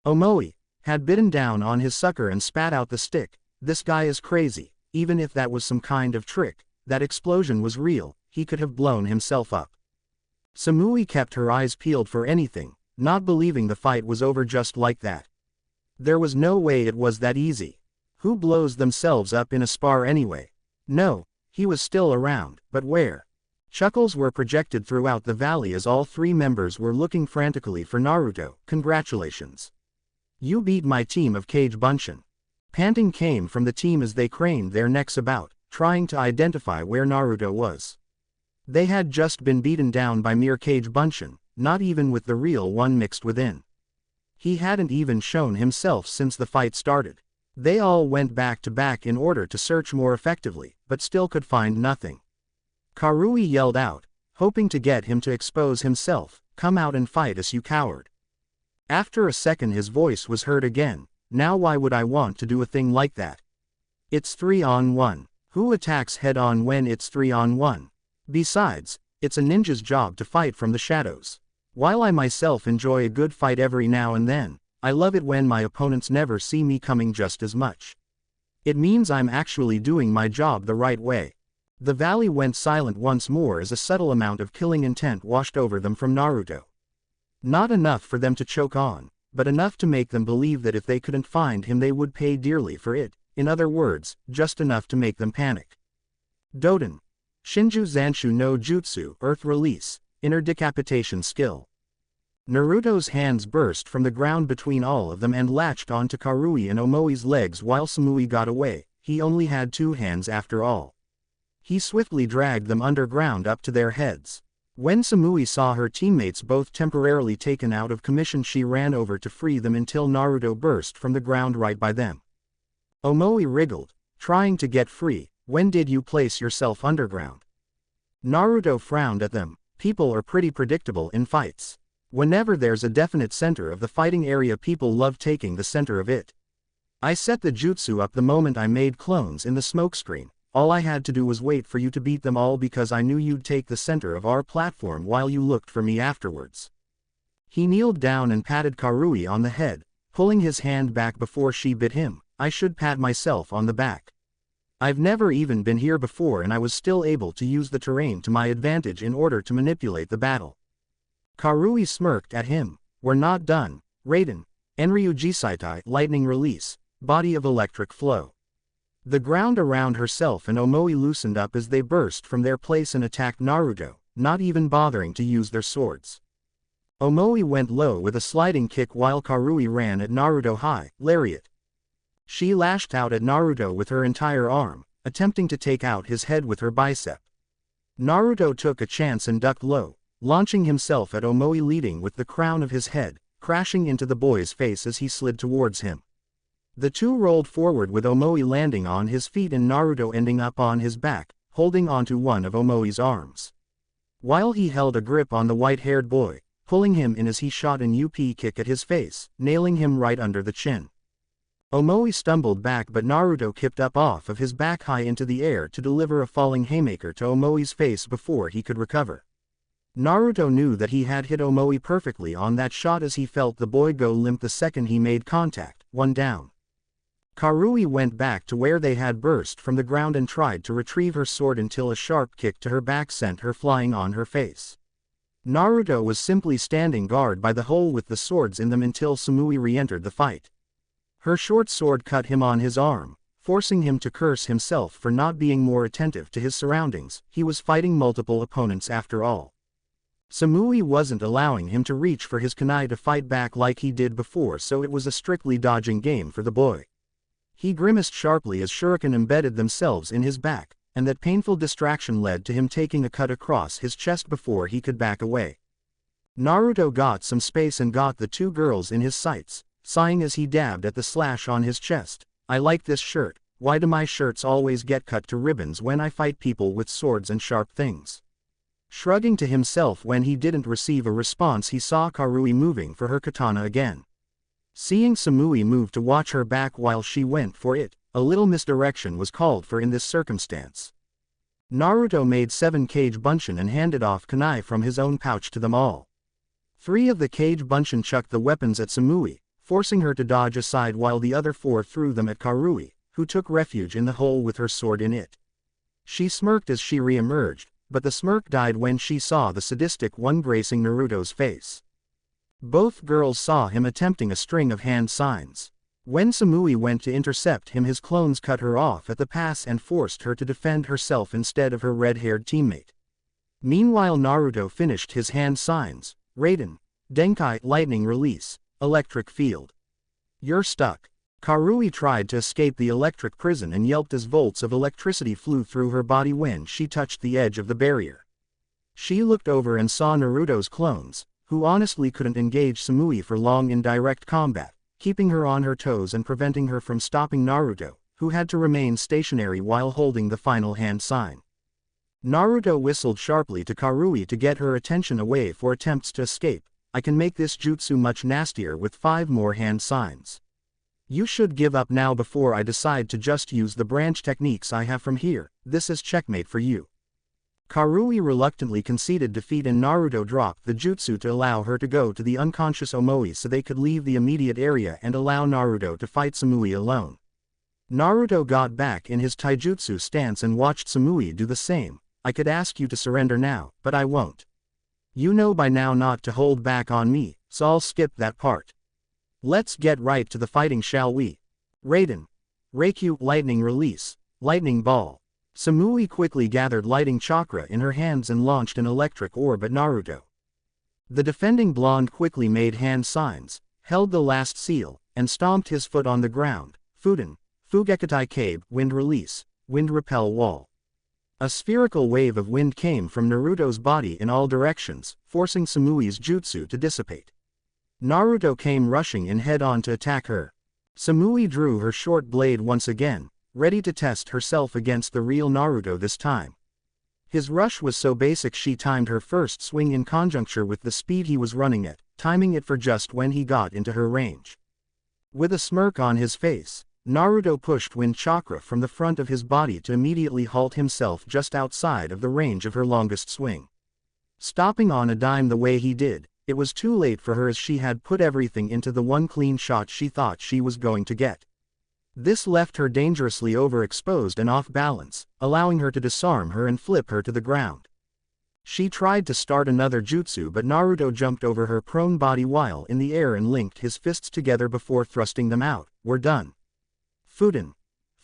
Omoi had bitten down on his sucker and spat out the stick. This guy is crazy. Even if that was some kind of trick, that explosion was real, he could have blown himself up. Samui kept her eyes peeled for anything, not believing the fight was over just like that. There was no way it was that easy. Who blows themselves up in a spar anyway? No, he was still around, but where? Chuckles were projected throughout the valley as all three members were looking frantically for Naruto. Congratulations. You beat my team of Cage Bunshin. Panting came from the team as they craned their necks about, trying to identify where Naruto was. They had just been beaten down by mere Cage Bunshin, not even with the real one mixed within. He hadn't even shown himself since the fight started. They all went back to back in order to search more effectively, but still could find nothing. Karui yelled out, hoping to get him to expose himself. Come out and fight us, you coward. After a second his voice was heard again. Now why would I want to do a thing like that? It's 3-on-1. Who attacks head-on when it's 3-on-1? Besides, it's a ninja's job to fight from the shadows. While I myself enjoy a good fight every now and then, I love it when my opponents never see me coming just as much. It means I'm actually doing my job the right way. The valley went silent once more as a subtle amount of killing intent washed over them from Naruto. Not enough for them to choke on, but enough to make them believe that if they couldn't find him they would pay dearly for it. In other words, just enough to make them panic. Doden. Shinju Zanshu no Jutsu, Earth Release, Inner Decapitation Skill. Naruto's hands burst from the ground between all of them and latched onto Karui and Omoi's legs while Samui got away. He only had two hands after all. He swiftly dragged them underground up to their heads. When Samui saw her teammates both temporarily taken out of commission, she ran over to free them until Naruto burst from the ground right by them. Omoi wriggled, trying to get free. When did you place yourself underground? Naruto frowned at them. People are pretty predictable in fights. Whenever there's a definite center of the fighting area, people love taking the center of it. I set the jutsu up the moment I made clones in the smokescreen. All I had to do was wait for you to beat them all because I knew you'd take the center of our platform while you looked for me afterwards. He kneeled down and patted Karui on the head, pulling his hand back before she bit him. I should pat myself on the back. I've never even been here before and I was still able to use the terrain to my advantage in order to manipulate the battle. Karui smirked at him. We're not done. Raiden. Enryu Jisaitai, Lightning Release, Body of Electric Flow. The ground around herself and Omoi loosened up as they burst from their place and attacked Naruto, not even bothering to use their swords. Omoi went low with a sliding kick while Karui ran at Naruto high, lariat. She lashed out at Naruto with her entire arm, attempting to take out his head with her bicep. Naruto took a chance and ducked low, launching himself at Omoi, leading with the crown of his head, crashing into the boy's face as he slid towards him. The two rolled forward with Omoi landing on his feet and Naruto ending up on his back, holding onto one of Omoi's arms. While he held a grip on the white-haired boy, pulling him in as he shot an UP kick at his face, nailing him right under the chin. Omoi stumbled back but Naruto kicked up off of his back high into the air to deliver a falling haymaker to Omoi's face before he could recover. Naruto knew that he had hit Omoi perfectly on that shot as he felt the boy go limp the second he made contact. One down. Karui went back to where they had burst from the ground and tried to retrieve her sword until a sharp kick to her back sent her flying on her face. Naruto was simply standing guard by the hole with the swords in them until Samui re-entered the fight. Her short sword cut him on his arm, forcing him to curse himself for not being more attentive to his surroundings. He was fighting multiple opponents after all. Samui wasn't allowing him to reach for his kunai to fight back like he did before, so it was a strictly dodging game for the boy. He grimaced sharply as shuriken embedded themselves in his back, and that painful distraction led to him taking a cut across his chest before he could back away. Naruto got some space and got the two girls in his sights, sighing as he dabbed at the slash on his chest. I like this shirt. Why do my shirts always get cut to ribbons when I fight people with swords and sharp things? Shrugging to himself when he didn't receive a response, he saw Karui moving for her katana again. Seeing Samui move to watch her back while she went for it, a little misdirection was called for in this circumstance. Naruto made 7 Cage Bunshin and handed off kunai from his own pouch to them all. 3 of the Cage Bunshin chucked the weapons at Samui, forcing her to dodge aside while the other four threw them at Karui, who took refuge in the hole with her sword in it. She smirked as she re-emerged, but the smirk died when she saw the sadistic one gracing Naruto's face. Both girls saw him attempting a string of hand signs. When Samui went to intercept him, his clones cut her off at the pass and forced her to defend herself instead of her red-haired teammate. Meanwhile Naruto finished his hand signs. Raiden. Denkai, lightning release. Electric field. You're stuck. Karui tried to escape the electric prison and yelped as volts of electricity flew through her body when she touched the edge of the barrier. She looked over and saw Naruto's clones, who honestly couldn't engage Samui for long in direct combat, keeping her on her toes and preventing her from stopping Naruto, who had to remain stationary while holding the final hand sign. Naruto whistled sharply to Karui to get her attention away for attempts to escape. I can make this jutsu much nastier with 5 more hand signs. You should give up now before I decide to just use the branch techniques I have from here. This is checkmate for you. Karui reluctantly conceded defeat and Naruto dropped the jutsu to allow her to go to the unconscious Omoi so they could leave the immediate area and allow Naruto to fight Samui alone. Naruto got back in his taijutsu stance and watched Samui do the same. I could ask you to surrender now, but I won't. You know by now not to hold back on me, so I'll skip that part. Let's get right to the fighting, shall we? Raiden. Reikyu, lightning release. Lightning ball. Samui quickly gathered lighting chakra in her hands and launched an electric orb at Naruto. The defending blonde quickly made hand signs, held the last seal, and stomped his foot on the ground. Fuden. Fugekitai Cabe, wind release. Wind repel wall. A spherical wave of wind came from Naruto's body in all directions, forcing Samui's jutsu to dissipate. Naruto came rushing in head-on to attack her. Samui drew her short blade once again, ready to test herself against the real Naruto this time. His rush was so basic she timed her first swing in conjuncture with the speed he was running at, timing it for just when he got into her range. With a smirk on his face, Naruto pushed wind chakra from the front of his body to immediately halt himself just outside of the range of her longest swing. Stopping on a dime the way he did, it was too late for her as she had put everything into the one clean shot she thought she was going to get. This left her dangerously overexposed and off balance, allowing her to disarm her and flip her to the ground. She tried to start another jutsu but Naruto jumped over her prone body while in the air and linked his fists together before thrusting them out. We're done. Fuden.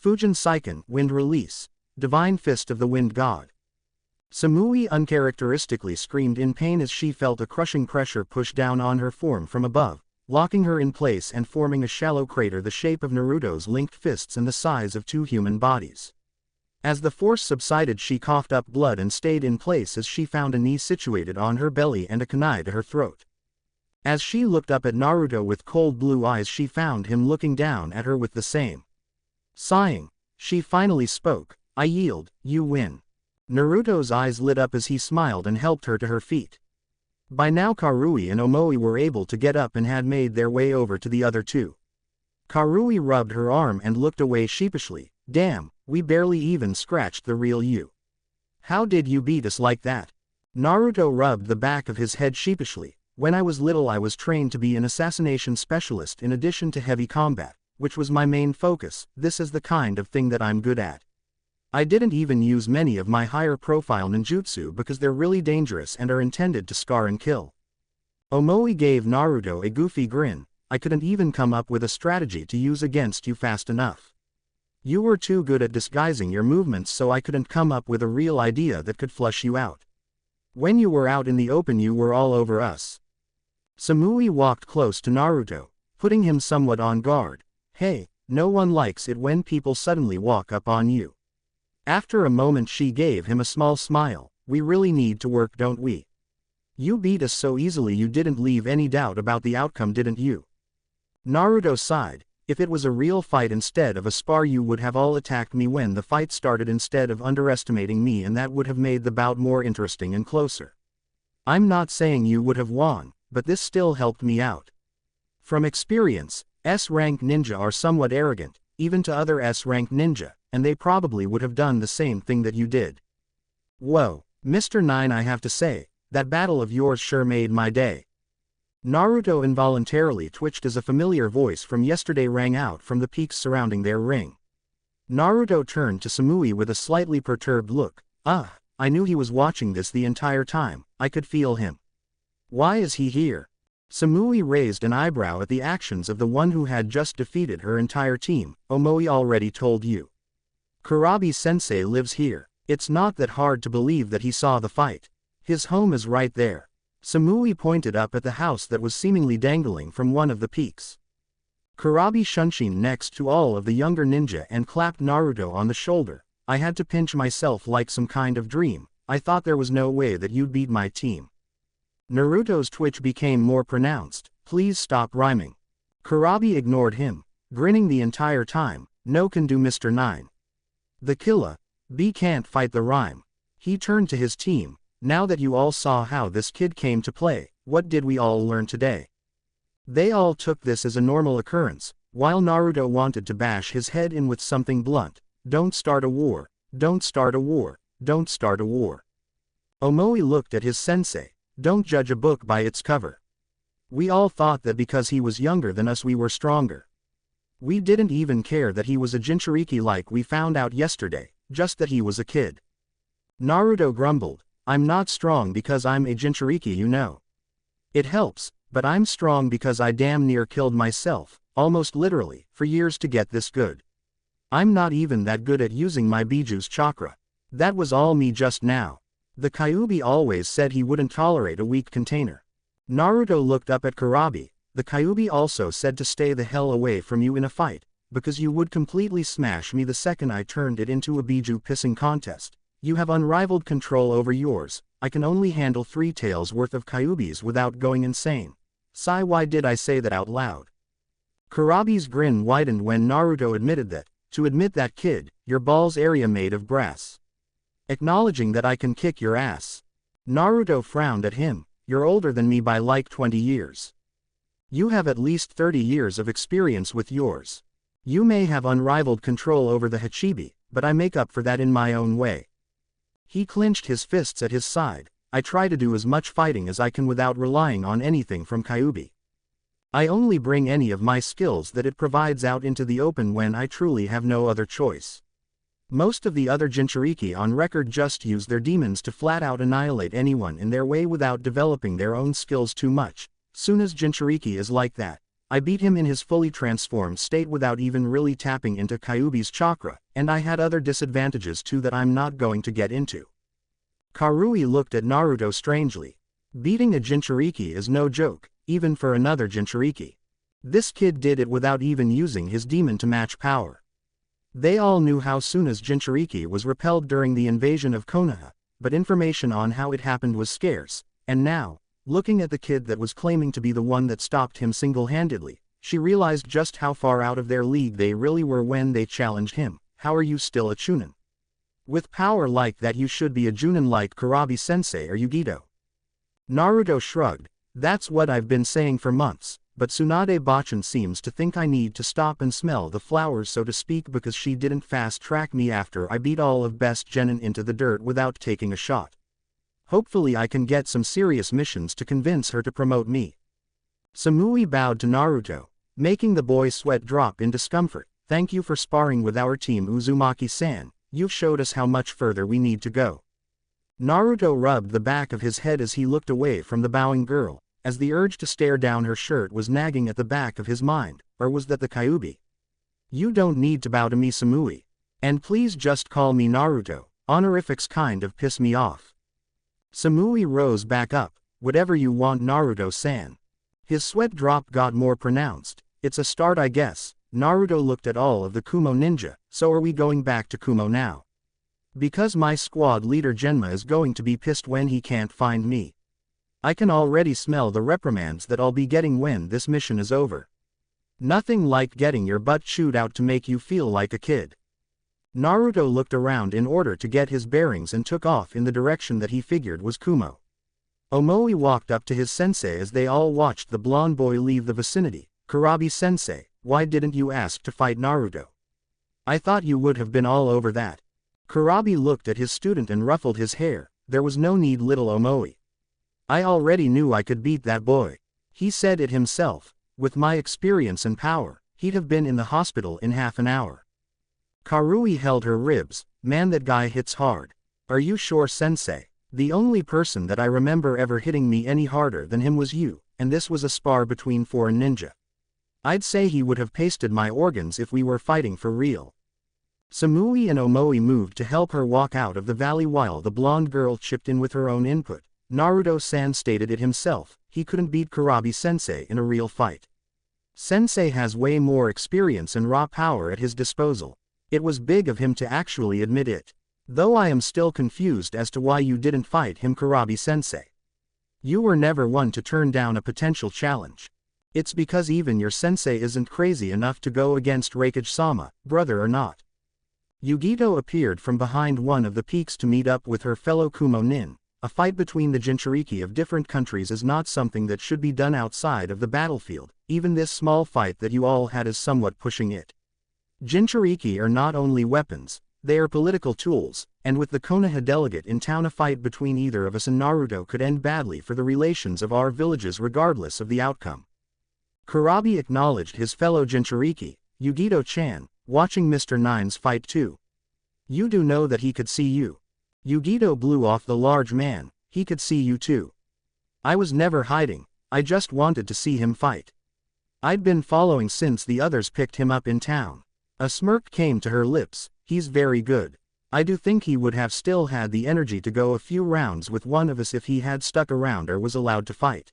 Fujin Seiken, wind release. Divine fist of the wind god. Samui uncharacteristically screamed in pain as she felt a crushing pressure push down on her form from above, locking her in place and forming a shallow crater the shape of Naruto's linked fists and the size of 2 human bodies. As the force subsided she coughed up blood and stayed in place as she found a knee situated on her belly and a kunai to her throat. As she looked up at Naruto with cold blue eyes she found him looking down at her with the same. Sighing, she finally spoke, I yield, you win. Naruto's eyes lit up as he smiled and helped her to her feet. By now Karui and Omoi were able to get up and had made their way over to the other two. Karui rubbed her arm and looked away sheepishly. Damn, we barely even scratched the real you. How did you beat us like that? Naruto rubbed the back of his head sheepishly. When I was little I was trained to be an assassination specialist in addition to heavy combat, which was my main focus. This is the kind of thing that I'm good at. I didn't even use many of my higher profile ninjutsu because they're really dangerous and are intended to scar and kill. Omoi gave Naruto a goofy grin. I couldn't even come up with a strategy to use against you fast enough. You were too good at disguising your movements so I couldn't come up with a real idea that could flush you out. When you were out in the open you were all over us. Samui walked close to Naruto, putting him somewhat on guard. Hey, no one likes it when people suddenly walk up on you. After a moment she gave him a small smile. We really need to work, don't we? You beat us so easily you didn't leave any doubt about the outcome, didn't you? Naruto sighed. If it was a real fight instead of a spar you would have all attacked me when the fight started instead of underestimating me, and that would have made the bout more interesting and closer. I'm not saying you would have won, but this still helped me out. From experience, S-rank ninja are somewhat arrogant, even to other S-rank ninja, and they probably would have done the same thing that you did. Whoa, Mr. 9, I have to say, that battle of yours sure made my day. Naruto involuntarily twitched as a familiar voice from yesterday rang out from the peaks surrounding their ring. Naruto turned to Samui with a slightly perturbed look. I knew he was watching this the entire time, I could feel him. Why is he here? Samui raised an eyebrow at the actions of the one who had just defeated her entire team. Omoi already told you. Kurabi-sensei lives here. It's not that hard to believe that he saw the fight. His home is right there. Samui pointed up at the house that was seemingly dangling from one of the peaks. Kurabi shunshin next to all of the younger ninja and clapped Naruto on the shoulder. I had to pinch myself like some kind of dream. I thought there was no way that you'd beat my team. Naruto's twitch became more pronounced. Please stop rhyming. Kurabi ignored him, grinning the entire time. No can do Mr. 9. The killer. B can't fight the rhyme. He turned to his team. Now that you all saw how this kid came to play, what did we all learn today? They all took this as a normal occurrence, while Naruto wanted to bash his head in with something blunt. Don't start a war. Don't start a war. Don't start a war. Omoi looked at his sensei. Don't judge a book by its cover. We all thought that because he was younger than us we were stronger. We didn't even care that he was a Jinchuriki like we found out yesterday, just that he was a kid. Naruto grumbled. I'm not strong because I'm a Jinchuriki, you know. It helps, but I'm strong because I damn near killed myself, almost literally, for years to get this good. I'm not even that good at using my Biju's chakra. That was all me just now. The Kyuubi always said he wouldn't tolerate a weak container. Naruto looked up at Kurabi. The Kyuubi also said to stay the hell away from you in a fight, because you would completely smash me the second I turned it into a Biju pissing contest. You have unrivaled control over yours. I can only handle 3 tails worth of Kyuubis without going insane. Sigh, why did I say that out loud? Kurabi's grin widened when Naruto admitted that, to admit that kid, your balls area made of brass. Acknowledging that I can kick your ass. Naruto frowned at him. You're older than me by like 20 years. You have at least 30 years of experience with yours. You may have unrivaled control over the Hachibi, but I make up for that in my own way. He clenched his fists at his side. I try to do as much fighting as I can without relying on anything from Kyuubi. I only bring any of my skills that it provides out into the open when I truly have no other choice. Most of the other Jinchuriki on record just use their demons to flat out annihilate anyone in their way without developing their own skills too much. Soon as Jinchuriki is like that, I beat him in his fully transformed state without even really tapping into Kyuubi's chakra, and I had other disadvantages too that I'm not going to get into. Karui looked at Naruto strangely. Beating a Jinchuriki is no joke, even for another Jinchuriki. This kid did it without even using his demon to match power. They all knew how soon as Jinchuriki was repelled during the invasion of Konoha, but information on how it happened was scarce, and now, looking at the kid that was claiming to be the one that stopped him single-handedly, she realized just how far out of their league they really were when they challenged him. How are you still a Chunin? With power like that you should be a Junin like Kurabi-sensei or Yugito. Naruto shrugged. That's what I've been saying for months, but Tsunade Bachan seems to think I need to stop and smell the flowers so to speak because she didn't fast-track me after I beat all of Best Genin into the dirt without taking a shot. Hopefully I can get some serious missions to convince her to promote me. Samui bowed to Naruto, making the boy sweat drop in discomfort. Thank you for sparring with our team Uzumaki-san, you've showed us how much further we need to go. Naruto rubbed the back of his head as he looked away from the bowing girl, as the urge to stare down her shirt was nagging at the back of his mind, or was that the Kyuubi? You don't need to bow to me, Samui. And please just call me Naruto, honorifics kind of piss me off. Samui rose back up. Whatever you want, Naruto-san. His sweat drop got more pronounced. It's a start, I guess. Naruto looked at all of the Kumo ninja. So are we going back to Kumo now? Because my squad leader Genma is going to be pissed when he can't find me. I can already smell the reprimands that I'll be getting when this mission is over. Nothing like getting your butt chewed out to make you feel like a kid. Naruto looked around in order to get his bearings and took off in the direction that he figured was Kumo. Omoi walked up to his sensei as they all watched the blonde boy leave the vicinity. Kurabi-sensei, why didn't you ask to fight Naruto? I thought you would have been all over that. Kurabi looked at his student and ruffled his hair. There was no need, little Omoi. I already knew I could beat that boy. He said it himself, with my experience and power, he'd have been in the hospital in half an hour. Karui held her ribs. Man, that guy hits hard. Are you sure, sensei? The only person that I remember ever hitting me any harder than him was you, and this was a spar between foreign ninja. I'd say he would have pasted my organs if we were fighting for real. Samui and Omoi moved to help her walk out of the valley while the blonde girl chipped in with her own input. Naruto-san stated it himself, he couldn't beat Kurabi-sensei in a real fight. Sensei has way more experience and raw power at his disposal. It was big of him to actually admit it. Though I am still confused as to why you didn't fight him, Kurabi-sensei. You were never one to turn down a potential challenge. It's because even your sensei isn't crazy enough to go against Raikage-sama, brother or not. Yugito appeared from behind one of the peaks to meet up with her fellow Kumo nin. A fight between the Jinchuriki of different countries is not something that should be done outside of the battlefield. Even this small fight that you all had is somewhat pushing it. Jinchuriki are not only weapons, they are political tools, and with the Konoha delegate in town, a fight between either of us and Naruto could end badly for the relations of our villages regardless of the outcome. Kurabi acknowledged his fellow Jinchuriki, Yugito-chan, watching Mr. Nine's fight too. You do know that he could see you. Yugito blew off the large man, he could see you too. I was never hiding, I just wanted to see him fight. I'd been following since the others picked him up in town. A smirk came to her lips. He's very good. I do think he would have still had the energy to go a few rounds with one of us if he had stuck around or was allowed to fight.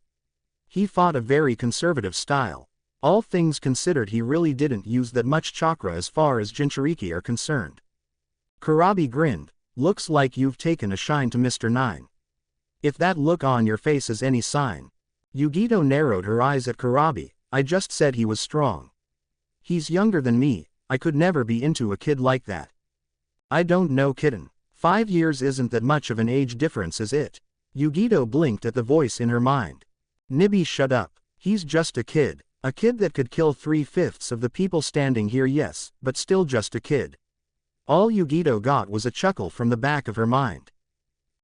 He fought a very conservative style. All things considered, he really didn't use that much chakra as far as Jinchuriki are concerned. Kurabi grinned. Looks like you've taken a shine to Mr. Nine. If that look on your face is any sign. Yugito narrowed her eyes at Kurabi. I just said he was strong. He's younger than me. I could never be into a kid like that. I don't know, kitten. 5 years isn't that much of an age difference, is it? Yugito blinked at the voice in her mind. Nibby, shut up. He's just a kid that could kill 3/5 of the people standing here, yes, but still just a kid. All Yugito got was a chuckle from the back of her mind.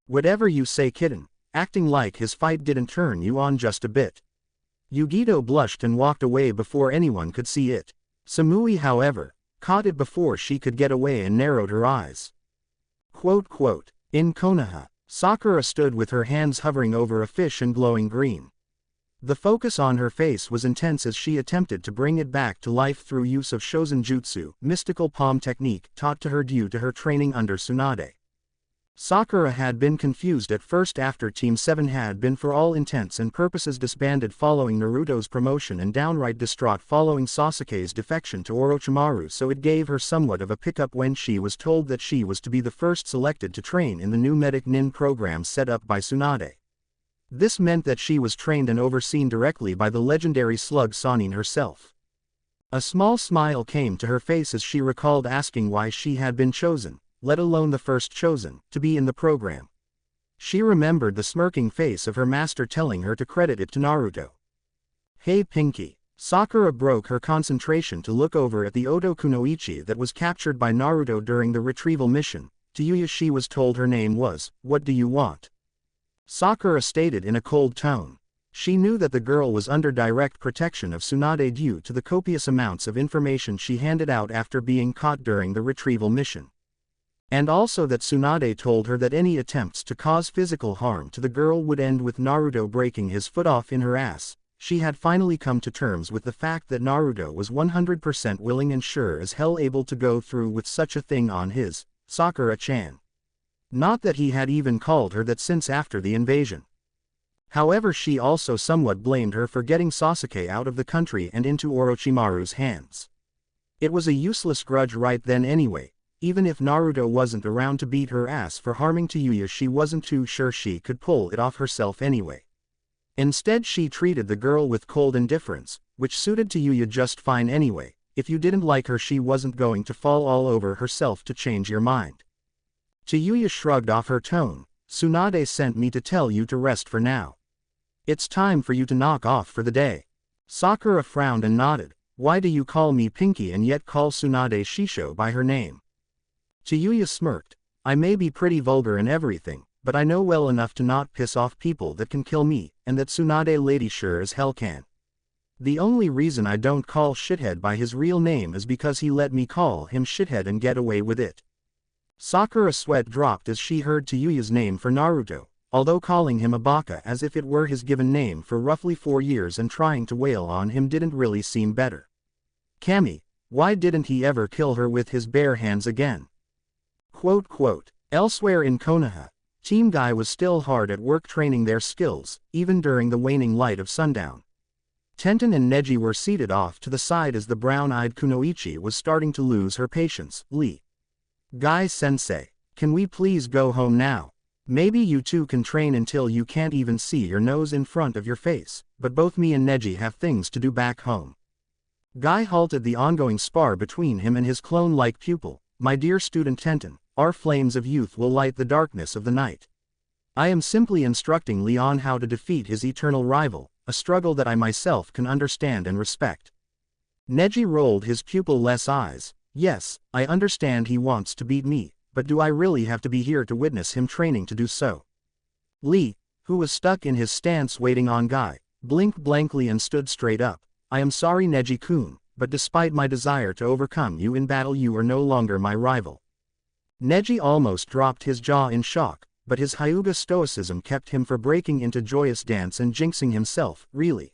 Whatever you say, kitten, acting like his fight didn't turn you on just a bit. Yugito blushed and walked away before anyone could see it. Samui, however, caught it before she could get away and narrowed her eyes. Quote, in Konoha, Sakura stood with her hands hovering over a fish and glowing green. The focus on her face was intense as she attempted to bring it back to life through use of Shozen Jutsu, mystical palm technique taught to her due to her training under Tsunade. Sakura had been confused at first after Team 7 had been for all intents and purposes disbanded following Naruto's promotion and downright distraught following Sasuke's defection to Orochimaru, so it gave her somewhat of a pickup when she was told that she was to be the first selected to train in the new medic nin program set up by Tsunade. This meant that she was trained and overseen directly by the legendary slug Sanin herself. A small smile came to her face as she recalled asking why she had been chosen, let alone the first chosen, to be in the program. She remembered the smirking face of her master telling her to credit it to Naruto. Hey Pinky. Sakura broke her concentration to look over at the Oto Kunoichi that was captured by Naruto during the retrieval mission. To Yuya she was told her name was, what do you want? Sakura stated in a cold tone. She knew that the girl was under direct protection of Tsunade due to the copious amounts of information she handed out after being caught during the retrieval mission. And also that Tsunade told her that any attempts to cause physical harm to the girl would end with Naruto breaking his foot off in her ass. She had finally come to terms with the fact that Naruto was 100% willing and sure as hell able to go through with such a thing on his, Sakura-chan. Not that he had even called her that since after the invasion. However, she also somewhat blamed her for getting Sasuke out of the country and into Orochimaru's hands. It was a useless grudge right then anyway. Even if Naruto wasn't around to beat her ass for harming to Yuya, she wasn't too sure she could pull it off herself anyway. Instead, she treated the girl with cold indifference, which suited to Yuya just fine anyway. If you didn't like her, she wasn't going to fall all over herself to change your mind. Yuya shrugged off her tone. Tsunade sent me to tell you to rest for now. It's time for you to knock off for the day. Sakura frowned and nodded. Why do you call me Pinky and yet call Tsunade Shisho by her name? Yuya smirked. I may be pretty vulgar and everything, but I know well enough to not piss off people that can kill me, and that Tsunade lady sure as hell can. The only reason I don't call Shithead by his real name is because he let me call him Shithead and get away with it. Sakura sweat dropped as she heard Tayuya's name for Naruto, although calling him a baka as if it were his given name for roughly 4 years and trying to wail on him didn't really seem better. Kami, why didn't he ever kill her with his bare hands again? Elsewhere in Konoha, Team Guy was still hard at work training their skills, even during the waning light of sundown. Tenten and Neji were seated off to the side as the brown-eyed Kunoichi was starting to lose her patience. Lee. Guy-sensei, can we please go home now? Maybe you two can train until you can't even see your nose in front of your face, but both me and Neji have things to do back home. Guy halted the ongoing spar between him and his clone-like pupil. My dear student Tenten, our flames of youth will light the darkness of the night. I am simply instructing Lee on how to defeat his eternal rival, a struggle that I myself can understand and respect. Neji rolled his pupil-less eyes. Yes, I understand he wants to beat me, but do I really have to be here to witness him training to do so? Lee, who was stuck in his stance waiting on Guy, blinked blankly and stood straight up. I am sorry Neji-kun, but despite my desire to overcome you in battle you are no longer my rival. Neji almost dropped his jaw in shock, but his Hyuga stoicism kept him from breaking into joyous dance and jinxing himself. Really?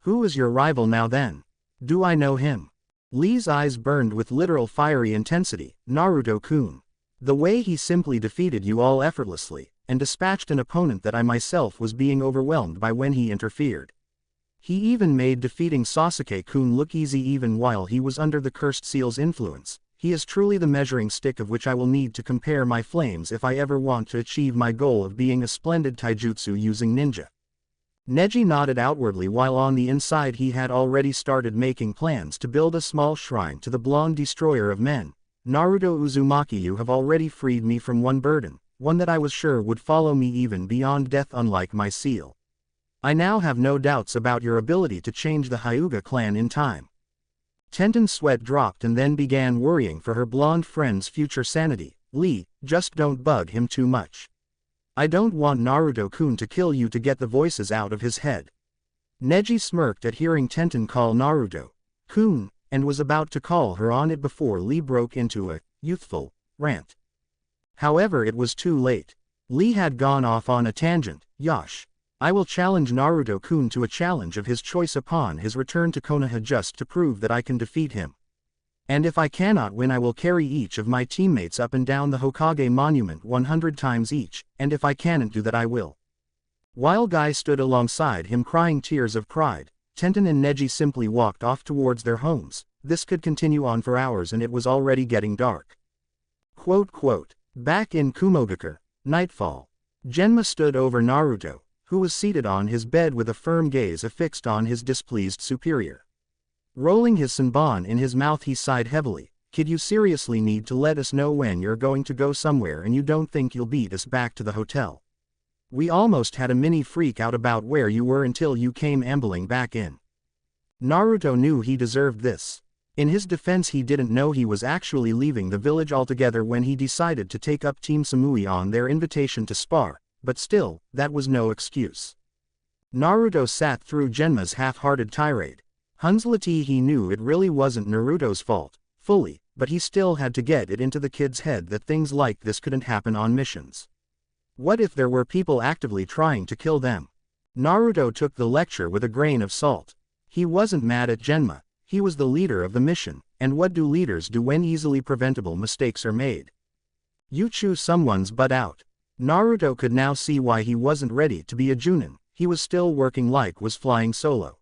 Who is your rival now then? Do I know him? Lee's eyes burned with literal fiery intensity. Naruto-kun. The way he simply defeated you all effortlessly, and dispatched an opponent that I myself was being overwhelmed by when he interfered. He even made defeating Sasuke-kun look easy even while he was under the cursed seal's influence. He is truly the measuring stick of which I will need to compare my flames if I ever want to achieve my goal of being a splendid taijutsu using ninja. Neji nodded outwardly while on the inside he had already started making plans to build a small shrine to the blonde destroyer of men. Naruto Uzumaki, you have already freed me from one burden, one that I was sure would follow me even beyond death unlike my seal. I now have no doubts about your ability to change the Hyuga clan in time. Tenten's sweat dropped and then began worrying for her blonde friend's future sanity. Lee, just don't bug him too much. I don't want Naruto-kun to kill you to get the voices out of his head. Neji smirked at hearing Tenten call Naruto-kun, and was about to call her on it before Lee broke into a youthful rant. However, it was too late. Lee had gone off on a tangent. Yosh. I will challenge Naruto-kun to a challenge of his choice upon his return to Konoha just to prove that I can defeat him. And if I cannot win I will carry each of my teammates up and down the Hokage monument 100 times each, and if I cannot do that I will. While Guy stood alongside him crying tears of pride, Tenten and Neji simply walked off towards their homes. This could continue on for hours and it was already getting dark. Back in Kumogakure, nightfall. Genma stood over Naruto, who was seated on his bed with a firm gaze affixed on his displeased superior. Rolling his senbon in his mouth he sighed heavily. Kid, you seriously need to let us know when you're going to go somewhere and you don't think you'll beat us back to the hotel. We almost had a mini freak out about where you were until you came ambling back in. Naruto knew he deserved this. In his defense, he didn't know he was actually leaving the village altogether when he decided to take up Team Samui on their invitation to spar. But still, that was no excuse. Naruto sat through Genma's half-hearted tirade. Hunslati, he knew it really wasn't Naruto's fault, fully, but he still had to get it into the kid's head that things like this couldn't happen on missions. What if there were people actively trying to kill them? Naruto took the lecture with a grain of salt. He wasn't mad at Genma, he was the leader of the mission, and what do leaders do when easily preventable mistakes are made? You chew someone's butt out. Naruto could now see why he wasn't ready to be a Junin. He was still working like was flying solo.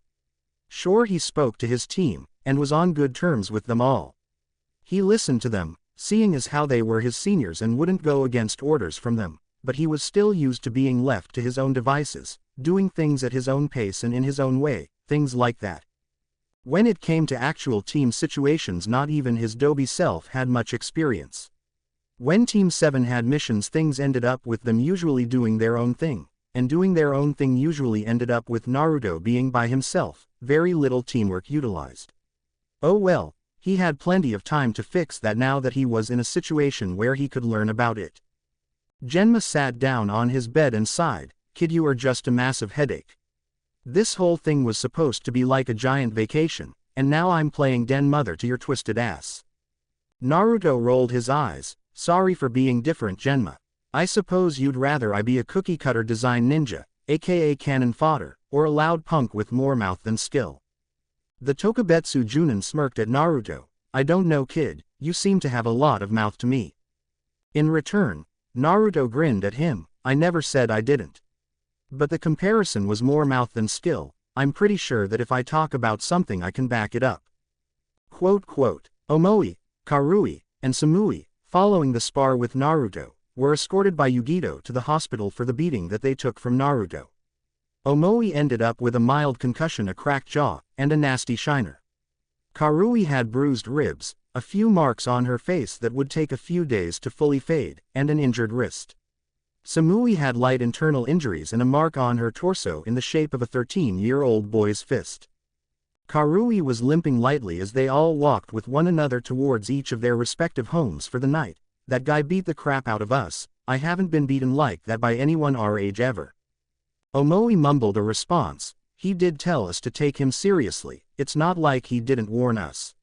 Sure, he spoke to his team, and was on good terms with them all. He listened to them, seeing as how they were his seniors and wouldn't go against orders from them, but he was still used to being left to his own devices, doing things at his own pace and in his own way, things like that. When it came to actual team situations, not even his Dobie self had much experience. When Team 7 had missions, things ended up with them usually doing their own thing, and doing their own thing usually ended up with Naruto being by himself, very little teamwork utilized. Oh well, he had plenty of time to fix that now that he was in a situation where he could learn about it. Genma sat down on his bed and sighed, "Kid, you are just a massive headache. This whole thing was supposed to be like a giant vacation, and now I'm playing den mother to your twisted ass." Naruto rolled his eyes. "Sorry for being different, Genma. I suppose you'd rather I be a cookie-cutter design ninja, aka cannon fodder, or a loud punk with more mouth than skill." The Tokubetsu Junin smirked at Naruto. "I don't know, kid, you seem to have a lot of mouth to me." In return, Naruto grinned at him. "I never said I didn't. But the comparison was more mouth than skill. I'm pretty sure that if I talk about something I can back it up." Omoi, Karui, and Samui, following the spar with Naruto, were escorted by Yugito to the hospital for the beating that they took from Naruto. Omoi ended up with a mild concussion, a cracked jaw, and a nasty shiner. Karui had bruised ribs, a few marks on her face that would take a few days to fully fade, and an injured wrist. Samui had light internal injuries and a mark on her torso in the shape of a 13-year-old boy's fist. Karui was limping lightly as they all walked with one another towards each of their respective homes for the night. "That guy beat the crap out of us. I haven't been beaten like that by anyone our age ever." Omoi mumbled a response. "He did tell us to take him seriously, it's not like he didn't warn us."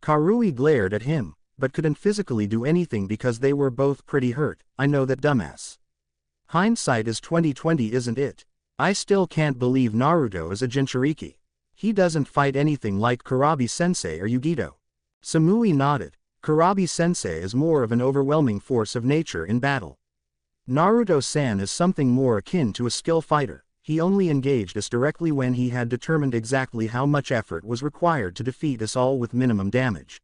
Karui glared at him, but couldn't physically do anything because they were both pretty hurt. "I know that, dumbass. Hindsight is 20/20, isn't it? I still can't believe Naruto is a Jinchuriki. He doesn't fight anything like Kurabi-sensei or Yugito." Samui nodded. "Kurabi-sensei is more of an overwhelming force of nature in battle. Naruto-san is something more akin to a skill fighter. He only engaged us directly when he had determined exactly how much effort was required to defeat us all with minimum damage.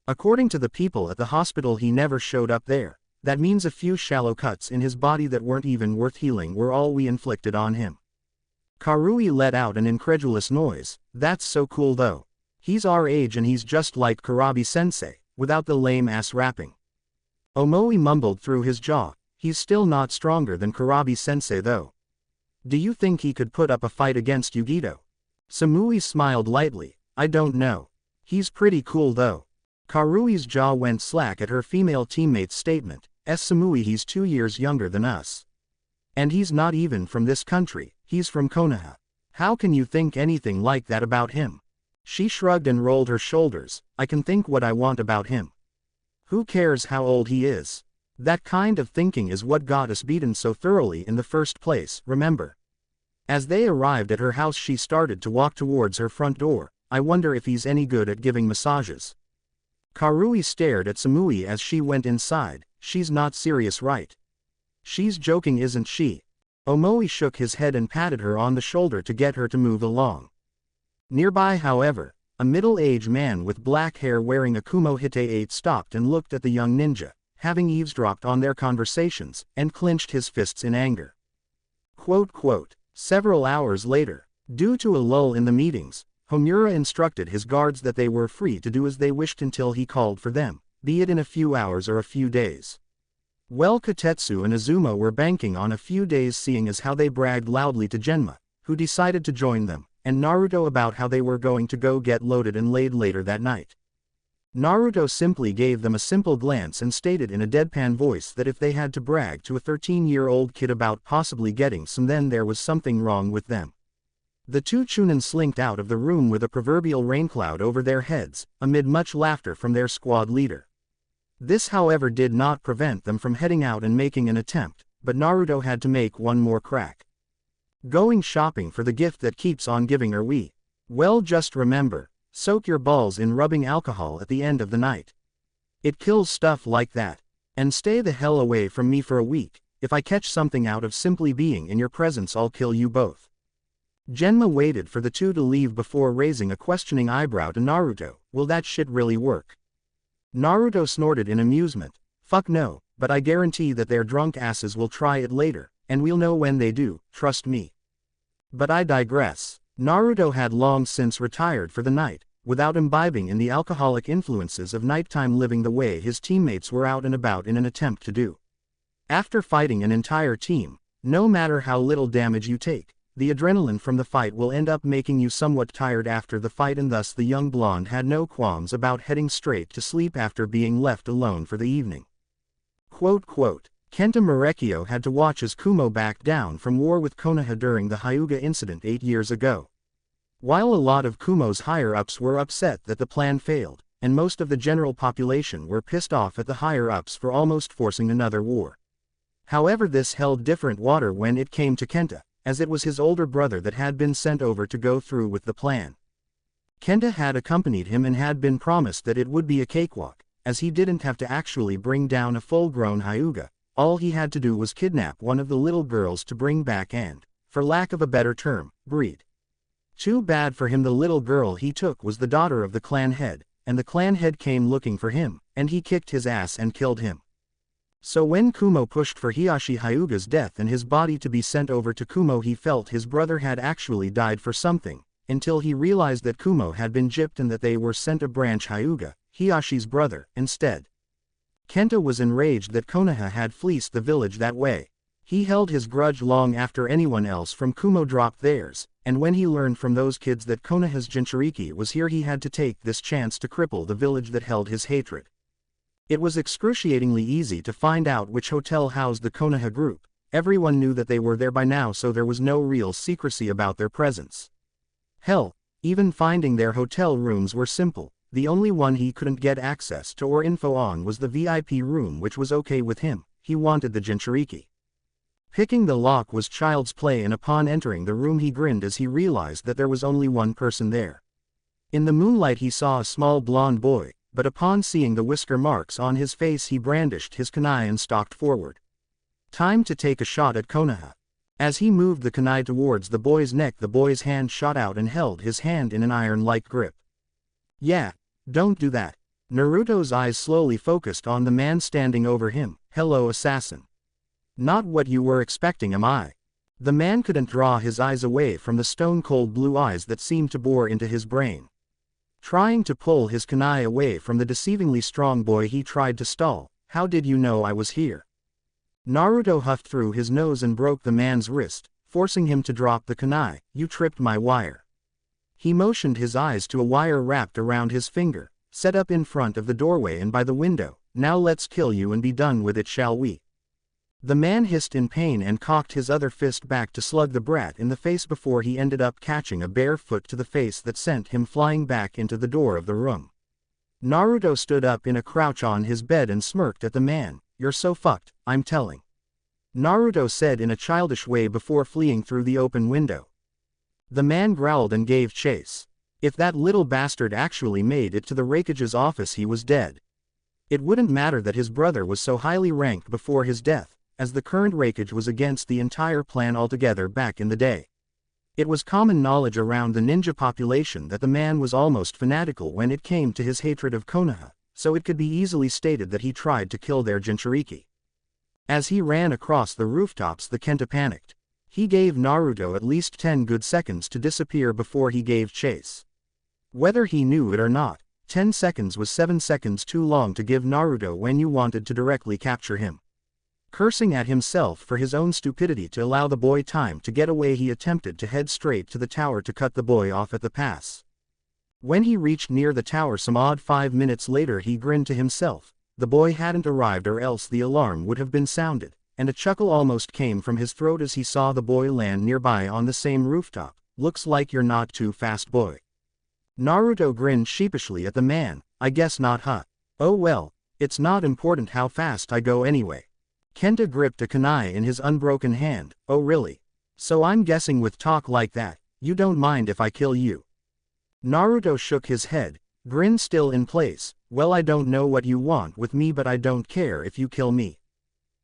According to the people at the hospital, he never showed up there. That means a few shallow cuts in his body that weren't even worth healing were all we inflicted on him." Karui let out an incredulous noise. "That's so cool though. He's our age and he's just like Kurabi-sensei, without the lame-ass rapping." Omoi mumbled through his jaw. "He's still not stronger than Kurabi-sensei though. Do you think he could put up a fight against Yugito?" Samui smiled lightly. "I don't know. He's pretty cool though." Karui's jaw went slack at her female teammate's statement. "Samui, he's 2 years younger than us. And he's not even from this country, he's from Konoha. How can you think anything like that about him?" She shrugged and rolled her shoulders. "I can think what I want about him. Who cares how old he is? That kind of thinking is what got us beaten so thoroughly in the first place, remember?" As they arrived at her house, she started to walk towards her front door. "I wonder if he's any good at giving massages." Karui stared at Samui as she went inside. "She's not serious, right? She's joking, isn't she?" Omoi shook his head and patted her on the shoulder to get her to move along. Nearby, however, a middle-aged man with black hair wearing a Kumo Hite-8 stopped and looked at the young ninja, having eavesdropped on their conversations, and clenched his fists in anger. Several hours later, due to a lull in the meetings, Homura instructed his guards that they were free to do as they wished until he called for them, be it in a few hours or a few days. Well, Kotetsu and Azuma were banking on a few days, seeing as how they bragged loudly to Genma, who decided to join them, and Naruto about how they were going to go get loaded and laid later that night. Naruto simply gave them a simple glance and stated in a deadpan voice that if they had to brag to a 13-year-old kid about possibly getting some, then there was something wrong with them. The two Chunin slinked out of the room with a proverbial raincloud over their heads, amid much laughter from their squad leader. This, however, did not prevent them from heading out and making an attempt, but Naruto had to make one more crack. "Going shopping for the gift that keeps on giving, are we? Well, just remember, soak your balls in rubbing alcohol at the end of the night. It kills stuff like that. And stay the hell away from me for a week. If I catch something out of simply being in your presence, I'll kill you both." Genma waited for the two to leave before raising a questioning eyebrow to Naruto. "Will that shit really work?" Naruto snorted in amusement. "Fuck no, but I guarantee that their drunk asses will try it later, and we'll know when they do, trust me." But I digress. Naruto had long since retired for the night, without imbibing in the alcoholic influences of nighttime living the way his teammates were out and about in an attempt to do. After fighting an entire team, no matter how little damage you take, the adrenaline from the fight will end up making you somewhat tired after the fight, and thus the young blonde had no qualms about heading straight to sleep after being left alone for the evening. Kenta Marekyo had to watch as Kumo backed down from war with Konoha during the Hyuga incident 8 years ago. While a lot of Kumo's higher-ups were upset that the plan failed, and most of the general population were pissed off at the higher-ups for almost forcing another war. However, this held different water when it came to Kenta, as it was his older brother that had been sent over to go through with the plan. Kenta had accompanied him and had been promised that it would be a cakewalk, as he didn't have to actually bring down a full-grown Hyuga. All he had to do was kidnap one of the little girls to bring back and, for lack of a better term, breed. Too bad for him, the little girl he took was the daughter of the clan head, and the clan head came looking for him, and he kicked his ass and killed him. So when Kumo pushed for Hiashi Hyuga's death and his body to be sent over to Kumo, he felt his brother had actually died for something, until he realized that Kumo had been gypped and that they were sent a branch Hyuga, Hiashi's brother, instead. Kenta was enraged that Konoha had fleeced the village that way. He held his grudge long after anyone else from Kumo dropped theirs, and when he learned from those kids that Konoha's Jinchuriki was here, he had to take this chance to cripple the village that held his hatred. It was excruciatingly easy to find out which hotel housed the Konoha group. Everyone knew that they were there by now, so there was no real secrecy about their presence. Hell, even finding their hotel rooms were simple. The only one he couldn't get access to or info on was the VIP room, which was okay with him. He wanted the Jinchuriki. Picking the lock was child's play, and upon entering the room he grinned as he realized that there was only one person there. In the moonlight he saw a small blonde boy, but upon seeing the whisker marks on his face he brandished his kunai and stalked forward. Time to take a shot at Konoha. As he moved the kunai towards the boy's neck, the boy's hand shot out and held his hand in an iron-like grip. Yeah, don't do that. Naruto's eyes slowly focused on the man standing over him. Hello, assassin. Not what you were expecting, am I? The man couldn't draw his eyes away from the stone-cold blue eyes that seemed to bore into his brain. Trying to pull his kunai away from the deceivingly strong boy, he tried to stall. How did you know I was here? Naruto huffed through his nose and broke the man's wrist, forcing him to drop the kunai. You tripped my wire. He motioned his eyes to a wire wrapped around his finger, set up in front of the doorway and by the window. Now let's kill you and be done with it, shall we? The man hissed in pain and cocked his other fist back to slug the brat in the face before he ended up catching a bare foot to the face that sent him flying back into the door of the room. Naruto stood up in a crouch on his bed and smirked at the man. You're so fucked, I'm telling. Naruto said in a childish way before fleeing through the open window. The man growled and gave chase. If that little bastard actually made it to the Raikage's office, he was dead. It wouldn't matter that his brother was so highly ranked before his death, as the current Raikage was against the entire plan altogether back in the day. It was common knowledge around the ninja population that the man was almost fanatical when it came to his hatred of Konoha, so it could be easily stated that he tried to kill their Jinchuriki. As he ran across the rooftops, the Kenta panicked. He gave Naruto at least 10 good seconds to disappear before he gave chase. Whether he knew it or not, 10 seconds was 7 seconds too long to give Naruto when you wanted to directly capture him. Cursing at himself for his own stupidity to allow the boy time to get away, he attempted to head straight to the tower to cut the boy off at the pass. When he reached near the tower some odd 5 minutes later, he grinned to himself. The boy hadn't arrived, or else the alarm would have been sounded, and a chuckle almost came from his throat as he saw the boy land nearby on the same rooftop. Looks like you're not too fast, boy. Naruto grinned sheepishly at the man. I guess not, huh? Oh well, it's not important how fast I go anyway. Kenta gripped a kunai in his unbroken hand. Oh really? So I'm guessing with talk like that, you don't mind if I kill you? Naruto shook his head, grin still in place. Well, I don't know what you want with me, but I don't care if you kill me.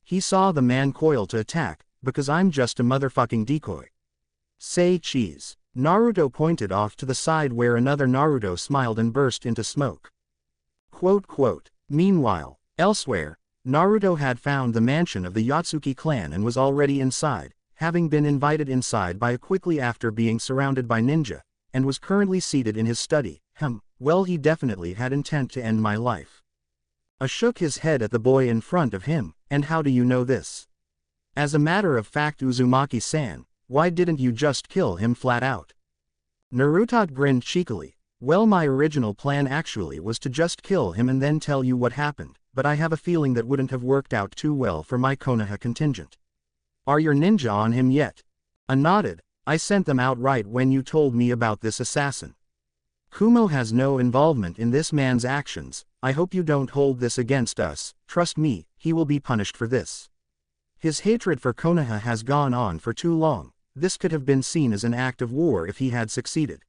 He saw the man coil to attack, because I'm just a motherfucking decoy. Say cheese. Naruto pointed off to the side where another Naruto smiled and burst into smoke. Quote. Meanwhile, elsewhere, Naruto had found the mansion of the Yatsuki clan and was already inside, having been invited inside by a quickly after being surrounded by ninja, and was currently seated in his study. Well, he definitely had intent to end my life. Shook his head at the boy in front of him. And how do you know this? As a matter of fact, Uzumaki-san, why didn't you just kill him flat out? Naruto grinned cheekily. Well, my original plan actually was to just kill him and then tell you what happened, but I have a feeling that wouldn't have worked out too well for my Konoha contingent. Are your ninja on him yet? I nodded. I sent them out right when you told me about this assassin. Kumo has no involvement in this man's actions. I hope you don't hold this against us. Trust me, he will be punished for this. His hatred for Konoha has gone on for too long. This could have been seen as an act of war if he had succeeded.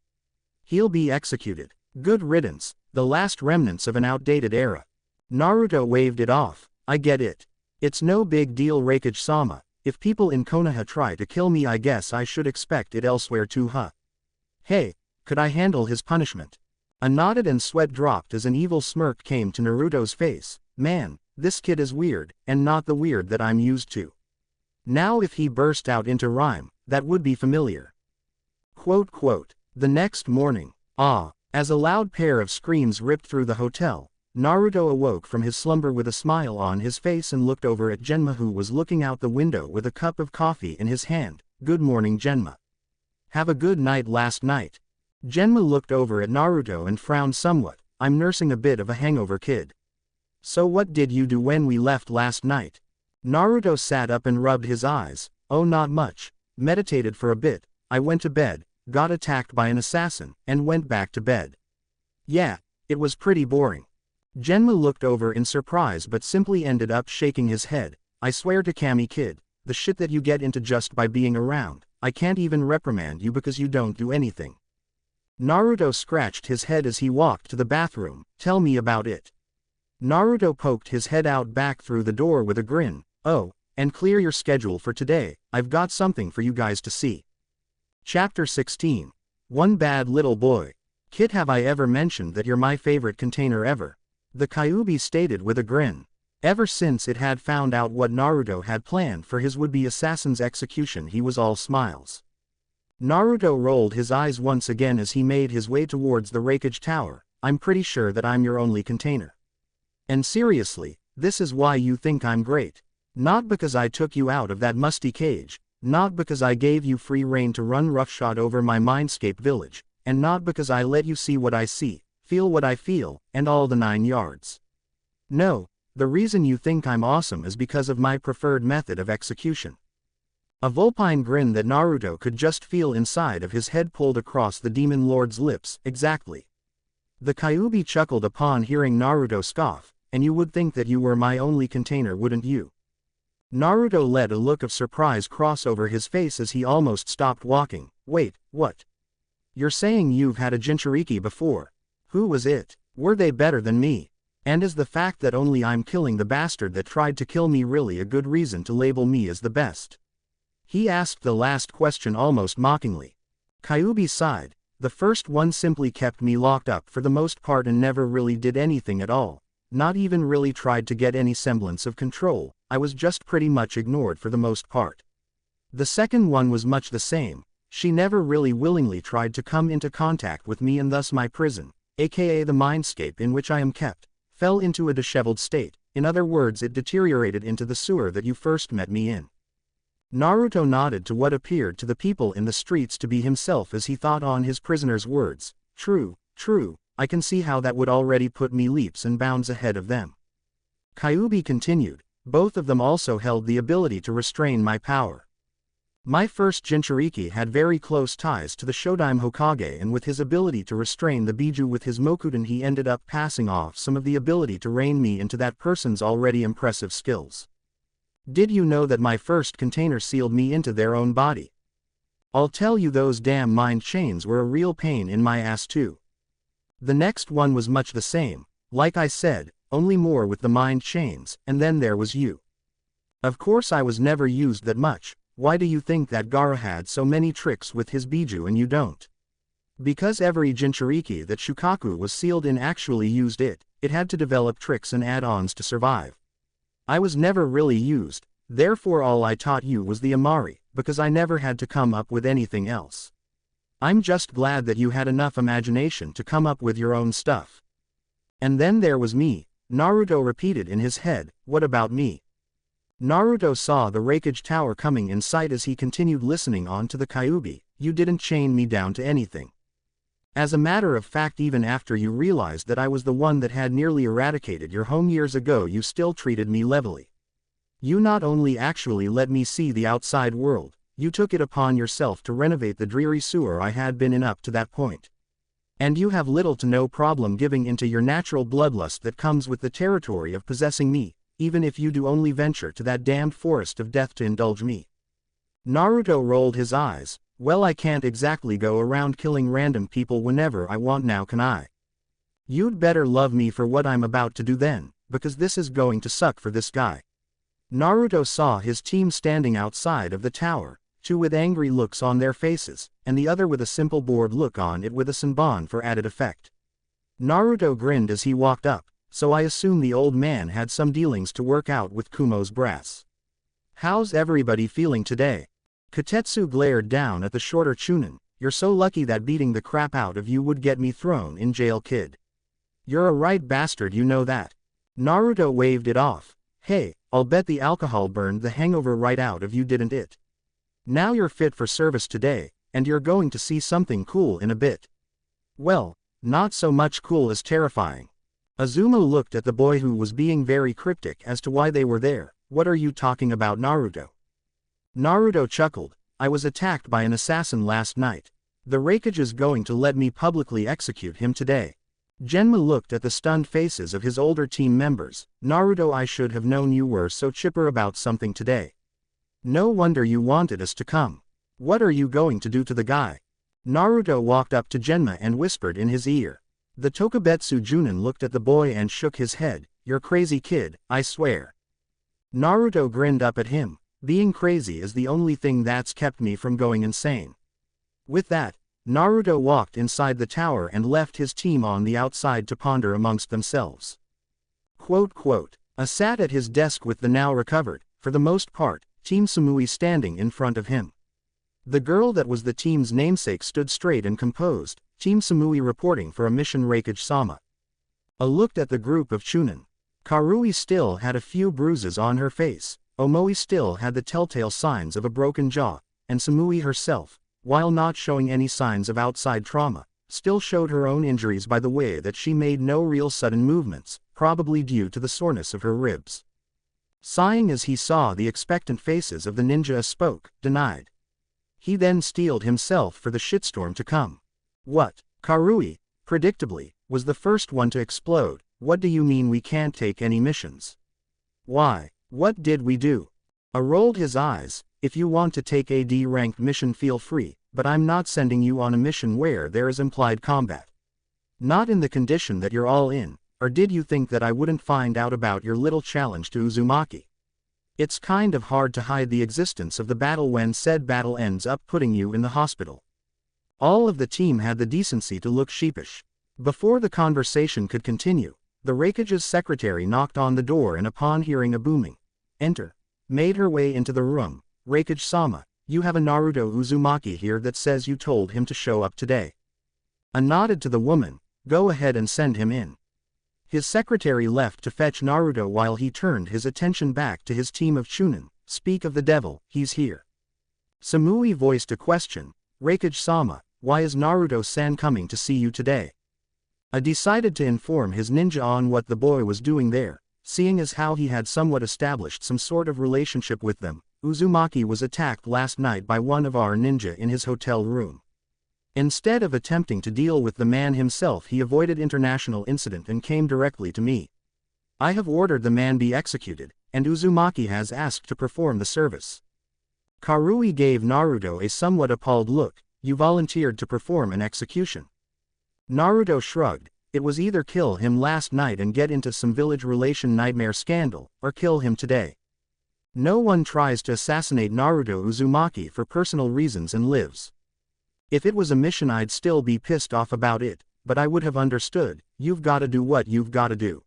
He'll be executed. Good riddance, the last remnants of an outdated era. Naruto waved it off. I get it. It's no big deal, Raikage-sama. If people in Konoha try to kill me, I guess I should expect it elsewhere too, huh? Hey, could I handle his punishment? I nodded and sweat dropped as an evil smirk came to Naruto's face. Man, this kid is weird, and not the weird that I'm used to. Now if he burst out into rhyme, that would be familiar. Quote. The next morning, as a loud pair of screams ripped through the hotel, Naruto awoke from his slumber with a smile on his face and looked over at Genma, who was looking out the window with a cup of coffee in his hand. Good morning, Genma. Have a good night last night. Genma looked over at Naruto and frowned somewhat. I'm nursing a bit of a hangover, kid. So what did you do when we left last night? Naruto sat up and rubbed his eyes. Oh, not much. Meditated for a bit. I went to bed, got attacked by an assassin, and went back to bed. Yeah, it was pretty boring. Genma looked over in surprise but simply ended up shaking his head. I swear to Kami, kid, the shit that you get into just by being around. I can't even reprimand you because you don't do anything. Naruto scratched his head as he walked to the bathroom. Tell me about it. Naruto poked his head out back through the door with a grin. Oh, and clear your schedule for today. I've got something for you guys to see. Chapter 16. One bad little boy. Kid, have I ever mentioned that you're my favorite container ever? The Kyuubi stated with a grin. Ever since it had found out what Naruto had planned for his would-be assassin's execution, he was all smiles. Naruto rolled his eyes once again as he made his way towards the Raikage Tower. I'm pretty sure that I'm your only container. And seriously, this is why you think I'm great. Not because I took you out of that musty cage, not because I gave you free rein to run roughshod over my mindscape village, and not because I let you see what I see, feel what I feel, and all the 9 yards. No, the reason you think I'm awesome is because of my preferred method of execution. A vulpine grin that Naruto could just feel inside of his head pulled across the demon lord's lips. Exactly. The Kyuubi chuckled upon hearing Naruto scoff, and you would think that you were my only container, wouldn't you? Naruto let a look of surprise cross over his face as he almost stopped walking. Wait, what? You're saying you've had a Jinchuriki before? Who was it? Were they better than me? And is the fact that only I'm killing the bastard that tried to kill me really a good reason to label me as the best? He asked the last question almost mockingly. Kyuubi sighed. The first one simply kept me locked up for the most part and never really did anything at all. Not even really tried to get any semblance of control. I was just pretty much ignored for the most part. The second one was much the same. She never really willingly tried to come into contact with me, and thus my prison, aka the mindscape in which I am kept, fell into a disheveled state. In other words, it deteriorated into the sewer that you first met me in. Naruto nodded to what appeared to the people in the streets to be himself as he thought on his prisoner's words. True, I can see how that would already put me leaps and bounds ahead of them. Kyuubi continued. Both of them also held the ability to restrain my power. My first Jinchuriki had very close ties to the Shodaime Hokage, and with his ability to restrain the Biju with his Mokuden, he ended up passing off some of the ability to rein me into that person's already impressive skills. Did you know that my first container sealed me into their own body? I'll tell you, those damn mind chains were a real pain in my ass too. The next one was much the same, like I said, only more with the mind chains, and then there was you. Of course I was never used that much. Why do you think that Gaara had so many tricks with his Biju and you don't? Because every Jinchuriki that Shukaku was sealed in actually used it. It had to develop tricks and add-ons to survive. I was never really used, therefore all I taught you was the Amari, because I never had to come up with anything else. I'm just glad that you had enough imagination to come up with your own stuff. And then there was me, Naruto repeated in his head. What about me? Naruto saw the Raikage Tower coming in sight as he continued listening on to the Kyuubi. You didn't chain me down to anything. As a matter of fact, even after you realized that I was the one that had nearly eradicated your home years ago, you still treated me levelly. You not only actually let me see the outside world, you took it upon yourself to renovate the dreary sewer I had been in up to that point. And you have little to no problem giving into your natural bloodlust that comes with the territory of possessing me, even if you do only venture to that damned forest of death to indulge me. Naruto rolled his eyes. Well, I can't exactly go around killing random people whenever I want now, can I? You'd better love me for what I'm about to do then, because this is going to suck for this guy. Naruto saw his team standing outside of the tower, two with angry looks on their faces, and the other with a simple bored look on it with a Senbon for added effect. Naruto grinned as he walked up, so I assume the old man had some dealings to work out with Kumo's brass. How's everybody feeling today? Kotetsu glared down at the shorter Chunin. You're so lucky that beating the crap out of you would get me thrown in jail, kid. You're a right bastard, you know that. Naruto waved it off. Hey, I'll bet the alcohol burned the hangover right out of you, didn't it? Now you're fit for service today, and you're going to see something cool in a bit. Well, not so much cool as terrifying. Azuma looked at the boy who was being very cryptic as to why they were there. What are you talking about, Naruto? Naruto chuckled. I was attacked by an assassin last night. The Raikage is going to let me publicly execute him today. Genma looked at the stunned faces of his older team members. Naruto, I should have known you were so chipper about something today. No wonder you wanted us to come. What are you going to do to the guy? Naruto walked up to Genma and whispered in his ear. The Tokubetsu Junin looked at the boy and shook his head. You're crazy, kid, I swear. Naruto grinned up at him. Being crazy is the only thing that's kept me from going insane. With that, Naruto walked inside the tower and left his team on the outside to ponder amongst themselves. A sat at his desk with the now recovered, for the most part, Team Sumui standing in front of him. The girl that was the team's namesake stood straight and composed, Team Sumui reporting for a mission Raikage-sama. A looked at the group of Chunin. Karui still had a few bruises on her face. Omoi still had the telltale signs of a broken jaw, and Sumui herself, while not showing any signs of outside trauma, still showed her own injuries by the way that she made no real sudden movements, probably due to the soreness of her ribs. Sighing as he saw the expectant faces of the ninja, spoke, denied. He then steeled himself for the shitstorm to come. What? Karui, predictably, was the first one to explode. What do you mean we can't take any missions? Why? What did we do? Rolled his eyes. If you want to take a D-ranked mission, feel free, but I'm not sending you on a mission where there is implied combat. Not in the condition that you're all in, or did you think that I wouldn't find out about your little challenge to Uzumaki? It's kind of hard to hide the existence of the battle when said battle ends up putting you in the hospital. All of the team had the decency to look sheepish. Before the conversation could continue, the Raikage's secretary knocked on the door and upon hearing a booming "Enter," made her way into the room. Raikage-sama, you have a Naruto Uzumaki here that says you told him to show up today. A nodded to the woman. Go ahead and send him in. His secretary left to fetch Naruto while he turned his attention back to his team of Chunin. Speak of the devil, he's here. Sumui voiced a question. Raikage-sama, why is Naruto-san coming to see you today? I decided to inform his ninja on what the boy was doing there. Seeing as how he had somewhat established some sort of relationship with them, Uzumaki was attacked last night by one of our ninja in his hotel room. Instead of attempting to deal with the man himself, he avoided international incident and came directly to me. I have ordered the man be executed, and Uzumaki has asked to perform the service. Karui gave Naruto a somewhat appalled look. You volunteered to perform an execution? Naruto shrugged. It was either kill him last night and get into some village relation nightmare scandal, or kill him today. No one tries to assassinate Naruto Uzumaki for personal reasons and lives. If it was a mission, I'd still be pissed off about it, but I would have understood. You've gotta do what you've gotta do.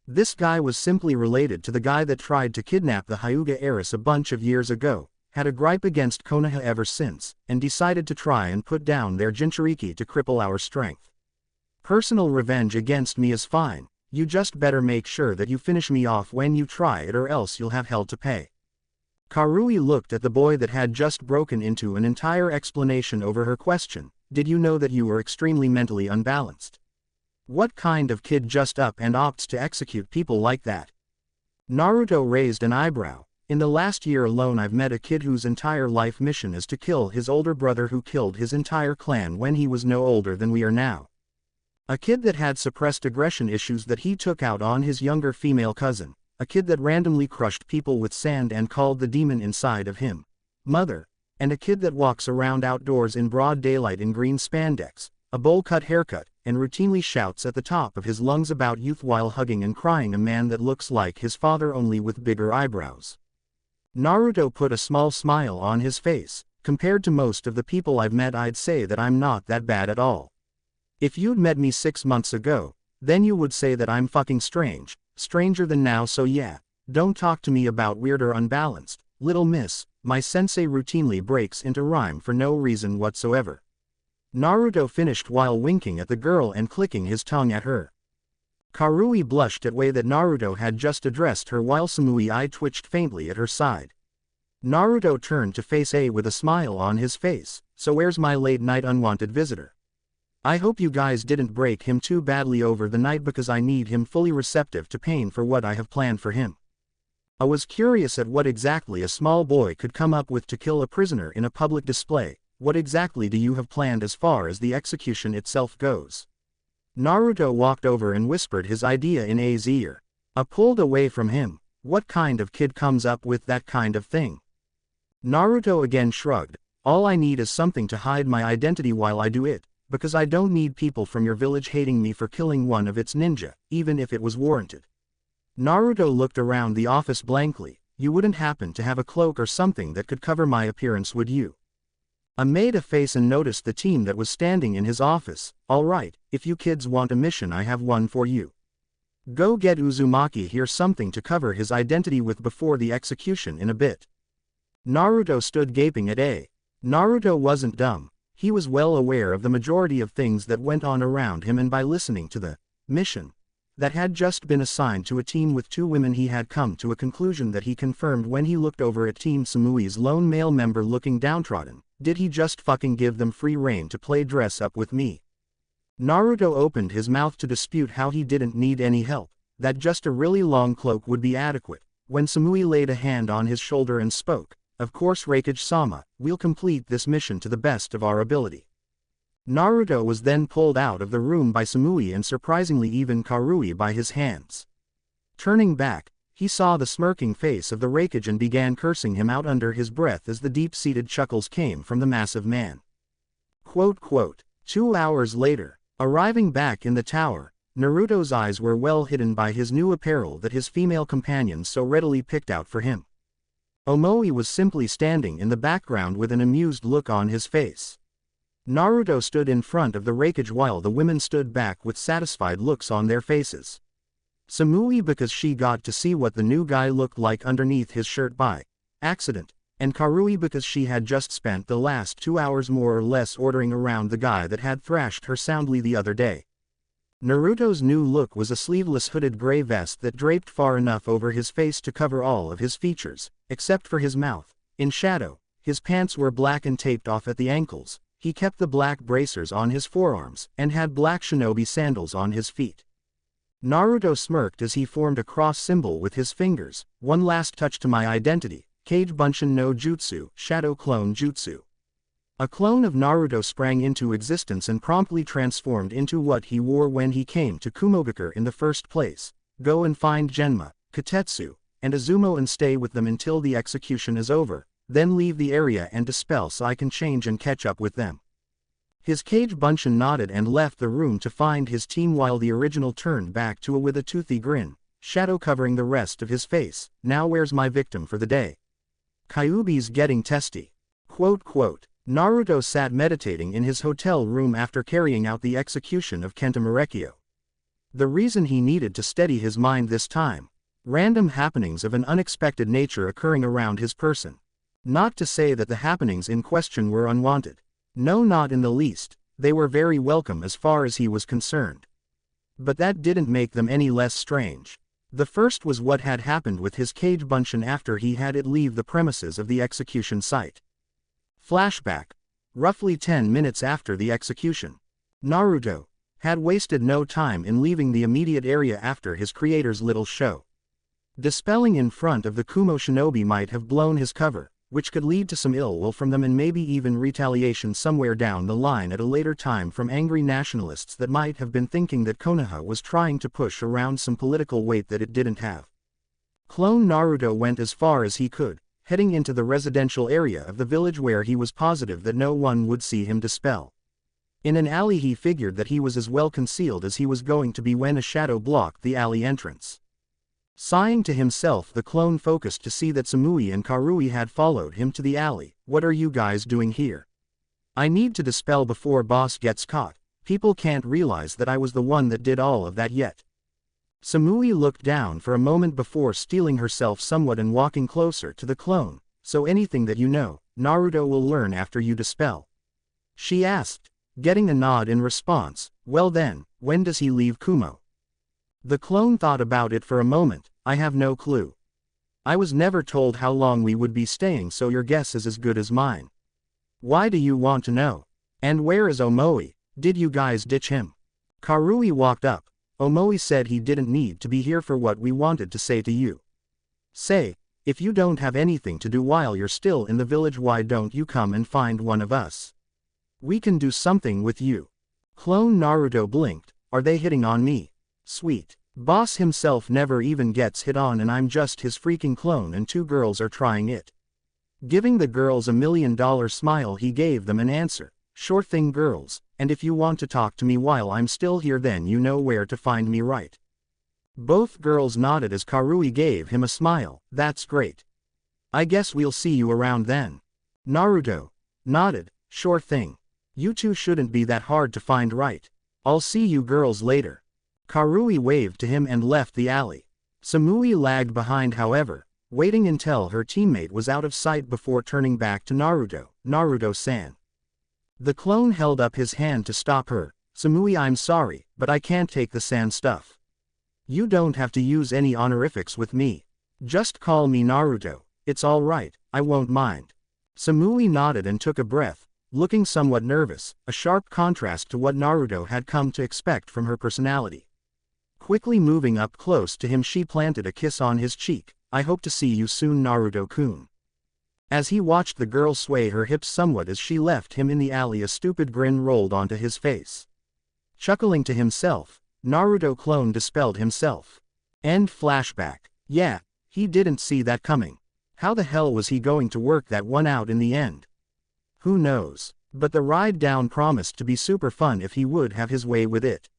This guy was simply related to the guy that tried to kidnap the Hyuga heiress a bunch of years ago, had a gripe against Konoha ever since, and decided to try and put down their Jinchuriki to cripple our strength. Personal revenge against me is fine, you just better make sure that you finish me off when you try it, or else you'll have hell to pay. Karui looked at the boy that had just broken into an entire explanation over her question. did you know that you were extremely mentally unbalanced? What kind of kid just up and opts to execute people like that? Naruto raised an eyebrow. In the last year alone I've met a kid whose entire life mission is to kill his older brother who killed his entire clan when he was no older than we are now. A kid that had suppressed aggression issues that he took out on his younger female cousin. A kid that randomly crushed people with sand and called the demon inside of him mother. And a kid that walks around outdoors in broad daylight in green spandex, a bowl-cut haircut, and routinely shouts at the top of his lungs about youth while hugging and crying a man that looks like his father only with bigger eyebrows. Naruto put a small smile on his face. Compared to most of the people I've met I'd say that I'm not that bad at all. If you'd met me 6 months ago, then you would say that I'm fucking strange, stranger than now so yeah, don't talk to me about weird or unbalanced, little miss, my sensei routinely breaks into rhyme for no reason whatsoever. Naruto finished while winking at the girl and clicking his tongue at her. Karui blushed at way that Naruto had just addressed her while Samui's eye twitched faintly at her side. Naruto turned to face A with a smile on his face, so where's my late night unwanted visitor? I hope you guys didn't break him too badly over the night because I need him fully receptive to pain for what I have planned for him. I was curious at what exactly a small boy could come up with to kill a prisoner in a public display. What exactly do you have planned as far as the execution itself goes? Naruto walked over and whispered his idea in A's ear. I pulled away from him. What kind of kid comes up with that kind of thing? Naruto again shrugged. All I need is something to hide my identity while I do it. Because I don't need people from your village hating me for killing one of its ninja, even if it was warranted. Naruto looked around the office blankly. You wouldn't happen to have a cloak or something that could cover my appearance, would you? I made a face and noticed the team that was standing in his office. Alright, if you kids want a mission I have one for you. Go get Uzumaki here something to cover his identity with before the execution in a bit. Naruto stood gaping at A. Naruto wasn't dumb. He was well aware of the majority of things that went on around him, and by listening to the mission that had just been assigned to a team with 2 women he had come to a conclusion that he confirmed when he looked over at Team Samui's lone male member looking downtrodden. Did he just fucking give them free rein to play dress up with me? Naruto opened his mouth to dispute how he didn't need any help, that just a really long cloak would be adequate, when Samui laid a hand on his shoulder and spoke. Of course Raikage-sama, we'll complete this mission to the best of our ability. Naruto was then pulled out of the room by Samui and surprisingly even Karui by his hands. Turning back, he saw the smirking face of the Raikage and began cursing him out under his breath as the deep-seated chuckles came from the massive man. Quote, 2 hours later, arriving back in the tower, Naruto's eyes were well hidden by his new apparel that his female companions so readily picked out for him. Omoi was simply standing in the background with an amused look on his face. Naruto stood in front of the Raikage while the women stood back with satisfied looks on their faces. Samui because she got to see what the new guy looked like underneath his shirt by accident, and Karui because she had just spent the last 2 hours more or less ordering around the guy that had thrashed her soundly the other day. Naruto's new look was a sleeveless hooded gray vest that draped far enough over his face to cover all of his features, except for his mouth. In shadow, his pants were black and taped off at the ankles. He kept the black bracers on his forearms, and had black shinobi sandals on his feet. Naruto smirked as he formed a cross symbol with his fingers. One last touch to my identity. Kage Bunshin no Jutsu, Shadow Clone Jutsu. A clone of Naruto sprang into existence and promptly transformed into what he wore when he came to Kumogakure in the first place. Go and find Genma, Katetsu, and Azumo and stay with them until the execution is over, then leave the area and dispel so I can change and catch up with them. His Kage Bunshin nodded and left the room to find his team while the original turned back to A with a toothy grin, shadow covering the rest of his face. Now where's my victim for the day? Kyuubi's getting testy. Naruto sat meditating in his hotel room after carrying out the execution of Kenta Marekyo. The reason he needed to steady his mind this time: random happenings of an unexpected nature occurring around his person. Not to say that the happenings in question were unwanted. No, not in the least, they were very welcome as far as he was concerned. But that didn't make them any less strange. The first was what had happened with his Kage Bunshin after he had it leave the premises of the execution site. Flashback. roughly 10 minutes after the execution. Naruto had wasted no time in leaving the immediate area after his creator's little show. Dispelling in front of the Kumo shinobi might have blown his cover, which could lead to some ill will from them and maybe even retaliation somewhere down the line at a later time from angry nationalists that might have been thinking that Konoha was trying to push around some political weight that it didn't have. Clone Naruto went as far as he could, heading into the residential area of the village where he was positive that no one would see him dispel. In an alley he figured that he was as well concealed as he was going to be when a shadow blocked the alley entrance. Sighing to himself, the clone focused to see that Samui and Karui had followed him to the alley. "What are you guys doing here? I need to dispel before boss gets caught. People can't realize that I was the one that did all of that yet." Samui looked down for a moment before steeling herself somewhat and walking closer to the clone. "So anything that you know, Naruto will learn after you dispel?" she asked, getting a nod in response. "Well then, when does he leave Kumo?" The clone thought about it for a moment. "I have no clue. I was never told how long we would be staying, so your guess is as good as mine." "Why do you want to know? And where is Omoi? Did you guys ditch him?" Karui walked up. "Omoi said he didn't need to be here for what we wanted to say to you. Say, if you don't have anything to do while you're still in the village, why don't you come and find one of us? We can do something with you." Clone Naruto blinked. "Are they hitting on me? Sweet. Boss himself never even gets hit on and I'm just his freaking clone and two girls are trying it." Giving the girls $1 million smile, he gave them an answer. "Sure thing girls, and if you want to talk to me while I'm still here then you know where to find me, right?" Both girls nodded as Karui gave him a smile. "That's great. I guess we'll see you around then." Naruto nodded. "Sure thing. You two shouldn't be that hard to find, right? I'll see you girls later." Karui waved to him and left the alley. Samui lagged behind, however, waiting until her teammate was out of sight before turning back to Naruto. "Naruto-san." The clone held up his hand to stop her. "Samui, I'm sorry, but I can't take the san stuff. You don't have to use any honorifics with me. Just call me Naruto. It's all right, I won't mind." Samui nodded and took a breath, looking somewhat nervous, a sharp contrast to what Naruto had come to expect from her personality. Quickly moving up close to him, she planted a kiss on his cheek. "I hope to see you soon, Naruto-kun." As he watched the girl sway her hips somewhat as she left him in the alley, a stupid grin rolled onto his face. Chuckling to himself, Naruto clone dispelled himself. End flashback. Yeah, he didn't see that coming. How the hell was he going to work that one out in the end? Who knows? But the ride down promised to be super fun if he would have his way with it.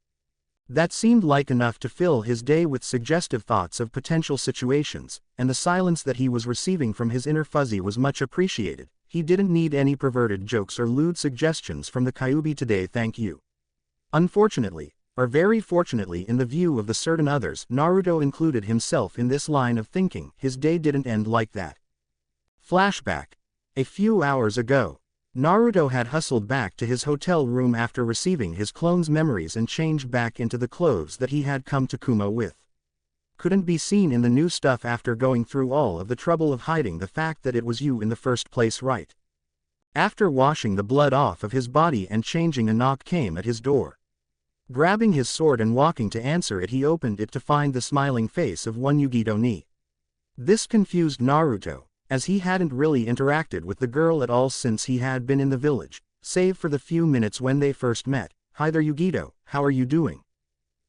That seemed like enough to fill his day with suggestive thoughts of potential situations, and the silence that he was receiving from his inner fuzzy was much appreciated. He didn't need any perverted jokes or lewd suggestions from the Kyuubi today, thank you. Unfortunately, or very fortunately in the view of the certain others, Naruto included himself in this line of thinking, his day didn't end like that. Flashback. A few hours ago, Naruto had hustled back to his hotel room after receiving his clone's memories and changed back into the clothes that he had come to Kumo with. Couldn't be seen in the new stuff after going through all of the trouble of hiding the fact that it was you in the first place, right? After washing the blood off of his body and changing, a knock came at his door. Grabbing his sword and walking to answer it, he opened it to find the smiling face of one Yugito Ni. This confused Naruto, as he hadn't really interacted with the girl at all since he had been in the village, save for the few minutes when they first met. "Hi there Yugito, how are you doing?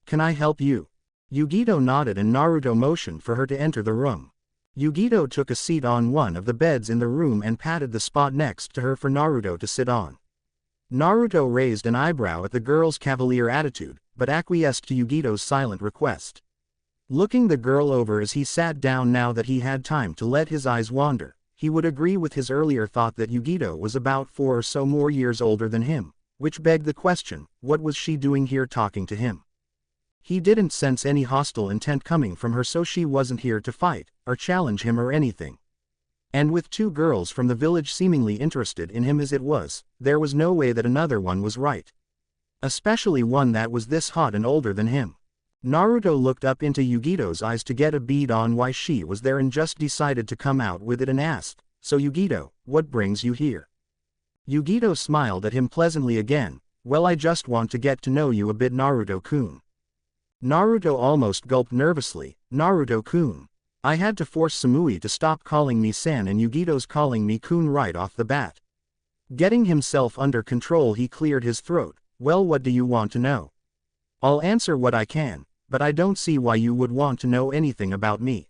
Can I help you?" Yugito nodded and Naruto motioned for her to enter the room. Yugito took a seat on one of the beds in the room and patted the spot next to her for Naruto to sit on. Naruto raised an eyebrow at the girl's cavalier attitude, but acquiesced to Yugito's silent request. Looking the girl over as he sat down, now that he had time to let his eyes wander, he would agree with his earlier thought that Yugito was about 4 or so more years older than him, which begged the question, what was she doing here talking to him? He didn't sense any hostile intent coming from her, so she wasn't here to fight, or challenge him or anything. And with 2 girls from the village seemingly interested in him as it was, there was no way that another one was right. Especially one that was this hot and older than him. Naruto looked up into Yugito's eyes to get a bead on why she was there and just decided to come out with it and asked, "So Yugito, what brings you here?" Yugito smiled at him pleasantly again. Well, I just want to get to know you a bit, Naruto-kun. Naruto almost gulped nervously. Naruto-kun. I had to force Samui to stop calling me San and Yugito's calling me Kun right off the bat. Getting himself under control, he cleared his throat. Well, what do you want to know? I'll answer what I can, but I don't see why you would want to know anything about me.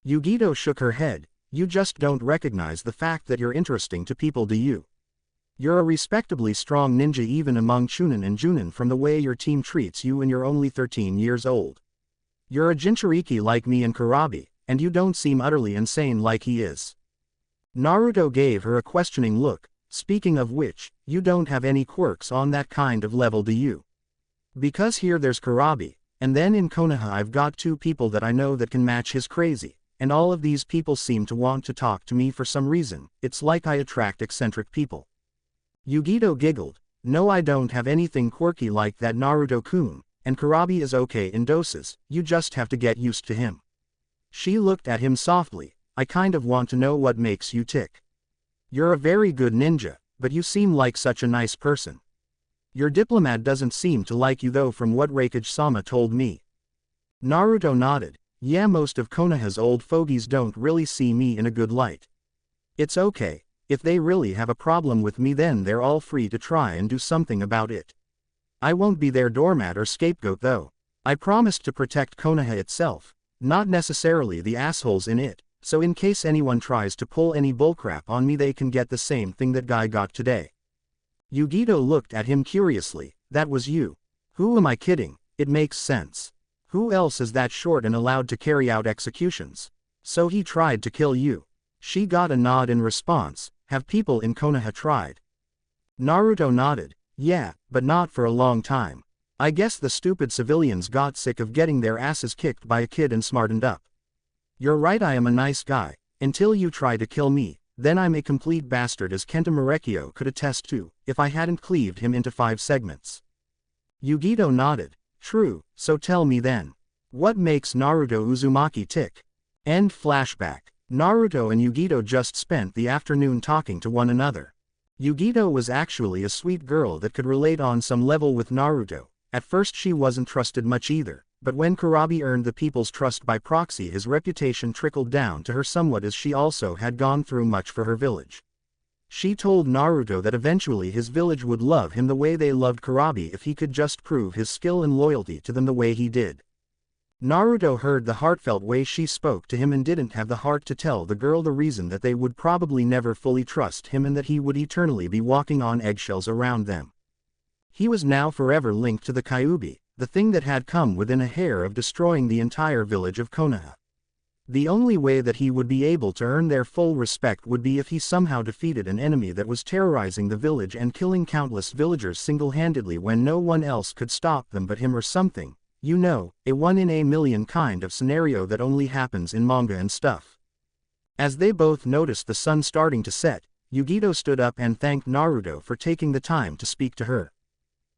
Yugito shook her head. You just don't recognize the fact that you're interesting to people, do you? You're a respectably strong ninja even among Chunin and Junin from the way your team treats you, and you're only 13 years old. You're a Jinchuriki like me and Kurabi, and you don't seem utterly insane like he is. Naruto gave her a questioning look. Speaking of which, you don't have any quirks on that kind of level, do you? Because here there's Kurabi, and then in Konoha I've got 2 people that I know that can match his crazy, and all of these people seem to want to talk to me for some reason. It's like I attract eccentric people. Yugito giggled. No, I don't have anything quirky like that, Naruto-kun, and Kurabi is okay in doses, you just have to get used to him. She looked at him softly. I kind of want to know what makes you tick. You're a very good ninja, but you seem like such a nice person. Your diplomat doesn't seem to like you though, from what Raikage-sama told me. Naruto nodded. Yeah, most of Konoha's old fogies don't really see me in a good light. It's okay. If they really have a problem with me, then they're all free to try and do something about it. I won't be their doormat or scapegoat though. I promised to protect Konoha itself, not necessarily the assholes in it, so in case anyone tries to pull any bullcrap on me, they can get the same thing that guy got today. Yugito looked at him curiously. That was you? Who am I kidding? It makes sense. Who else is that short and allowed to carry out executions? So he tried to kill you. She got a nod in response. Have people in Konoha tried? Naruto nodded. Yeah, but not for a long time. I guess the stupid civilians got sick of getting their asses kicked by a kid and smartened up. You're right, I am a nice guy, until you try to kill me, then I'm a complete bastard, as Kenta Marekio could attest to, if I hadn't cleaved him into 5 segments. Yugito nodded. True, so tell me then. What makes Naruto Uzumaki tick? End flashback. Naruto and Yugito just spent the afternoon talking to one another. Yugito was actually a sweet girl that could relate on some level with Naruto. At first she wasn't trusted much either, but when Kurabi earned the people's trust by proxy, his reputation trickled down to her somewhat, as she also had gone through much for her village. She told Naruto that eventually his village would love him the way they loved Kurabi if he could just prove his skill and loyalty to them the way he did. Naruto heard the heartfelt way she spoke to him and didn't have the heart to tell the girl the reason that they would probably never fully trust him and that he would eternally be walking on eggshells around them. He was now forever linked to the Kyuubi, the thing that had come within a hair of destroying the entire village of Konoha. The only way that he would be able to earn their full respect would be if he somehow defeated an enemy that was terrorizing the village and killing countless villagers single-handedly when no one else could stop them but him, or something. You know, a 1 in a million kind of scenario that only happens in manga and stuff. As they both noticed the sun starting to set, Yugito stood up and thanked Naruto for taking the time to speak to her.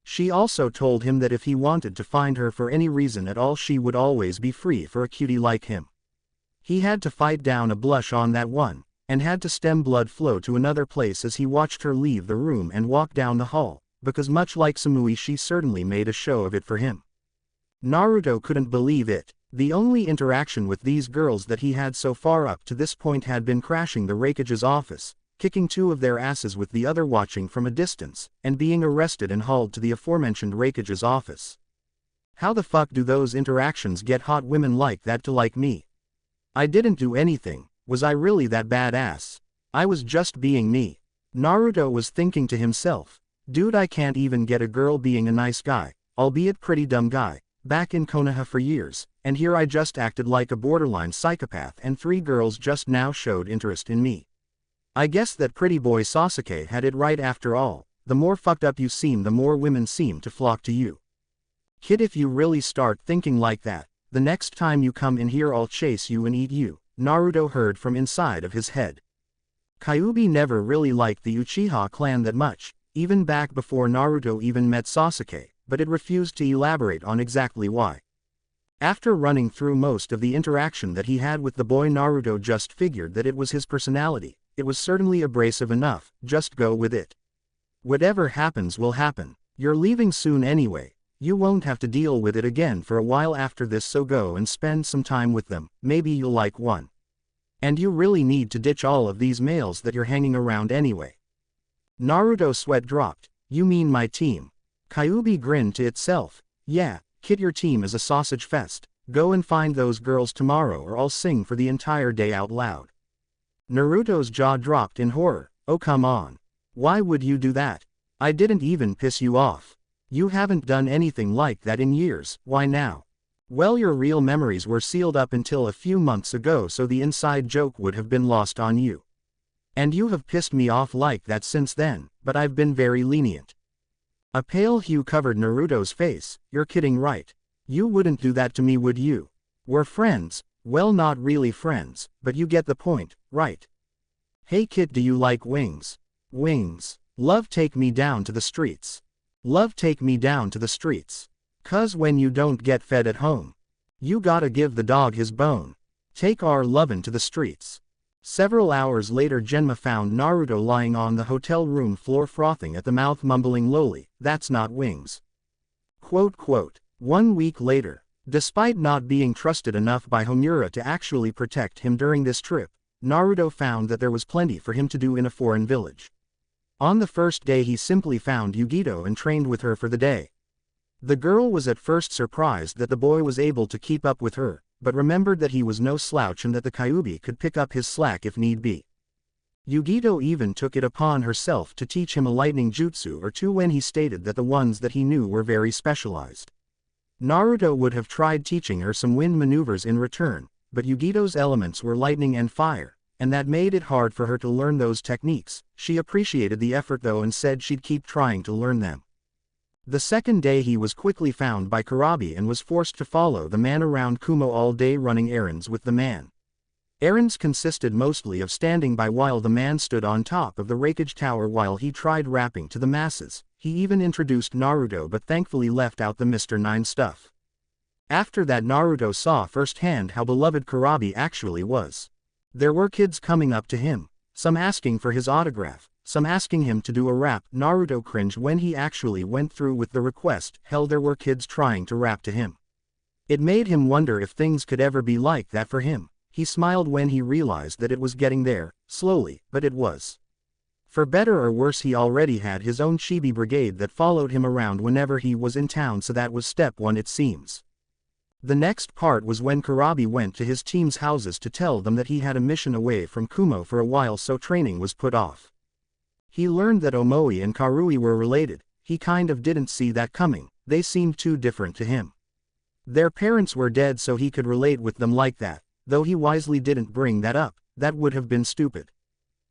She also told him that if he wanted to find her for any reason at all, she would always be free for a cutie like him. He had to fight down a blush on that one, and had to stem blood flow to another place as he watched her leave the room and walk down the hall, because much like Samui, she certainly made a show of it for him. Naruto couldn't believe it. The only interaction with these girls that he had so far up to this point had been crashing the Raikage's office, kicking 2 of their asses with the other watching from a distance, and being arrested and hauled to the aforementioned Raikage's office. How the fuck do those interactions get hot women like that to like me? I didn't do anything. Was I really that badass? I was just being me. Naruto was thinking to himself. Dude, I can't even get a girl being a nice guy, albeit pretty dumb guy, back in Konoha for years, and here I just acted like a borderline psychopath and 3 girls just now showed interest in me. I guess that pretty boy Sasuke had it right after all. The more fucked up you seem, the more women seem to flock to you. Kid, if you really start thinking like that, the next time you come in here I'll chase you and eat you, Naruto heard from inside of his head. Kyuubi never really liked the Uchiha clan that much, even back before Naruto even met Sasuke, but it refused to elaborate on exactly why. After running through most of the interaction that he had with the boy, Naruto just figured that it was his personality, it was certainly abrasive enough, just go with it. Whatever happens will happen. You're leaving soon anyway. You won't have to deal with it again for a while after this, so go and spend some time with them, maybe you'll like one. And you really need to ditch all of these males that you're hanging around anyway. Naruto's sweat dropped. You mean my team? Kyuubi grinned to itself. Yeah, kid, your team is a sausage fest. Go and find those girls tomorrow or I'll sing for the entire day out loud. Naruto's jaw dropped in horror. Oh come on. Why would you do that? I didn't even piss you off. You haven't done anything like that in years, why now? Well, your real memories were sealed up until a few months ago, so the inside joke would have been lost on you. And you have pissed me off like that since then, but I've been very lenient. A pale hue covered Naruto's face. You're kidding, right? You wouldn't do that to me, would you? We're friends. Well, not really friends, but you get the point, right? Hey kid, do you like wings? Wings. Love, take me down to the streets. Love, take me down to the streets. 'Cause when you don't get fed at home, you gotta give the dog his bone. Take our lovin' to the streets. Several hours later, Genma found Naruto lying on the hotel room floor, frothing at the mouth, mumbling lowly, "That's not wings." Quote, quote. 1 week later, despite not being trusted enough by Homura to actually protect him during this trip, Naruto found that there was plenty for him to do in a foreign village. On the first day, he simply found Yugito and trained with her for the day. The girl was at first surprised that the boy was able to keep up with her, but remembered that he was no slouch and that the Kyuubi could pick up his slack if need be. Yugito even took it upon herself to teach him a lightning jutsu or two when he stated that the ones that he knew were very specialized. Naruto would have tried teaching her some wind maneuvers in return, but Yugito's elements were lightning and fire, and that made it hard for her to learn those techniques. She appreciated the effort though and said she'd keep trying to learn them. The second day, he was quickly found by Kurabi and was forced to follow the man around Kumo all day, running errands with the man. Errands consisted mostly of standing by while the man stood on top of the Raikage Tower while he tried rapping to the masses. He even introduced Naruto but thankfully left out the Mr. 9 stuff. After that, Naruto saw firsthand how beloved Kurabi actually was. There were kids coming up to him, some asking for his autograph, some asking him to do a rap. Naruto cringed when he actually went through with the request. Hell, there were kids trying to rap to him. It made him wonder if things could ever be like that for him. He smiled when he realized that it was getting there, slowly, but it was. For better or worse, he already had his own chibi brigade that followed him around whenever he was in town, so that was step one, it seems. The next part was when Kurabi went to his team's houses to tell them that he had a mission away from Kumo for a while, so training was put off. He learned that Omoi and Karui were related. He kind of didn't see that coming, they seemed too different to him. Their parents were dead, so he could relate with them like that, though he wisely didn't bring that up. That would have been stupid.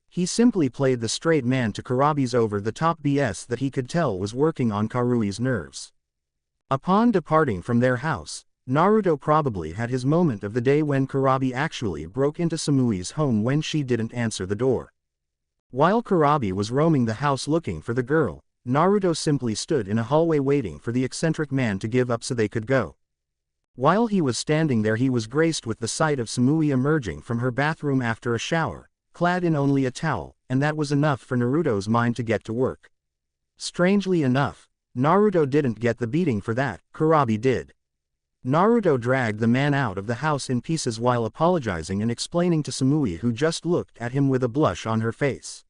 He simply played the straight man to Kurabi's over-the-top BS that he could tell was working on Karui's nerves. Upon departing from their house, Naruto probably had his moment of the day when Kurabi actually broke into Samui's home when she didn't answer the door. While Kurabi was roaming the house looking for the girl, Naruto simply stood in a hallway waiting for the eccentric man to give up so they could go. While he was standing there, he was graced with the sight of Samui emerging from her bathroom after a shower, clad in only a towel, and that was enough for Naruto's mind to get to work. Strangely enough, Naruto didn't get the beating for that, Kurabi did. Naruto dragged the man out of the house in pieces while apologizing and explaining to Samui, who just looked at him with a blush on her face.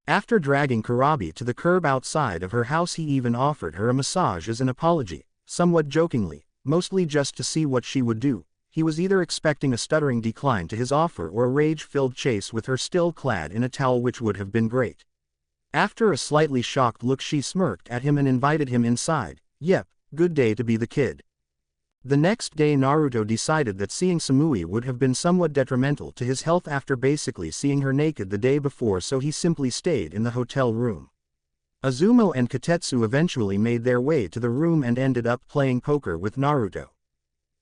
After dragging Kurabi to the curb outside of her house, he even offered her a massage as an apology, somewhat jokingly, mostly just to see what she would do. He was either expecting a stuttering decline to his offer or a rage-filled chase with her still clad in a towel, which would have been great. After a slightly shocked look, she smirked at him and invited him inside. Yep, good day to be the kid. The next day, Naruto decided that seeing Samui would have been somewhat detrimental to his health after basically seeing her naked the day before, so he simply stayed in the hotel room. Azumo and Katetsu eventually made their way to the room and ended up playing poker with Naruto.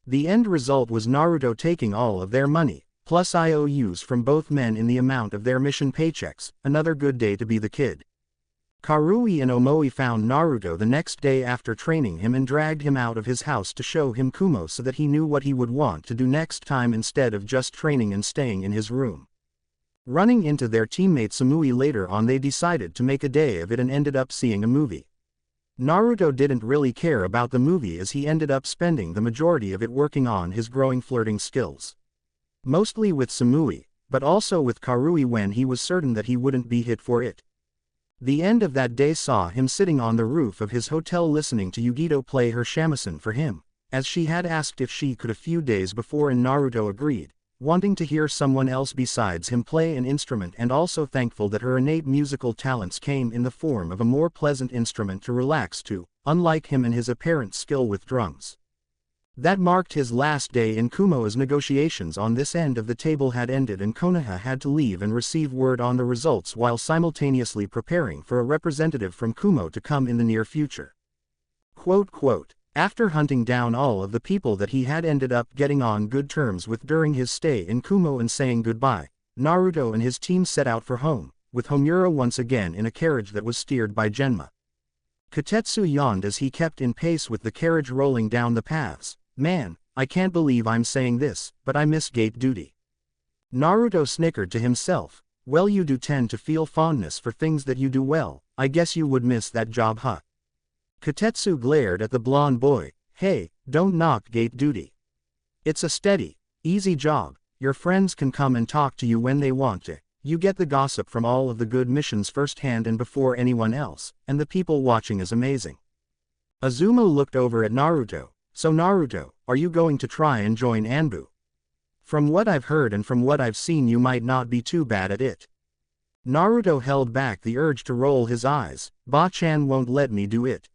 The end result was Naruto taking all of their money, plus IOUs from both men in the amount of their mission paychecks. Another good day to be the kid. Karui and Omoi found Naruto the next day after training him and dragged him out of his house to show him Kumo so that he knew what he would want to do next time instead of just training and staying in his room. Running into their teammate Samui later on, they decided to make a day of it and ended up seeing a movie. Naruto didn't really care about the movie as he ended up spending the majority of it working on his growing flirting skills. Mostly with Samui, but also with Karui when he was certain that he wouldn't be hit for it. The end of that day saw him sitting on the roof of his hotel listening to Yugito play her shamisen for him, as she had asked if she could a few days before, and Naruto agreed, wanting to hear someone else besides him play an instrument and also thankful that her innate musical talents came in the form of a more pleasant instrument to relax to, unlike him and his apparent skill with drums. That marked his last day in Kumo as negotiations on this end of the table had ended and Konoha had to leave and receive word on the results while simultaneously preparing for a representative from Kumo to come in the near future. After hunting down all of the people that he had ended up getting on good terms with during his stay in Kumo and saying goodbye, Naruto and his team set out for home, with Homura once again in a carriage that was steered by Genma. Kotetsu yawned as he kept in pace with the carriage rolling down the paths. Man, I can't believe I'm saying this, but I miss gate duty. Naruto snickered to himself. Well, you do tend to feel fondness for things that you do well, I guess you would miss that job, huh? Kotetsu glared at the blonde boy. Hey, don't knock gate duty. It's a steady, easy job. Your friends can come and talk to you when they want to. You get the gossip from all of the good missions firsthand and before anyone else, and the people watching is amazing. Azuma looked over at Naruto. So Naruto, are you going to try and join Anbu? From what I've heard and from what I've seen, you might not be too bad at it. Naruto held back the urge to roll his eyes. Ba-chan won't let me do it.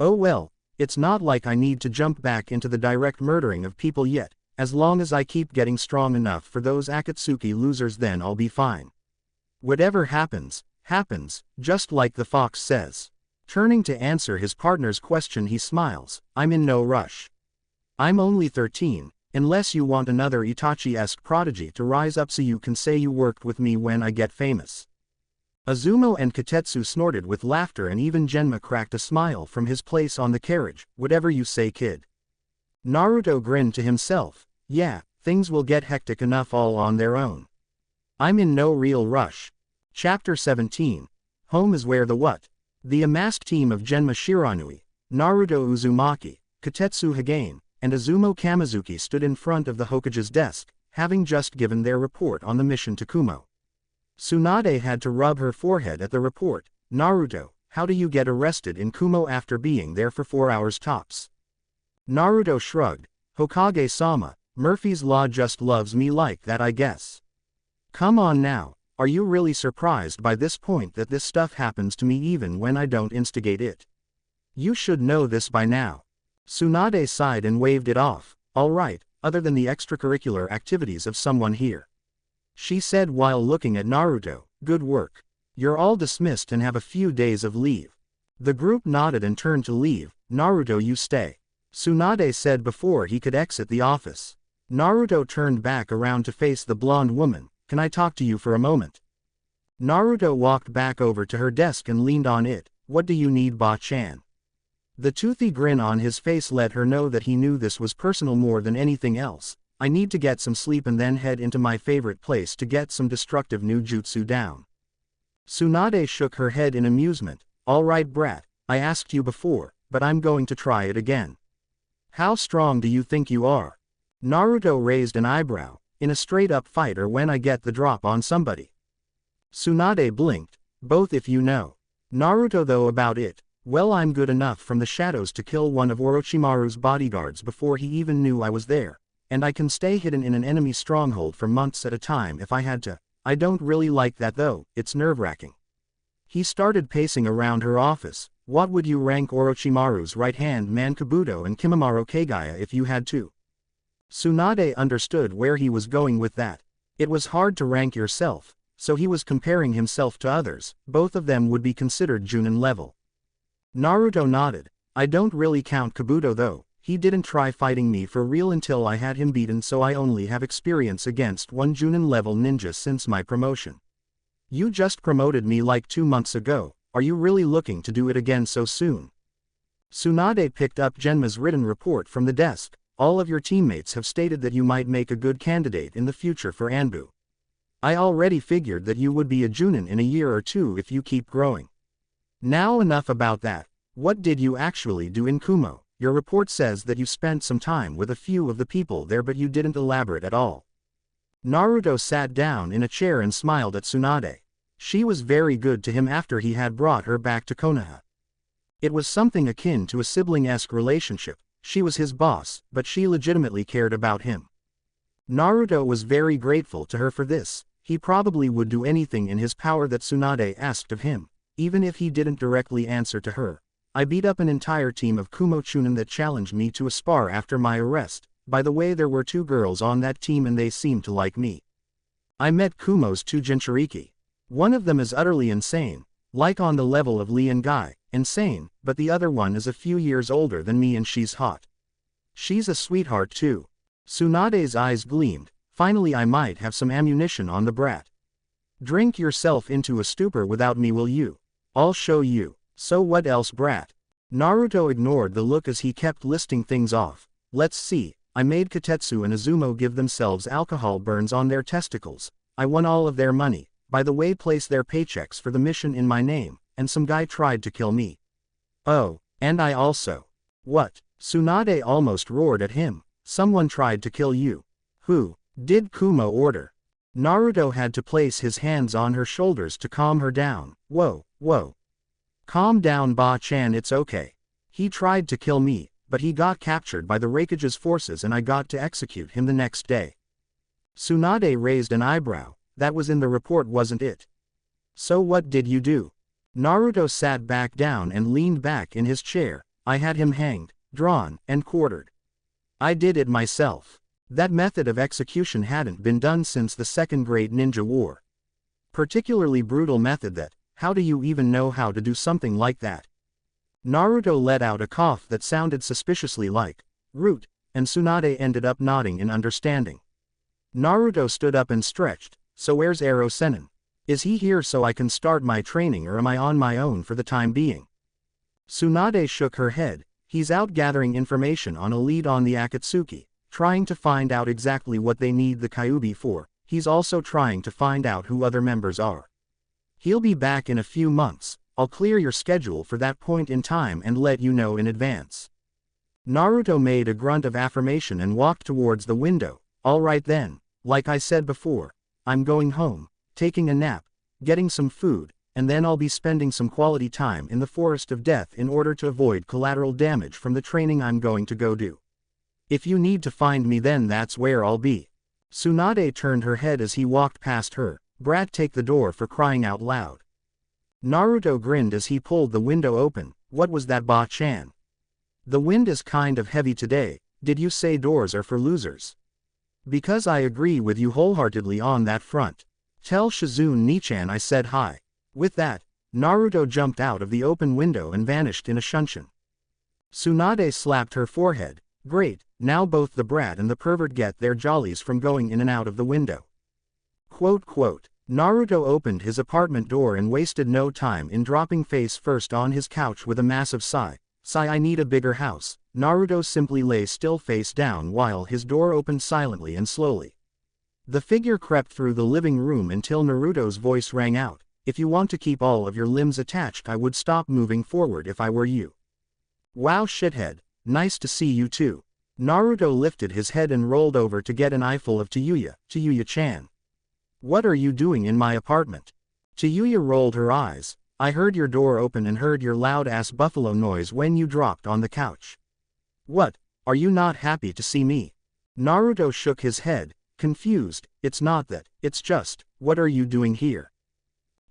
Oh well, it's not like I need to jump back into the direct murdering of people yet. As long as I keep getting strong enough for those Akatsuki losers, then I'll be fine. Whatever happens, happens, just like the fox says. Turning to answer his partner's question, he smiles. I'm in no rush. I'm only 13, unless you want another Itachi-esque prodigy to rise up so you can say you worked with me when I get famous. Azuma and Kotetsu snorted with laughter and even Genma cracked a smile from his place on the carriage. Whatever you say, kid. Naruto grinned to himself. Yeah, things will get hectic enough all on their own. I'm in no real rush. Chapter 17. Home is where the what? The amassed team of Genma Shiranui, Naruto Uzumaki, Kotetsu Hagane, and Azuma Kamizuki stood in front of the Hokage's desk, having just given their report on the mission to Kumo. Tsunade had to rub her forehead at the report. Naruto, how do you get arrested in Kumo after being there for 4 hours tops? Naruto shrugged. Hokage-sama, Murphy's Law just loves me like that, I guess. Come on now. Are you really surprised by this point that this stuff happens to me even when I don't instigate it? You should know this by now. Tsunade sighed and waved it off. All right, other than the extracurricular activities of someone here. She said while looking at Naruto, good work. You're all dismissed and have a few days of leave. The group nodded and turned to leave. Naruto, you stay. Tsunade said before he could exit the office. Naruto turned back around to face the blonde woman. Can I talk to you for a moment? Naruto walked back over to her desk and leaned on it. What do you need, Ba-chan? The toothy grin on his face let her know that he knew this was personal more than anything else. I need to get some sleep and then head into my favorite place to get some destructive new jutsu down. Tsunade shook her head in amusement. All right, brat, I asked you before, but I'm going to try it again. How strong do you think you are? Naruto raised an eyebrow. In a straight-up fight or when I get the drop on somebody? Tsunade blinked. Both if you know. Naruto though about it. Well, I'm good enough from the shadows to kill one of Orochimaru's bodyguards before he even knew I was there, and I can stay hidden in an enemy stronghold for months at a time if I had to. I don't really like that though, it's nerve-wracking. He started pacing around her office. What would you rank Orochimaru's right-hand man Kabuto and Kimimaro Kagaya if you had to? Tsunade understood where he was going with that. It was hard to rank yourself, so he was comparing himself to others. Both of them would be considered Junin level. Naruto nodded. I don't really count Kabuto though. He didn't try fighting me for real until I had him beaten, so I only have experience against one Junin level ninja since my promotion. You just promoted me like 2 months ago. Are you really looking to do it again so soon? Tsunade picked up Genma's written report from the desk. All of your teammates have stated that you might make a good candidate in the future for Anbu. I already figured that you would be a Junin in a year or two if you keep growing. Now enough about that. What did you actually do in Kumo? Your report says that you spent some time with a few of the people there, but you didn't elaborate at all. Naruto sat down in a chair and smiled at Tsunade. She was very good to him after he had brought her back to Konoha. It was something akin to a sibling-esque relationship. She was his boss, but she legitimately cared about him. Naruto was very grateful to her for this. He probably would do anything in his power that Tsunade asked of him, even if he didn't directly answer to her. I beat up an entire team of Kumo Chunin that challenged me to a spar after my arrest. By the way, there were 2 girls on that team and they seemed to like me. I met Kumo's 2 Jinchuriki. One of them is utterly insane, like on the level of Lee and Guy, insane, but the other one is a few years older than me and she's hot. She's a sweetheart too. Tsunade's eyes gleamed. Finally, I might have some ammunition on the brat. Drink yourself into a stupor without me, will you? I'll show you. So what else, brat? Naruto ignored the look as he kept listing things off. Let's see. I made Katetsu and Izumo give themselves alcohol burns on their testicles. I won all of their money. By the way, place their paychecks for the mission in my name, and some guy tried to kill me. Oh, and I also. What? Tsunade almost roared at him. Someone tried to kill you. Who? Did Kumo order? Naruto had to place his hands on her shoulders to calm her down. Whoa, whoa. Calm down, Ba-chan, it's okay. He tried to kill me, but he got captured by the Raikage's forces and I got to execute him the next day. Tsunade raised an eyebrow. That was in the report, wasn't it? So what did you do? Naruto sat back down and leaned back in his chair. I had him hanged, drawn, and quartered. I did it myself. That method of execution hadn't been done since the Second Great Ninja War. Particularly brutal method that, how do you even know how to do something like that? Naruto let out a cough that sounded suspiciously like root, and Tsunade ended up nodding in understanding. Naruto stood up and stretched. So where's Ero Sennin? Is he here so I can start my training, or am I on my own for the time being? Tsunade shook her head. He's out gathering information on a lead on the Akatsuki, trying to find out exactly what they need the Kyuubi for. He's also trying to find out who other members are. He'll be back in a few months. I'll clear your schedule for that point in time and let you know in advance. Naruto made a grunt of affirmation and walked towards the window. All right then, like I said before, I'm going home, taking a nap, getting some food, and then I'll be spending some quality time in the Forest of Death in order to avoid collateral damage from the training I'm going to go do. If you need to find me, then that's where I'll be. Tsunade turned her head as he walked past her. Brat, take the door, for crying out loud. Naruto grinned as he pulled the window open. What was that, Ba-chan? The wind is kind of heavy today. Did you say doors are for losers? Because I agree with you wholeheartedly on that front. Tell Shizune Nichan I said hi. With that, Naruto jumped out of the open window and vanished in a shunshin. Tsunade slapped her forehead. Great, now both the brat and the pervert get their jollies from going in and out of the window. Quote, quote. Naruto opened his apartment door and wasted no time in dropping face first on his couch with a massive sigh. Sigh, I need a bigger house. Naruto simply lay still face down while his door opened silently and slowly. The figure crept through the living room until Naruto's voice rang out. If you want to keep all of your limbs attached, I would stop moving forward if I were you. Wow, shithead. Nice to see you too. Naruto lifted his head and rolled over to get an eyeful of Tayuya-chan. What are you doing in my apartment? Tayuya rolled her eyes. I heard your door open and heard your loud-ass buffalo noise when you dropped on the couch. What, are you not happy to see me? Naruto shook his head, confused. It's not that, it's just, what are you doing here?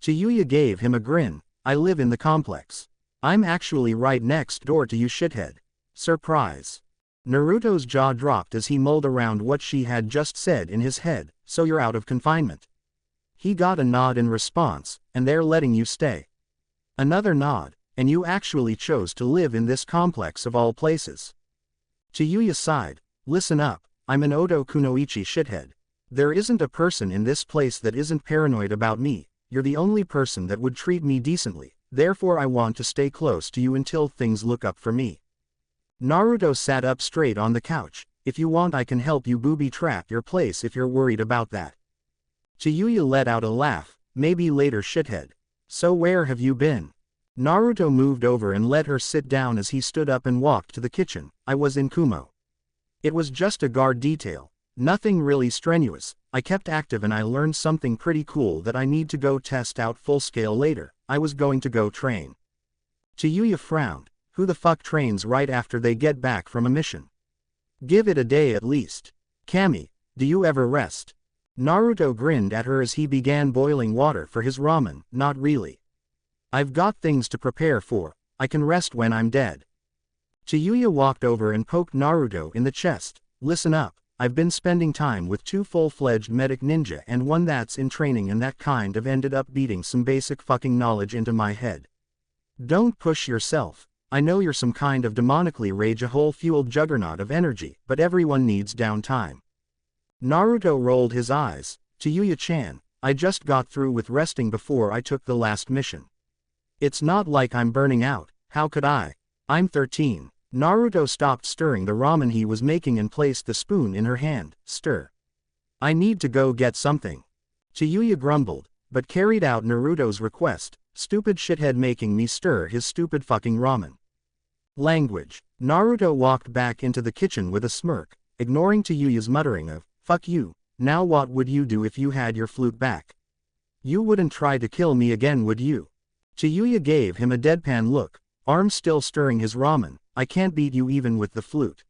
Tayuya gave him a grin. I live in the complex. I'm actually right next door to you, shithead. Surprise. Naruto's jaw dropped as he mulled around what she had just said in his head. So you're out of confinement. He got a nod in response, and they're letting you stay. Another nod, and you actually chose to live in this complex of all places. Tayuya sighed. Listen up, I'm an Oto Kunoichi shithead. There isn't a person in this place that isn't paranoid about me. You're the only person that would treat me decently, therefore I want to stay close to you until things look up for me. Naruto sat up straight on the couch. If you want, I can help you booby trap your place if you're worried about that. Chiyuya let out a laugh, maybe later shithead. So where have you been? Naruto moved over and let her sit down as he stood up and walked to the kitchen. I was in Kumo. It was just a guard detail. Nothing really strenuous. I kept active and I learned something pretty cool that I need to go test out full scale later. I was going to go train. Chiyuya frowned. Who the fuck trains right after they get back from a mission? Give it a day at least. Kami, do you ever rest? Naruto grinned at her as he began boiling water for his ramen. Not really. I've got things to prepare for. I can rest when I'm dead. Chiyuya walked over and poked Naruto in the chest. Listen up, I've been spending time with 2 full-fledged medic ninja and one that's in training, and that kind of ended up beating some basic fucking knowledge into my head. Don't push yourself. I know you're some kind of demonically rage-a-hole-fueled juggernaut of energy, but everyone needs downtime. Naruto rolled his eyes. Chiyuya-chan, I just got through with resting before I took the last mission. It's not like I'm burning out, how could I? I'm 13. Naruto stopped stirring the ramen he was making and placed the spoon in her hand. Stir. I need to go get something. Chiyuya grumbled, but carried out Naruto's request. Stupid shithead making me stir his stupid fucking ramen. Language. Naruto walked back into the kitchen with a smirk, ignoring Chiyuya's muttering of, fuck you, now what would you do if you had your flute back? You wouldn't try to kill me again, would you? Chiyuya gave him a deadpan look, arms still stirring his ramen. I can't beat you even with the flute.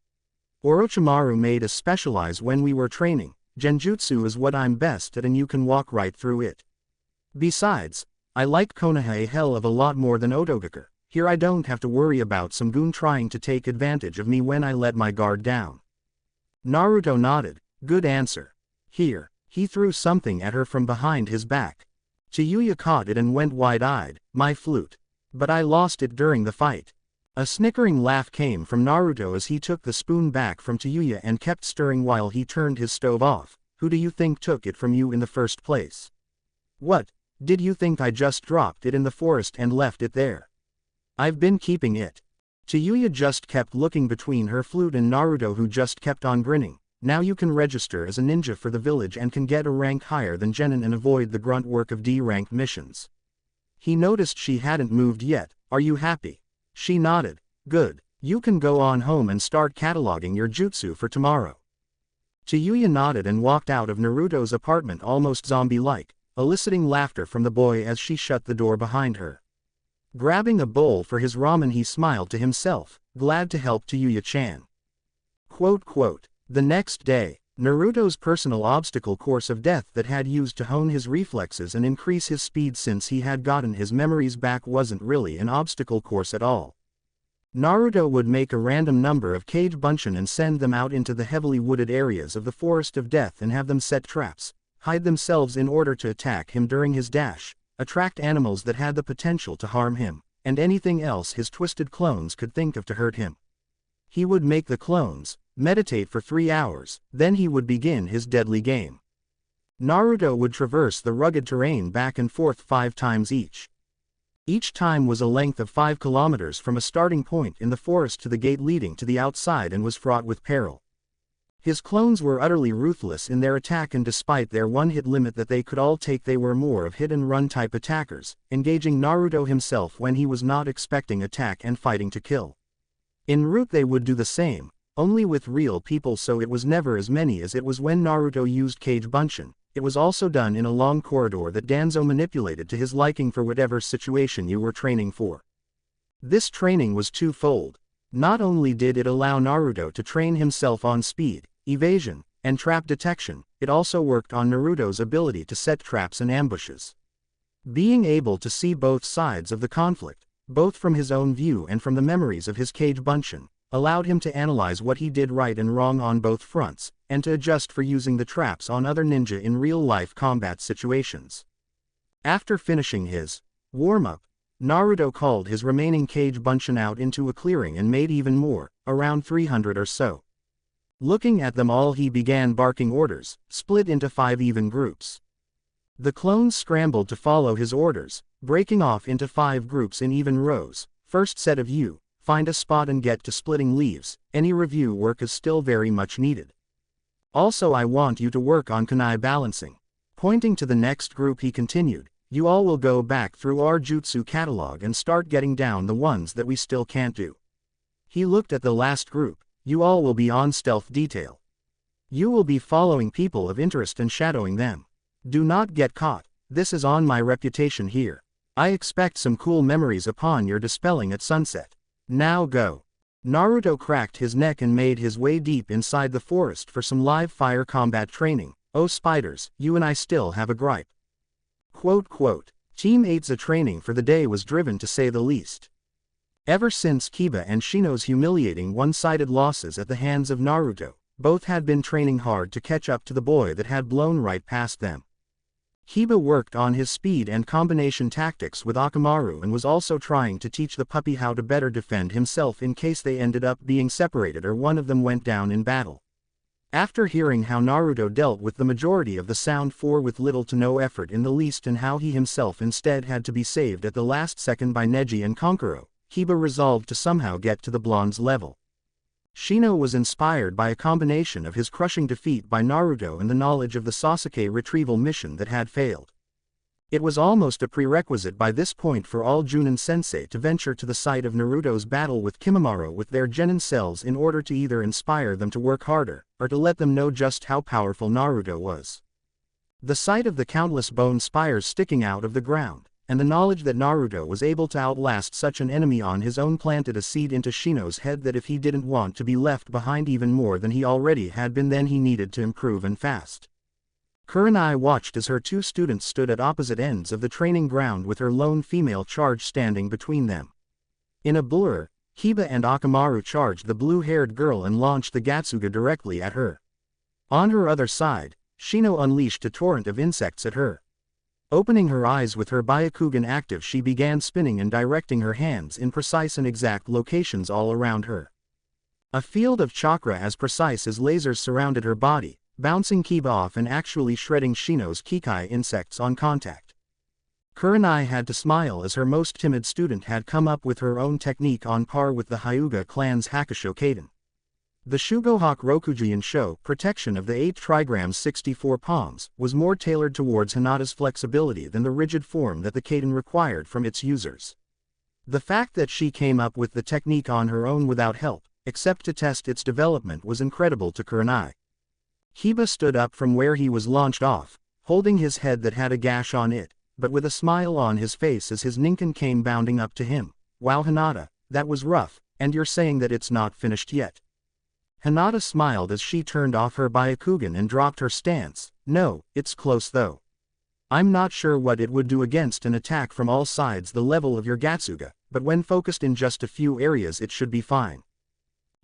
Orochimaru made us specialize when we were training. Genjutsu is what I'm best at and you can walk right through it. Besides, I like Konoha a hell of a lot more than Otogaker. Here I don't have to worry about some goon trying to take advantage of me when I let my guard down. Naruto nodded. Good answer. Here, he threw something at her from behind his back. Chiyuya caught it and went wide-eyed. My flute. But I lost it during the fight. A snickering laugh came from Naruto as he took the spoon back from Chiyuya and kept stirring while he turned his stove off. Who do you think took it from you in the first place? What, did you think I just dropped it in the forest and left it there? I've been keeping it. Chiyuya just kept looking between her flute and Naruto, who just kept on grinning. Now you can register as a ninja for the village and can get a rank higher than Genin and avoid the grunt work of D-rank missions. He noticed she hadn't moved yet. Are you happy? She nodded. Good. You can go on home and start cataloging your jutsu for tomorrow. Chiyuya nodded and walked out of Naruto's apartment almost zombie-like, eliciting laughter from the boy as she shut the door behind her. Grabbing a bowl for his ramen, he smiled to himself, glad to help Chiyuya-chan. The next day, Naruto's personal obstacle course of death that had used to hone his reflexes and increase his speed since he had gotten his memories back wasn't really an obstacle course at all. Naruto would make a random number of Kage Bunshin and send them out into the heavily wooded areas of the Forest of Death and have them set traps, hide themselves in order to attack him during his dash, attract animals that had the potential to harm him, and anything else his twisted clones could think of to hurt him. He would make the clones meditate for 3 hours, then he would begin his deadly game. Naruto would traverse the rugged terrain back and forth 5 times each. Each time was a length of 5 kilometers from a starting point in the forest to the gate leading to the outside and was fraught with peril. His clones were utterly ruthless in their attack, and despite their one-hit limit that they could all take, they were more of hit-and-run type attackers, engaging Naruto himself when he was not expecting attack and fighting to kill. En route they would do the same, only with real people, so it was never as many as it was when Naruto used Kage Bunshin. It was also done in a long corridor that Danzo manipulated to his liking for whatever situation you were training for. This training was twofold. Not only did it allow Naruto to train himself on speed, evasion, and trap detection, it also worked on Naruto's ability to set traps and ambushes. Being able to see both sides of the conflict, both from his own view and from the memories of his Kage Bunshin, allowed him to analyze what he did right and wrong on both fronts, and to adjust for using the traps on other ninja in real-life combat situations. After finishing his warm-up, Naruto called his remaining Kage Bunshin out into a clearing and made even more, around 300 or so. Looking at them all, he began barking orders, split into 5 even groups. The clones scrambled to follow his orders, breaking off into 5 groups in even rows. First set of you, find a spot and get to splitting leaves. Any review work is still very much needed. Also, I want you to work on kunai balancing. Pointing to the next group he continued, "You all will go back through our jutsu catalog and start getting down the ones that we still can't do." He looked at the last group. "You all will be on stealth detail. You will be following people of interest and shadowing them. Do not get caught. This is on my reputation here. I expect some cool memories upon your dispelling at sunset. Now go." Naruto cracked his neck and made his way deep inside the forest for some live fire combat training. "Oh spiders, you and I still have a gripe." Team 8's training for the day was driven to say the least. Ever since Kiba and Shino's humiliating one-sided losses at the hands of Naruto, both had been training hard to catch up to the boy that had blown right past them. Kiba worked on his speed and combination tactics with Akamaru and was also trying to teach the puppy how to better defend himself in case they ended up being separated or one of them went down in battle. After hearing how Naruto dealt with the majority of the Sound Four with little to no effort in the least and how he himself instead had to be saved at the last second by Neji and Kankuro, Kiba resolved to somehow get to the blonde's level. Shino was inspired by a combination of his crushing defeat by Naruto and the knowledge of the Sasuke retrieval mission that had failed. It was almost a prerequisite by this point for all Junin sensei to venture to the site of Naruto's battle with Kimimaro with their genin cells in order to either inspire them to work harder, or to let them know just how powerful Naruto was. The sight of the countless bone spires sticking out of the ground, and the knowledge that Naruto was able to outlast such an enemy on his own planted a seed into Shino's head that if he didn't want to be left behind even more than he already had been, then he needed to improve and fast. Kurenai watched as her two students stood at opposite ends of the training ground with her lone female charge standing between them. In a blur, Kiba and Akamaru charged the blue-haired girl and launched the Gatsuga directly at her. On her other side, Shino unleashed a torrent of insects at her. Opening her eyes with her Byakugan active, she began spinning and directing her hands in precise and exact locations all around her. A field of chakra as precise as lasers surrounded her body, bouncing Kiba off and actually shredding Shino's Kikai insects on contact. Kurenai had to smile as her most timid student had come up with her own technique on par with the Hyuga clan's Hakusho Kaden. The Shugohak Rokujian Sho, protection of the 8 trigrams 64 palms, was more tailored towards Hinata's flexibility than the rigid form that the Kaden required from its users. The fact that she came up with the technique on her own without help, except to test its development, was incredible to Kurenai. Kiba stood up from where he was launched off, holding his head that had a gash on it, but with a smile on his face as his Ninken came bounding up to him. "Wow Hinata, that was rough, and you're saying that it's not finished yet?" Hinata smiled as she turned off her Byakugan and dropped her stance. "No, it's close though. I'm not sure what it would do against an attack from all sides the level of your Gatsuga, but when focused in just a few areas it should be fine."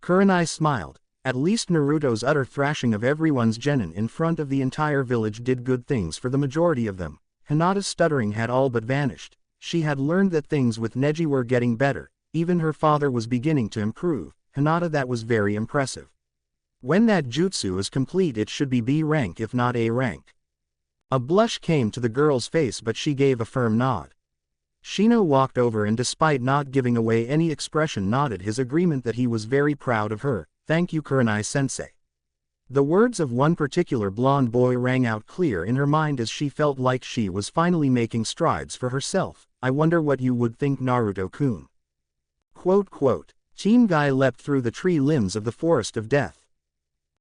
Kurenai smiled. At least Naruto's utter thrashing of everyone's genin in front of the entire village did good things for the majority of them. Hinata's stuttering had all but vanished. She had learned that things with Neji were getting better, even her father was beginning to improve. Hinata, that was very impressive. When that jutsu is complete it should be B rank if not A rank. A blush came to the girl's face but she gave a firm nod. Shino walked over and despite not giving away any expression nodded his agreement that he was very proud of her. "Thank you Kurenai-sensei." The words of one particular blonde boy rang out clear in her mind as she felt like she was finally making strides for herself. "I wonder what you would think, Naruto-kun." Team Guy leapt through the tree limbs of the Forest of Death.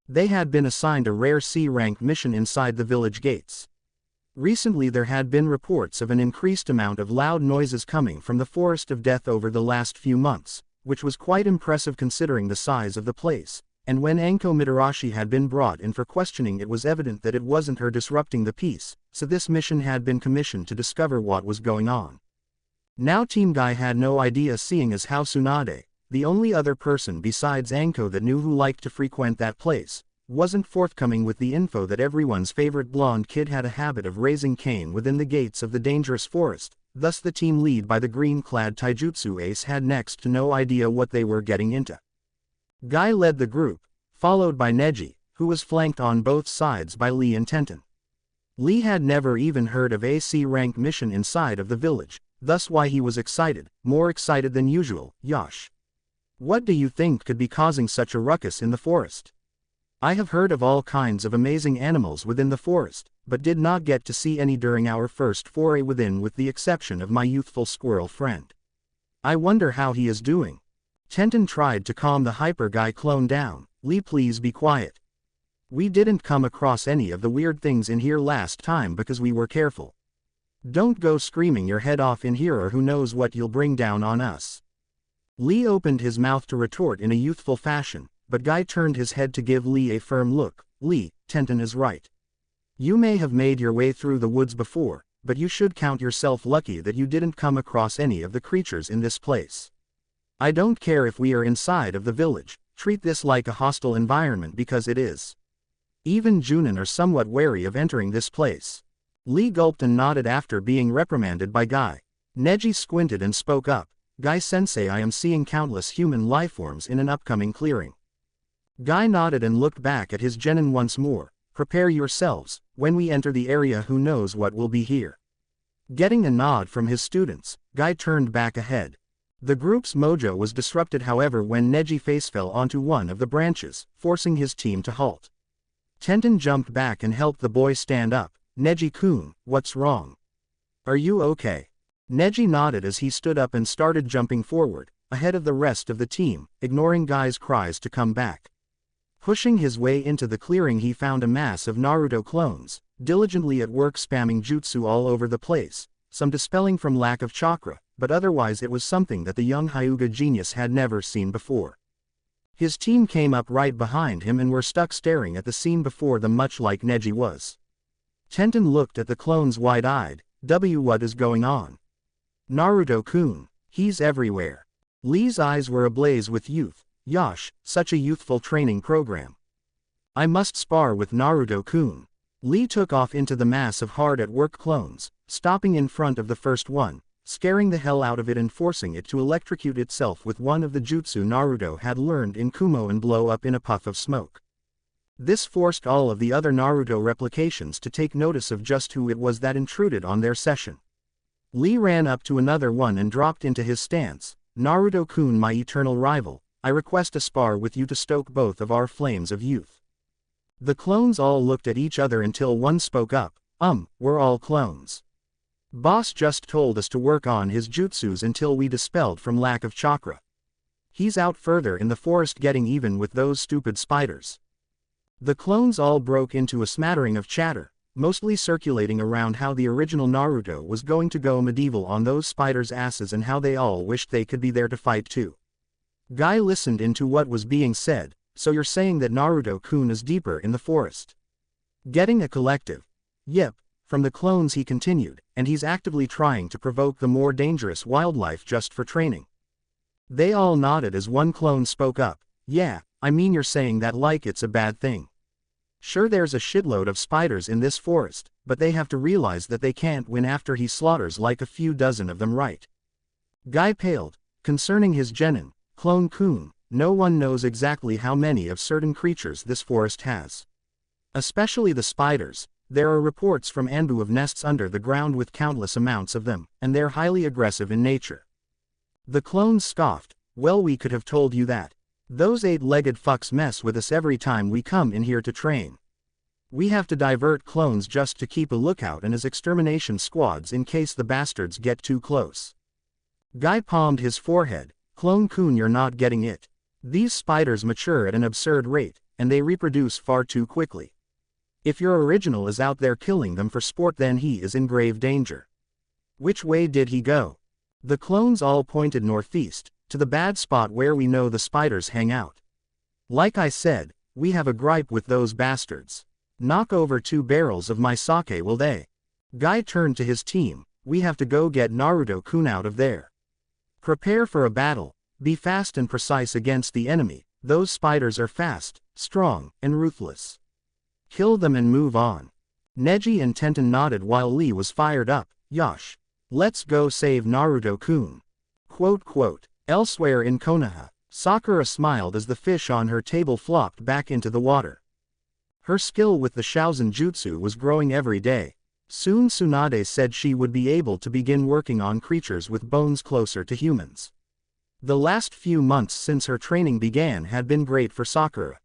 They had been assigned a rare C-rank mission inside the village gates. Recently there had been reports of an increased amount of loud noises coming from the Forest of Death over the last few months, which was quite impressive considering the size of the place, and when Anko Mitarashi had been brought in for questioning it was evident that it wasn't her disrupting the peace, so this mission had been commissioned to discover what was going on. Now Team Guy had no idea, seeing as how Tsunade, the only other person besides Anko that knew who liked to frequent that place, wasn't forthcoming with the info that everyone's favorite blonde kid had a habit of raising Cain within the gates of the dangerous forest. Thus the team lead by the green-clad taijutsu ace had next to no idea what they were getting into. Guy led the group, followed by Neji, who was flanked on both sides by Lee and Tenten. Lee had never even heard of a C-rank mission inside of the village, thus why he was excited, more excited than usual. "Yash. What do you think could be causing such a ruckus in the forest?" I have heard of all kinds of amazing animals within the forest, but did not get to see any during our first foray within with the exception of my youthful squirrel friend. I wonder how he is doing. Tenten tried to calm the hyper guy clone down. Lee, please be quiet. We didn't come across any of the weird things in here last time because we were careful. Don't go screaming your head off in here or who knows what you'll bring down on us. Lee opened his mouth to retort in a youthful fashion, but Guy turned his head to give Lee a firm look. Lee, Tenten is right. You may have made your way through the woods before, but you should count yourself lucky that you didn't come across any of the creatures in this place. I don't care if we are inside of the village, treat this like a hostile environment because it is. Even Junin are somewhat wary of entering this place. Lee gulped and nodded after being reprimanded by Guy. Neji squinted and spoke up. Guy-sensei, I am seeing countless human lifeforms in an upcoming clearing. Guy nodded and looked back at his genin once more. Prepare yourselves, when we enter the area who knows what will be here. Getting a nod from his students, Guy turned back ahead. The group's mojo was disrupted however when Neji face fell onto one of the branches, forcing his team to halt. Tenten jumped back and helped the boy stand up. Neji-kun, what's wrong? Are you okay? Neji nodded as he stood up and started jumping forward, ahead of the rest of the team, ignoring Guy's cries to come back. Pushing his way into the clearing he found a mass of Naruto clones, diligently at work spamming jutsu all over the place, some dispelling from lack of chakra, but otherwise it was something that the young Hyuga genius had never seen before. His team came up right behind him and were stuck staring at the scene before them much like Neji was. Tenten looked at the clones wide-eyed. What is going on? Naruto-kun, he's everywhere. Lee's eyes were ablaze with youth. Yosh, such a youthful training program. I must spar with Naruto-kun. Lee took off into the mass of hard-at-work clones, stopping in front of the first one, scaring the hell out of it and forcing it to electrocute itself with one of the jutsu Naruto had learned in Kumo and blow up in a puff of smoke. This forced all of the other Naruto replications to take notice of just who it was that intruded on their session. Lee ran up to another one and dropped into his stance. Naruto-kun, my eternal rival, I request a spar with you to stoke both of our flames of youth. The clones all looked at each other until one spoke up. We're all clones. Boss just told us to work on his jutsus until we dispelled from lack of chakra. He's out further in the forest getting even with those stupid spiders. The clones all broke into a smattering of chatter, mostly circulating around how the original Naruto was going to go medieval on those spiders' asses and how they all wished they could be there to fight too. Guy listened into what was being said. So you're saying that Naruto-kun is deeper in the forest? Getting a collective. Yep, from the clones he continued, and he's actively trying to provoke the more dangerous wildlife just for training. They all nodded as one clone spoke up. Yeah, I mean you're saying that like it's a bad thing. Sure, there's a shitload of spiders in this forest, but they have to realize that they can't win after he slaughters like a few dozen of them, right? Guy paled. Concerning his genin, Clone-kun, no one knows exactly how many of certain creatures this forest has. Especially the spiders. There are reports from Anbu of nests under the ground with countless amounts of them, and they're highly aggressive in nature. The clones scoffed. Well, we could have told you that. Those 8-legged fucks mess with us every time we come in here to train. We have to divert clones just to keep a lookout and as extermination squads in case the bastards get too close. Guy palmed his forehead. Clone-kun, you're not getting it. These spiders mature at an absurd rate, and they reproduce far too quickly. If your original is out there killing them for sport, then he is in grave danger. Which way did he go? The clones all pointed northeast, to the bad spot where we know the spiders hang out. Like I said, we have a gripe with those bastards. Knock over 2 barrels of my sake, will they? Guy turned to his team. We have to go get Naruto-kun out of there. Prepare for a battle. Be fast and precise against the enemy. Those spiders are fast, strong, and ruthless. Kill them and move on. Neji and Tenten nodded while Lee was fired up. Yosh. Let's go save Naruto-kun. Elsewhere in Konoha, Sakura smiled as the fish on her table flopped back into the water. Her skill with the Shaozen Jutsu was growing every day. Soon Tsunade said she would be able to begin working on creatures with bones closer to humans. The last few months since her training began had been great for Sakura.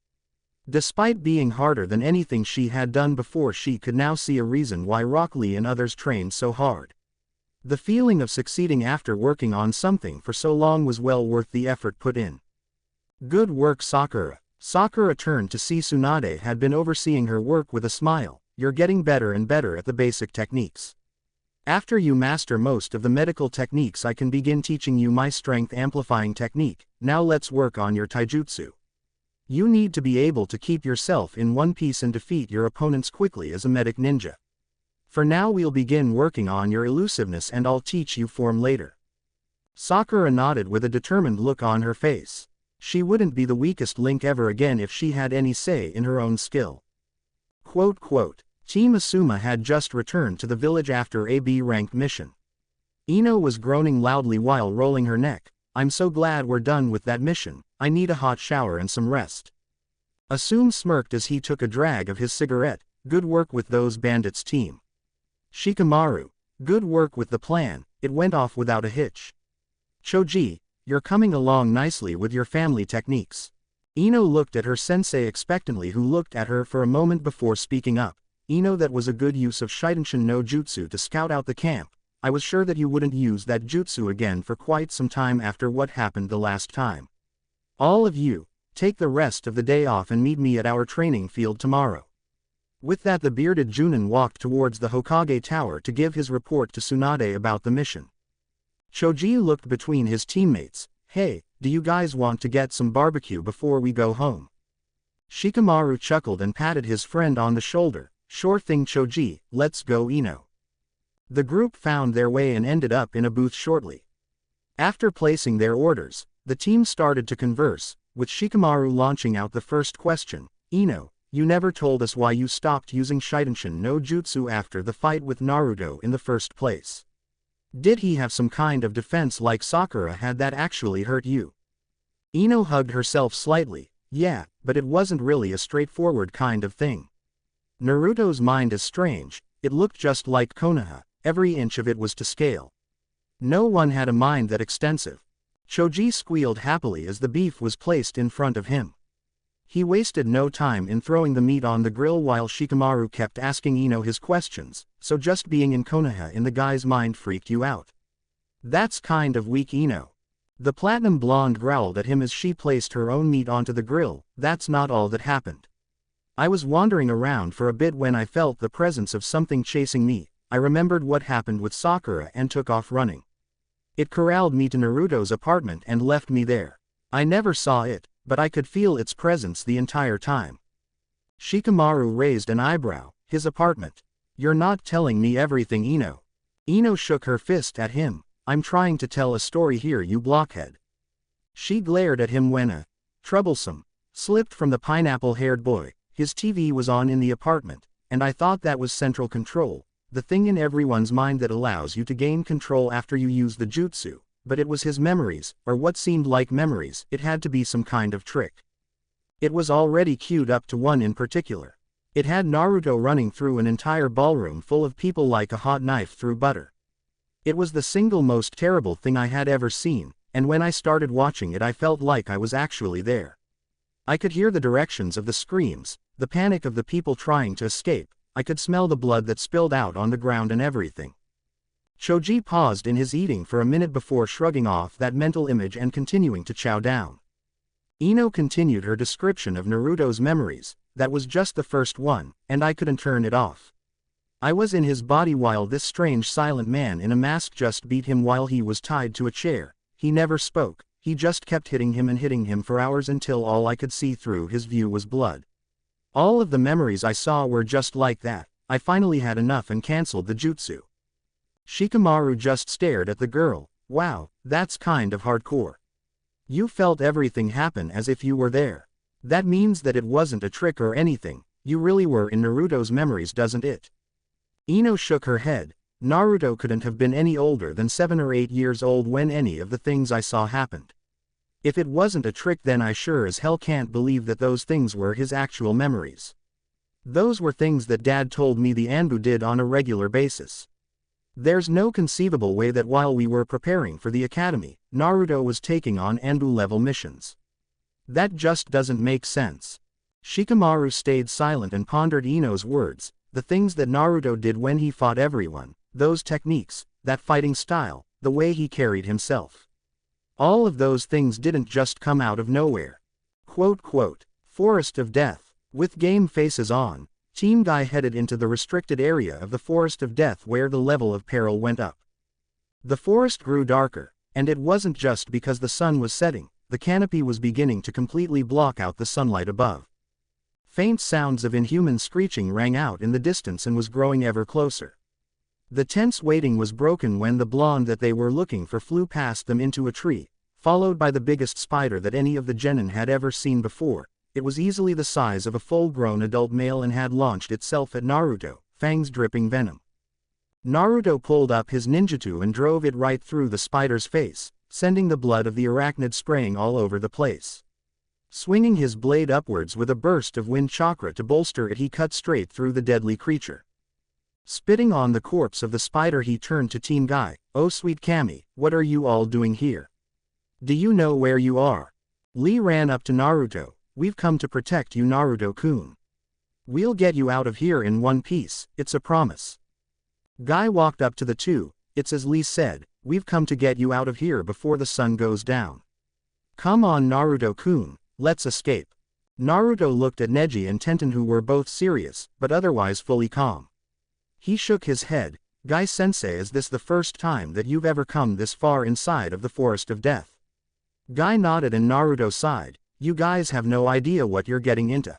Despite being harder than anything she had done before, she could now see a reason why Rock Lee and others trained so hard. The feeling of succeeding after working on something for so long was well worth the effort put in. Good work, Sakura. Sakura turned to see Tsunade had been overseeing her work with a smile. You're getting better and better at the basic techniques. After you master most of the medical techniques, I can begin teaching you my strength amplifying technique. Now let's work on your taijutsu. You need to be able to keep yourself in one piece and defeat your opponents quickly as a medic ninja. For now we'll begin working on your elusiveness and I'll teach you form later. Sakura nodded with a determined look on her face. She wouldn't be the weakest link ever again if she had any say in her own skill. Team Asuma had just returned to the village after a B-ranked mission. Ino was groaning loudly while rolling her neck. I'm so glad we're done with that mission. I need a hot shower and some rest. Asuma smirked as he took a drag of his cigarette. Good work with those bandits, team. Shikamaru. Good work with the plan. It went off without a hitch. Choji. You're coming along nicely with your family techniques. Ino looked at her sensei expectantly, who looked at her for a moment before speaking up. Ino, that was a good use of Shidenshin no Jutsu to scout out the camp. I was sure that you wouldn't use that jutsu again for quite some time after what happened the last time. All of you, take the rest of the day off and meet me at our training field tomorrow. With that, the bearded Junin walked towards the Hokage Tower to give his report to Tsunade about the mission. Choji looked between his teammates. Hey, do you guys want to get some barbecue before we go home? Shikamaru chuckled and patted his friend on the shoulder. Sure thing, Choji, let's go, Ino. The group found their way and ended up in a booth shortly. After placing their orders, the team started to converse, with Shikamaru launching out the first question. Ino, you never told us why you stopped using Shidenshin no Jutsu after the fight with Naruto in the first place. Did he have some kind of defense like Sakura had that actually hurt you? Ino hugged herself slightly. Yeah, but it wasn't really a straightforward kind of thing. Naruto's mind is strange. It looked just like Konoha. Every inch of it was to scale. No one had a mind that extensive. Choji squealed happily as the beef was placed in front of him. He wasted no time in throwing the meat on the grill while Shikamaru kept asking Ino his questions. So just being in Konoha in the guy's mind freaked you out? That's kind of weak, Ino. The platinum blonde growled at him as she placed her own meat onto the grill. That's not all that happened. I was wandering around for a bit when I felt the presence of something chasing me. I remembered what happened with Sakura and took off running. It corralled me to Naruto's apartment and left me there. I never saw it, but I could feel its presence the entire time. Shikamaru raised an eyebrow. His apartment. You're not telling me everything, Ino. Ino shook her fist at him. I'm trying to tell a story here, you blockhead. She glared at him when a troublesome slipped from the pineapple-haired boy. His TV was on in the apartment, and I thought that was central control. The thing in everyone's mind that allows you to gain control after you use the jutsu, but it was his memories, or what seemed like memories. It had to be some kind of trick. It was already queued up to one in particular. It had Naruto running through an entire ballroom full of people like a hot knife through butter. It was the single most terrible thing I had ever seen, and when I started watching it I felt like I was actually there. I could hear the directions of the screams, the panic of the people trying to escape. I could smell the blood that spilled out on the ground and everything. Choji paused in his eating for a minute before shrugging off that mental image and continuing to chow down. Ino continued her description of Naruto's memories. That was just the first one, and I couldn't turn it off. I was in his body while this strange silent man in a mask just beat him while he was tied to a chair. He never spoke, he just kept hitting him for hours until all I could see through his view was blood. All of the memories I saw were just like that. I finally had enough and cancelled the jutsu. Shikamaru just stared at the girl. Wow, that's kind of hardcore. You felt everything happen as if you were there. That means that it wasn't a trick or anything. You really were in Naruto's memories, doesn't it? Ino shook her head. Naruto couldn't have been any older than 7 or 8 years old when any of the things I saw happened. If it wasn't a trick, then I sure as hell can't believe that those things were his actual memories. Those were things that Dad told me the Anbu did on a regular basis. There's no conceivable way that while we were preparing for the academy, Naruto was taking on Anbu-level missions. That just doesn't make sense. Shikamaru stayed silent and pondered Ino's words, the things that Naruto did when he fought everyone, those techniques, that fighting style, the way he carried himself. All of those things didn't just come out of nowhere. Quote, Forest of Death. With game faces on, Team Guy headed into the restricted area of the Forest of Death where the level of peril went up. The forest grew darker, and it wasn't just because the sun was setting, the canopy was beginning to completely block out the sunlight above. Faint sounds of inhuman screeching rang out in the distance and was growing ever closer. The tense waiting was broken when the blonde that they were looking for flew past them into a tree, followed by the biggest spider that any of the genin had ever seen before. It was easily the size of a full-grown adult male and had launched itself at Naruto, fangs dripping venom. Naruto pulled up his ninjutsu and drove it right through the spider's face, sending the blood of the arachnid spraying all over the place. Swinging his blade upwards with a burst of wind chakra to bolster it, he cut straight through the deadly creature. Spitting on the corpse of the spider, he turned to Team Guy. "Oh sweet Kami, what are you all doing here? Do you know where you are?" Lee ran up to Naruto. "We've come to protect you, Naruto-kun. We'll get you out of here in one piece, it's a promise." Guy walked up to the two. "It's as Lee said, we've come to get you out of here before the sun goes down. Come on, Naruto-kun, let's escape." Naruto looked at Neji and Tenten, who were both serious, but otherwise fully calm. He shook his head. "Guy-sensei, is this the first time that you've ever come this far inside of the Forest of Death?" Guy nodded and Naruto sighed. "You guys have no idea what you're getting into."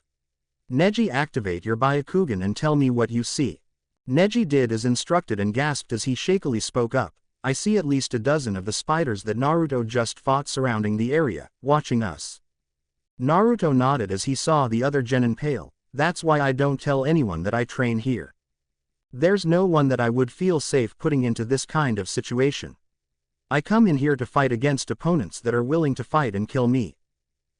"Neji, activate your Byakugan and tell me what you see." Neji did as instructed and gasped as he shakily spoke up. "I see at least a dozen of the spiders that Naruto just fought surrounding the area, watching us." Naruto nodded as he saw the other genin pale. "That's why I don't tell anyone that I train here. There's no one that I would feel safe putting into this kind of situation. I come in here to fight against opponents that are willing to fight and kill me.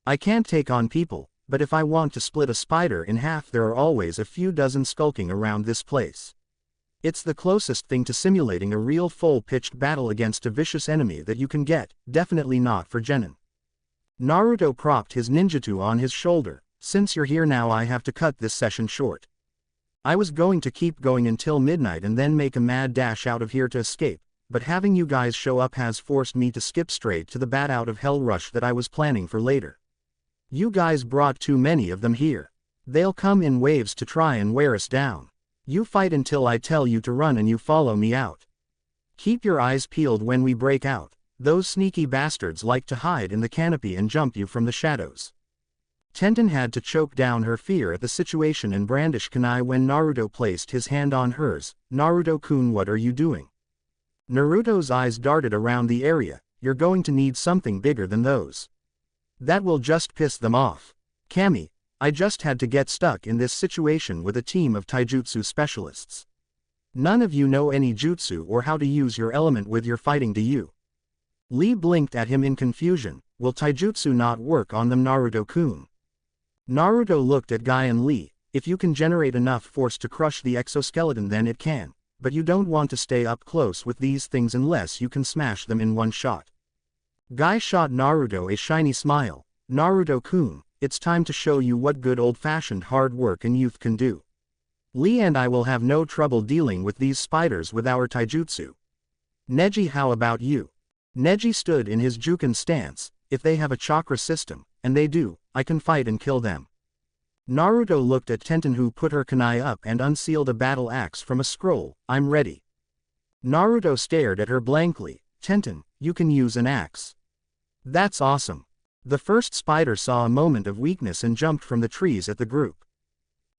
I can't take on people, but if I want to split a spider in half, there are always a few dozen skulking around this place. It's the closest thing to simulating a real full-pitched battle against a vicious enemy that you can get, definitely not for genin." Naruto propped his ninjutsu on his shoulder. "Since you're here now, I have to cut this session short. I was going to keep going until midnight and then make a mad dash out of here to escape, but having you guys show up has forced me to skip straight to the bat out of hell rush that I was planning for later. You guys brought too many of them here. They'll come in waves to try and wear us down. You fight until I tell you to run and you follow me out. Keep your eyes peeled when we break out. Those sneaky bastards like to hide in the canopy and jump you from the shadows." Tenten had to choke down her fear at the situation and brandish kunai when Naruto placed his hand on hers. "Naruto-kun, what are you doing?" Naruto's eyes darted around the area. "You're going to need something bigger than those. That will just piss them off. Kami, I just had to get stuck in this situation with a team of taijutsu specialists. None of you know any jutsu or how to use your element with your fighting, do you?" Lee blinked at him in confusion. "Will taijutsu not work on them, Naruto-kun?" Naruto looked at Guy and Lee. "If you can generate enough force to crush the exoskeleton, then it can, but you don't want to stay up close with these things unless you can smash them in one shot." Guy shot Naruto a shiny smile. "Naruto-kun, it's time to show you what good old-fashioned hard work and youth can do. Lee and I will have no trouble dealing with these spiders with our taijutsu. Neji, how about you?" Neji stood in his Juken stance. "If they have a chakra system, and they do, I can fight and kill them." Naruto looked at Tenten, who put her kunai up and unsealed a battle axe from a scroll. "I'm ready." Naruto stared at her blankly. "Tenten, you can use an axe. That's awesome." The first spider saw a moment of weakness and jumped from the trees at the group.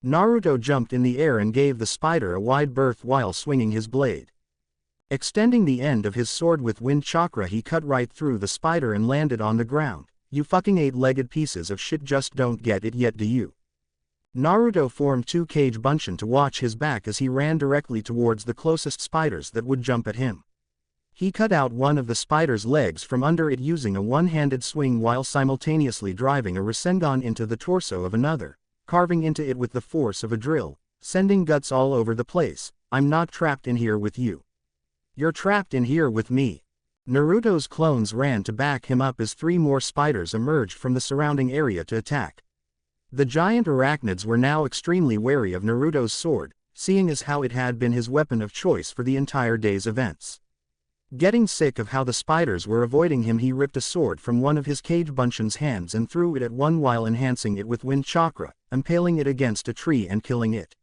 Naruto jumped in the air and gave the spider a wide berth while swinging his blade. Extending the end of his sword with wind chakra, he cut right through the spider and landed on the ground. "You fucking eight-legged pieces of shit just don't get it yet, do you?" Naruto formed two cage bunshin to watch his back as he ran directly towards the closest spiders that would jump at him. He cut out one of the spider's legs from under it using a one-handed swing while simultaneously driving a Rasengan into the torso of another, carving into it with the force of a drill, sending guts all over the place. "I'm not trapped in here with you. You're trapped in here with me." Naruto's clones ran to back him up as three more spiders emerged from the surrounding area to attack. The giant arachnids were now extremely wary of Naruto's sword, seeing as how it had been his weapon of choice for the entire day's events. Getting sick of how the spiders were avoiding him, he ripped a sword from one of his cage bunshin's hands and threw it at one while enhancing it with wind chakra, impaling it against a tree and killing it.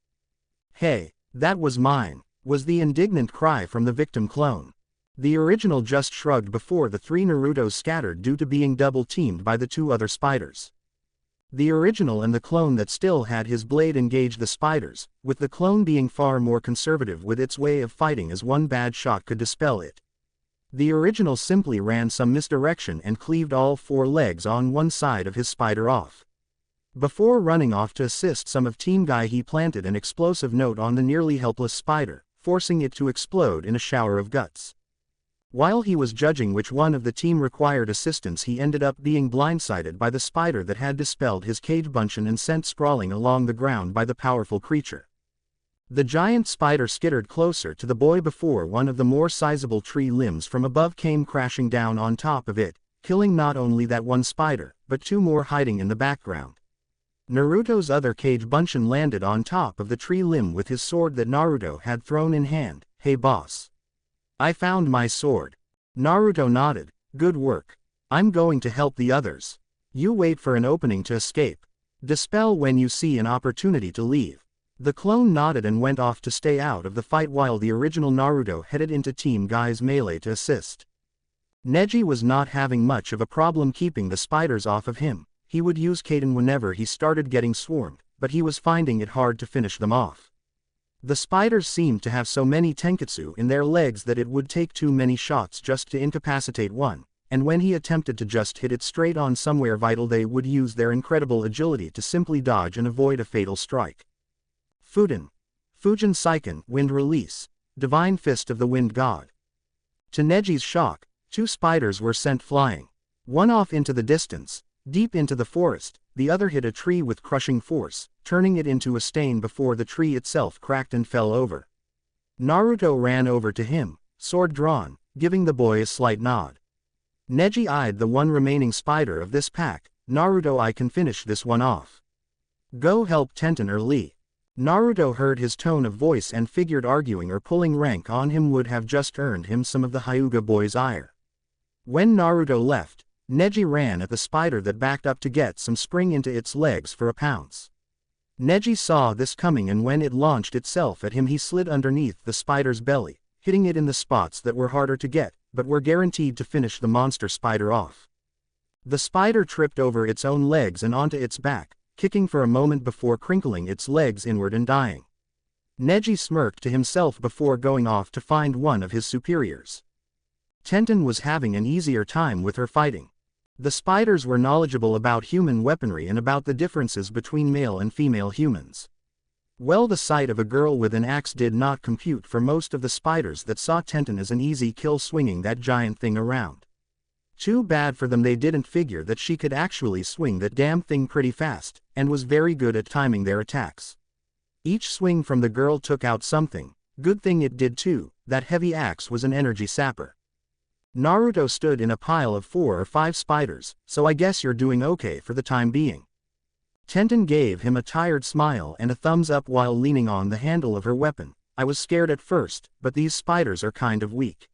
"Hey, that was mine," was the indignant cry from the victim clone. The original just shrugged before the three Narutos scattered due to being double-teamed by the two other spiders. The original and the clone that still had his blade engaged the spiders, with the clone being far more conservative with its way of fighting, as one bad shot could dispel it. The original simply ran some misdirection and cleaved all four legs on one side of his spider off. Before running off to assist some of Team Guy, he planted an explosive note on the nearly helpless spider, forcing it to explode in a shower of guts. While he was judging which one of the team required assistance, he ended up being blindsided by the spider that had dispelled his cage bunshin and sent sprawling along the ground by the powerful creature. The giant spider skittered closer to the boy before one of the more sizable tree limbs from above came crashing down on top of it, killing not only that one spider, but two more hiding in the background. Naruto's other cage bunshin landed on top of the tree limb with his sword that Naruto had thrown in hand. "Hey boss. I found my sword." Naruto nodded. "Good work. I'm going to help the others. You wait for an opening to escape. Dispel when you see an opportunity to leave." The clone nodded and went off to stay out of the fight while the original Naruto headed into Team Guy's melee to assist. Neji was not having much of a problem keeping the spiders off of him. He would use Kaden whenever he started getting swarmed, but he was finding it hard to finish them off. The spiders seemed to have so many tenketsu in their legs that it would take too many shots just to incapacitate one, and when he attempted to just hit it straight on somewhere vital, they would use their incredible agility to simply dodge and avoid a fatal strike. Fujin Seiken, Wind Release, Divine Fist of the Wind God. To Neji's shock, two spiders were sent flying. One off into the distance, deep into the forest, the other hit a tree with crushing force, turning it into a stain before the tree itself cracked and fell over. Naruto ran over to him, sword drawn, giving the boy a slight nod. Neji eyed the one remaining spider of this pack. "Naruto, I can finish this one off. Go help Tenten or Lee." Naruto heard his tone of voice and figured arguing or pulling rank on him would have just earned him some of the Hyuga boy's ire. When Naruto left, Neji ran at the spider that backed up to get some spring into its legs for a pounce. Neji saw this coming, and when it launched itself at him, he slid underneath the spider's belly, hitting it in the spots that were harder to get, but were guaranteed to finish the monster spider off. The spider tripped over its own legs and onto its back, kicking for a moment before crinkling its legs inward and dying. Neji smirked to himself before going off to find one of his superiors. Tenten was having an easier time with her fighting. The spiders were knowledgeable about human weaponry and about the differences between male and female humans. Well, the sight of a girl with an axe did not compute for most of the spiders that saw Tenten as an easy kill swinging that giant thing around. Too bad for them, they didn't figure that she could actually swing that damn thing pretty fast, and was very good at timing their attacks. Each swing from the girl took out something. Good thing it did too. That heavy axe was an energy sapper. Naruto stood in a pile of 4 or 5 spiders. "So I guess you're doing okay for the time being." Tenten gave him a tired smile and a thumbs up while leaning on the handle of her weapon. "I was scared at first, but these spiders are kind of weak.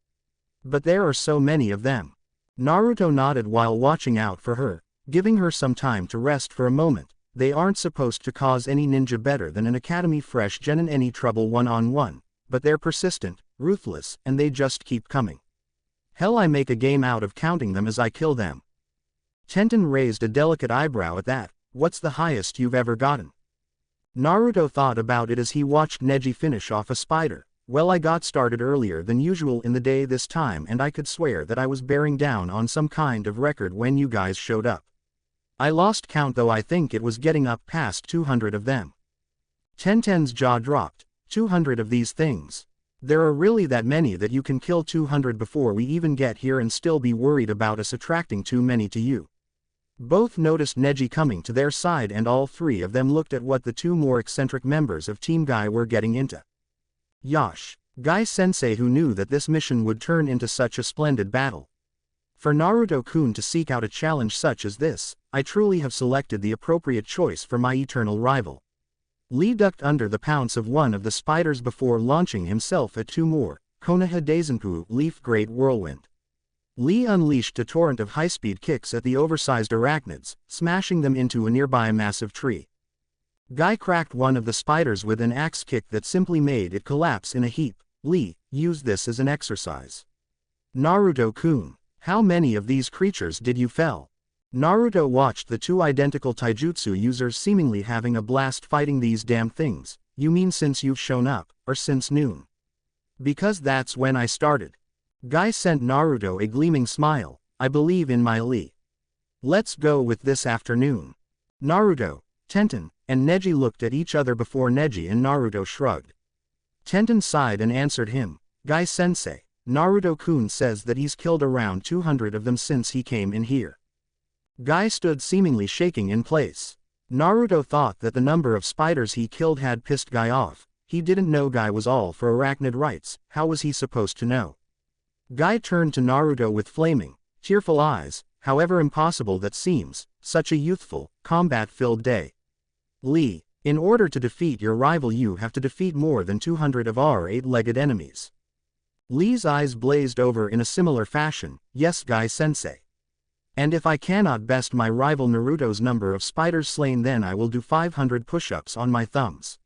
But there are so many of them." Naruto nodded while watching out for her, giving her some time to rest for a moment. They aren't supposed to cause any ninja better than an academy fresh gen in any trouble one-on-one, but they're persistent, ruthless, and they just keep coming. Hell, I make a game out of counting them as I kill them. Tenten raised a delicate eyebrow at that. "What's the highest you've ever gotten?" Naruto thought about it as he watched Neji finish off a spider. "Well, I got started earlier than usual in the day this time, and I could swear that I was bearing down on some kind of record when you guys showed up. I lost count though, I think it was getting up past 200 of them." Tenten's jaw dropped. 200 of these things? There are really that many that you can kill 200 before we even get here and still be worried about us attracting too many to you? Both noticed Neji coming to their side, and all 3 of them looked at what the 2 more eccentric members of Team Guy were getting into. Yash, Guy-sensei, who knew that this mission would turn into such a splendid battle. For Naruto-kun to seek out a challenge such as this, I truly have selected the appropriate choice for my eternal rival. Lee ducked under the pounce of one of the spiders before launching himself at two more. Konoha Daizenpu Leaf Great Whirlwind. Lee unleashed a torrent of high-speed kicks at the oversized arachnids, smashing them into a nearby massive tree. Guy cracked one of the spiders with an axe kick that simply made it collapse in a heap. Lee, use this as an exercise. Naruto-kun, how many of these creatures did you fell? Naruto watched the two identical taijutsu users seemingly having a blast fighting these damn things. You mean since you've shown up, or since noon? Because that's when I started. Guy sent Naruto a gleaming smile. I believe in my Lee. Let's go with this afternoon. Naruto, Tenten, and Neji looked at each other before Neji and Naruto shrugged. Tenten sighed and answered him. Guy-sensei, Naruto-kun says that he's killed around 200 of them since he came in here. Guy stood seemingly shaking in place. Naruto thought that the number of spiders he killed had pissed Guy off. He didn't know Guy was all for arachnid rights. How was he supposed to know? Guy turned to Naruto with flaming, tearful eyes. However impossible that seems, such a youthful, combat-filled day. Lee, in order to defeat your rival you have to defeat more than 200 of our 8-legged enemies. Lee's eyes blazed over in a similar fashion. Yes, Guy-sensei. And if I cannot best my rival Naruto's number of spiders slain, then I will do 500 push-ups on my thumbs.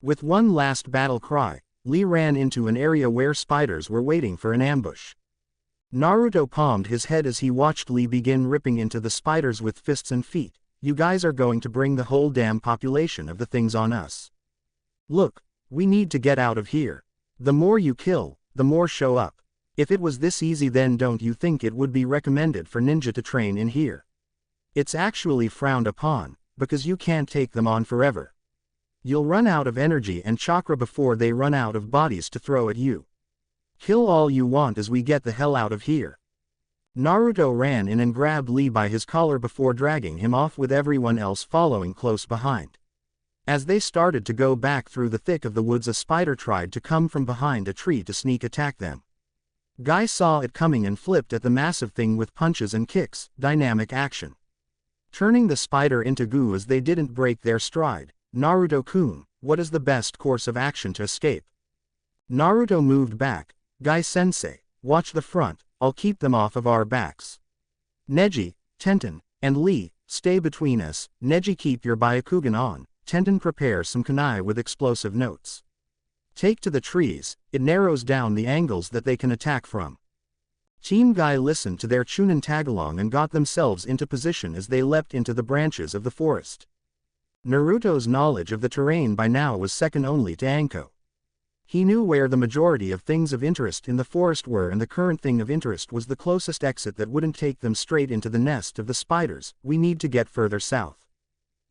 With one last battle cry, Lee ran into an area where spiders were waiting for an ambush. Naruto palmed his head as he watched Lee begin ripping into the spiders with fists and feet. You guys are going to bring the whole damn population of the things on us. Look, we need to get out of here. The more you kill, the more show up. If it was this easy, then don't you think it would be recommended for ninja to train in here? It's actually frowned upon, because you can't take them on forever. You'll run out of energy and chakra before they run out of bodies to throw at you. Kill all you want as we get the hell out of here. Naruto ran in and grabbed Lee by his collar before dragging him off, with everyone else following close behind. As they started to go back through the thick of the woods, a spider tried to come from behind a tree to sneak attack them. Guy saw it coming and flipped at the massive thing with punches and kicks. Dynamic action. Turning the spider into goo as they didn't break their stride. Naruto-kun, what is the best course of action to escape? Naruto moved back. Guy-sensei, watch the front, I'll keep them off of our backs. Neji, Tenten, and Lee, stay between us. Neji, keep your Byakugan on. Tenten, prepare some kunai with explosive notes. Take to the trees, it narrows down the angles that they can attack from. Team Guy listened to their Chunin tagalong and got themselves into position as they leapt into the branches of the forest. Naruto's knowledge of the terrain by now was second only to Anko. He knew where the majority of things of interest in the forest were, and the current thing of interest was the closest exit that wouldn't take them straight into the nest of the spiders. We need to get further south.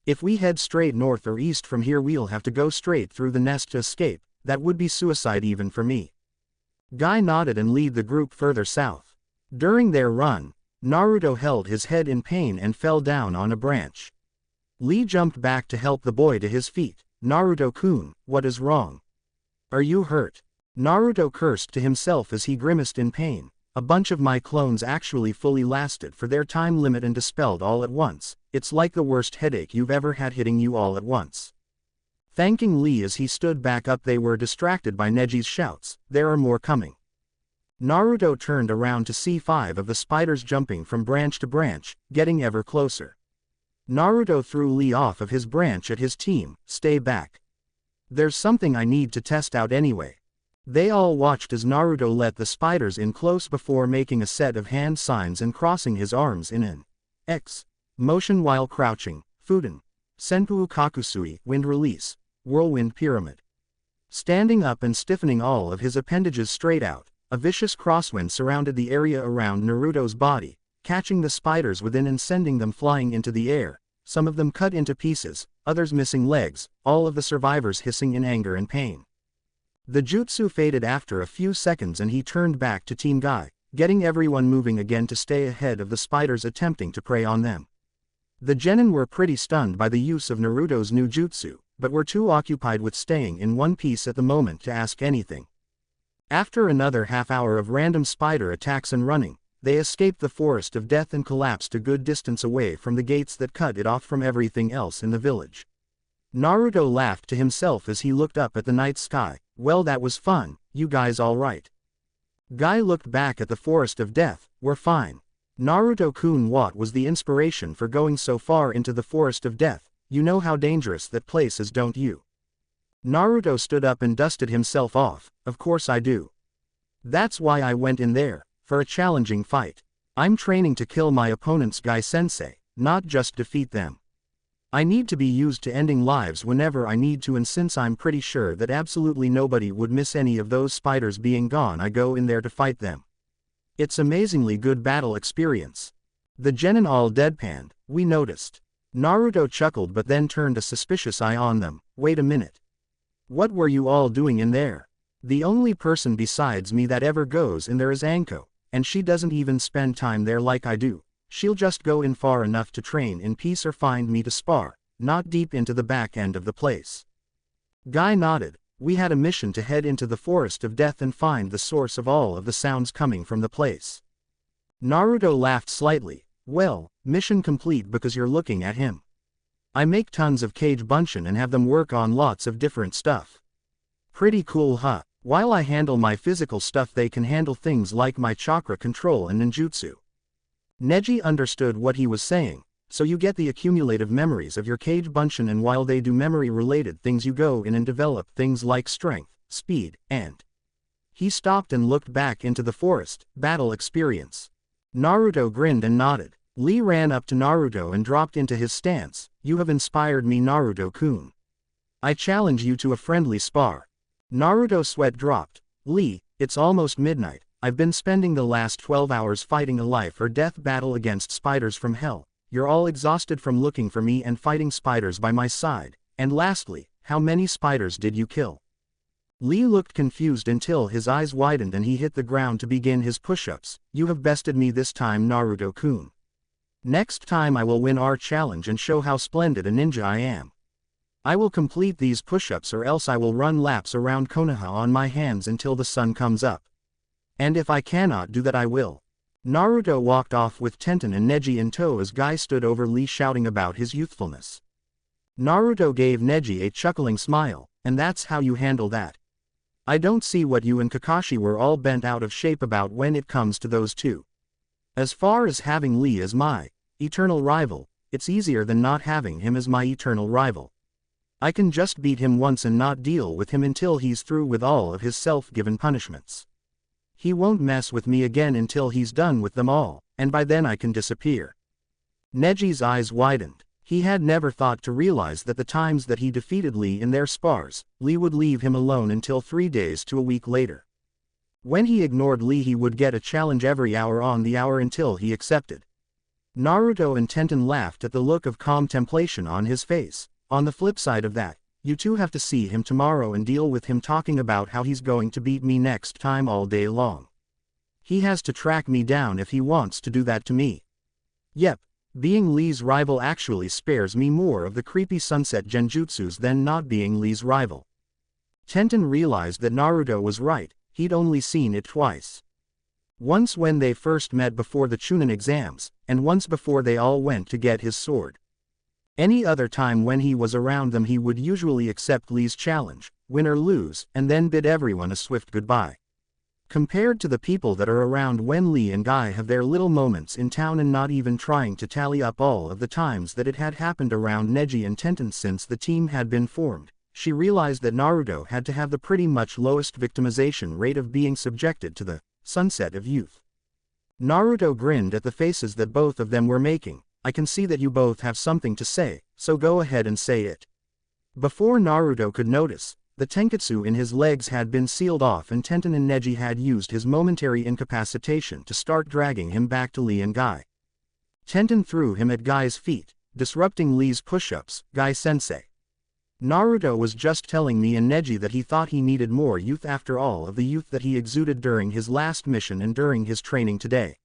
If we head straight north or east from here, we'll have to go straight through the nest to escape. That would be suicide even for me. Guy nodded and led the group further south. During their run, Naruto held his head in pain and fell down on a branch. Lee jumped back to help the boy to his feet. Naruto-kun, what is wrong? Are you hurt? Naruto cursed to himself as he grimaced in pain. A bunch of my clones actually fully lasted for their time limit and dispelled all at once. It's like the worst headache you've ever had hitting you all at once. Thanking Lee as he stood back up, they were distracted by Neji's shouts. There are more coming. Naruto turned around to see 5 of the spiders jumping from branch to branch, getting ever closer. Naruto threw Lee off of his branch at his team. Stay back. There's something I need to test out anyway. They all watched as Naruto let the spiders in close before making a set of hand signs and crossing his arms in an X motion while crouching. Fuden. Senpu Kakusui, wind release. Whirlwind pyramid. Standing up and stiffening all of his appendages straight out, a vicious crosswind surrounded the area around Naruto's body, catching the spiders within and sending them flying into the air, some of them cut into pieces, others missing legs, all of the survivors hissing in anger and pain. The jutsu faded after a few seconds and he turned back to Team Guy, getting everyone moving again to stay ahead of the spiders attempting to prey on them. The genin were pretty stunned by the use of Naruto's new jutsu, but were too occupied with staying in one piece at the moment to ask anything. After another half hour of random spider attacks and running, They escaped the forest of death and collapsed a good distance away from the gates that cut it off from everything else in the village. Naruto laughed to himself as he looked up at the night sky. Well, that was fun, you guys all right? Guy looked back at the forest of death. We're fine. Naruto-kun, what was the inspiration for going so far into the forest of death? You know how dangerous that place is, don't you? Naruto stood up and dusted himself off. Of course I do. That's why I went in there, for a challenging fight. I'm training to kill my opponents, Guy-sensei, not just defeat them. I need to be used to ending lives whenever I need to, and since I'm pretty sure that absolutely nobody would miss any of those spiders being gone, I go in there to fight them. It's amazingly good battle experience. The genin all deadpanned. We noticed. Naruto chuckled but then turned a suspicious eye on them. Wait a minute. What were you all doing in there? The only person besides me that ever goes in there is Anko, and she doesn't even spend time there like I do. She'll just go in far enough to train in peace or find me to spar, not deep into the back end of the place. Guy nodded. We had a mission to head into the forest of death and find the source of all of the sounds coming from the place. Naruto laughed slightly. Well, mission complete because you're looking at him. I make tons of cage bunshin and have them work on lots of different stuff. Pretty cool, huh? While I handle my physical stuff, they can handle things like my chakra control and ninjutsu. Neji understood what he was saying. So you get the accumulative memories of your cage bunshin, and while they do memory-related things, you go in and develop things like strength, speed, and... He stopped and looked back into the forest. Battle experience. Naruto grinned and nodded. Lee ran up to Naruto and dropped into his stance. You have inspired me, Naruto-kun. I challenge you to a friendly spar. Naruto's sweat dropped. Lee, it's almost midnight. I've been spending the last 12 hours fighting a life or death battle against spiders from hell. You're all exhausted from looking for me and fighting spiders by my side. And lastly, how many spiders did you kill? Lee looked confused until his eyes widened and he hit the ground to begin his push-ups. You have bested me this time, Naruto-kun. Next time I will win our challenge and show how splendid a ninja I am. I will complete these push-ups or else I will run laps around Konoha on my hands until the sun comes up. And if I cannot do that, I will. Naruto walked off with Tenten and Neji in tow as Guy stood over Lee shouting about his youthfulness. Naruto gave Neji a chuckling smile. And that's how you handle that? I don't see what you and Kakashi were all bent out of shape about when it comes to those two. As far as having Lee as my eternal rival, it's easier than not having him as my eternal rival. I can just beat him once and not deal with him until he's through with all of his self-given punishments. He won't mess with me again until he's done with them all, and by then I can disappear. Neji's eyes widened. He had never thought to realize that the times that he defeated Lee in their spars, Lee would leave him alone until 3 days to a week later. When he ignored Lee, he would get a challenge every hour on the hour until he accepted. Naruto and Tenten laughed at the look of contemplation on his face. On the flip side of that, you two have to see him tomorrow and deal with him talking about how he's going to beat me next time all day long. He has to track me down if he wants to do that to me. Yep, being Lee's rival actually spares me more of the creepy sunset genjutsus than not being Lee's rival. Tenten realized that Naruto was right. He'd only seen it twice. Once when they first met before the Chunin exams, and once before they all went to get his sword. Any other time when he was around them, he would usually accept Lee's challenge, win or lose, and then bid everyone a swift goodbye. Compared to the people that are around when Lee and Guy have their little moments in town and not even trying to tally up all of the times that it had happened around Neji and Tenten since the team had been formed, she realized that Naruto had to have the pretty much lowest victimization rate of being subjected to the sunset of youth. Naruto grinned at the faces that both of them were making. I can see that you both have something to say, so go ahead and say it. Before Naruto could notice, the tenketsu in his legs had been sealed off and Tenten and Neji had used his momentary incapacitation to start dragging him back to Lee and Guy. Tenten threw him at Guy's feet, disrupting Lee's push-ups. Guy-sensei. Naruto was just telling me and Neji that he thought he needed more youth after all of the youth that he exuded during his last mission and during his training today.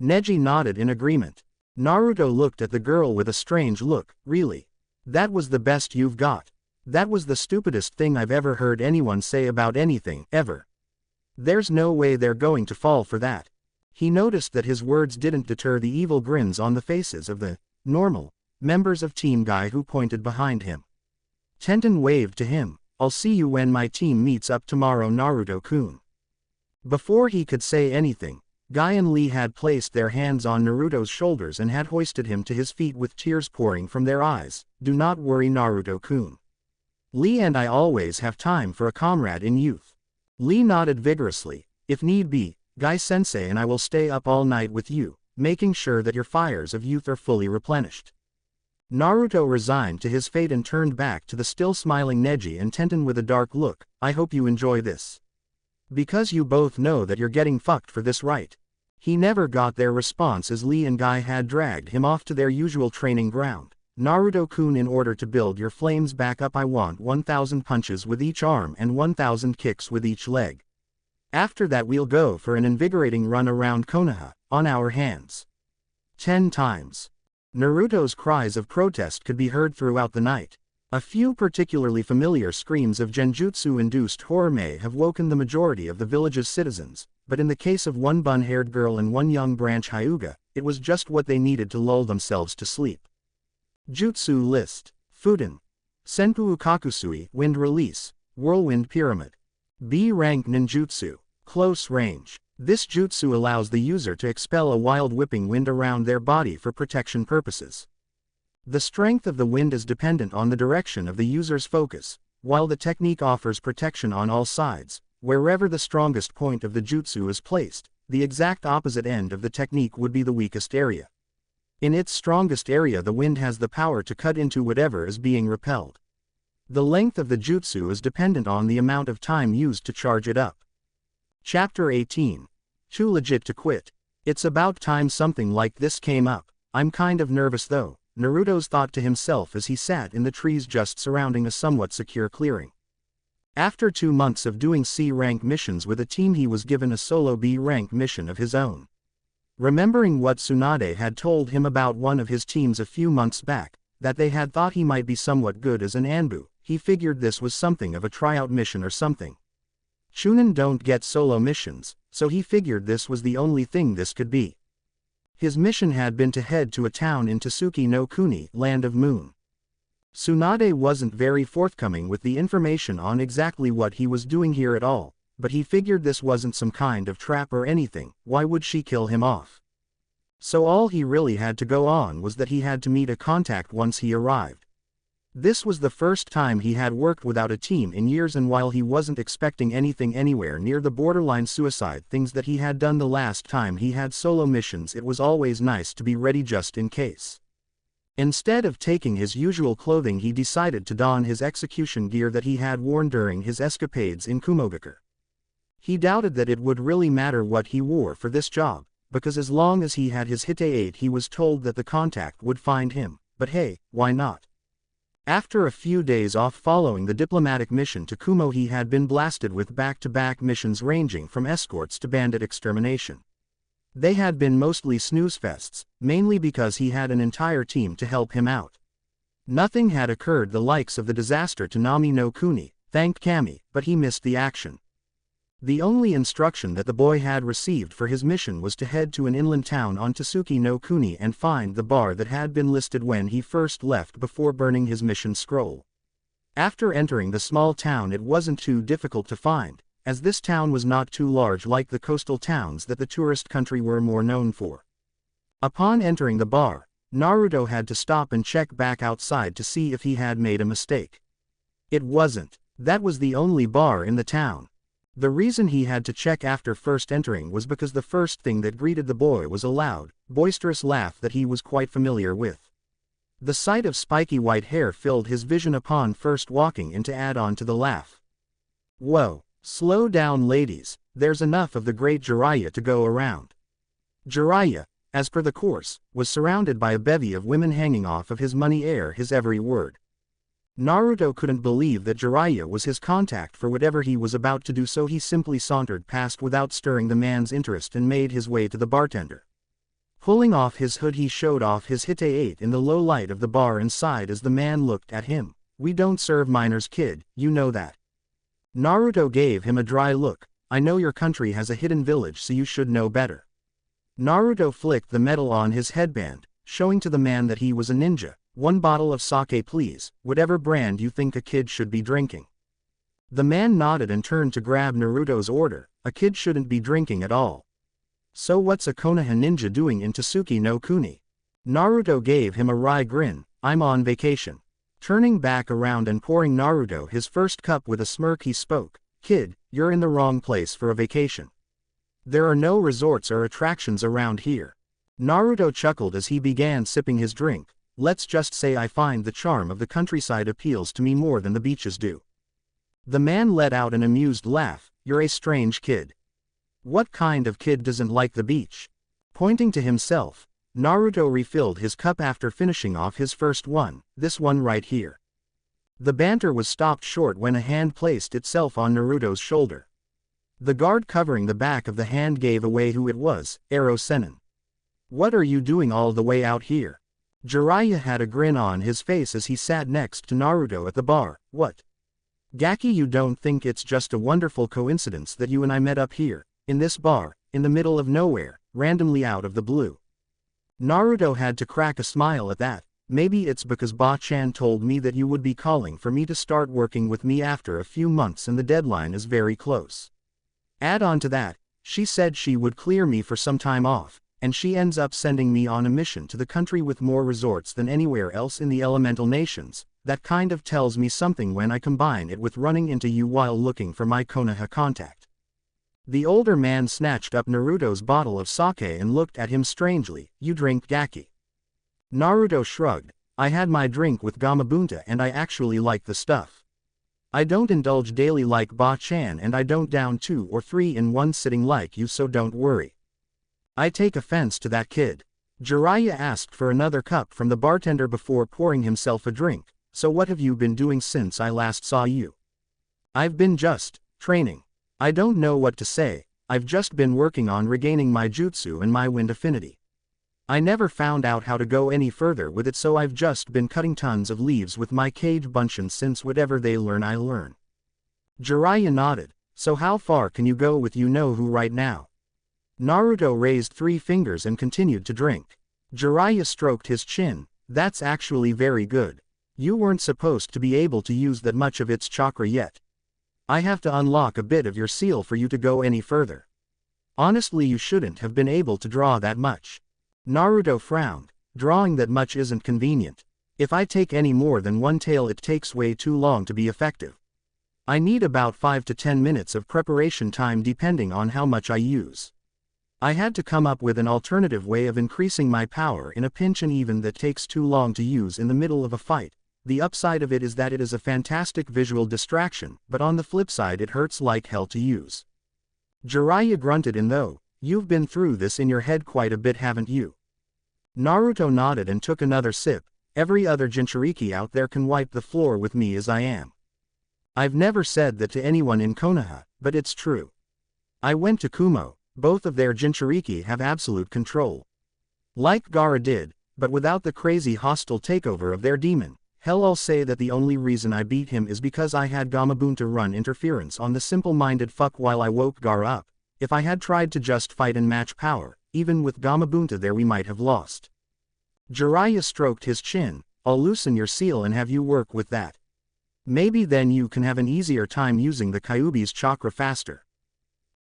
Neji nodded in agreement. Naruto looked at the girl with a strange look. Really? That was the best you've got? That was the stupidest thing I've ever heard anyone say about anything, ever. There's no way they're going to fall for that. He noticed that his words didn't deter the evil grins on the faces of the normal members of Team Guy who pointed behind him. Tenten waved to him. "I'll see you when my team meets up tomorrow, Naruto-kun." Before he could say anything, Guy and Lee had placed their hands on Naruto's shoulders and had hoisted him to his feet with tears pouring from their eyes. "Do not worry, Naruto-kun. Lee and I always have time for a comrade in youth." Lee nodded vigorously. "If need be, Guy-sensei and I will stay up all night with you, making sure that your fires of youth are fully replenished." Naruto resigned to his fate and turned back to the still smiling Neji and Tenten with a dark look. "I hope you enjoy this. Because you both know that you're getting fucked for this, right?" He never got their response as Lee and Guy had dragged him off to their usual training ground. "Naruto-kun, in order to build your flames back up I want 1,000 punches with each arm and 1,000 kicks with each leg. After that we'll go for an invigorating run around Konoha, on our hands. 10 times. Naruto's cries of protest could be heard throughout the night. A few particularly familiar screams of genjutsu-induced horror may have woken the majority of the village's citizens, but in the case of one bun-haired girl and one young branch Hyuga, it was just what they needed to lull themselves to sleep. Jutsu List. Fuden. Senpu Kakusui, Wind Release, Whirlwind Pyramid. B-rank ninjutsu. Close range. This jutsu allows the user to expel a wild whipping wind around their body for protection purposes. The strength of the wind is dependent on the direction of the user's focus, while the technique offers protection on all sides. Wherever the strongest point of the jutsu is placed, the exact opposite end of the technique would be the weakest area. In its strongest area the wind has the power to cut into whatever is being repelled. The length of the jutsu is dependent on the amount of time used to charge it up. Chapter 18. Too legit to quit. It's about time something like this came up. I'm kind of nervous though, Naruto's thought to himself as he sat in the trees just surrounding a somewhat secure clearing. After 2 months of doing C-rank missions with a team he was given a solo B-rank mission of his own. Remembering what Tsunade had told him about one of his teams a few months back, that they had thought he might be somewhat good as an Anbu, he figured this was something of a tryout mission or something. Chunin don't get solo missions, so he figured this was the only thing this could be. His mission had been to head to a town in Tsuki no Kuni, Land of Moon. Tsunade wasn't very forthcoming with the information on exactly what he was doing here at all, but he figured this wasn't some kind of trap or anything. Why would she kill him off? So all he really had to go on was that he had to meet a contact once he arrived. This was the first time he had worked without a team in years, and while he wasn't expecting anything anywhere near the borderline suicide things that he had done the last time he had solo missions, it was always nice to be ready just in case. Instead of taking his usual clothing he decided to don his execution gear that he had worn during his escapades in Kumogakure. He doubted that it would really matter what he wore for this job, because as long as he had his Hite 8 he was told that the contact would find him, but hey, why not? After a few days off following the diplomatic mission to Kumo he had been blasted with back-to-back missions ranging from escorts to bandit extermination. They had been mostly snooze fests, mainly because he had an entire team to help him out. Nothing had occurred the likes of the disaster to Nami no Kuni, thanked Kami, but he missed the action. The only instruction that the boy had received for his mission was to head to an inland town on Tsuki no Kuni and find the bar that had been listed when he first left before burning his mission scroll. After entering the small town it wasn't too difficult to find, as this town was not too large like the coastal towns that the tourist country were more known for. Upon entering the bar, Naruto had to stop and check back outside to see if he had made a mistake. It wasn't. That was the only bar in the town. The reason he had to check after first entering was because the first thing that greeted the boy was a loud, boisterous laugh that he was quite familiar with. The sight of spiky white hair filled his vision upon first walking in to add on to the laugh. Whoa, slow down ladies, there's enough of the great Jiraiya to go around. Jiraiya, as per the course, was surrounded by a bevy of women hanging off of his money air his every word. Naruto couldn't believe that Jiraiya was his contact for whatever he was about to do, so he simply sauntered past without stirring the man's interest and made his way to the bartender. Pulling off his hood he showed off his Hite 8 in the low light of the bar and sighed as the man looked at him. "We don't serve minors, kid, you know that." Naruto gave him a dry look. "I know your country has a hidden village, so you should know better." Naruto flicked the metal on his headband, showing to the man that he was a ninja. "1 bottle of sake please, whatever brand you think a kid should be drinking." The man nodded and turned to grab Naruto's order. "A kid shouldn't be drinking at all. So what's a Konoha ninja doing in Tsuki no Kuni?" Naruto gave him a wry grin. "I'm on vacation." Turning back around and pouring Naruto his first cup with a smirk, he spoke. "Kid, you're in the wrong place for a vacation. There are no resorts or attractions around here." Naruto chuckled as he began sipping his drink. "Let's just say I find the charm of the countryside appeals to me more than the beaches do." The man let out an amused laugh. "You're a strange kid. What kind of kid doesn't like the beach?" Pointing to himself, Naruto refilled his cup after finishing off his first one. "This one right here." The banter was stopped short when a hand placed itself on Naruto's shoulder. The guard covering the back of the hand gave away who it was, Ero Sennin. "What are you doing all the way out here?" Jiraiya had a grin on his face as he sat next to Naruto at the bar. "What? Gaki, you don't think it's just a wonderful coincidence that you and I met up here, in this bar, in the middle of nowhere, randomly out of the blue?" Naruto had to crack a smile at that. "Maybe it's because Ba-chan told me that you would be calling for me to start working with me after a few months and the deadline is very close. Add on to that, she said she would clear me for some time off, and she ends up sending me on a mission to the country with more resorts than anywhere else in the elemental nations. That kind of tells me something when I combine it with running into you while looking for my Konoha contact." The older man snatched up Naruto's bottle of sake and looked at him strangely. "You drink gaki?" Naruto shrugged. "I had my drink with Gamabunta and I actually like the stuff. I don't indulge daily like Ba-chan and I don't down 2 or 3 in one sitting like you, so don't worry." "I take offense to that, kid." Jiraiya asked for another cup from the bartender before pouring himself a drink. "So what have you been doing since I last saw you?" "I've been just training. I don't know what to say. I've just been working on regaining my jutsu and my wind affinity. I never found out how to go any further with it, so I've just been cutting tons of leaves with my cage buncheon since whatever they learn I learn." Jiraiya nodded. "So how far can you go with you know who right now?" Naruto raised 3 fingers and continued to drink. Jiraiya stroked his chin. "That's actually very good. You weren't supposed to be able to use that much of its chakra yet. I have to unlock a bit of your seal for you to go any further. Honestly, you shouldn't have been able to draw that much." Naruto frowned. "Drawing that much isn't convenient. If I take any more than one tail it takes way too long to be effective. I need about 5 to 10 minutes of preparation time depending on how much I use. I had to come up with an alternative way of increasing my power in a pinch, and even that takes too long to use in the middle of a fight. The upside of it is that it is a fantastic visual distraction, but on the flip side it hurts like hell to use." Jiraiya grunted. "And though, you've been through this in your head quite a bit, haven't you?" Naruto nodded and took another sip. "Every other Jinchuriki out there can wipe the floor with me as I am. I've never said that to anyone in Konoha, but it's true. I went to Kumo. Both of their Jinchuriki have absolute control. Like Gaara did, but without the crazy hostile takeover of their demon. Hell, I'll say that the only reason I beat him is because I had Gamabunta run interference on the simple-minded fuck while I woke Gaara up. If I had tried to just fight and match power, even with Gamabunta there, we might have lost." Jiraiya stroked his chin. "I'll loosen your seal and have you work with that. Maybe then you can have an easier time using the Kyuubi's chakra faster."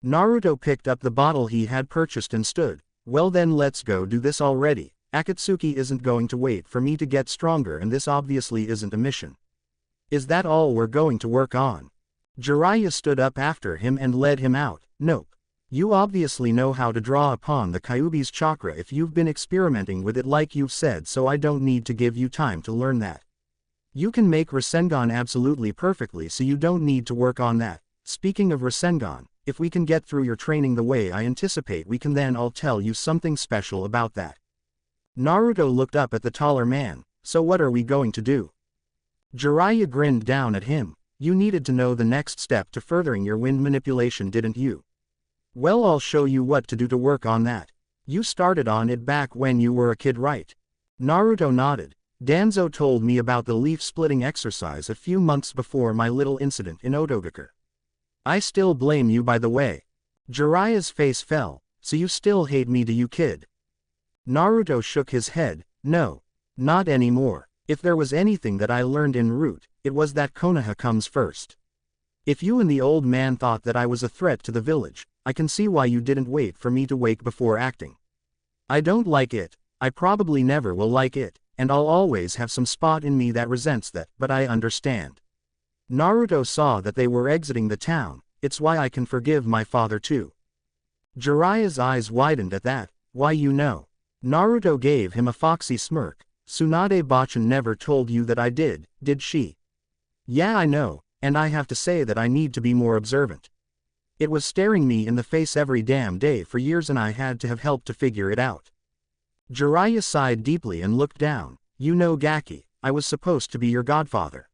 Naruto picked up the bottle he had purchased and stood. "Well then, let's go do this already. Akatsuki isn't going to wait for me to get stronger, and this obviously isn't a mission. Is that all we're going to work on?" Jiraiya stood up after him and led him out. "Nope. You obviously know how to draw upon the Kyuubi's chakra if you've been experimenting with it like you've said, so I don't need to give you time to learn that. You can make Rasengan absolutely perfectly, so you don't need to work on that. Speaking of Rasengan, if we can get through your training the way I anticipate we can, then I'll tell you something special about that." Naruto looked up at the taller man. "So what are we going to do?" Jiraiya grinned down at him. "You needed to know the next step to furthering your wind manipulation, didn't you? Well, I'll show you what to do to work on that. You started on it back when you were a kid, right?" Naruto nodded. "Danzo told me about the leaf-splitting exercise a few months before my little incident in Otogakure. I still blame you, by the way." Jiraiya's face fell. So you still hate me, do you, kid? Naruto shook his head. No. Not anymore. If there was anything that I learned en route, it was that Konoha comes first. If you and the old man thought that I was a threat to the village, I can see why you didn't wait for me to wake before acting. I don't like it, I probably never will like it, and I'll always have some spot in me that resents that, but I understand. Naruto saw that they were exiting the town. It's why I can forgive my father too. Jiraiya's eyes widened at that. Why, you know. Naruto gave him a foxy smirk. Tsunade Bachan never told you that I did she? Yeah, I know, and I have to say that I need to be more observant. It was staring me in the face every damn day for years and I had to have helped to figure it out. Jiraiya sighed deeply and looked down. You know, Gaki, I was supposed to be your godfather.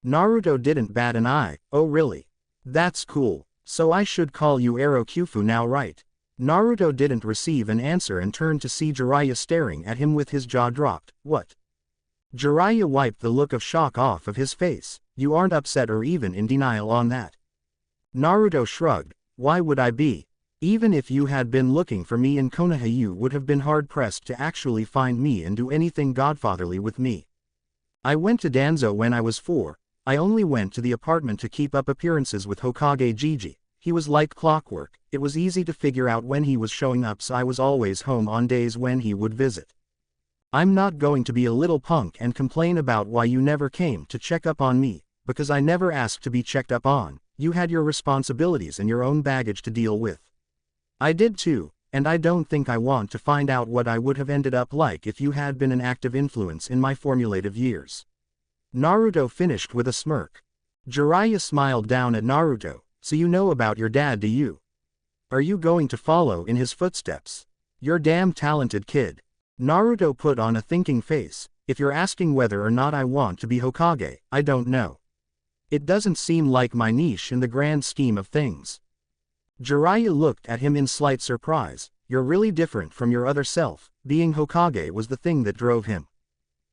Naruto didn't bat an eye. Oh really? That's cool. So I should call you Ero Kyufu now, right? Naruto didn't receive an answer and turned to see Jiraiya staring at him with his jaw dropped. What? Jiraiya wiped the look of shock off of his face. You aren't upset or even in denial on that. Naruto shrugged. Why would I be? Even if you had been looking for me in Konoha, you would have been hard-pressed to actually find me and do anything godfatherly with me. I went to Danzo when I was 4. I only went to the apartment to keep up appearances with Hokage Gigi. He was like clockwork. It was easy to figure out when he was showing up, so I was always home on days when he would visit. I'm not going to be a little punk and complain about why you never came to check up on me, because I never asked to be checked up on. You had your responsibilities and your own baggage to deal with. I did too, and I don't think I want to find out what I would have ended up like if you had been an active influence in my formulative years. Naruto finished with a smirk. Jiraiya smiled down at Naruto. So you know about your dad, do you? Are you going to follow in his footsteps? You're damn talented, kid. Naruto put on a thinking face. If you're asking whether or not I want to be Hokage, I don't know. It doesn't seem like my niche in the grand scheme of things. Jiraiya looked at him in slight surprise. You're really different from your other self. Being Hokage was the thing that drove him.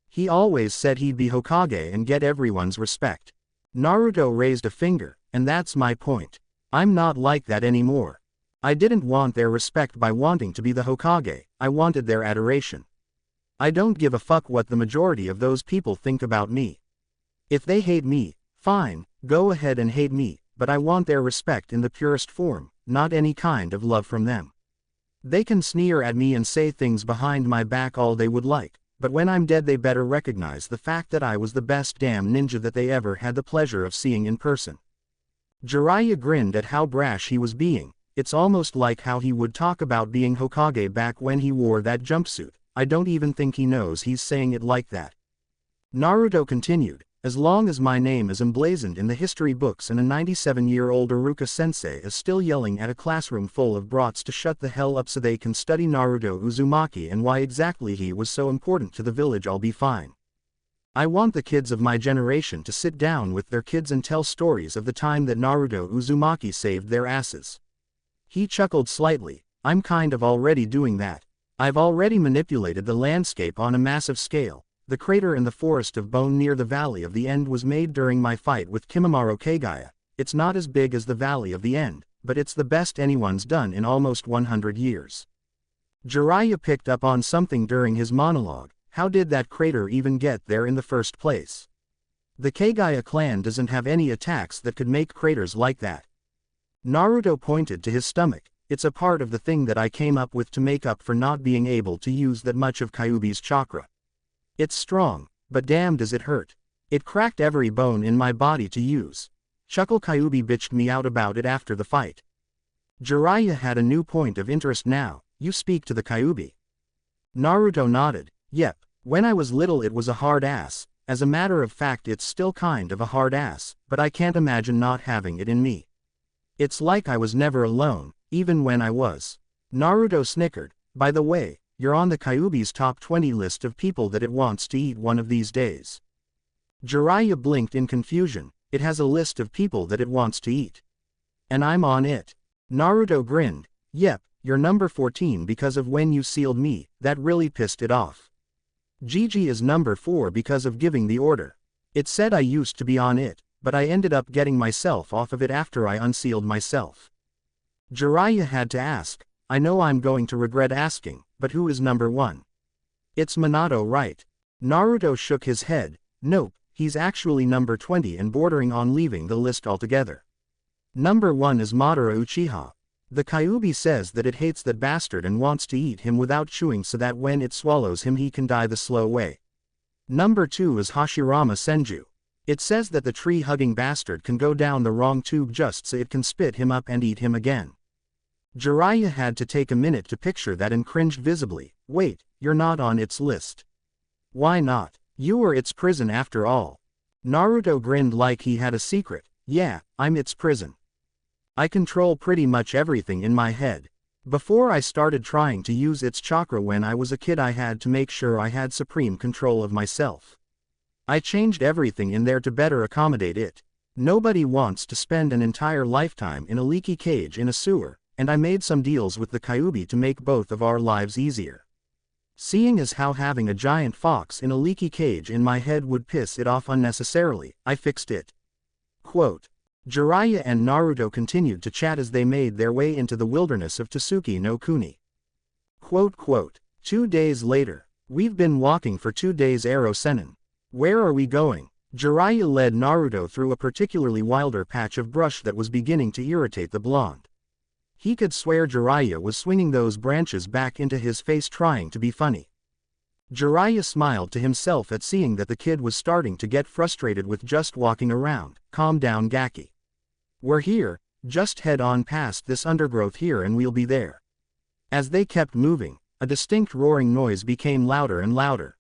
He always said he'd be Hokage and get everyone's respect. Naruto raised a finger. And that's my point. I'm not like that anymore. I didn't want their respect by wanting to be the Hokage, I wanted their adoration. I don't give a fuck what the majority of those people think about me. If they hate me, fine, go ahead and hate me, but I want their respect in the purest form, not any kind of love from them. They can sneer at me and say things behind my back all they would like, but when I'm dead they better recognize the fact that I was the best damn ninja that they ever had the pleasure of seeing in person. Jiraiya grinned at how brash he was being. It's almost like how he would talk about being Hokage back when he wore that jumpsuit. I don't even think he knows he's saying it like that. Naruto continued, as long as my name is emblazoned in the history books and a 97-year-old Iruka sensei is still yelling at a classroom full of brats to shut the hell up so they can study Naruto Uzumaki and why exactly he was so important to the village, I'll be fine. I want the kids of my generation to sit down with their kids and tell stories of the time that Naruto Uzumaki saved their asses. He chuckled slightly. I'm kind of already doing that. I've already manipulated the landscape on a massive scale. The crater in the Forest of Bone near the Valley of the End was made during my fight with Kimimaro Kagaya. It's not as big as the Valley of the End, but it's the best anyone's done in almost 100 years. Jiraiya picked up on something during his monologue. How did that crater even get there in the first place? The Kagaya clan doesn't have any attacks that could make craters like that. Naruto pointed to his stomach. It's a part of the thing that I came up with to make up for not being able to use that much of Kyuubi's chakra. It's strong, but damn does it hurt. It cracked every bone in my body to use. Chuckle Kyuubi bitched me out about it after the fight. Jiraiya had a new point of interest now. You speak to the Kyuubi. Naruto nodded. Yep. When I was little it was a hard ass. As a matter of fact it's still kind of a hard ass, but I can't imagine not having it in me. It's like I was never alone, even when I was. Naruto snickered. By the way, you're on the Kyuubi's top 20 list of people that it wants to eat one of these days. Jiraiya blinked in confusion. It has a list of people that it wants to eat. And I'm on it. Naruto grinned. Yep, you're number 14 because of when you sealed me, that really pissed it off. Gigi is number 4 because of giving the order. It said I used to be on it, but I ended up getting myself off of it after I unsealed myself. Jiraiya had to ask, I know I'm going to regret asking, but who is number 1? It's Minato, right? Naruto shook his head. Nope, he's actually number 20 and bordering on leaving the list altogether. Number 1 is Madara Uchiha. The Kyuubi says that it hates that bastard and wants to eat him without chewing so that when it swallows him he can die the slow way. Number 2 is Hashirama Senju. It says that the tree-hugging bastard can go down the wrong tube just so it can spit him up and eat him again. Jiraiya had to take a minute to picture that and cringed visibly. Wait, you're not on its list. Why not? You were its prison after all. Naruto grinned like he had a secret. Yeah, I'm its prison. I control pretty much everything in my head. Before I started trying to use its chakra when I was a kid, I had to make sure I had supreme control of myself. I changed everything in there to better accommodate it. Nobody wants to spend an entire lifetime in a leaky cage in a sewer, and I made some deals with the Kyuubi to make both of our lives easier. Seeing as how having a giant fox in a leaky cage in my head would piss it off unnecessarily, I fixed it. Quote. Jiraiya and Naruto continued to chat as they made their way into the wilderness of Tsuki no Kuni. Quote. 2 days later. We've been walking for 2 days, Ero Sennin. Where are we going? Jiraiya led Naruto through a particularly wilder patch of brush that was beginning to irritate the blonde. He could swear Jiraiya was swinging those branches back into his face trying to be funny. Jiraiya smiled to himself at seeing that the kid was starting to get frustrated with just walking around. Calm down, Gaki. We're here, just head on past this undergrowth here and we'll be there. As they kept moving, a distinct roaring noise became louder and louder.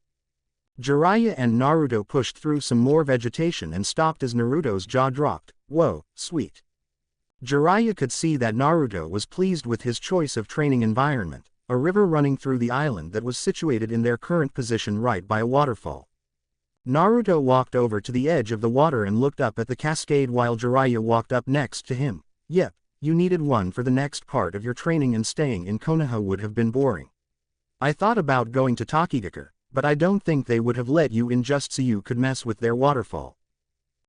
Jiraiya and Naruto pushed through some more vegetation and stopped as Naruto's jaw dropped. Whoa, sweet. Jiraiya could see that Naruto was pleased with his choice of training environment, a river running through the island that was situated in their current position right by a waterfall. Naruto walked over to the edge of the water and looked up at the cascade while Jiraiya walked up next to him. Yep, you needed one for the next part of your training and staying in Konoha would have been boring. I thought about going to Tokigakure, but I don't think they would have let you in just so you could mess with their waterfall.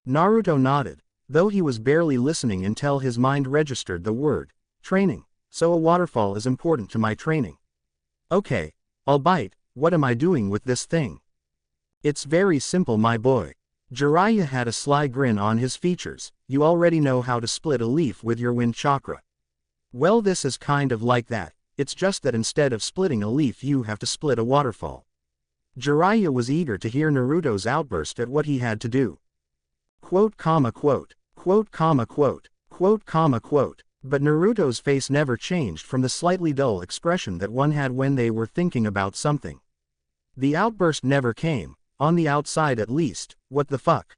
Naruto nodded, though he was barely listening until his mind registered the word, training, so a waterfall is important to my training. Okay, I'll bite. What am I doing with this thing? It's very simple, my boy. Jiraiya had a sly grin on his features. You already know how to split a leaf with your wind chakra. Well, this is kind of like that, it's just that instead of splitting a leaf you have to split a waterfall. Jiraiya was eager to hear Naruto's outburst at what he had to do. Quote, quote, quote, quote, quote, but Naruto's face never changed from the slightly dull expression that one had when they were thinking about something. The outburst never came. On the outside at least. What the fuck?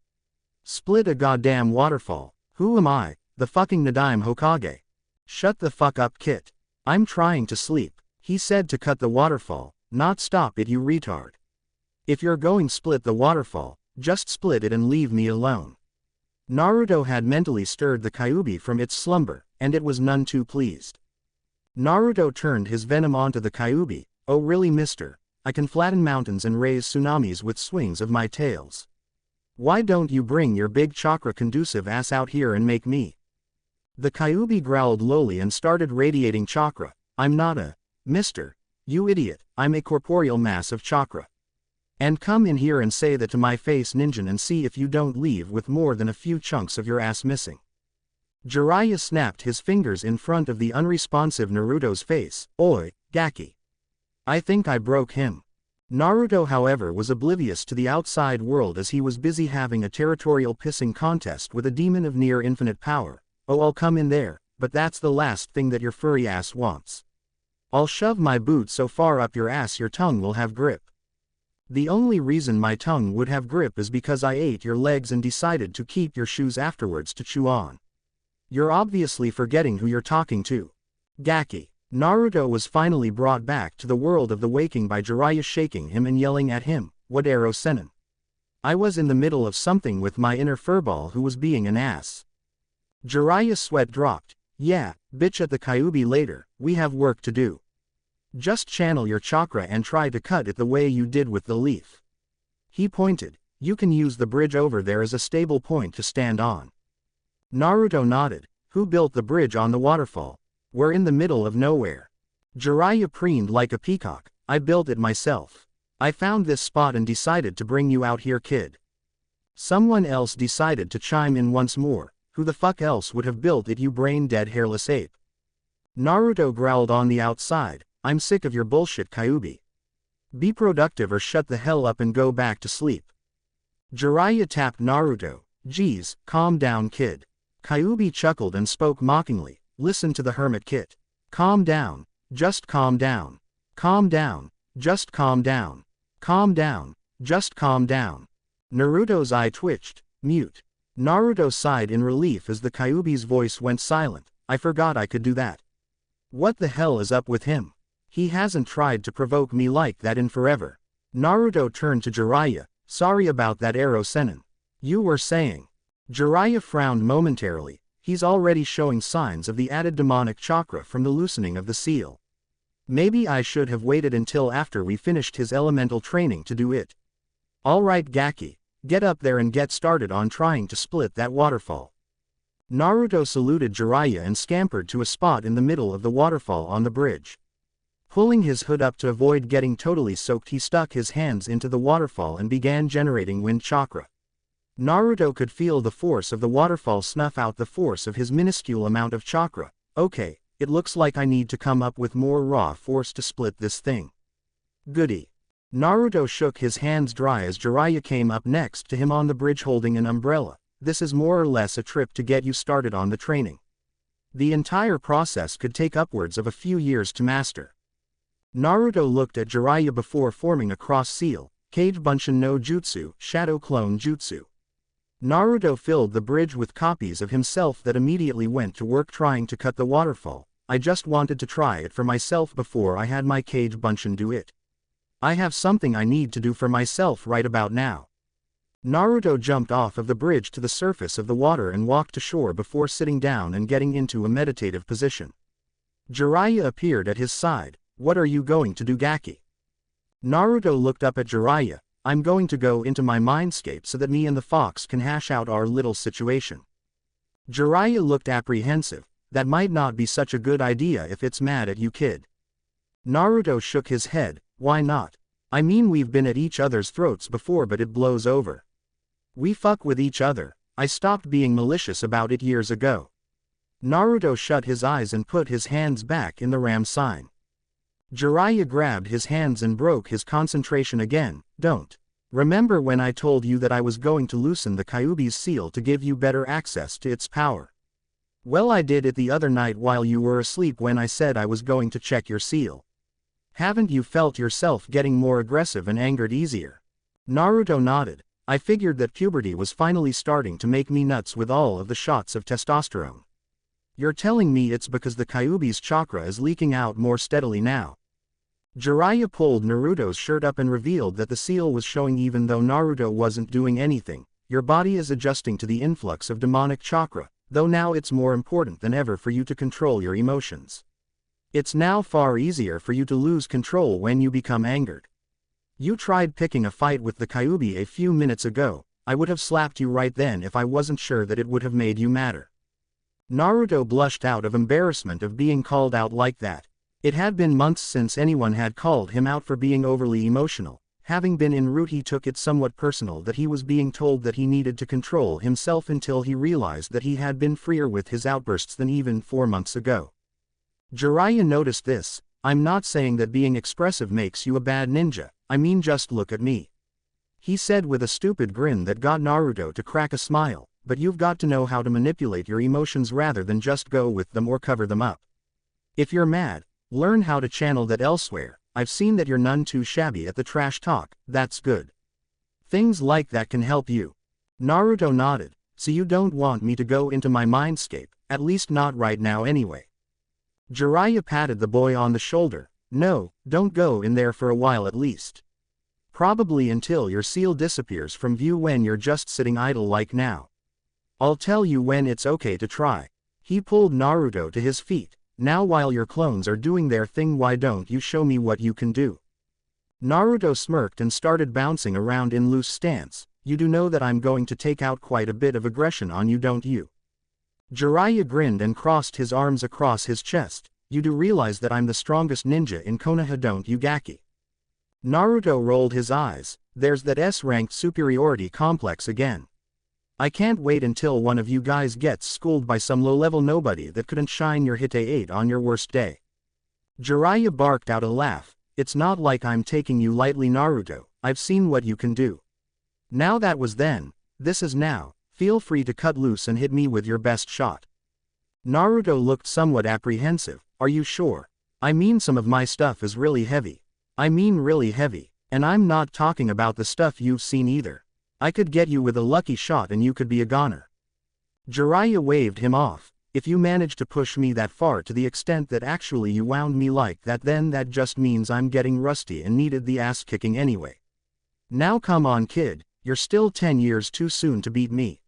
Split a goddamn waterfall. Who am I, the fucking Nadaime Hokage? Shut the fuck up, Kit. I'm trying to sleep. He said to cut the waterfall, not stop it, you retard. If you're going split the waterfall, just split it and leave me alone. Naruto had mentally stirred the Kyuubi from its slumber, and it was none too pleased. Naruto turned his venom onto the Kyuubi. Oh really, mister? I can flatten mountains and raise tsunamis with swings of my tails. Why don't you bring your big chakra-conducive ass out here and make me? The Kyuubi growled lowly and started radiating chakra. I'm not a mister, you idiot, I'm a corporeal mass of chakra. And come in here and say that to my face, ninja, and see if you don't leave with more than a few chunks of your ass missing. Jiraiya snapped his fingers in front of the unresponsive Naruto's face. Oi, Gaki. I think I broke him. Naruto, however, was oblivious to the outside world as he was busy having a territorial pissing contest with a demon of near infinite power. Oh, I'll come in there, but that's the last thing that your furry ass wants. I'll shove my boot so far up your ass your tongue will have grip. The only reason my tongue would have grip is because I ate your legs and decided to keep your shoes afterwards to chew on. You're obviously forgetting who you're talking to. Gaki. Naruto was finally brought back to the world of the waking by Jiraiya shaking him and yelling at him, what Ero Sennin? I was in the middle of something with my inner furball who was being an ass. Jiraiya's sweat dropped. Yeah, bitch at the Kyuubi later, we have work to do. Just channel your chakra and try to cut it the way you did with the leaf. He pointed, you can use the bridge over there as a stable point to stand on. Naruto nodded, who built the bridge on the waterfall? We're in the middle of nowhere. Jiraiya preened like a peacock. I built it myself. I found this spot and decided to bring you out here, kid. Someone else decided to chime in once more. Who the fuck else would have built it, you brain-dead hairless ape? Naruto growled on the outside. I'm sick of your bullshit, Kyuubi. Be productive or shut the hell up and go back to sleep. Jiraiya tapped Naruto. Geez, calm down, kid. Kyuubi chuckled and spoke mockingly. Listen to the hermit kid. Calm down. Just calm down. Calm down. Just calm down. Calm down. Just calm down. Naruto's eye twitched. Mute. Naruto sighed in relief as the Kyuubi's voice went silent. I forgot I could do that. What the hell is up with him? He hasn't tried to provoke me like that in forever. Naruto turned to Jiraiya. Sorry about that, arrow Sennin. You were saying. Jiraiya frowned momentarily. He's already showing signs of the added demonic chakra from the loosening of the seal. Maybe I should have waited until after we finished his elemental training to do it. Alright Gaki, get up there and get started on trying to split that waterfall. Naruto saluted Jiraiya and scampered to a spot in the middle of the waterfall on the bridge. Pulling his hood up to avoid getting totally soaked, he stuck his hands into the waterfall and began generating wind chakra. Naruto could feel the force of the waterfall snuff out the force of his minuscule amount of chakra. Okay, it looks like I need to come up with more raw force to split this thing. Goody. Naruto shook his hands dry as Jiraiya came up next to him on the bridge holding an umbrella. This is more or less a trip to get you started on the training. The entire process could take upwards of a few years to master. Naruto looked at Jiraiya before forming a cross seal, Kage Bunshin no Jutsu, Shadow Clone Jutsu. Naruto filled the bridge with copies of himself that immediately went to work trying to cut the waterfall. I just wanted to try it for myself before I had my Kage Bunshin do it. I have something I need to do for myself right about now. Naruto jumped off of the bridge to the surface of the water and walked to shore before sitting down and getting into a meditative position. Jiraiya appeared at his side. What are you going to do, Gaki? Naruto looked up at Jiraiya. I'm going to go into my mindscape so that me and the fox can hash out our little situation. Jiraiya looked apprehensive. That might not be such a good idea if it's mad at you, kid. Naruto shook his head. Why not? I mean, we've been at each other's throats before, but it blows over. We fuck with each other. I stopped being malicious about it years ago. Naruto shut his eyes and put his hands back in the ram sign. Jiraiya grabbed his hands and broke his concentration again. Don't. Remember when I told you that I was going to loosen the Kyuubi's seal to give you better access to its power? Well, I did it the other night while you were asleep when I said I was going to check your seal. Haven't you felt yourself getting more aggressive and angered easier? Naruto nodded. I figured that puberty was finally starting to make me nuts with all of the shots of testosterone. You're telling me it's because the Kyuubi's chakra is leaking out more steadily now? Jiraiya pulled Naruto's shirt up and revealed that the seal was showing even though Naruto wasn't doing anything. Your body is adjusting to the influx of demonic chakra, though now it's more important than ever for you to control your emotions. It's now far easier for you to lose control when you become angered. You tried picking a fight with the Kyuubi a few minutes ago. I would have slapped you right then if I wasn't sure that it would have made you madder. Naruto blushed out of embarrassment of being called out like that. It had been months since anyone had called him out for being overly emotional. Having been en route, he took it somewhat personal that he was being told that he needed to control himself until he realized that he had been freer with his outbursts than even 4 months ago. Jiraiya noticed this. I'm not saying that being expressive makes you a bad ninja, I mean just look at me. He said with a stupid grin that got Naruto to crack a smile, but you've got to know how to manipulate your emotions rather than just go with them or cover them up. If you're mad, learn how to channel that elsewhere. I've seen that you're none too shabby at the trash talk. That's good. Things like that can help you. Naruto nodded. So you don't want me to go into my mindscape, at least not right now anyway. Jiraiya patted the boy on the shoulder. No, don't go in there for a while at least. Probably until your seal disappears from view when you're just sitting idle like now. I'll tell you when it's okay to try. He pulled Naruto to his feet. Now while your clones are doing their thing, why don't you show me what you can do? Naruto smirked and started bouncing around in loose stance. You do know that I'm going to take out quite a bit of aggression on you, don't you? Jiraiya grinned and crossed his arms across his chest. you do realize that I'm the strongest ninja in Konoha, don't you, Gaki? Naruto rolled his eyes. There's that S-ranked superiority complex again. I can't wait until one of you guys gets schooled by some low-level nobody that couldn't shine your Hite 8 on your worst day. Jiraiya barked out a laugh. It's not like I'm taking you lightly, Naruto. I've seen what you can do. Now that was then, this is now. Feel free to cut loose and hit me with your best shot. Naruto looked somewhat apprehensive. Are you sure? I mean, some of my stuff is really heavy. I mean really heavy, and I'm not talking about the stuff you've seen either. I could get you with a lucky shot and you could be a goner. Jiraiya waved him off. If you manage to push me that far to the extent that actually you wound me like that, then that just means I'm getting rusty and needed the ass kicking anyway. Now come on, kid, you're still 10 years too soon to beat me.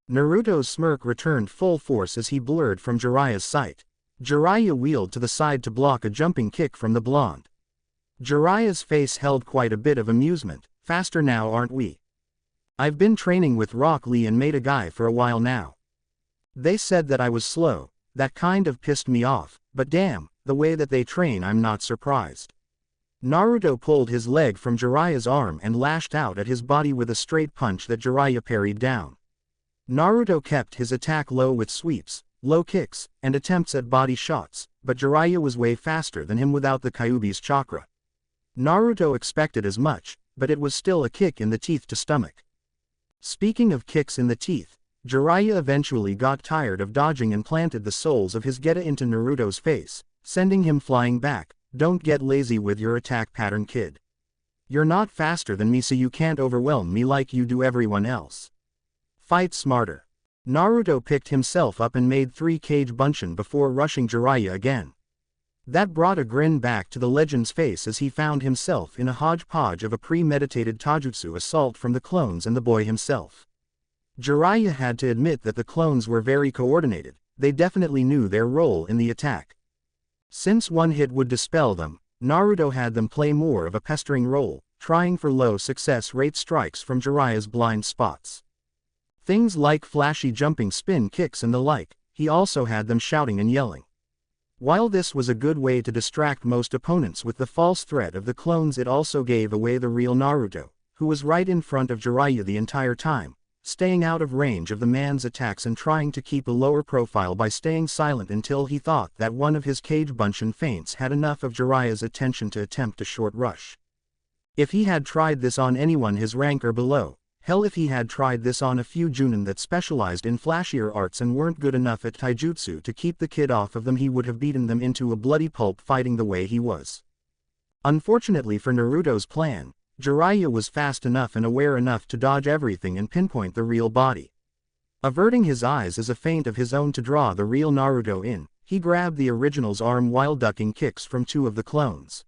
Naruto's smirk returned full force as he blurred from Jiraiya's sight. Jiraiya wheeled to the side to block a jumping kick from the blonde. Jiraiya's face held quite a bit of amusement. Faster now, aren't we? I've been training with Rock Lee and Maeda Guy for a while now. They said that I was slow. That kind of pissed me off, but damn, the way that they train, I'm not surprised. Naruto pulled his leg from Jiraiya's arm and lashed out at his body with a straight punch that Jiraiya parried down. Naruto kept his attack low with sweeps, low kicks, and attempts at body shots, but Jiraiya was way faster than him without the Kyuubi's chakra. Naruto expected as much, but it was still a kick in the teeth to stomach. Speaking of kicks in the teeth, Jiraiya eventually got tired of dodging and planted the soles of his geta into Naruto's face, sending him flying back. Don't get lazy with your attack pattern, kid. You're not faster than me, so you can't overwhelm me like you do everyone else. Fight smarter. Naruto picked himself up and made 3 Kage Bunshin before rushing Jiraiya again. That brought a grin back to the legend's face as he found himself in a hodgepodge of a premeditated taijutsu assault from the clones and the boy himself. Jiraiya had to admit that the clones were very coordinated. They definitely knew their role in the attack. Since one hit would dispel them, Naruto had them play more of a pestering role, trying for low success rate strikes from Jiraiya's blind spots. Things like flashy jumping spin kicks and the like. He also had them shouting and yelling. While this was a good way to distract most opponents with the false threat of the clones, it also gave away the real Naruto, who was right in front of Jiraiya the entire time, staying out of range of the man's attacks and trying to keep a lower profile by staying silent until he thought that one of his Kage Bunshin feints had enough of Jiraiya's attention to attempt a short rush. If he had tried this on anyone his rank or below, hell, if he had tried this on a few Junin that specialized in flashier arts and weren't good enough at taijutsu to keep the kid off of them, he would have beaten them into a bloody pulp fighting the way he was. Unfortunately for Naruto's plan, Jiraiya was fast enough and aware enough to dodge everything and pinpoint the real body. Averting his eyes as a feint of his own to draw the real Naruto in, he grabbed the original's arm while ducking kicks from 2 of the clones.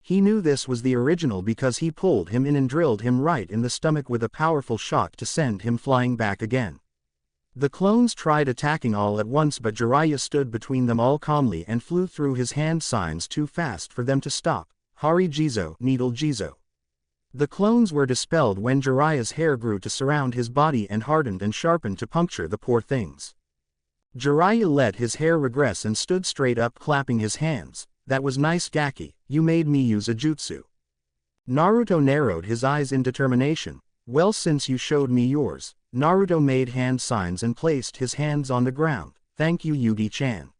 He knew this was the original because he pulled him in and drilled him right in the stomach with a powerful shot to send him flying back again. The clones tried attacking all at once, but Jiraiya stood between them all calmly and flew through his hand signs too fast for them to stop. Hari Jizo, Needle Jizo. The clones were dispelled when Jiraiya's hair grew to surround his body and hardened and sharpened to puncture the poor things. Jiraiya let his hair regress and stood straight up, clapping his hands. That was nice, Gaki, you made me use a jutsu. Naruto narrowed his eyes in determination. Well, since you showed me yours. Naruto made hand signs and placed his hands on the ground. Thank you, Yugi-chan.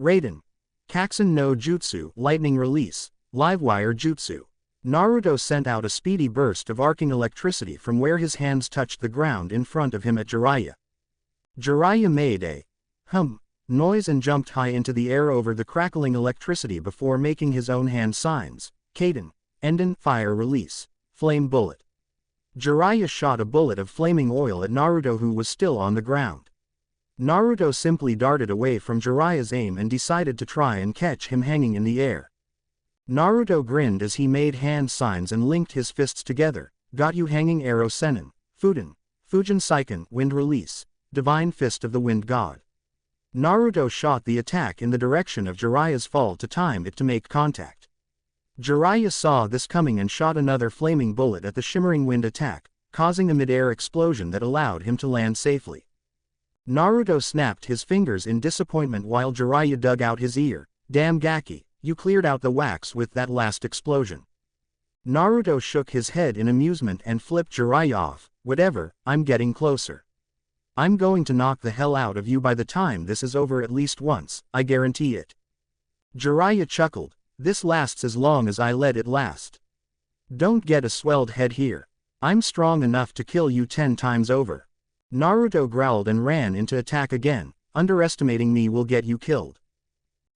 Raiden. Kakusen no Jutsu, Lightning Release, Livewire Jutsu. Naruto sent out a speedy burst of arcing electricity from where his hands touched the ground in front of him at Jiraiya. Jiraiya made a noise and jumped high into the air over the crackling electricity before making his own hand signs. Kaden, Enden, Fire Release, Flame Bullet. Jiraiya shot a bullet of flaming oil at Naruto, who was still on the ground. Naruto simply darted away from Jiraiya's aim and decided to try and catch him hanging in the air. Naruto grinned as he made hand signs and linked his fists together. Got you, hanging arrow Senin, Fujin Saiken, Wind Release, Divine Fist of the Wind God. Naruto shot the attack in the direction of Jiraiya's fall to time it to make contact. Jiraiya saw this coming and shot another flaming bullet at the shimmering wind attack, causing a mid-air explosion that allowed him to land safely. Naruto snapped his fingers in disappointment while Jiraiya dug out his ear. Damn Gaki, you cleared out the wax with that last explosion. Naruto shook his head in amusement and flipped Jiraiya off. Whatever, I'm getting closer. I'm going to knock the hell out of you by the time this is over at least once, I guarantee it. Jiraiya chuckled. This lasts as long as I let it last. Don't get a swelled head here. I'm strong enough to kill you 10 times over. Naruto growled and ran into attack again. Underestimating me will get you killed.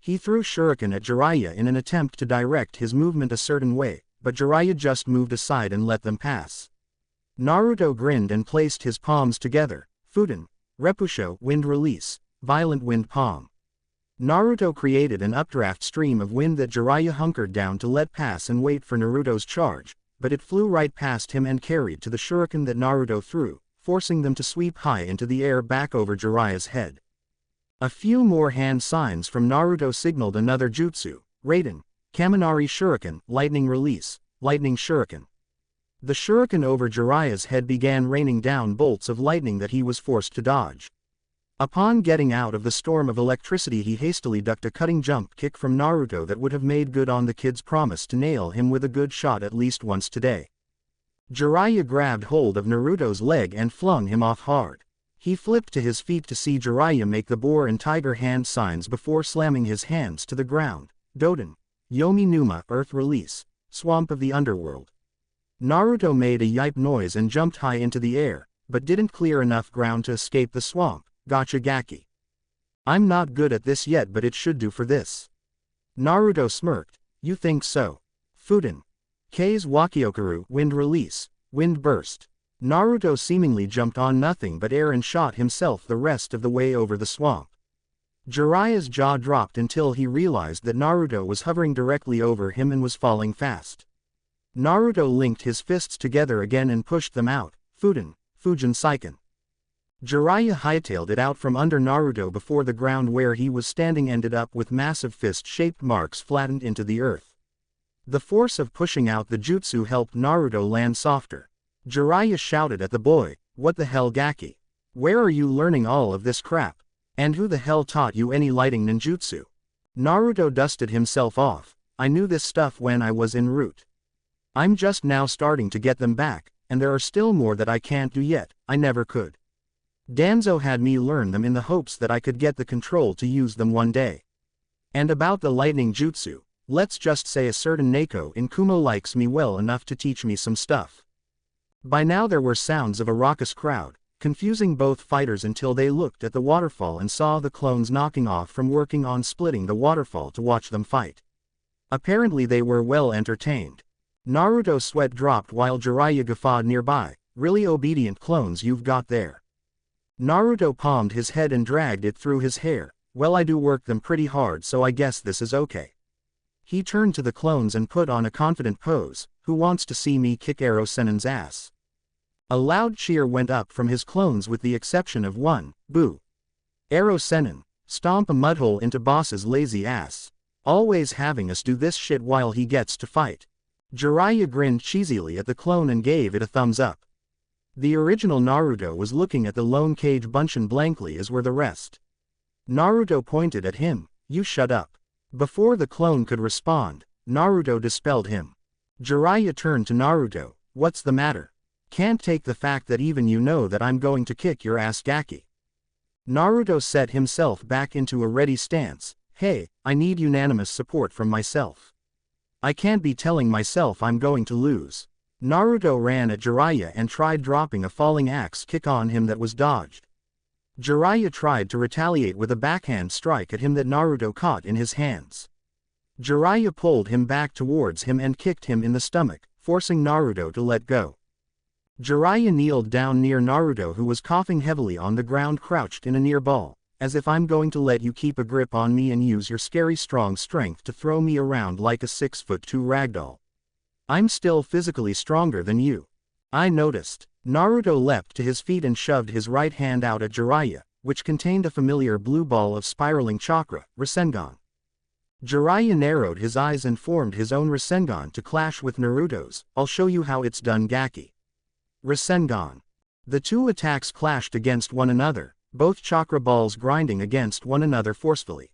He threw shuriken at Jiraiya in an attempt to direct his movement a certain way, but Jiraiya just moved aside and let them pass. Naruto grinned and placed his palms together. Fuden, Repusho, wind release, violent wind palm. Naruto created an updraft stream of wind that Jiraiya hunkered down to let pass and wait for Naruto's charge, but it flew right past him and carried to the shuriken that Naruto threw, forcing them to sweep high into the air back over Jiraiya's head. A few more hand signs from Naruto signaled another jutsu. Raiden, Kaminari Shuriken, lightning release, lightning shuriken. The shuriken over Jiraiya's head began raining down bolts of lightning that he was forced to dodge. Upon getting out of the storm of electricity, he hastily ducked a cutting jump kick from Naruto that would have made good on the kid's promise to nail him with a good shot at least once today. Jiraiya grabbed hold of Naruto's leg and flung him off hard. He flipped to his feet to see Jiraiya make the boar and tiger hand signs before slamming his hands to the ground. Doden, Yomi Numa, earth release, swamp of the underworld. Naruto made a yipe noise and jumped high into the air, but didn't clear enough ground to escape the swamp. Gotcha Gaki. I'm not good at this yet, but it should do for this. Naruto smirked. You think so? Fuden. K's Wakiokaru, wind release, wind burst. Naruto seemingly jumped on nothing but air and shot himself the rest of the way over the swamp. Jiraiya's jaw dropped until he realized that Naruto was hovering directly over him and was falling fast. Naruto linked his fists together again and pushed them out. Fuden, Fujin Seiken. Jiraiya hightailed it out from under Naruto before the ground where he was standing ended up with massive fist-shaped marks flattened into the earth. The force of pushing out the jutsu helped Naruto land softer. Jiraiya shouted at the boy, "What the hell Gaki? Where are you learning all of this crap? And who the hell taught you any lighting ninjutsu?" Naruto dusted himself off. "I knew this stuff when I was en route. I'm just now starting to get them back, and there are still more that I can't do yet. I never could. Danzo had me learn them in the hopes that I could get the control to use them one day. And about the lightning jutsu, let's just say a certain Neko in Kumo likes me well enough to teach me some stuff." By now there were sounds of a raucous crowd, confusing both fighters until they looked at the waterfall and saw the clones knocking off from working on splitting the waterfall to watch them fight. Apparently they were well entertained. Naruto's sweat dropped while Jiraiya guffawed nearby. "Really obedient clones you've got there." Naruto palmed his head and dragged it through his hair. "Well, I do work them pretty hard, so I guess this is okay." He turned to the clones and put on a confident pose. "Who wants to see me kick Ero Sennin's ass?" A loud cheer went up from his clones with the exception of one. "Boo. Ero Sennin, stomp a mudhole into boss's lazy ass. Always having us do this shit while he gets to fight." Jiraiya grinned cheesily at the clone and gave it a thumbs up. The original Naruto was looking at the lone Kage Bunshin blankly, as were the rest. Naruto pointed at him. "You shut up." Before the clone could respond, Naruto dispelled him. Jiraiya turned to Naruto. "What's the matter? Can't take the fact that even you know that I'm going to kick your ass Gaki." Naruto set himself back into a ready stance. "Hey, I need unanimous support from myself. I can't be telling myself I'm going to lose." Naruto ran at Jiraiya and tried dropping a falling axe kick on him that was dodged. Jiraiya tried to retaliate with a backhand strike at him that Naruto caught in his hands. Jiraiya pulled him back towards him and kicked him in the stomach, forcing Naruto to let go. Jiraiya kneeled down near Naruto, who was coughing heavily on the ground, crouched in a near ball. "As if I'm going to let you keep a grip on me and use your scary strong strength to throw me around like a 6'2" ragdoll. I'm still physically stronger than you." "I noticed." Naruto leapt to his feet and shoved his right hand out at Jiraiya, which contained a familiar blue ball of spiraling chakra, Rasengan. Jiraiya narrowed his eyes and formed his own Rasengan to clash with Naruto's. "I'll show you how it's done Gaki." Rasengan. The two attacks clashed against one another. both chakra balls grinding against one another forcefully.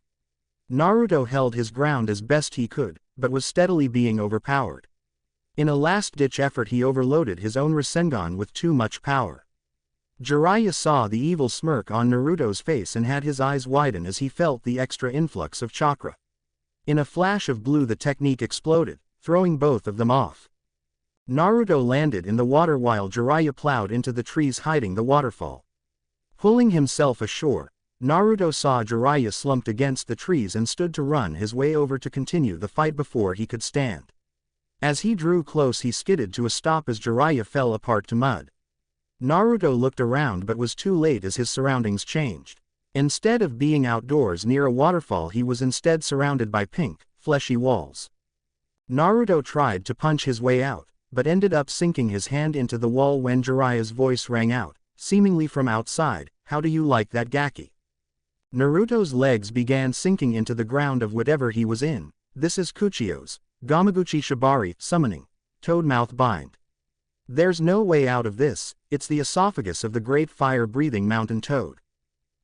Naruto held his ground as best he could, but was steadily being overpowered. In a last-ditch effort he overloaded his own Rasengan with too much power. Jiraiya saw the evil smirk on Naruto's face and had his eyes widen as he felt the extra influx of chakra. In a flash of blue the technique exploded, throwing both of them off. Naruto landed in the water while Jiraiya plowed into the trees hiding the waterfall. Pulling himself ashore, Naruto saw Jiraiya slumped against the trees and stood to run his way over to continue the fight before he could stand. As he drew close he skidded to a stop as Jiraiya fell apart to mud. Naruto looked around but was too late as his surroundings changed. Instead of being outdoors near a waterfall he was instead surrounded by pink, fleshy walls. Naruto tried to punch his way out, but ended up sinking his hand into the wall when Jiraiya's voice rang out, seemingly from outside, "How do you like that gaki?" Naruto's legs began sinking into the ground of whatever he was in. This is Kuchio's Gamaguchi Shibari summoning Toadmouth Bind. There's no way out of this, it's the esophagus of the great fire-breathing mountain toad.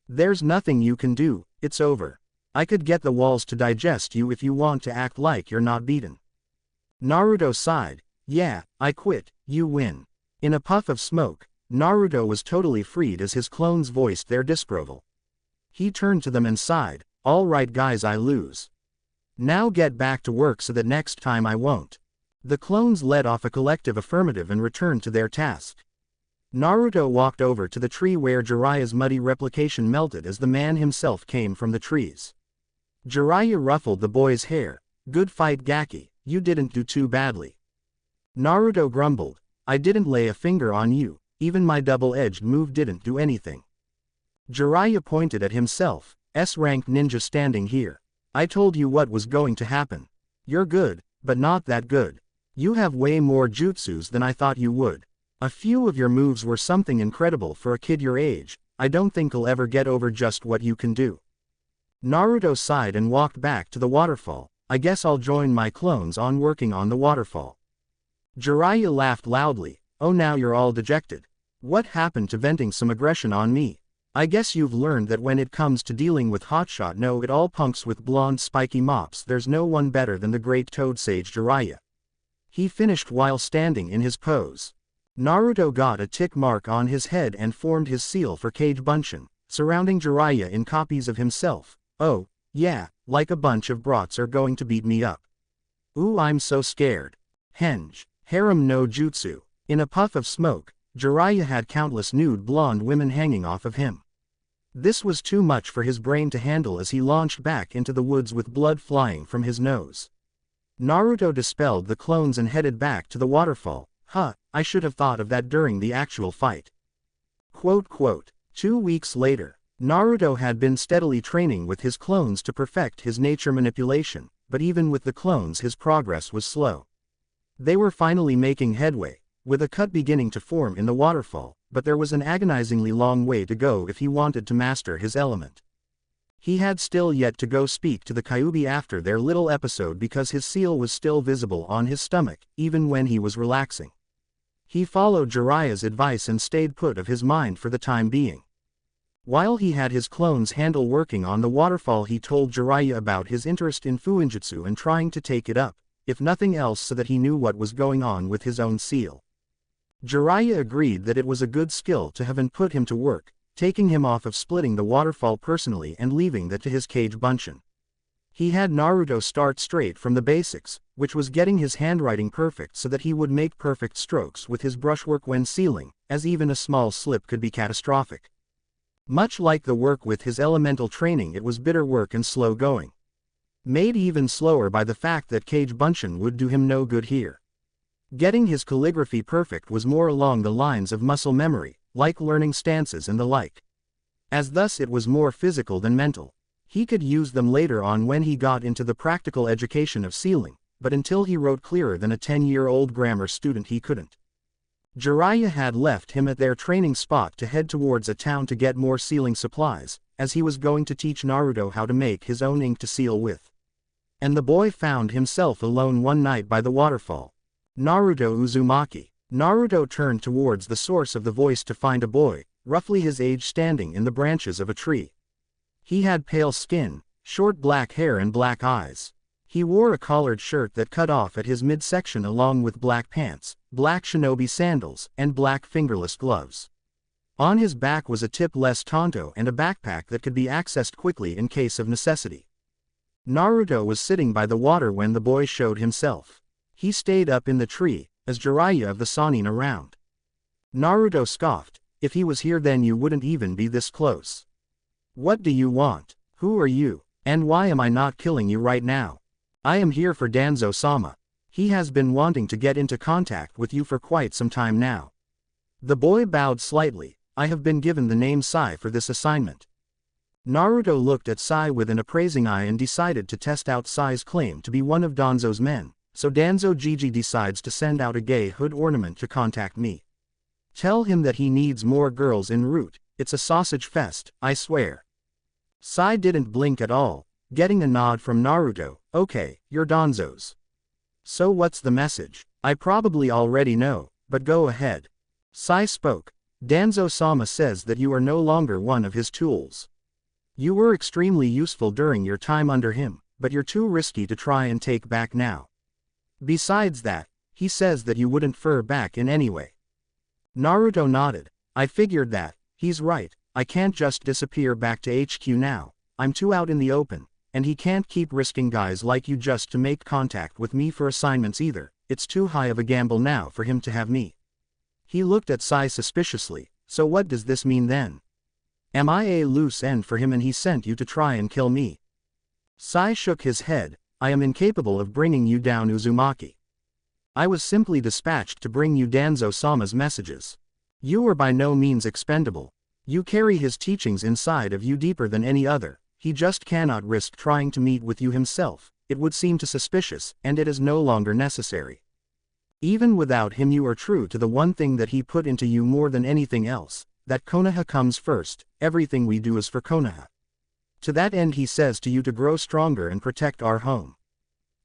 There's nothing you can do, it's over. I could get the walls to digest you if you want to act like you're not beaten. Naruto sighed, "Yeah, I quit, you win." In a puff of smoke, Naruto was totally freed as his clones voiced their disapproval. He turned to them and sighed, "All right guys, I lose. Now get back to work so that next time I won't." The clones let off a collective affirmative and returned to their task. Naruto walked over to the tree where Jiraiya's muddy replication melted as the man himself came from the trees. Jiraiya ruffled the boy's hair. "Good fight Gaki, you didn't do too badly." Naruto grumbled, "I didn't lay a finger on you, even my double-edged move didn't do anything." Jiraiya pointed at himself, S-ranked ninja standing here. "I told you what was going to happen. You're good, but not that good. You have way more jutsus than I thought you would. A few of your moves were something incredible for a kid your age. I don't think I'll ever get over just what you can do." Naruto sighed and walked back to the waterfall. "I guess I'll join my clones on working on the waterfall." Jiraiya laughed loudly, "Oh, now you're all dejected. What happened to venting some aggression on me? I guess you've learned that when it comes to dealing with hotshot know-it-all punks with blonde spiky mops there's no one better than the great Toad Sage Jiraiya." He finished while standing in his pose. Naruto got a tick mark on his head and formed his seal for Kage Bunshin, surrounding Jiraiya in copies of himself. "Oh, yeah, like a bunch of brats are going to beat me up. Ooh, I'm so scared. Henge, harem no jutsu." In a puff of smoke, Jiraiya had countless nude blonde women hanging off of him. This was too much for his brain to handle as he launched back into the woods with blood flying from his nose. Naruto dispelled the clones and headed back to the waterfall. I should have thought of that during the actual fight. 2 weeks later, Naruto had been steadily training with his clones to perfect his nature manipulation, but even with the clones his progress was slow. They were finally making headway, with a cut beginning to form in the waterfall, but there was an agonizingly long way to go if he wanted to master his element. He had still yet to go speak to the Kyuubi after their little episode because his seal was still visible on his stomach, even when he was relaxing. He followed Jiraiya's advice and stayed put of his mind for the time being. While he had his clones handle working on the waterfall he told Jiraiya about his interest in Fuinjutsu and trying to take it up, if nothing else so that he knew what was going on with his own seal. Jiraiya agreed that it was a good skill to have and put him to work, taking him off of splitting the waterfall personally and leaving that to his Kage Bunshin. He had Naruto start straight from the basics, which was getting his handwriting perfect so that he would make perfect strokes with his brushwork when sealing, as even a small slip could be catastrophic. Much like the work with his elemental training, it was bitter work and slow going. Made even slower by the fact that Kage Bunshin would do him no good here. Getting his calligraphy perfect was more along the lines of muscle memory, like learning stances and the like. As thus it was more physical than mental. He could use them later on when he got into the practical education of sealing, but until he wrote clearer than a 10-year-old grammar student he couldn't. Jiraiya had left him at their training spot to head towards a town to get more sealing supplies, as he was going to teach Naruto how to make his own ink to seal with. And the boy found himself alone one night by the waterfall. Naruto Uzumaki. Naruto turned towards the source of the voice to find a boy, roughly his age, standing in the branches of a tree. He had pale skin, short black hair and black eyes. He wore a collared shirt that cut off at his midsection along with black pants, black shinobi sandals, and black fingerless gloves. On his back was a tip-less tanto and a backpack that could be accessed quickly in case of necessity. Naruto was sitting by the water when the boy showed himself. He stayed up in the tree, as Jiraiya of the Sannin around. Naruto scoffed, "If he was here then you wouldn't even be this close. What do you want? Who are you? And why am I not killing you right now? I am here for Danzo-sama. He has been wanting to get into contact with you for quite some time now." The boy bowed slightly. "I have been given the name Sai for this assignment." Naruto looked at Sai with an appraising eye and decided to test out Sai's claim to be one of Danzo's men, so Danzo Gigi decides to send out a gay hood ornament to contact me. Tell him that he needs more girls en route. It's a sausage fest, I swear. Sai didn't blink at all, getting a nod from Naruto. "Okay, you're Danzo's. So what's the message? I probably already know, but go ahead." Sai spoke. "Danzo-sama says that you are no longer one of his tools. You were extremely useful during your time under him, but you're too risky to try and take back now. Besides that, he says that you wouldn't fur back in any way." Naruto nodded. "I figured that. He's right. I can't just disappear back to HQ now. I'm too out in the open, and he can't keep risking guys like you just to make contact with me for assignments either. It's too high of a gamble now for him to have me." He looked at Sai suspiciously. "So what does this mean then? Am I a loose end for him and he sent you to try and kill me?" Sai shook his head. "I am incapable of bringing you down, Uzumaki. I was simply dispatched to bring you Danzo-sama's messages. You are by no means expendable. You carry his teachings inside of you deeper than any other. He just cannot risk trying to meet with you himself. It would seem too suspicious, and it is no longer necessary. Even without him you are true to the one thing that he put into you more than anything else, that Konoha comes first. Everything we do is for Konoha. To that end he says to you to grow stronger and protect our home.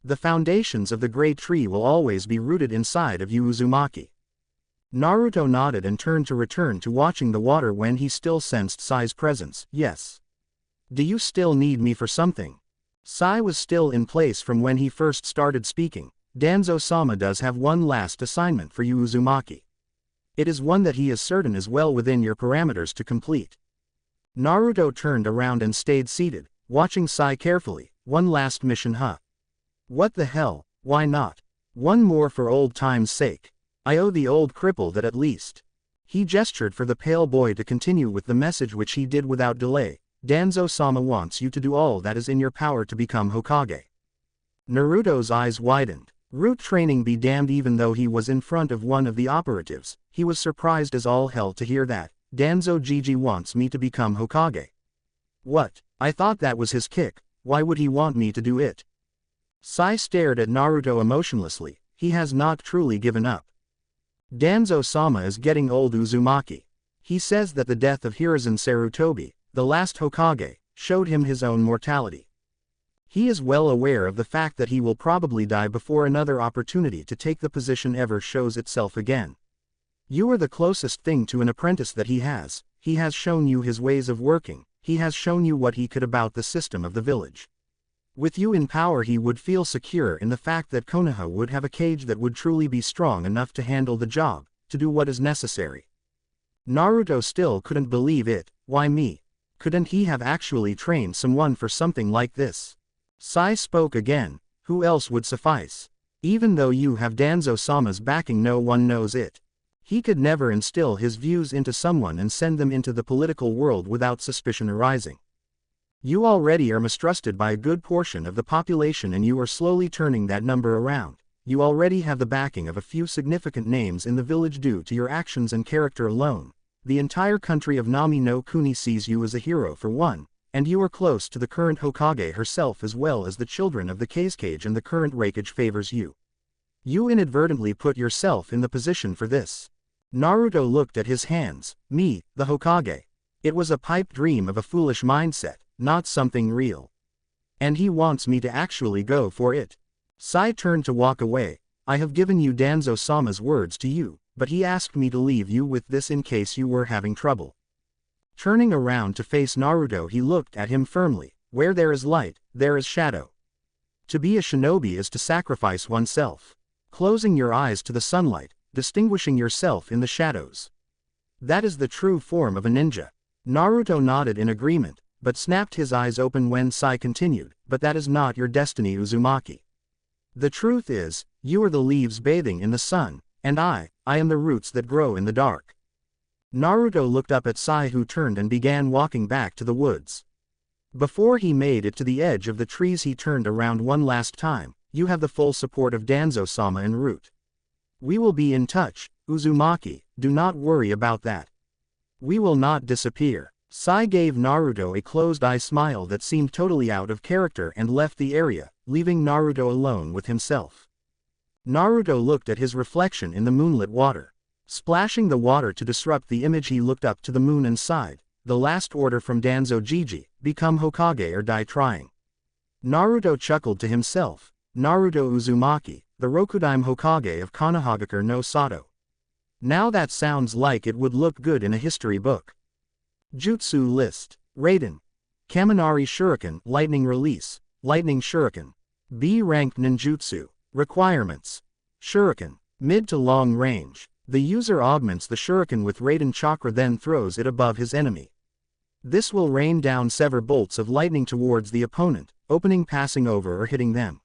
The foundations of the great tree will always be rooted inside of you, Uzumaki." Naruto nodded and turned to return to watching the water when he still sensed Sai's presence. "Yes. Do you still need me for something?" Sai was still in place from when he first started speaking. "Danzo-sama does have one last assignment for you, Uzumaki. It is one that he is certain is well within your parameters to complete." Naruto turned around and stayed seated, watching Sai carefully. "One last mission, huh? What the hell, why not? One more for old time's sake. I owe the old cripple that at least." He gestured for the pale boy to continue with the message, which he did without delay. "Danzo-sama wants you to do all that is in your power to become Hokage." Naruto's eyes widened. Root training be damned. Even though he was in front of one of the operatives, he was surprised as all hell to hear that. "Danzo Gigi wants me to become Hokage. What? I thought that was his kick. Why would he want me to do it?" Sai stared at Naruto emotionlessly. He has not truly given up. "Danzo-sama is getting old, Uzumaki. He says that the death of Hiruzen Sarutobi, the last Hokage, showed him his own mortality. He is well aware of the fact that he will probably die before another opportunity to take the position ever shows itself again. You are the closest thing to an apprentice that he has. He has shown you his ways of working. He has shown you what he could about the system of the village. With you in power he would feel secure in the fact that Konoha would have a cage that would truly be strong enough to handle the job, to do what is necessary." Naruto still couldn't believe it. "Why me? Couldn't he have actually trained someone for something like this?" Sai spoke again. "Who else would suffice? Even though you have Danzo-sama's backing, no one knows it. He could never instill his views into someone and send them into the political world without suspicion arising. You already are mistrusted by a good portion of the population and you are slowly turning that number around. You already have the backing of a few significant names in the village due to your actions and character alone. The entire country of Nami no Kuni sees you as a hero for one, and you are close to the current Hokage herself as well as the children of the Kazekage, and the current Raikage favors you. You inadvertently put yourself in the position for this." Naruto looked at his hands. "Me, the Hokage. It was a pipe dream of a foolish mindset, not something real. And he wants me to actually go for it." Sai turned to walk away. "I have given you Danzo-sama's words to you, but he asked me to leave you with this in case you were having trouble. Turning around to face Naruto, he looked at him firmly. Where there is light, there is shadow. To be a shinobi is to sacrifice oneself. Closing your eyes to the sunlight, distinguishing yourself in the shadows. That is the true form of a ninja. Naruto nodded in agreement, but snapped his eyes open when Sai continued, but that is not your destiny, Uzumaki. The truth is, you are the leaves bathing in the sun, and I am the roots that grow in the dark. Naruto looked up at Sai, who turned and began walking back to the woods. Before he made it to the edge of the trees, he turned around one last time. You have the full support of Danzo-sama en route. We will be in touch, Uzumaki, do not worry about that. We will not disappear. Sai gave Naruto a closed-eye smile that seemed totally out of character and left the area, leaving Naruto alone with himself. Naruto looked at his reflection in the moonlit water. Splashing the water to disrupt the image, he looked up to the moon and sighed. The last order from Danzo Jiji, become Hokage or die trying. Naruto chuckled to himself. Naruto Uzumaki, the Rokudaime Hokage of Konohagakure no Sato. Now that sounds like it would look good in a history book. Jutsu list. Raiden. Kaminari Shuriken, Lightning Release, Lightning Shuriken. B-ranked ninjutsu. Requirements. Shuriken. Mid to long range. The user augments the shuriken with Raiden chakra, then throws it above his enemy. This will rain down sever bolts of lightning towards the opponent, opening, passing over or hitting them.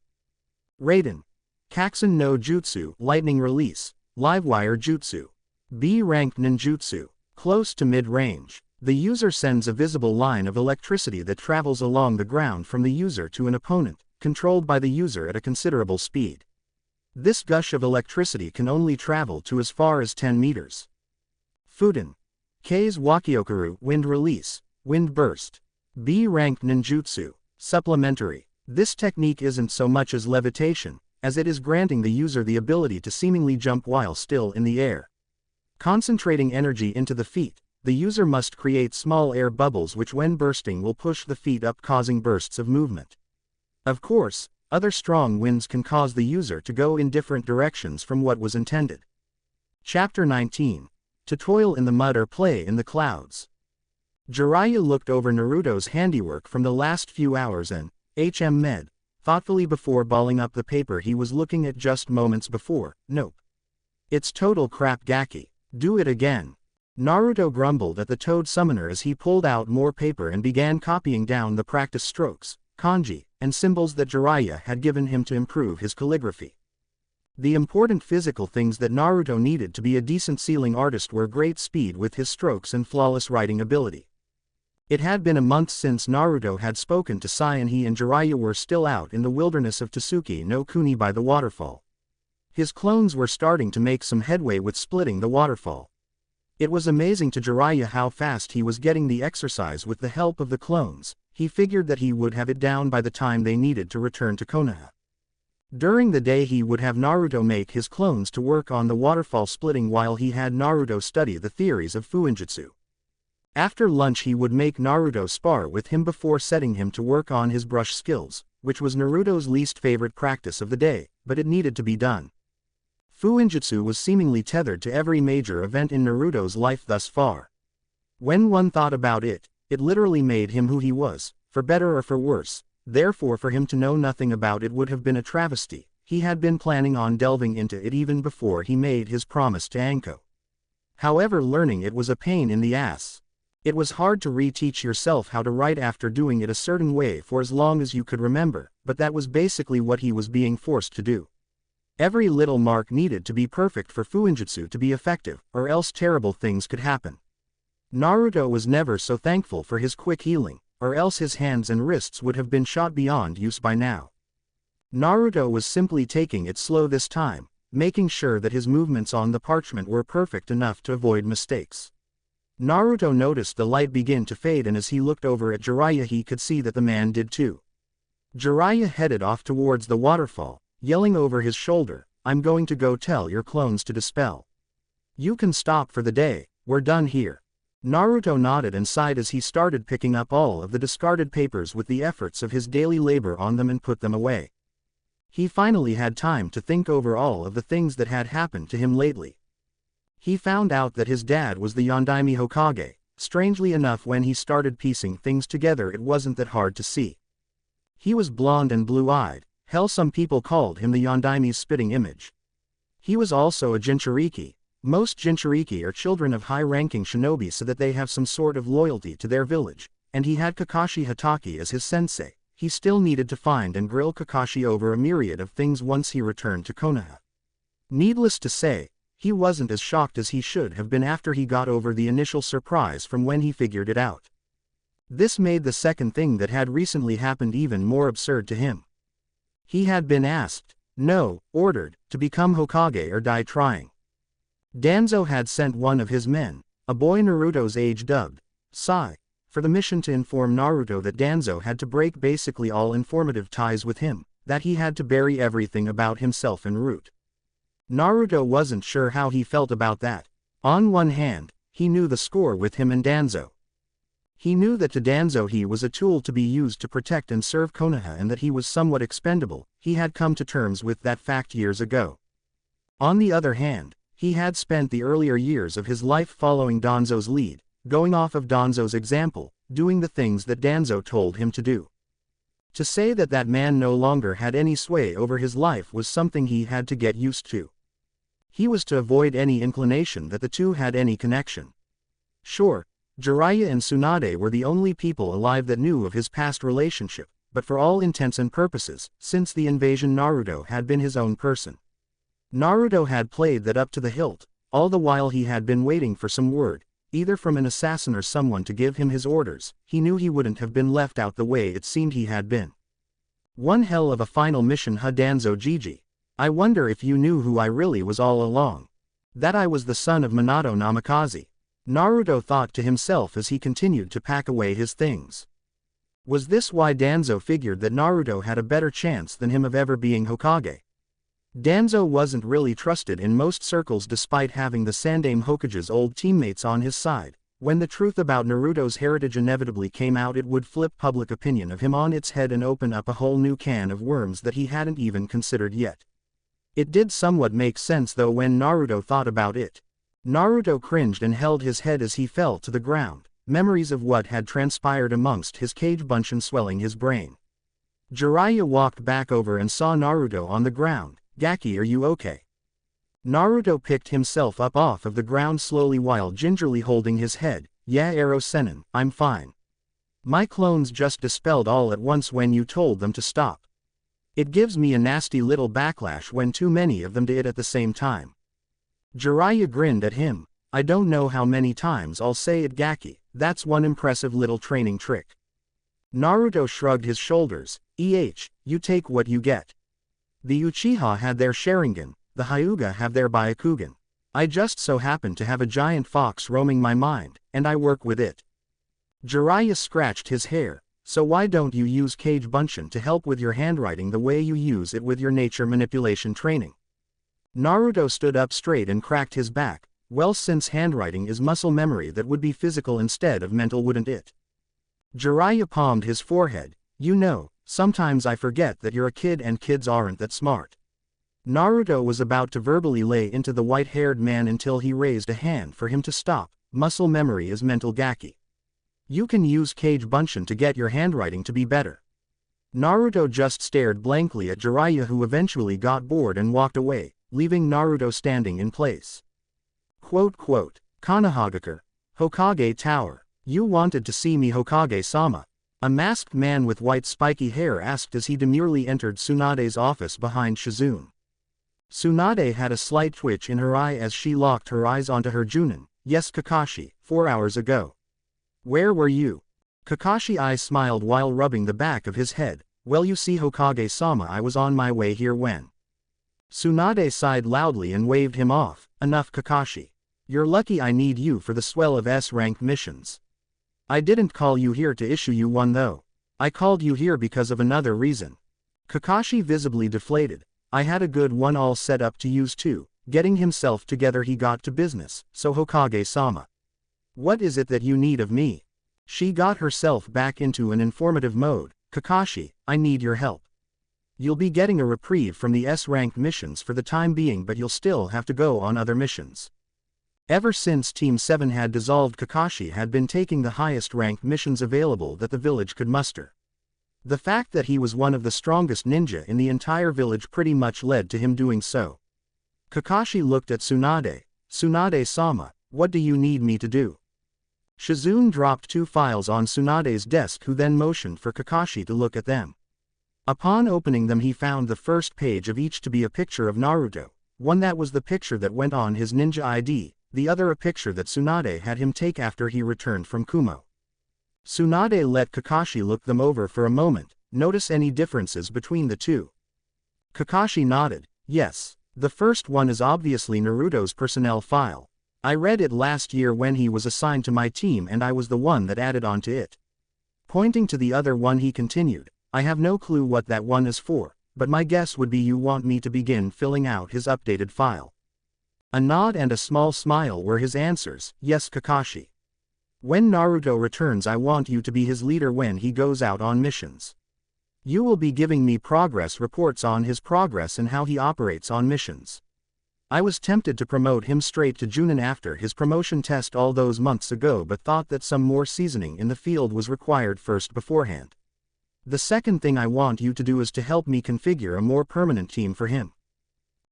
Raiden. Kakusen no Jutsu, Lightning Release, Livewire Jutsu. B-ranked ninjutsu. Close to mid-range. The user sends a visible line of electricity that travels along the ground from the user to an opponent, controlled by the user at a considerable speed. This gush of electricity can only travel to as far as 10 meters. Fuden. Kei's Wakiokaru, Wind Release, Wind Burst. B-ranked ninjutsu. Supplementary. This technique isn't so much as levitation, as it is granting the user the ability to seemingly jump while still in the air. Concentrating energy into the feet, the user must create small air bubbles which when bursting will push the feet up, causing bursts of movement. Of course, other strong winds can cause the user to go in different directions from what was intended. Chapter 19. To toil in the mud or play in the clouds. Jiraiya looked over Naruto's handiwork from the last few hours and med thoughtfully before balling up the paper he was looking at just moments before. Nope. It's total crap, Gaki. Do it again. Naruto grumbled at the Toad Summoner as he pulled out more paper and began copying down the practice strokes, kanji, and symbols that Jiraiya had given him to improve his calligraphy. The important physical things that Naruto needed to be a decent sealing artist were great speed with his strokes and flawless writing ability. It had been a month since Naruto had spoken to Sai, and he and Jiraiya were still out in the wilderness of Tsuki no Kuni by the waterfall. His clones were starting to make some headway with splitting the waterfall. It was amazing to Jiraiya how fast he was getting the exercise with the help of the clones. He figured that he would have it down by the time they needed to return to Konoha. During the day he would have Naruto make his clones to work on the waterfall splitting while he had Naruto study the theories of Fuinjutsu. After lunch he would make Naruto spar with him before setting him to work on his brush skills, which was Naruto's least favorite practice of the day, but it needed to be done. Fuinjutsu was seemingly tethered to every major event in Naruto's life thus far. When one thought about it, it literally made him who he was, for better or for worse. Therefore for him to know nothing about it would have been a travesty. He had been planning on delving into it even before he made his promise to Anko. However, learning it was a pain in the ass. It was hard to reteach yourself how to write after doing it a certain way for as long as you could remember, but that was basically what he was being forced to do. Every little mark needed to be perfect for Fuinjutsu to be effective, or else terrible things could happen. Naruto was never so thankful for his quick healing, or else his hands and wrists would have been shot beyond use by now. Naruto was simply taking it slow this time, making sure that his movements on the parchment were perfect enough to avoid mistakes. Naruto noticed the light begin to fade, and as he looked over at Jiraiya he could see that the man did too. Jiraiya headed off towards the waterfall, yelling over his shoulder, "I'm going to go tell your clones to dispel. You can stop for the day, we're done here." Naruto nodded and sighed as he started picking up all of the discarded papers with the efforts of his daily labor on them and put them away. He finally had time to think over all of the things that had happened to him lately. He found out that his dad was the Yondaime Hokage, Strangely enough, when he started piecing things together, it wasn't that hard to see. He was blonde and blue-eyed. Hell, some people called him the Yondaime's spitting image. He was also a Jinchuriki. Most Jinchuriki are children of high-ranking shinobi so that they have some sort of loyalty to their village, and he had Kakashi Hatake as his sensei. He still needed to find and grill Kakashi over a myriad of things once he returned to Konoha. Needless to say, he wasn't as shocked as he should have been after he got over the initial surprise from when he figured it out. This made the second thing that had recently happened even more absurd to him. He had been asked, no, ordered, to become Hokage or die trying. Danzo had sent one of his men, a boy Naruto's age dubbed Sai, for the mission to inform Naruto that Danzo had to break basically all informative ties with him, that he had to bury everything about himself en route. Naruto wasn't sure how he felt about that. On one hand, he knew the score with him and Danzo. He knew that to Danzo he was a tool to be used to protect and serve Konoha and that he was somewhat expendable. He had come to terms with that fact years ago. On the other hand, he had spent the earlier years of his life following Danzo's lead, going off of Danzo's example, doing the things that Danzo told him to do. To say that that man no longer had any sway over his life was something he had to get used to. He was to avoid any inclination that the two had any connection. Sure, Jiraiya and Tsunade were the only people alive that knew of his past relationship, but for all intents and purposes, since the invasion Naruto had been his own person. Naruto had played that up to the hilt, all the while he had been waiting for some word, either from an assassin or someone to give him his orders. He knew he wouldn't have been left out the way it seemed he had been. One hell of a final mission, Danzo Gigi. I wonder if you knew who I really was all along. That I was the son of Minato Namikaze. Naruto thought to himself as he continued to pack away his things. Was this why Danzo figured that Naruto had a better chance than him of ever being Hokage? Danzo wasn't really trusted in most circles despite having the Sandaime Hokage's old teammates on his side. When the truth about Naruto's heritage inevitably came out, it would flip public opinion of him on its head and open up a whole new can of worms that he hadn't even considered yet. It did somewhat make sense though when Naruto thought about it. Naruto cringed and held his head as he fell to the ground, memories of what had transpired amongst his cage bunchen swelling his brain. Jiraiya walked back over and saw Naruto on the ground. Gaki, are you okay? Naruto picked himself up off of the ground slowly while gingerly holding his head. Yeah, Ero Sennin, I'm fine. My clones just dispelled all at once when you told them to stop. It gives me a nasty little backlash when too many of them do it at the same time. Jiraiya grinned at him. I don't know how many times I'll say it, Gaki, that's one impressive little training trick. Naruto shrugged his shoulders. You take what you get. The Uchiha had their Sharingan, the Hyuga have their Byakugan. I just so happen to have a giant fox roaming my mind, and I work with it. Jiraiya scratched his hair. So why don't you use Kage Bunshin to help with your handwriting the way you use it with your nature manipulation training? Naruto stood up straight and cracked his back. Well, since handwriting is muscle memory, that would be physical instead of mental, wouldn't it? Jiraiya palmed his forehead. You know, sometimes I forget that you're a kid and kids aren't that smart. Naruto was about to verbally lay into the white-haired man until he raised a hand for him to stop. Muscle memory is mental, Gaki. You can use Kage Bunshin to get your handwriting to be better. Naruto just stared blankly at Jiraiya, who eventually got bored and walked away, leaving Naruto standing in place. Konohagakure, Hokage Tower. You wanted to see me, Hokage-sama? A masked man with white spiky hair asked as he demurely entered Tsunade's office behind Shizune. Tsunade had a slight twitch in her eye as she locked her eyes onto her Junin. Yes, Kakashi, 4 hours ago. Where were you? Kakashi smiled while rubbing the back of his head. Well, you see, Hokage-sama, I was on my way here when. Tsunade sighed loudly and waved him off. Enough, Kakashi. You're lucky I need you for the swell of S-rank missions. I didn't call you here to issue you one though. I called you here because of another reason. Kakashi visibly deflated. I had a good one all set up to use too. Getting himself together, he got to business. So Hokage-sama. What is it that you need of me? She got herself back into an informative mode. Kakashi, I need your help. You'll be getting a reprieve from the S-rank missions for the time being, but you'll still have to go on other missions. Ever since Team 7 had dissolved, Kakashi had been taking the highest ranked missions available that the village could muster. The fact that he was one of the strongest ninja in the entire village pretty much led to him doing so. Kakashi looked at Tsunade. "Tsunade-sama, what do you need me to do?" Shizune dropped 2 files on Tsunade's desk, who then motioned for Kakashi to look at them. Upon opening them, he found the first page of each to be a picture of Naruto, one that was the picture that went on his ninja ID, the other a picture that Tsunade had him take after he returned from Kumo. Tsunade let Kakashi look them over for a moment. "Notice any differences between the two?" Kakashi nodded. "Yes. The first one is obviously Naruto's personnel file. I read it last year when he was assigned to my team, and I was the one that added on to it." Pointing to the other one, he continued, "I have no clue what that one is for, but my guess would be you want me to begin filling out his updated file." A nod and a small smile were his answers. "Yes, Kakashi. When Naruto returns, I want you to be his leader when he goes out on missions. You will be giving me progress reports on his progress and how he operates on missions." I was tempted to promote him straight to Junin after his promotion test all those months ago, but thought that some more seasoning in the field was required first beforehand. "The second thing I want you to do is to help me configure a more permanent team for him."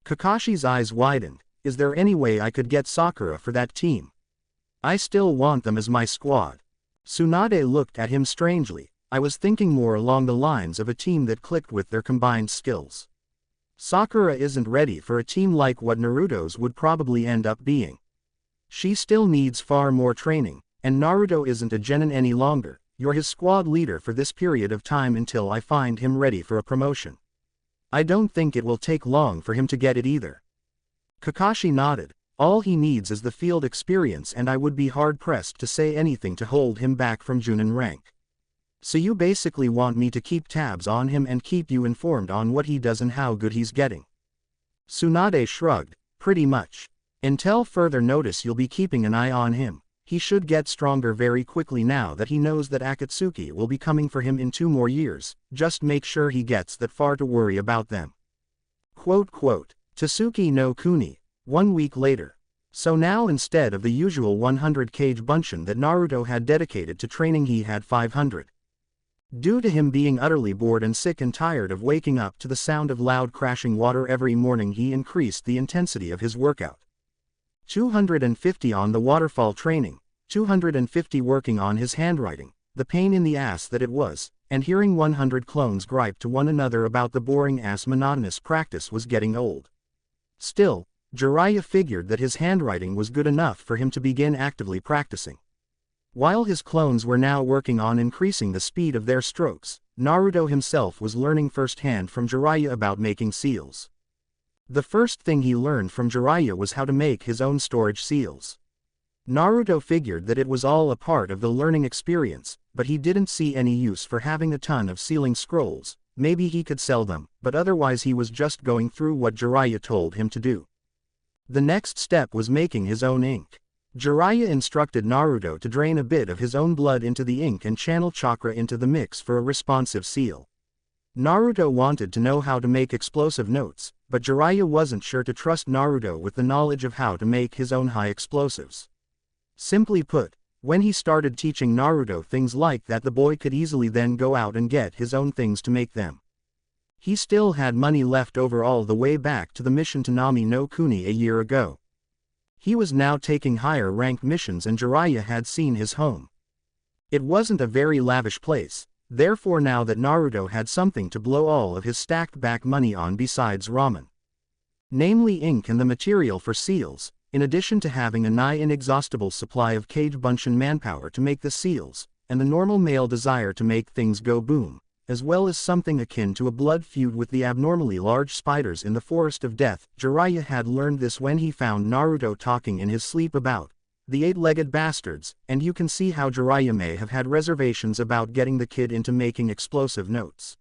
Kakashi's eyes widened. "Is there any way I could get Sakura for that team? I still want them as my squad." Tsunade looked at him strangely. "I was thinking more along the lines of a team that clicked with their combined skills. Sakura isn't ready for a team like what Naruto's would probably end up being. She still needs far more training, and Naruto isn't a genin any longer. You're his squad leader for this period of time until I find him ready for a promotion. I don't think it will take long for him to get it either." Kakashi nodded. "All he needs is the field experience, and I would be hard-pressed to say anything to hold him back from Junin rank. So you basically want me to keep tabs on him and keep you informed on what he does and how good he's getting?" Tsunade shrugged. "Pretty much. Until further notice, you'll be keeping an eye on him. He should get stronger very quickly now that he knows that Akatsuki will be coming for him in 2 more years. Just make sure he gets that far to worry about them." Tasuki no Kuni. 1 week later. So now, instead of the usual 100 kage bunshin that Naruto had dedicated to training, he had 500. Due to him being utterly bored and sick and tired of waking up to the sound of loud crashing water every morning, he increased the intensity of his workout. 250 on the waterfall training, 250 working on his handwriting, the pain in the ass that it was, and hearing 100 clones gripe to one another about the boring-ass monotonous practice was getting old. Still, Jiraiya figured that his handwriting was good enough for him to begin actively practicing. While his clones were now working on increasing the speed of their strokes, Naruto himself was learning firsthand from Jiraiya about making seals. The first thing he learned from Jiraiya was how to make his own storage seals. Naruto figured that it was all a part of the learning experience, but he didn't see any use for having a ton of sealing scrolls. Maybe he could sell them, but otherwise he was just going through what Jiraiya told him to do. The next step was making his own ink. Jiraiya instructed Naruto to drain a bit of his own blood into the ink and channel chakra into the mix for a responsive seal. Naruto wanted to know how to make explosive notes, but Jiraiya wasn't sure to trust Naruto with the knowledge of how to make his own high explosives. Simply put, when he started teaching Naruto things like that, the boy could easily then go out and get his own things to make them. He still had money left over all the way back to the mission to Nami no Kuni a year ago. He was now taking higher ranked missions, and Jiraiya had seen his home. It wasn't a very lavish place, therefore now that Naruto had something to blow all of his stacked back money on besides ramen. Namely ink and the material for seals, in addition to having a nigh inexhaustible supply of kage bunshin manpower to make the seals, and the normal male desire to make things go boom, as well as something akin to a blood feud with the abnormally large spiders in the Forest of Death. Jiraiya had learned this when he found Naruto talking in his sleep about the 8-legged bastards, and you can see how Jiraiya may have had reservations about getting the kid into making explosive notes.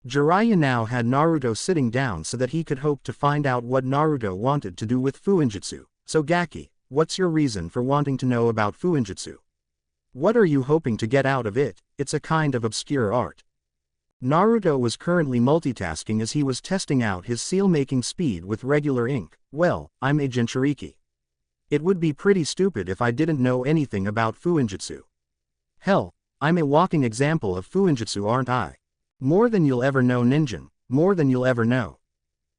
Jiraiya now had Naruto sitting down so that he could hope to find out what Naruto wanted to do with Fuinjutsu. "So Gaki, what's your reason for wanting to know about Fuinjutsu? What are you hoping to get out of it? It's a kind of obscure art." Naruto was currently multitasking as he was testing out his seal-making speed with regular ink. "Well, I'm a Jinchuriki. It would be pretty stupid if I didn't know anything about fuinjutsu. Hell, I'm a walking example of fuinjutsu, aren't I? More than you'll ever know, ninjin, more than you'll ever know.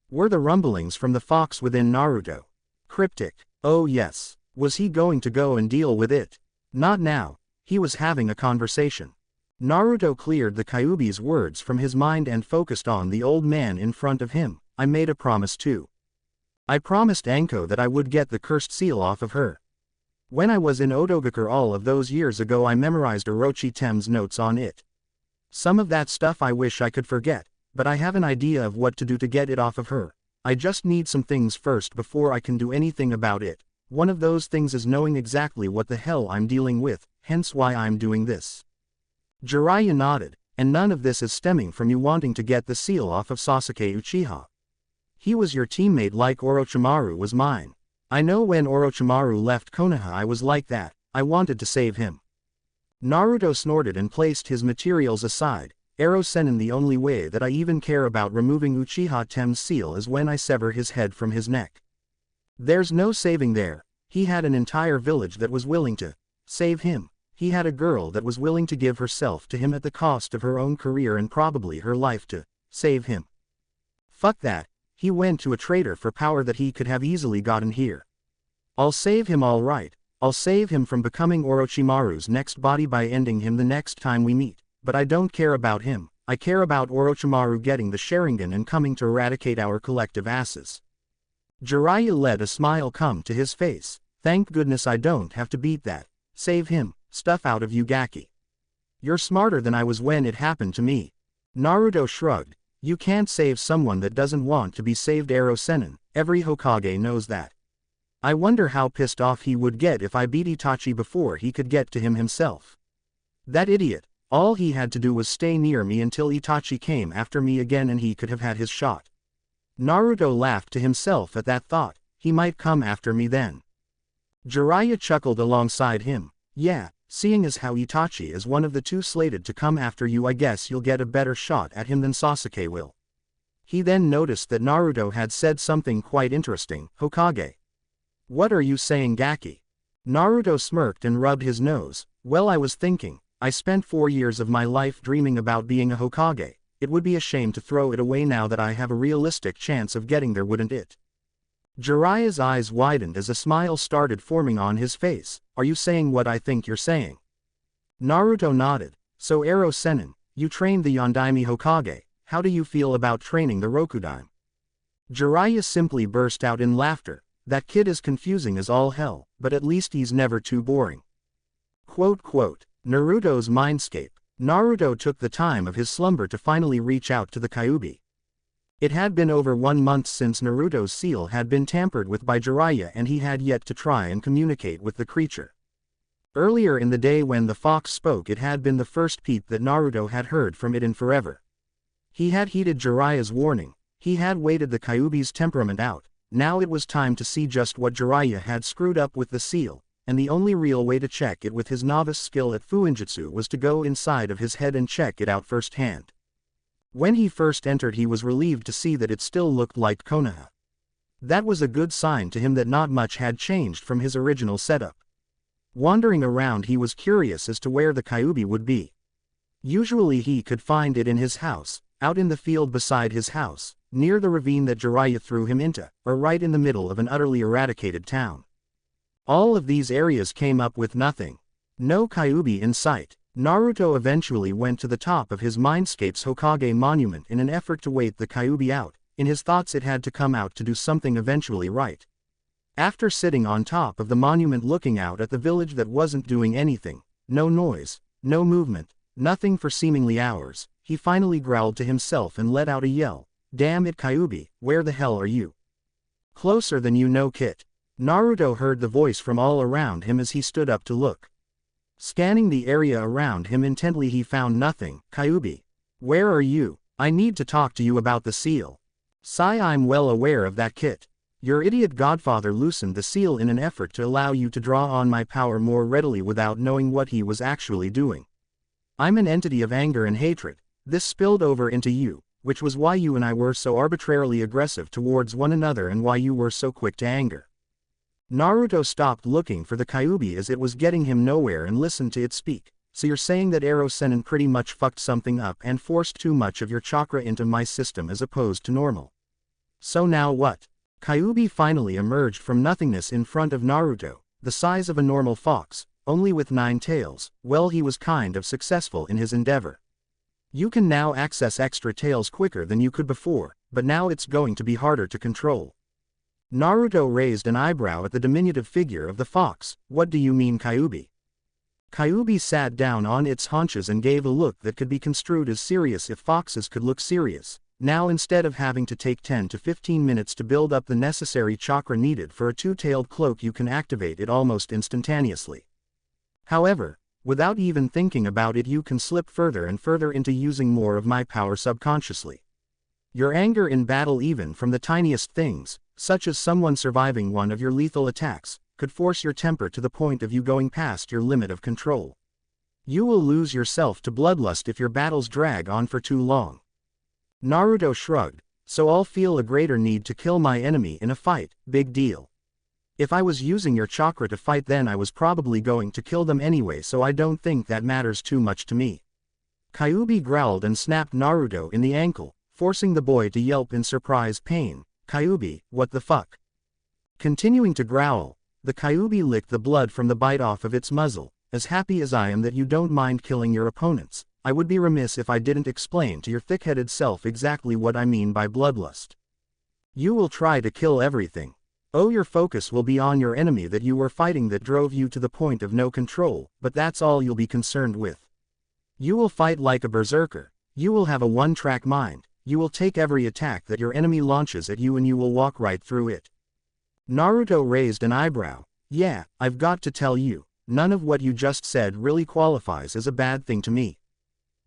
Were the rumblings from the fox within Naruto cryptic? Oh yes. Was he going to go and deal with it? Not now. He was having a conversation. Naruto cleared the Kyuubi's words from his mind and focused on the old man in front of him. I made a promise too. I promised Anko that I would get the cursed seal off of her. When I was in Otogakure all of those years ago, I memorized Orochi Tem's notes on it. Some of that stuff I wish I could forget, but I have an idea of what to do to get it off of her. I just need some things first before I can do anything about it. One of those things is knowing exactly what the hell I'm dealing with, hence why I'm doing this. Jiraiya nodded, and none of this is stemming from you wanting to get the seal off of Sasuke Uchiha. He was your teammate like Orochimaru was mine. I know when Orochimaru left Konoha I was like that, I wanted to save him. Naruto snorted and placed his materials aside. Ero Sennin, the only way that I even care about removing Uchiha Tem's seal is when I sever his head from his neck. There's no saving there. He had an entire village that was willing to save him. He had a girl that was willing to give herself to him at the cost of her own career and probably her life to save him. Fuck that. He went to a traitor for power that he could have easily gotten here. I'll save him, all right. I'll save him from becoming Orochimaru's next body by ending him the next time we meet. But I don't care about him. I care about Orochimaru getting the Sharingan and coming to eradicate our collective asses. Jiraiya let a smile come to his face. Thank goodness I don't have to beat that save him stuff out of you, Gaki. You're smarter than I was when it happened to me. Naruto shrugged. You can't save someone that doesn't want to be saved, Ero Sennin. Every Hokage knows that. I wonder how pissed off he would get if I beat Itachi before he could get to him himself. That idiot. All he had to do was stay near me until Itachi came after me again and he could have had his shot. Naruto laughed to himself at that thought. He might come after me then. Jiraiya chuckled alongside him. Yeah, seeing as how Itachi is one of the two slated to come after you, I guess you'll get a better shot at him than Sasuke will. He then noticed that Naruto had said something quite interesting. Hokage. What are you saying, Gaki? Naruto smirked and rubbed his nose. Well, I was thinking. I spent 4 years of my life dreaming about being a Hokage. It would be a shame to throw it away now that I have a realistic chance of getting there, wouldn't it? Jiraiya's eyes widened as a smile started forming on his face. Are you saying what I think you're saying? Naruto nodded. So Ero Sennin, you trained the Yondaime Hokage. How do you feel about training the Rokudaime? Jiraiya simply burst out in laughter. That kid is confusing as all hell, but at least he's never too boring. Quote, Naruto's mindscape. Naruto took the time of his slumber to finally reach out to the Kyuubi. It had been over 1 month since Naruto's seal had been tampered with by Jiraiya and he had yet to try and communicate with the creature. Earlier in the day when the fox spoke, it had been the first peep that Naruto had heard from it in forever. He had heeded Jiraiya's warning. He had waited the Kyuubi's temperament out. Now it was time to see just what Jiraiya had screwed up with the seal, and the only real way to check it with his novice skill at fuinjutsu was to go inside of his head and check it out firsthand. When he first entered, he was relieved to see that it still looked like Konoha. That was a good sign to him that not much had changed from his original setup. Wandering around, he was curious as to where the Kyuubi would be. Usually he could find it in his house, out in the field beside his house, near the ravine that Jiraiya threw him into, or right in the middle of an utterly eradicated town. All of these areas came up with nothing. No Kyuubi in sight. Naruto eventually went to the top of his mindscape's Hokage monument in an effort to wait the Kyuubi out. In his thoughts, it had to come out to do something eventually right. After sitting on top of the monument looking out at the village that wasn't doing anything, no noise, no movement, nothing for seemingly hours, he finally growled to himself and let out a yell. Damn it, Kyuubi, where the hell are you? Closer than you know, Kit. Naruto heard the voice from all around him as he stood up to look. Scanning the area around him intently, he found nothing. Kyuubi, where are you? I need to talk to you about the seal. Sigh, I'm well aware of that, Kit. Your idiot godfather loosened the seal in an effort to allow you to draw on my power more readily without knowing what he was actually doing. I'm an entity of anger and hatred. This spilled over into you, which was why you and I were so arbitrarily aggressive towards one another and why you were so quick to anger. Naruto stopped looking for the Kyuubi as it was getting him nowhere and listened to it speak. So you're saying that Ero Sennin pretty much fucked something up and forced too much of your chakra into my system as opposed to normal. So now what? Kyuubi finally emerged from nothingness in front of Naruto, the size of a normal fox, only with 9 tails. Well, he was kind of successful in his endeavor. You can now access extra tails quicker than you could before, but now it's going to be harder to control. Naruto raised an eyebrow at the diminutive figure of the fox. What do you mean, Kyuubi? Kyuubi sat down on its haunches and gave a look that could be construed as serious if foxes could look serious. Now, instead of having to take 10 to 15 minutes to build up the necessary chakra needed for a 2-tailed cloak, you can activate it almost instantaneously. However, without even thinking about it, you can slip further and further into using more of my power subconsciously. Your anger in battle, even from the tiniest things, such as someone surviving one of your lethal attacks, could force your temper to the point of you going past your limit of control. You will lose yourself to bloodlust if your battles drag on for too long. Naruto shrugged. So I'll feel a greater need to kill my enemy in a fight. Big deal. If I was using your chakra to fight, then I was probably going to kill them anyway, so I don't think that matters too much to me. Kyuubi growled and snapped Naruto in the ankle, forcing the boy to yelp in surprise pain. Kyuubi, what the fuck? Continuing to growl, the Kyuubi licked the blood from the bite off of its muzzle. As happy as I am that you don't mind killing your opponents, I would be remiss if I didn't explain to your thick-headed self exactly what I mean by bloodlust. You will try to kill everything. Oh, your focus will be on your enemy that you were fighting that drove you to the point of no control, but that's all you'll be concerned with. You will fight like a berserker. You will have a one-track mind. You will take every attack that your enemy launches at you and you will walk right through it. Naruto raised an eyebrow. Yeah, I've got to tell you, none of what you just said really qualifies as a bad thing to me.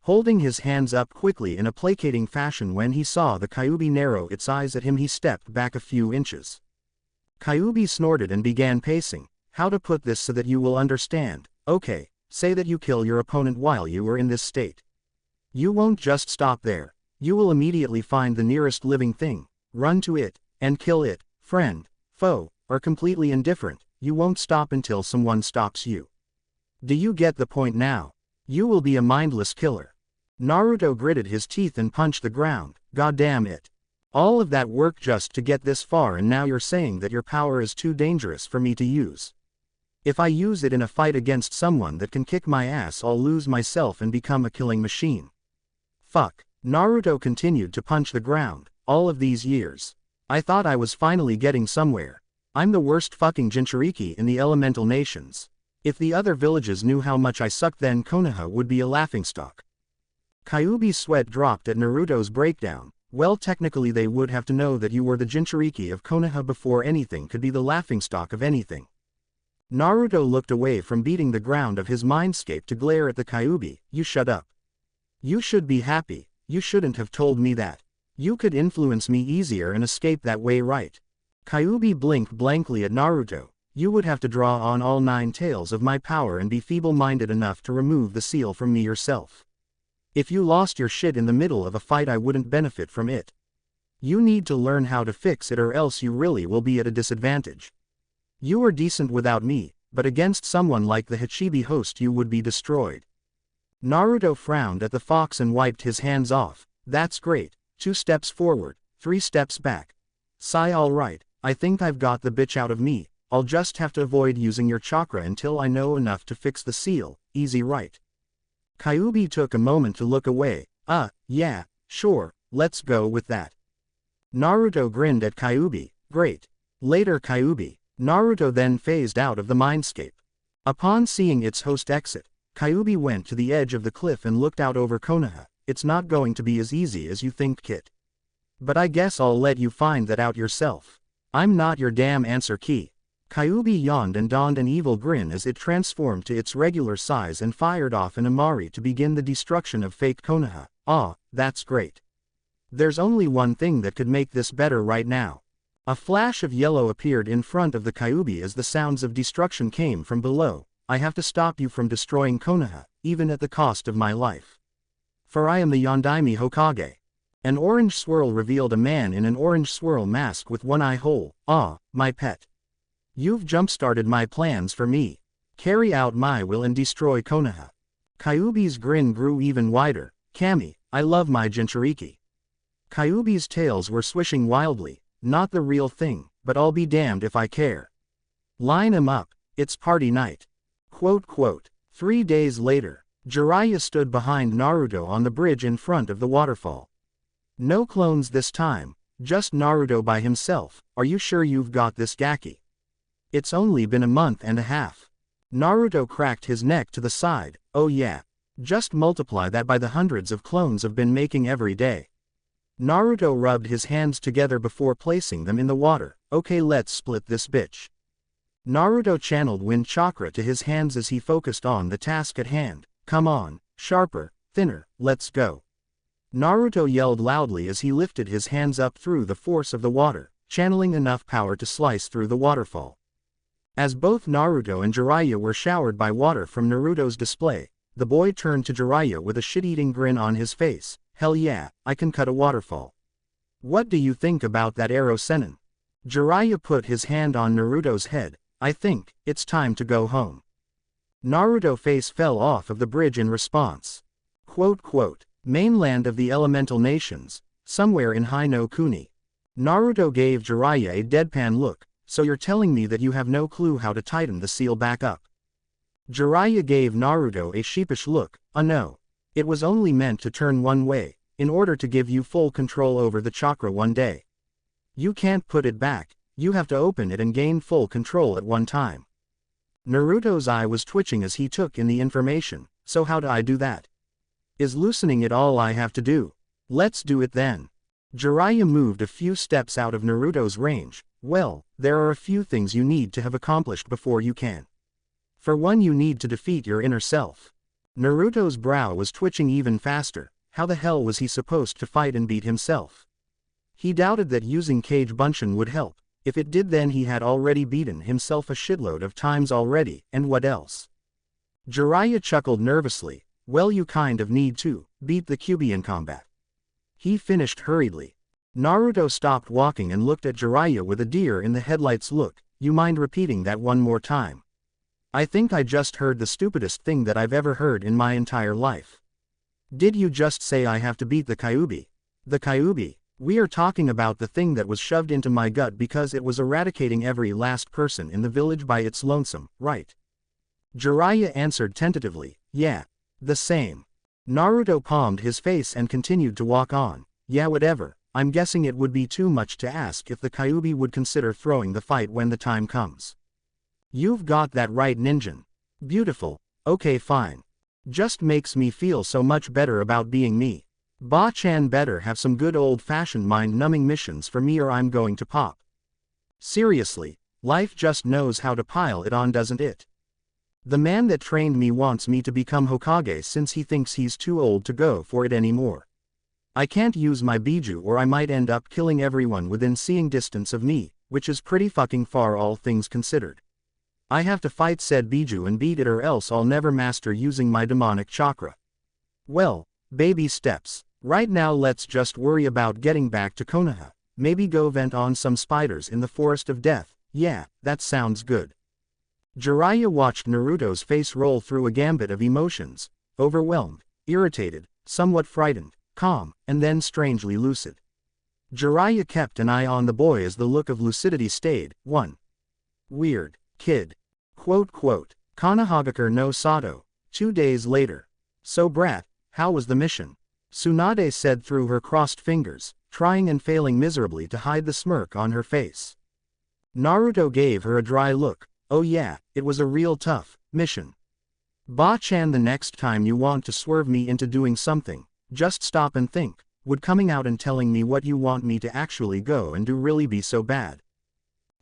Holding his hands up quickly in a placating fashion when he saw the Kyuubi narrow its eyes at him, he stepped back a few inches. Kyuubi snorted and began pacing. How to put this so that you will understand? Okay, say that you kill your opponent while you are in this state. You won't just stop there. You will immediately find the nearest living thing, run to it, and kill it. Friend, foe, or completely indifferent, you won't stop until someone stops you. Do you get the point now? You will be a mindless killer. Naruto gritted his teeth and punched the ground. Goddamn it. All of that work just to get this far, and now you're saying that your power is too dangerous for me to use. If I use it in a fight against someone that can kick my ass, I'll lose myself and become a killing machine. Fuck. Naruto continued to punch the ground. All of these years, I thought I was finally getting somewhere. I'm the worst fucking Jinchuriki in the elemental nations. If the other villages knew how much I sucked, then Konoha would be a laughingstock. Kyuubi's sweat dropped at Naruto's breakdown. Well, technically they would have to know that you were the Jinchuriki of Konoha before anything could be the laughingstock of anything. Naruto looked away from beating the ground of his mindscape to glare at the Kyuubi. You shut up. You should be happy. You shouldn't have told me that. You could influence me easier and escape that way, right? Kyuubi blinked blankly at Naruto. You would have to draw on all 9 tails of my power and be feeble-minded enough to remove the seal from me yourself. If you lost your shit in the middle of a fight, I wouldn't benefit from it. You need to learn how to fix it, or else you really will be at a disadvantage. You are decent without me, but against someone like the Hachibi host you would be destroyed. Naruto frowned at the fox and wiped his hands off. That's great. 2 steps forward, 3 steps back. Sigh. Alright, I think I've got the bitch out of me. I'll just have to avoid using your chakra until I know enough to fix the seal. Easy, right? Kyuubi took a moment to look away. Yeah, sure, let's go with that. Naruto grinned at Kyuubi. Great. Later, Kyuubi. Naruto then phased out of the mindscape. Upon seeing its host exit, Kyuubi went to the edge of the cliff and looked out over Konoha. It's not going to be as easy as you think, Kit. But I guess I'll let you find that out yourself. I'm not your damn answer key. Kyuubi yawned and donned an evil grin as it transformed to its regular size and fired off an Amari to begin the destruction of fake Konoha. Ah, that's great. There's only one thing that could make this better right now. A flash of yellow appeared in front of the Kyuubi as the sounds of destruction came from below. I have to stop you from destroying Konoha, even at the cost of my life. For I am the Yondaime Hokage. An orange swirl revealed a man in an orange swirl mask with one eye whole. Ah, my pet. You've jump-started my plans for me. Carry out my will and destroy Konoha. Kyuubi's grin grew even wider. Kami, I love my Jinchuriki. Kyuubi's tails were swishing wildly. Not the real thing, but I'll be damned if I care. Line 'em up, it's party night. Quote quote. 3 days later, Jiraiya stood behind Naruto on the bridge in front of the waterfall. No clones this time, just Naruto by himself. Are you sure you've got this, Gaki? It's only been a month and a half. Naruto cracked his neck to the side. Oh yeah. Just multiply that by the hundreds of clones I've been making every day. Naruto rubbed his hands together before placing them in the water. Okay, let's split this bitch. Naruto channeled wind chakra to his hands as he focused on the task at hand. Come on, sharper, thinner, let's go. Naruto yelled loudly as he lifted his hands up through the force of the water, channeling enough power to slice through the waterfall. As both Naruto and Jiraiya were showered by water from Naruto's display, the boy turned to Jiraiya with a shit-eating grin on his face. Hell yeah, I can cut a waterfall. What do you think about that arrow, Sennin? Jiraiya put his hand on Naruto's head. I think it's time to go home. Naruto's face fell off of the bridge in response. Quote quote. Mainland of the elemental nations, somewhere in High no Kuni. Naruto gave Jiraiya a deadpan look. So you're telling me that you have no clue how to tighten the seal back up? Jiraiya gave Naruto a sheepish look. No. It was only meant to turn one way, in order to give you full control over the chakra one day. You can't put it back, you have to open it and gain full control at one time. Naruto's eye was twitching as he took in the information. So how do I do that? Is loosening it all I have to do? Let's do it then. Jiraiya moved a few steps out of Naruto's range. Well, there are a few things you need to have accomplished before you can. For one, you need to defeat your inner self. Naruto's brow was twitching even faster. How the hell was he supposed to fight and beat himself? He doubted that using Kage Bunshin would help. If it did, then he had already beaten himself a shitload of times already, and what else? Jiraiya chuckled nervously. Well, you kind of need to beat the Kyuubi in combat. He finished hurriedly. Naruto stopped walking and looked at Jiraiya with a deer in the headlights look. You mind repeating that one more time? I think I just heard the stupidest thing that I've ever heard in my entire life. Did you just say I have to beat the Kyuubi? The Kyuubi? We are talking about the thing that was shoved into my gut because it was eradicating every last person in the village by its lonesome, right? Jiraiya answered tentatively. Yeah. The same. Naruto palmed his face and continued to walk on. Yeah, whatever. I'm guessing it would be too much to ask if the Kyuubi would consider throwing the fight when the time comes. You've got that right, Ninjin. Beautiful. Okay, fine. Just makes me feel so much better about being me. Ba-chan better have some good old-fashioned mind-numbing missions for me or I'm going to pop. Seriously, life just knows how to pile it on, doesn't it? The man that trained me wants me to become Hokage since he thinks he's too old to go for it anymore. I can't use my Biju or I might end up killing everyone within seeing distance of me, which is pretty fucking far all things considered. I have to fight said Biju and beat it or else I'll never master using my demonic chakra. Well, baby steps. Right now let's just worry about getting back to Konoha. Maybe go vent on some spiders in the Forest of Death. Yeah, that sounds good. Jiraiya watched Naruto's face roll through a gambit of emotions. Overwhelmed, irritated, somewhat frightened, calm, and then strangely lucid. Jiraiya kept an eye on the boy as the look of lucidity stayed. 1. Weird kid. Quote quote. Konohagakure no Sato. 2 days later. So brat, how was the mission? Tsunade said through her crossed fingers, trying and failing miserably to hide the smirk on her face. Naruto gave her a dry look. Oh yeah, it was a real tough mission. Ba-chan, the next time you want to swerve me into doing something, just stop and think, would coming out and telling me what you want me to actually go and do really be so bad?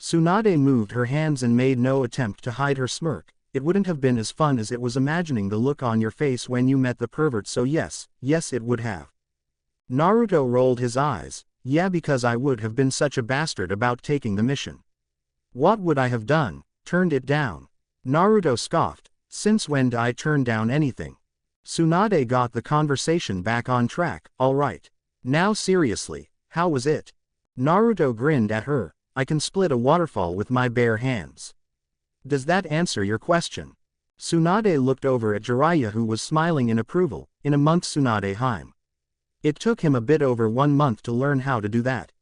Tsunade moved her hands and made no attempt to hide her smirk. It wouldn't have been as fun as it was imagining the look on your face when you met the pervert, so yes, it would have. Naruto rolled his eyes. Yeah, because I would have been such a bastard about taking the mission. What would I have done? Turned it down. Naruto scoffed. Since when do I turn down anything? Tsunade got the conversation back on track. Alright. Now seriously, how was it? Naruto grinned at her. I can split a waterfall with my bare hands. Does that answer your question? Tsunade looked over at Jiraiya, who was smiling in approval. In a month, Tsunade Heim. It took him a bit over 1 month to learn how to do that.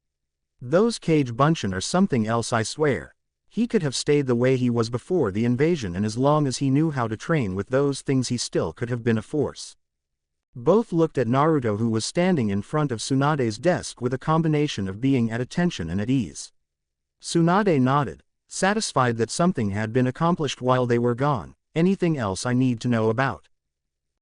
Those Kage Bunshin are something else, I swear. He could have stayed the way he was before the invasion, and as long as he knew how to train with those things he still could have been a force. Both looked at Naruto, who was standing in front of Tsunade's desk with a combination of being at attention and at ease. Tsunade nodded, satisfied that something had been accomplished while they were gone. Anything else I need to know about?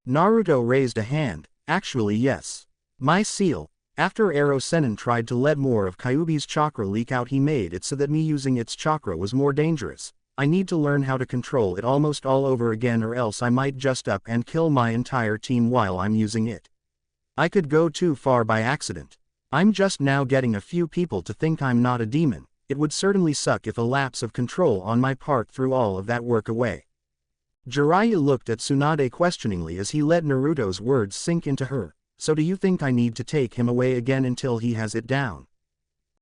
Naruto raised a hand. Actually yes. My seal. After Arrow Sennin tried to let more of Kyuubi's chakra leak out, he made it so that me using its chakra was more dangerous. I need to learn how to control it almost all over again, or else I might just up and kill my entire team while I'm using it. I could go too far by accident. I'm just now getting a few people to think I'm not a demon. It would certainly suck if a lapse of control on my part threw all of that work away. Jiraiya looked at Tsunade questioningly as he let Naruto's words sink into her. So do you think I need to take him away again until he has it down?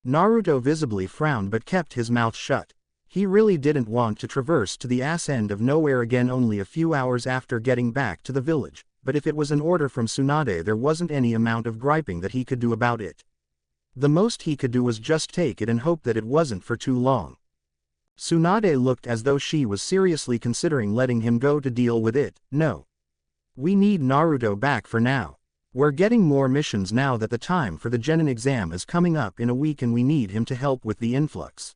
Naruto visibly frowned but kept his mouth shut. He really didn't want to traverse to the ass end of nowhere again only a few hours after getting back to the village, but if it was an order from Tsunade, there wasn't any amount of griping that he could do about it. The most he could do was just take it and hope that it wasn't for too long. Tsunade looked as though she was seriously considering letting him go to deal with it. No. We need Naruto back for now. We're getting more missions now that the time for the Genin exam is coming up in a week, and we need him to help with the influx.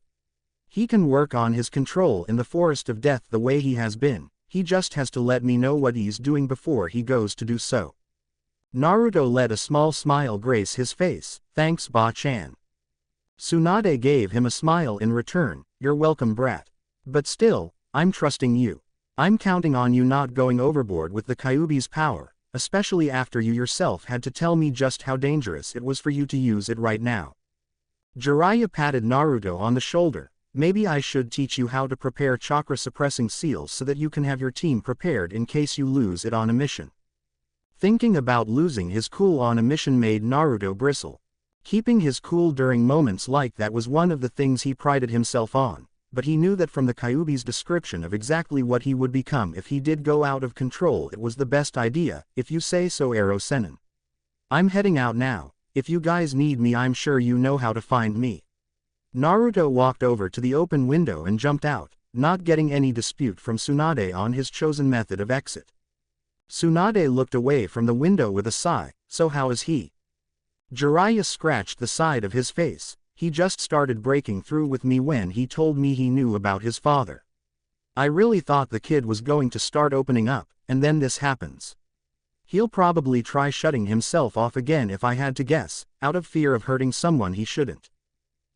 He can work on his control in the Forest of Death the way he has been. He just has to let me know what he's doing before he goes to do so. Naruto let a small smile grace his face. Thanks, Ba-chan. Tsunade gave him a smile in return. You're welcome, brat. But still, I'm trusting you. I'm counting on you not going overboard with the Kyuubi's power, especially after you yourself had to tell me just how dangerous it was for you to use it right now. Jiraiya patted Naruto on the shoulder. Maybe I should teach you how to prepare chakra-suppressing seals so that you can have your team prepared in case you lose it on a mission. Thinking about losing his cool on a mission made Naruto bristle. Keeping his cool during moments like that was one of the things he prided himself on, but he knew that from the Kyuubi's description of exactly what he would become if he did go out of control, it was the best idea. If you say so, Arrow Sennin. I'm heading out now. If you guys need me, I'm sure you know how to find me. Naruto walked over to the open window and jumped out, not getting any dispute from Tsunade on his chosen method of exit. Tsunade looked away from the window with a sigh. So how is he? Jiraiya scratched the side of his face. He just started breaking through with me when he told me he knew about his father. I really thought the kid was going to start opening up, and then this happens. He'll probably try shutting himself off again if I had to guess, out of fear of hurting someone he shouldn't.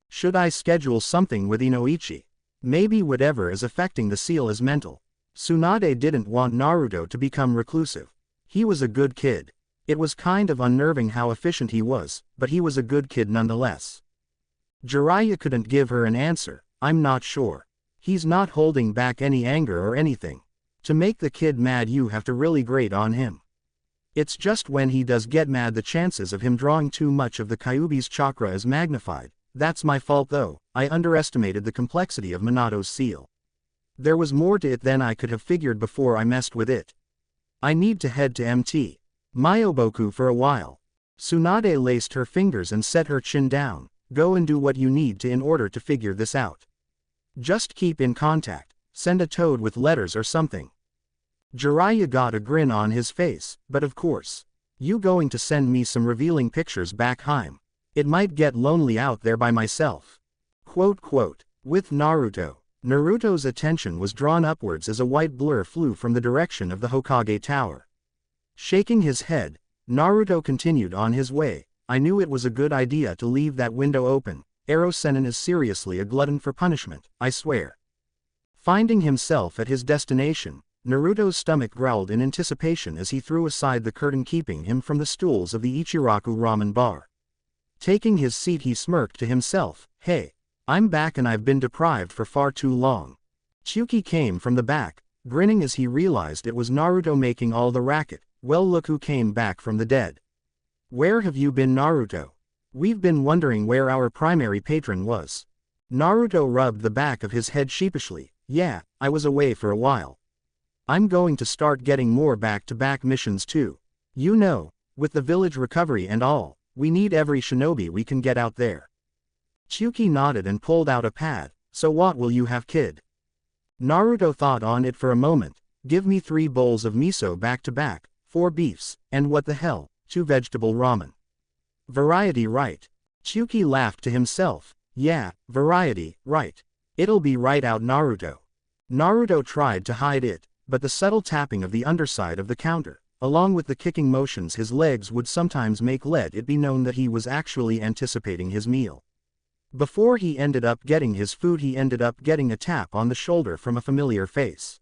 Should I schedule something with Inoichi? Maybe whatever is affecting the seal is mental. Tsunade didn't want Naruto to become reclusive. He was a good kid. It was kind of unnerving how efficient he was, but he was a good kid nonetheless. Jiraiya couldn't give her an answer. I'm not sure. He's not holding back any anger or anything. To make the kid mad, you have to really grate on him. It's just when he does get mad, the chances of him drawing too much of the Kyuubi's chakra is magnified. That's my fault though. I underestimated the complexity of Minato's seal. There was more to it than I could have figured before I messed with it. I need to head to MT Myoboku for a while. Tsunade laced her fingers and set her chin down. Go and do what you need to in order to figure this out. Just keep in contact. Send a toad with letters or something. Jiraiya got a grin on his face. But of course. You going to send me some revealing pictures back home? It might get lonely out there by myself. With Naruto. Naruto's attention was drawn upwards as a white blur flew from the direction of the Hokage Tower. Shaking his head, Naruto continued on his way. I knew it was a good idea to leave that window open. Arrow Sennin is seriously a glutton for punishment, I swear. Finding himself at his destination, Naruto's stomach growled in anticipation as he threw aside the curtain keeping him from the stools of the Ichiraku ramen bar. Taking his seat, he smirked to himself. Hey, I'm back and I've been deprived for far too long. Chuki came from the back, grinning as he realized it was Naruto making all the racket. Well, look who came back from the dead. Where have you been, Naruto? We've been wondering where our primary patron was. Naruto rubbed the back of his head sheepishly. Yeah, I was away for a while. I'm going to start getting more back-to-back missions too. You know, with the village recovery and all, we need every shinobi we can get out there. Chuki nodded and pulled out a pad. So what will you have, kid? Naruto thought on it for a moment. Give me 3 bowls of miso back-to-back, 4 beefs, and what the hell, 2 vegetable ramen. Variety, right? Chuki laughed to himself. Yeah, variety, right. It'll be right out, Naruto. Naruto tried to hide it, but the subtle tapping of the underside of the counter, along with the kicking motions his legs would sometimes make, let it be known that he was actually anticipating his meal. Before he ended up getting his food, he ended up getting a tap on the shoulder from a familiar face.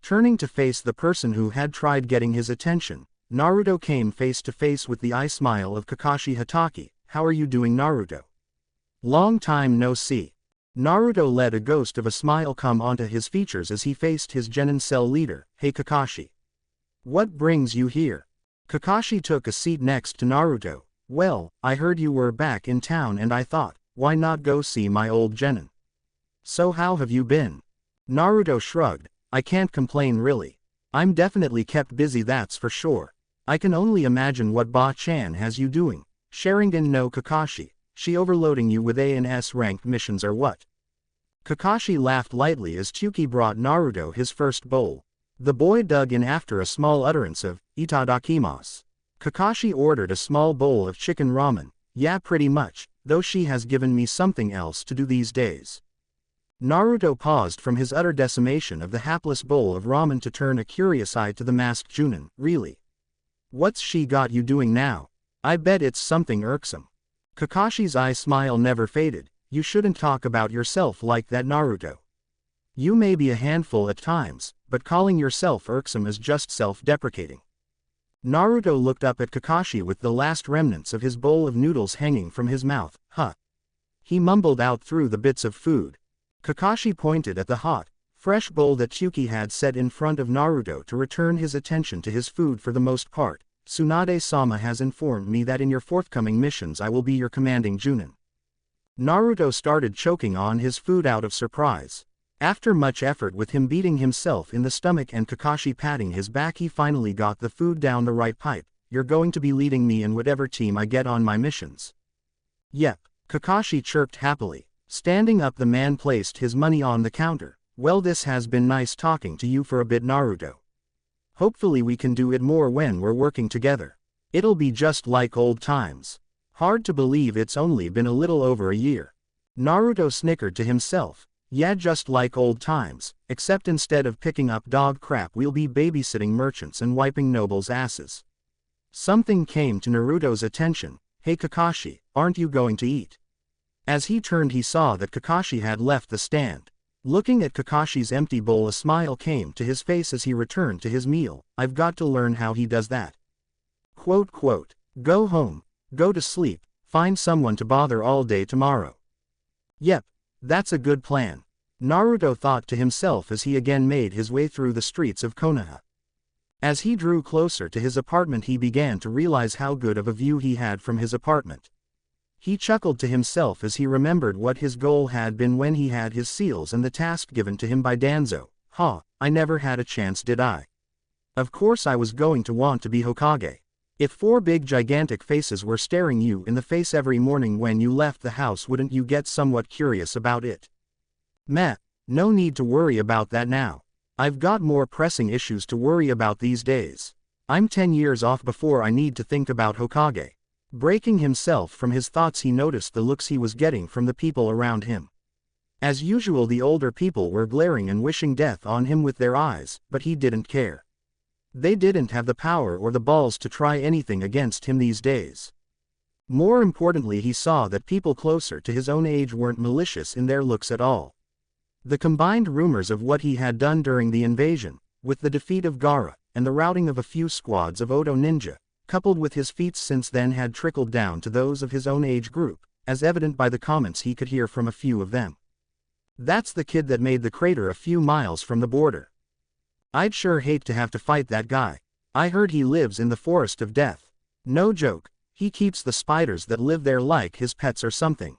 Turning to face the person who had tried getting his attention, Naruto came face to face with the eye smile of Kakashi Hatake. How are you doing, Naruto? Long time no see. Naruto let a ghost of a smile come onto his features as he faced his genin cell leader. Hey Kakashi. What brings you here? Kakashi took a seat next to Naruto. Well, I heard you were back in town and I thought, why not go see my old genin? So how have you been? Naruto shrugged. I can't complain really. I'm definitely kept busy, that's for sure. I can only imagine what Ba-chan has you doing. Sharingan no Kakashi. She overloading you with A and S ranked missions or what? Kakashi laughed lightly as Chuki brought Naruto his first bowl. The boy dug in after a small utterance of, "Itadakimasu." Kakashi ordered a small bowl of chicken ramen. Yeah, pretty much, though she has given me something else to do these days. Naruto paused from his utter decimation of the hapless bowl of ramen to turn a curious eye to the masked Junin. Really? What's she got you doing now? I bet it's something irksome. Kakashi's eye smile never faded. You shouldn't talk about yourself like that, Naruto. You may be a handful at times, but calling yourself irksome is just self-deprecating. Naruto looked up at Kakashi with the last remnants of his bowl of noodles hanging from his mouth. Huh. He mumbled out through the bits of food. Kakashi pointed at the hot, fresh bowl that Chuki had set in front of Naruto to return his attention to his food for the most part. Tsunade-sama has informed me that in your forthcoming missions I will be your commanding Junin. Naruto started choking on his food out of surprise. After much effort with him beating himself in the stomach and Kakashi patting his back, he finally got the food down the right pipe. You're going to be leading me in whatever team I get on my missions. Yep, Kakashi chirped happily. Standing up, the man placed his money on the counter. Well, this has been nice talking to you for a bit, Naruto. Hopefully we can do it more when we're working together. It'll be just like old times. Hard to believe it's only been a little over a year. Naruto snickered to himself. Yeah, just like old times, except instead of picking up dog crap we'll be babysitting merchants and wiping nobles' asses. Something came to Naruto's attention. Hey Kakashi, aren't you going to eat? As he turned, he saw that Kakashi had left the stand. Looking at Kakashi's empty bowl, a smile came to his face as he returned to his meal. I've got to learn how he does that. Quote, go home, go to sleep, find someone to bother all day tomorrow. Yep, that's a good plan. Naruto thought to himself as he again made his way through the streets of Konoha. As he drew closer to his apartment, he began to realize how good of a view he had from his apartment. He chuckled to himself as he remembered what his goal had been when he had his seals and the task given to him by Danzo. I never had a chance, did I? Of course I was going to want to be Hokage. If 4 big gigantic faces were staring you in the face every morning when you left the house, wouldn't you get somewhat curious about it? Meh, no need to worry about that now. I've got more pressing issues to worry about these days. I'm 10 years off before I need to think about Hokage. Breaking himself from his thoughts, he noticed the looks he was getting from the people around him. As usual, the older people were glaring and wishing death on him with their eyes, but he didn't care. They didn't have the power or the balls to try anything against him these days. More importantly, he saw that people closer to his own age weren't malicious in their looks at all. The combined rumors of what he had done during the invasion, with the defeat of Gaara, and the routing of a few squads of Oto ninja, coupled with his feats since then, had trickled down to those of his own age group, as evident by the comments he could hear from a few of them. That's the kid that made the crater a few miles from the border. I'd sure hate to have to fight that guy. I heard he lives in the forest of death. No joke, he keeps the spiders that live there like his pets or something.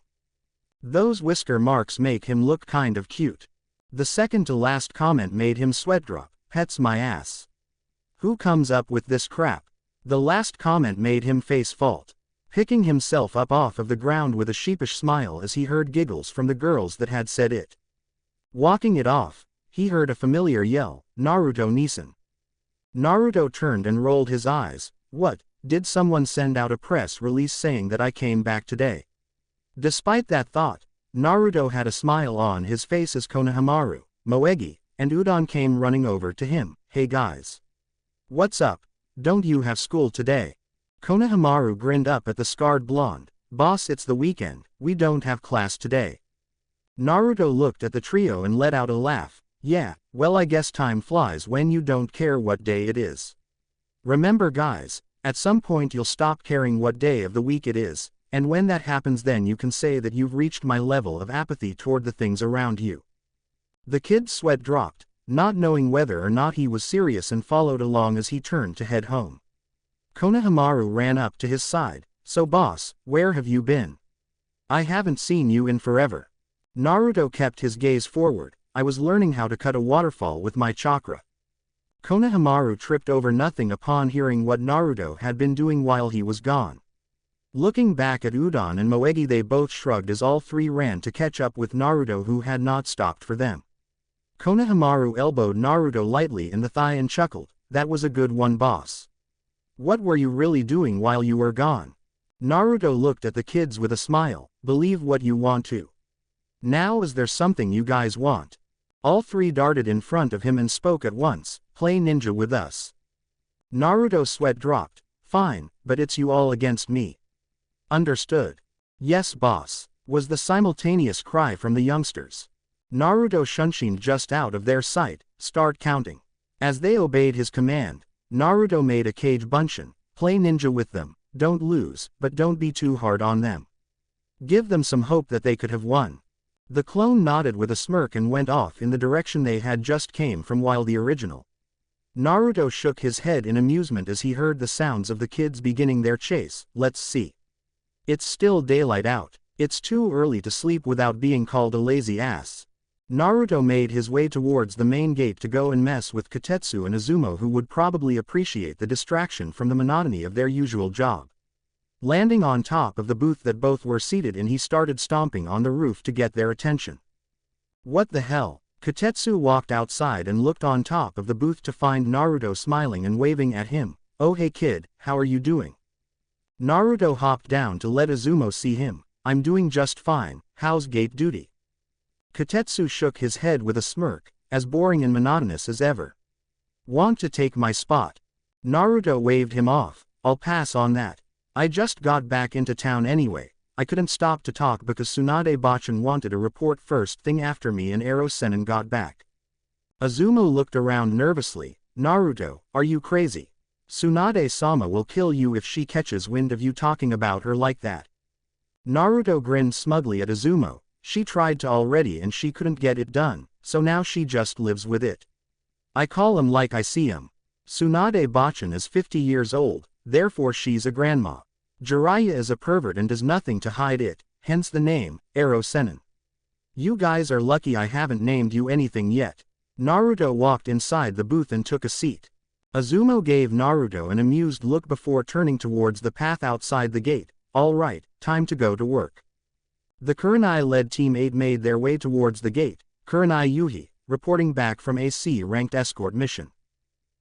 Those whisker marks make him look kind of cute. The second to last comment made him sweat drop. Pets my ass. Who comes up with this crap? The last comment made him face fault, picking himself up off of the ground with a sheepish smile as he heard giggles from the girls that had said it. Walking it off, he heard a familiar yell, Naruto Nissan. Naruto turned and rolled his eyes. What, did someone send out a press release saying that I came back today? Despite that thought, Naruto had a smile on his face as Konohamaru, Moegi, and Udon came running over to him. Hey guys. What's up? Don't you have school today? Konohamaru grinned up at the scarred blonde. Boss, it's the weekend, we don't have class today. Naruto looked at the trio and let out a laugh. Yeah, well I guess time flies when you don't care what day it is. Remember guys, at some point you'll stop caring what day of the week it is, and when that happens then you can say that you've reached my level of apathy toward the things around you. The kid's sweat dropped, not knowing whether or not he was serious, and followed along as he turned to head home. Konohamaru ran up to his side. So boss, where have you been? I haven't seen you in forever. Naruto kept his gaze forward. I was learning how to cut a waterfall with my chakra. Konohamaru tripped over nothing upon hearing what Naruto had been doing while he was gone. Looking back at Udon and Moegi, they both shrugged as all three ran to catch up with Naruto, who had not stopped for them. Konohamaru elbowed Naruto lightly in the thigh and chuckled. That was a good one boss. What were you really doing while you were gone? Naruto looked at the kids with a smile. Believe what you want to. Now is there something you guys want? All three darted in front of him and spoke at once. Play ninja with us. Naruto's sweat dropped. Fine, but it's you all against me. Understood. Yes boss, was the simultaneous cry from the youngsters. Naruto shunshined just out of their sight. Start counting. As they obeyed his command, Naruto made a cage bunshin. Play ninja with them. Don't lose, but don't be too hard on them. Give them some hope that they could have won. The clone nodded with a smirk and went off in the direction they had just came from while the original. Naruto shook his head in amusement as he heard the sounds of the kids beginning their chase. Let's see. It's still daylight out. It's too early to sleep without being called a lazy ass. Naruto made his way towards the main gate to go and mess with Kotetsu and Izumo, who would probably appreciate the distraction from the monotony of their usual job. Landing on top of the booth that both were seated in, he started stomping on the roof to get their attention. What the hell? Kotetsu walked outside and looked on top of the booth to find Naruto smiling and waving at him. Oh hey kid, how are you doing? Naruto hopped down to let Izumo see him. I'm doing just fine, how's gate duty? Kotetsu shook his head with a smirk, as boring and monotonous as ever. Want to take my spot? Naruto waved him off. I'll pass on that. I just got back into town anyway. I couldn't stop to talk because Tsunade-bachan wanted a report first thing after me and Ero-sennin got back. Izumo looked around nervously. Naruto, are you crazy? Tsunade-sama will kill you if she catches wind of you talking about her like that. Naruto grinned smugly at Izumo. She tried to already and she couldn't get it done, so now she just lives with it. I call him like I see him. Tsunade-bachan is 50 years old, therefore she's a grandma. Jiraiya is a pervert and does nothing to hide it, hence the name, Ero-sennin. You guys are lucky I haven't named you anything yet. Naruto walked inside the booth and took a seat. Izumo gave Naruto an amused look before turning towards the path outside the gate. All right, time to go to work. The Kurenai-led Team 8 made their way towards the gate, Kurenai Yuhi, reporting back from a C-ranked escort mission.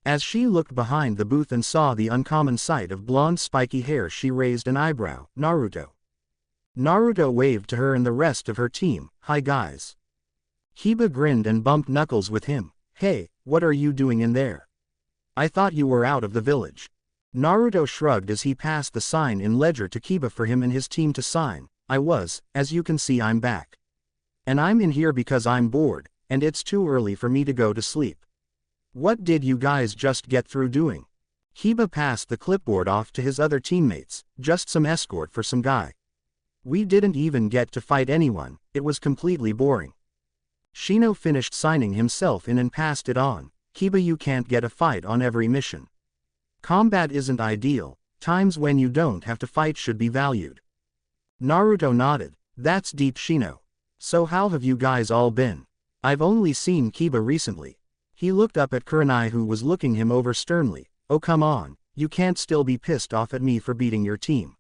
As she looked behind the booth and saw the uncommon sight of blonde spiky hair, she raised an eyebrow. Naruto. Naruto waved to her and the rest of her team. Hi guys. Hiba grinned and bumped knuckles with him. Hey, what are you doing in there? I thought you were out of the village. Naruto shrugged as he passed the sign in ledger to Kiba for him and his team to sign. I was, as you can see I'm back. And I'm in here because I'm bored, and it's too early for me to go to sleep. What did you guys just get through doing? Hiba passed the clipboard off to his other teammates. Just some escort for some guy. We didn't even get to fight anyone, it was completely boring. Shino finished signing himself in and passed it on. Kiba, you can't get a fight on every mission. Combat isn't ideal, times when you don't have to fight should be valued. Naruto nodded. That's deep, Shino. So how have you guys all been? I've only seen Kiba recently. He looked up at Kurenai, who was looking him over sternly. Oh come on, you can't still be pissed off at me for beating your team.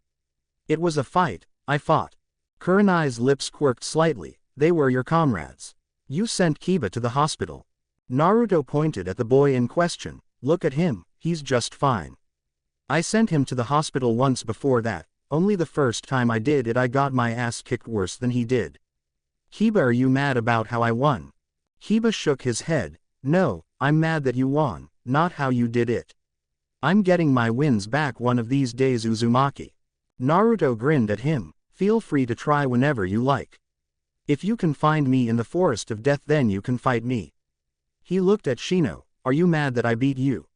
It was a fight, I fought. Kurenai's lips quirked slightly. They were your comrades. You sent Kiba to the hospital. Naruto pointed at the boy in question. Look at him, he's just fine. I sent him to the hospital once before that. Only the first time I did it I got my ass kicked worse than he did. Kiba, are you mad about how I won? Kiba shook his head. No, I'm mad that you won, not how you did it. I'm getting my wins back one of these days, Uzumaki. Naruto grinned at him. Feel free to try whenever you like. If you can find me in the forest of death, then you can fight me. He looked at Shino. Are you mad that I beat you?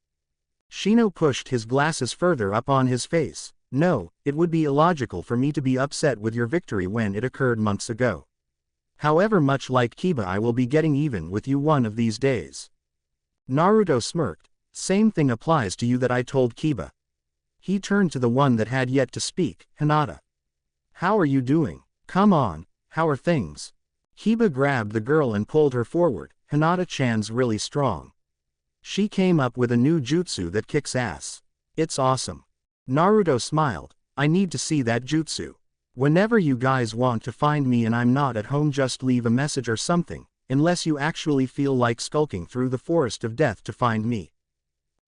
Shino pushed his glasses further up on his face. No, it would be illogical for me to be upset with your victory when it occurred months ago. However, much like Kiba, I will be getting even with you one of these days. Naruto smirked. Same thing applies to you that I told Kiba. He turned to the one that had yet to speak, Hinata. How are you doing? Come on, how are things? Kiba grabbed the girl and pulled her forward. Hinata-chan's really strong. She came up with a new jutsu that kicks ass. It's awesome. Naruto smiled. I need to see that jutsu. Whenever you guys want to find me and I'm not at home, just leave a message or something, unless you actually feel like skulking through the forest of death to find me.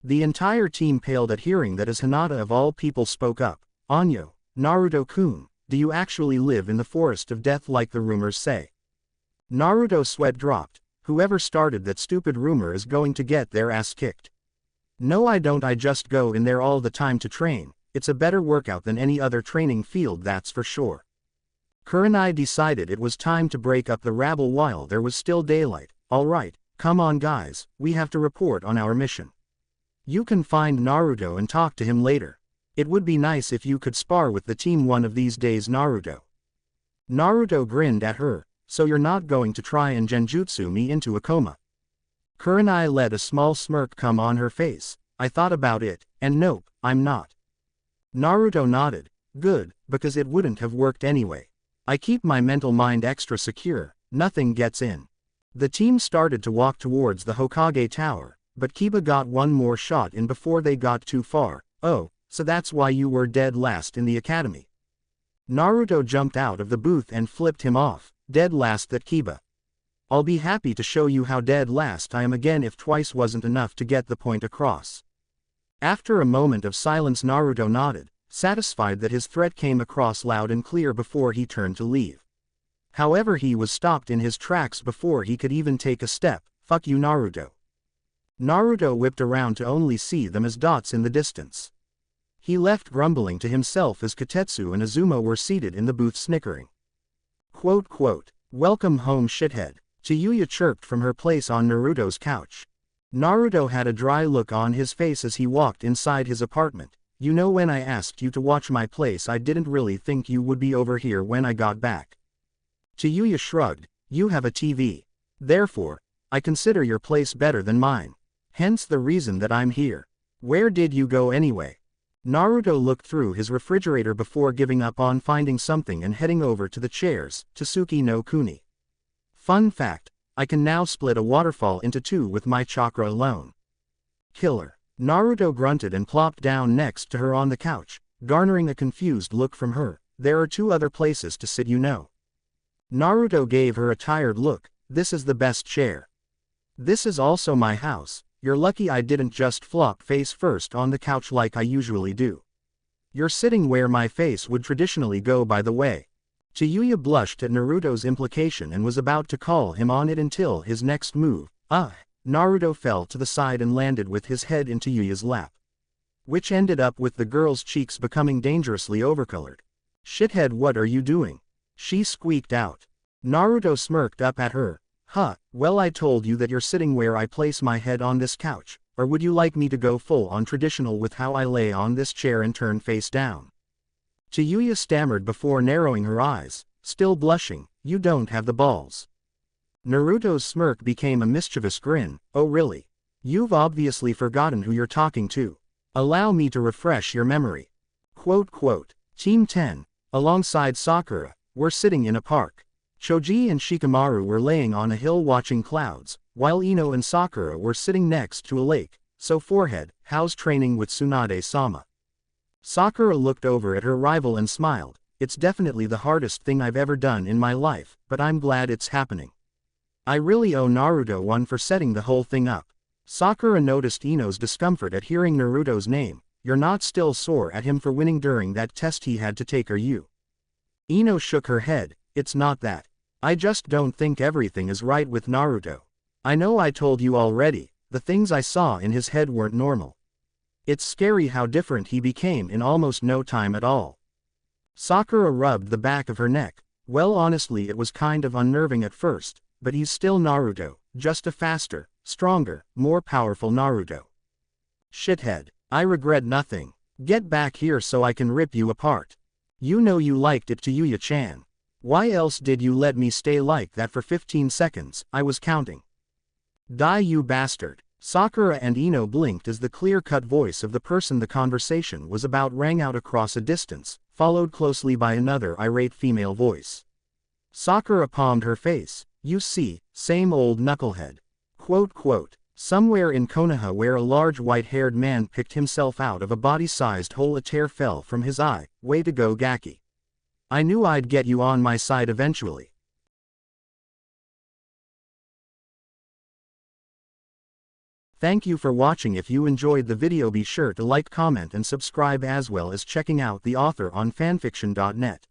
The entire team paled at hearing that, as Hinata of all people spoke up. Anyo, Naruto-kun, do you actually live in the forest of death like the rumors say? Naruto's sweat dropped. Whoever started that stupid rumor is going to get their ass kicked. No, I don't. I just go in there all the time to train. It's a better workout than any other training field, that's for sure. Kurenai decided it was time to break up the rabble while there was still daylight. Alright, come on guys, we have to report on our mission. You can find Naruto and talk to him later. It would be nice if you could spar with the team one of these days, Naruto. Naruto grinned at her. So you're not going to try and genjutsu me into a coma? Kurenai let a small smirk come on her face. I thought about it, and nope, I'm not. Naruto nodded. Good, because it wouldn't have worked anyway. I keep my mental mind extra secure, nothing gets in. The team started to walk towards the Hokage Tower, but Kiba got one more shot in before they got too far. Oh, so that's why you were dead last in the academy. Naruto jumped out of the booth and flipped him off. Dead last that Kiba. I'll be happy to show you how dead last I am again if twice wasn't enough to get the point across. After a moment of silence, Naruto nodded, satisfied that his threat came across loud and clear before he turned to leave. However, he was stopped in his tracks before he could even take a step. Fuck you, Naruto. Naruto whipped around to only see them as dots in the distance. He left grumbling to himself as Kotetsu and Azuma were seated in the booth snickering. Quote, welcome home, shithead. Chiyuya chirped from her place on Naruto's couch. Naruto had a dry look on his face as he walked inside his apartment. You know, when I asked you to watch my place, I didn't really think you would be over here when I got back. Chiyuya shrugged. You have a TV. Therefore, I consider your place better than mine. Hence the reason that I'm here. Where did you go anyway? Naruto looked through his refrigerator before giving up on finding something and heading over to the chairs. Tsuki no Kuni. Fun fact, I can now split a waterfall into two with my chakra alone. Killer. Naruto grunted and plopped down next to her on the couch, garnering a confused look from her. There are two other places to sit, you know. Naruto gave her a tired look. This is the best chair. This is also my house. You're lucky I didn't just flop face first on the couch like I usually do. You're sitting where my face would traditionally go, by the way. Chiyuya blushed at Naruto's implication and was about to call him on it until his next move. Naruto fell to the side and landed with his head in Chiyuya's lap, which ended up with the girl's cheeks becoming dangerously overcolored. Shithead, what are you doing? She squeaked out. Naruto smirked up at her. Well, I told you that you're sitting where I place my head on this couch, or would you like me to go full on traditional with how I lay on this chair and turn face down? Chiyuya stammered before narrowing her eyes, still blushing. You don't have the balls. Naruto's smirk became a mischievous grin. Oh really? You've obviously forgotten who you're talking to. Allow me to refresh your memory. Team 10, alongside Sakura, were sitting in a park. Choji and Shikamaru were laying on a hill watching clouds, while Ino and Sakura were sitting next to a lake. So forehead, how's training with Tsunade-sama? Sakura looked over at her rival and smiled. It's definitely the hardest thing I've ever done in my life, but I'm glad it's happening. I really owe Naruto one for setting the whole thing up. Sakura noticed Ino's discomfort at hearing Naruto's name. You're not still sore at him for winning during that test he had to take, are you? Ino shook her head. It's not that. I just don't think everything is right with Naruto. I know I told you already, the things I saw in his head weren't normal. It's scary how different he became in almost no time at all. Sakura rubbed the back of her neck. Well, honestly, it was kind of unnerving at first, but he's still Naruto, just a faster, stronger, more powerful Naruto. Shithead. I regret nothing. Get back here so I can rip you apart. You know you liked it to Yuya-chan. Why else did you let me stay like that for 15 seconds? I was counting. Die, you bastard. Sakura and Ino blinked as the clear-cut voice of the person the conversation was about rang out across a distance, followed closely by another irate female voice. Sakura palmed her face. You see, same old knucklehead. Quote, quote. Somewhere in Konoha, where a large white-haired man picked himself out of a body-sized hole, a tear fell from his eye. Way to go, Gaki. I knew I'd get you on my side eventually. Thank you for watching. If you enjoyed the video, be sure to like, comment and subscribe, as well as checking out the author on fanfiction.net.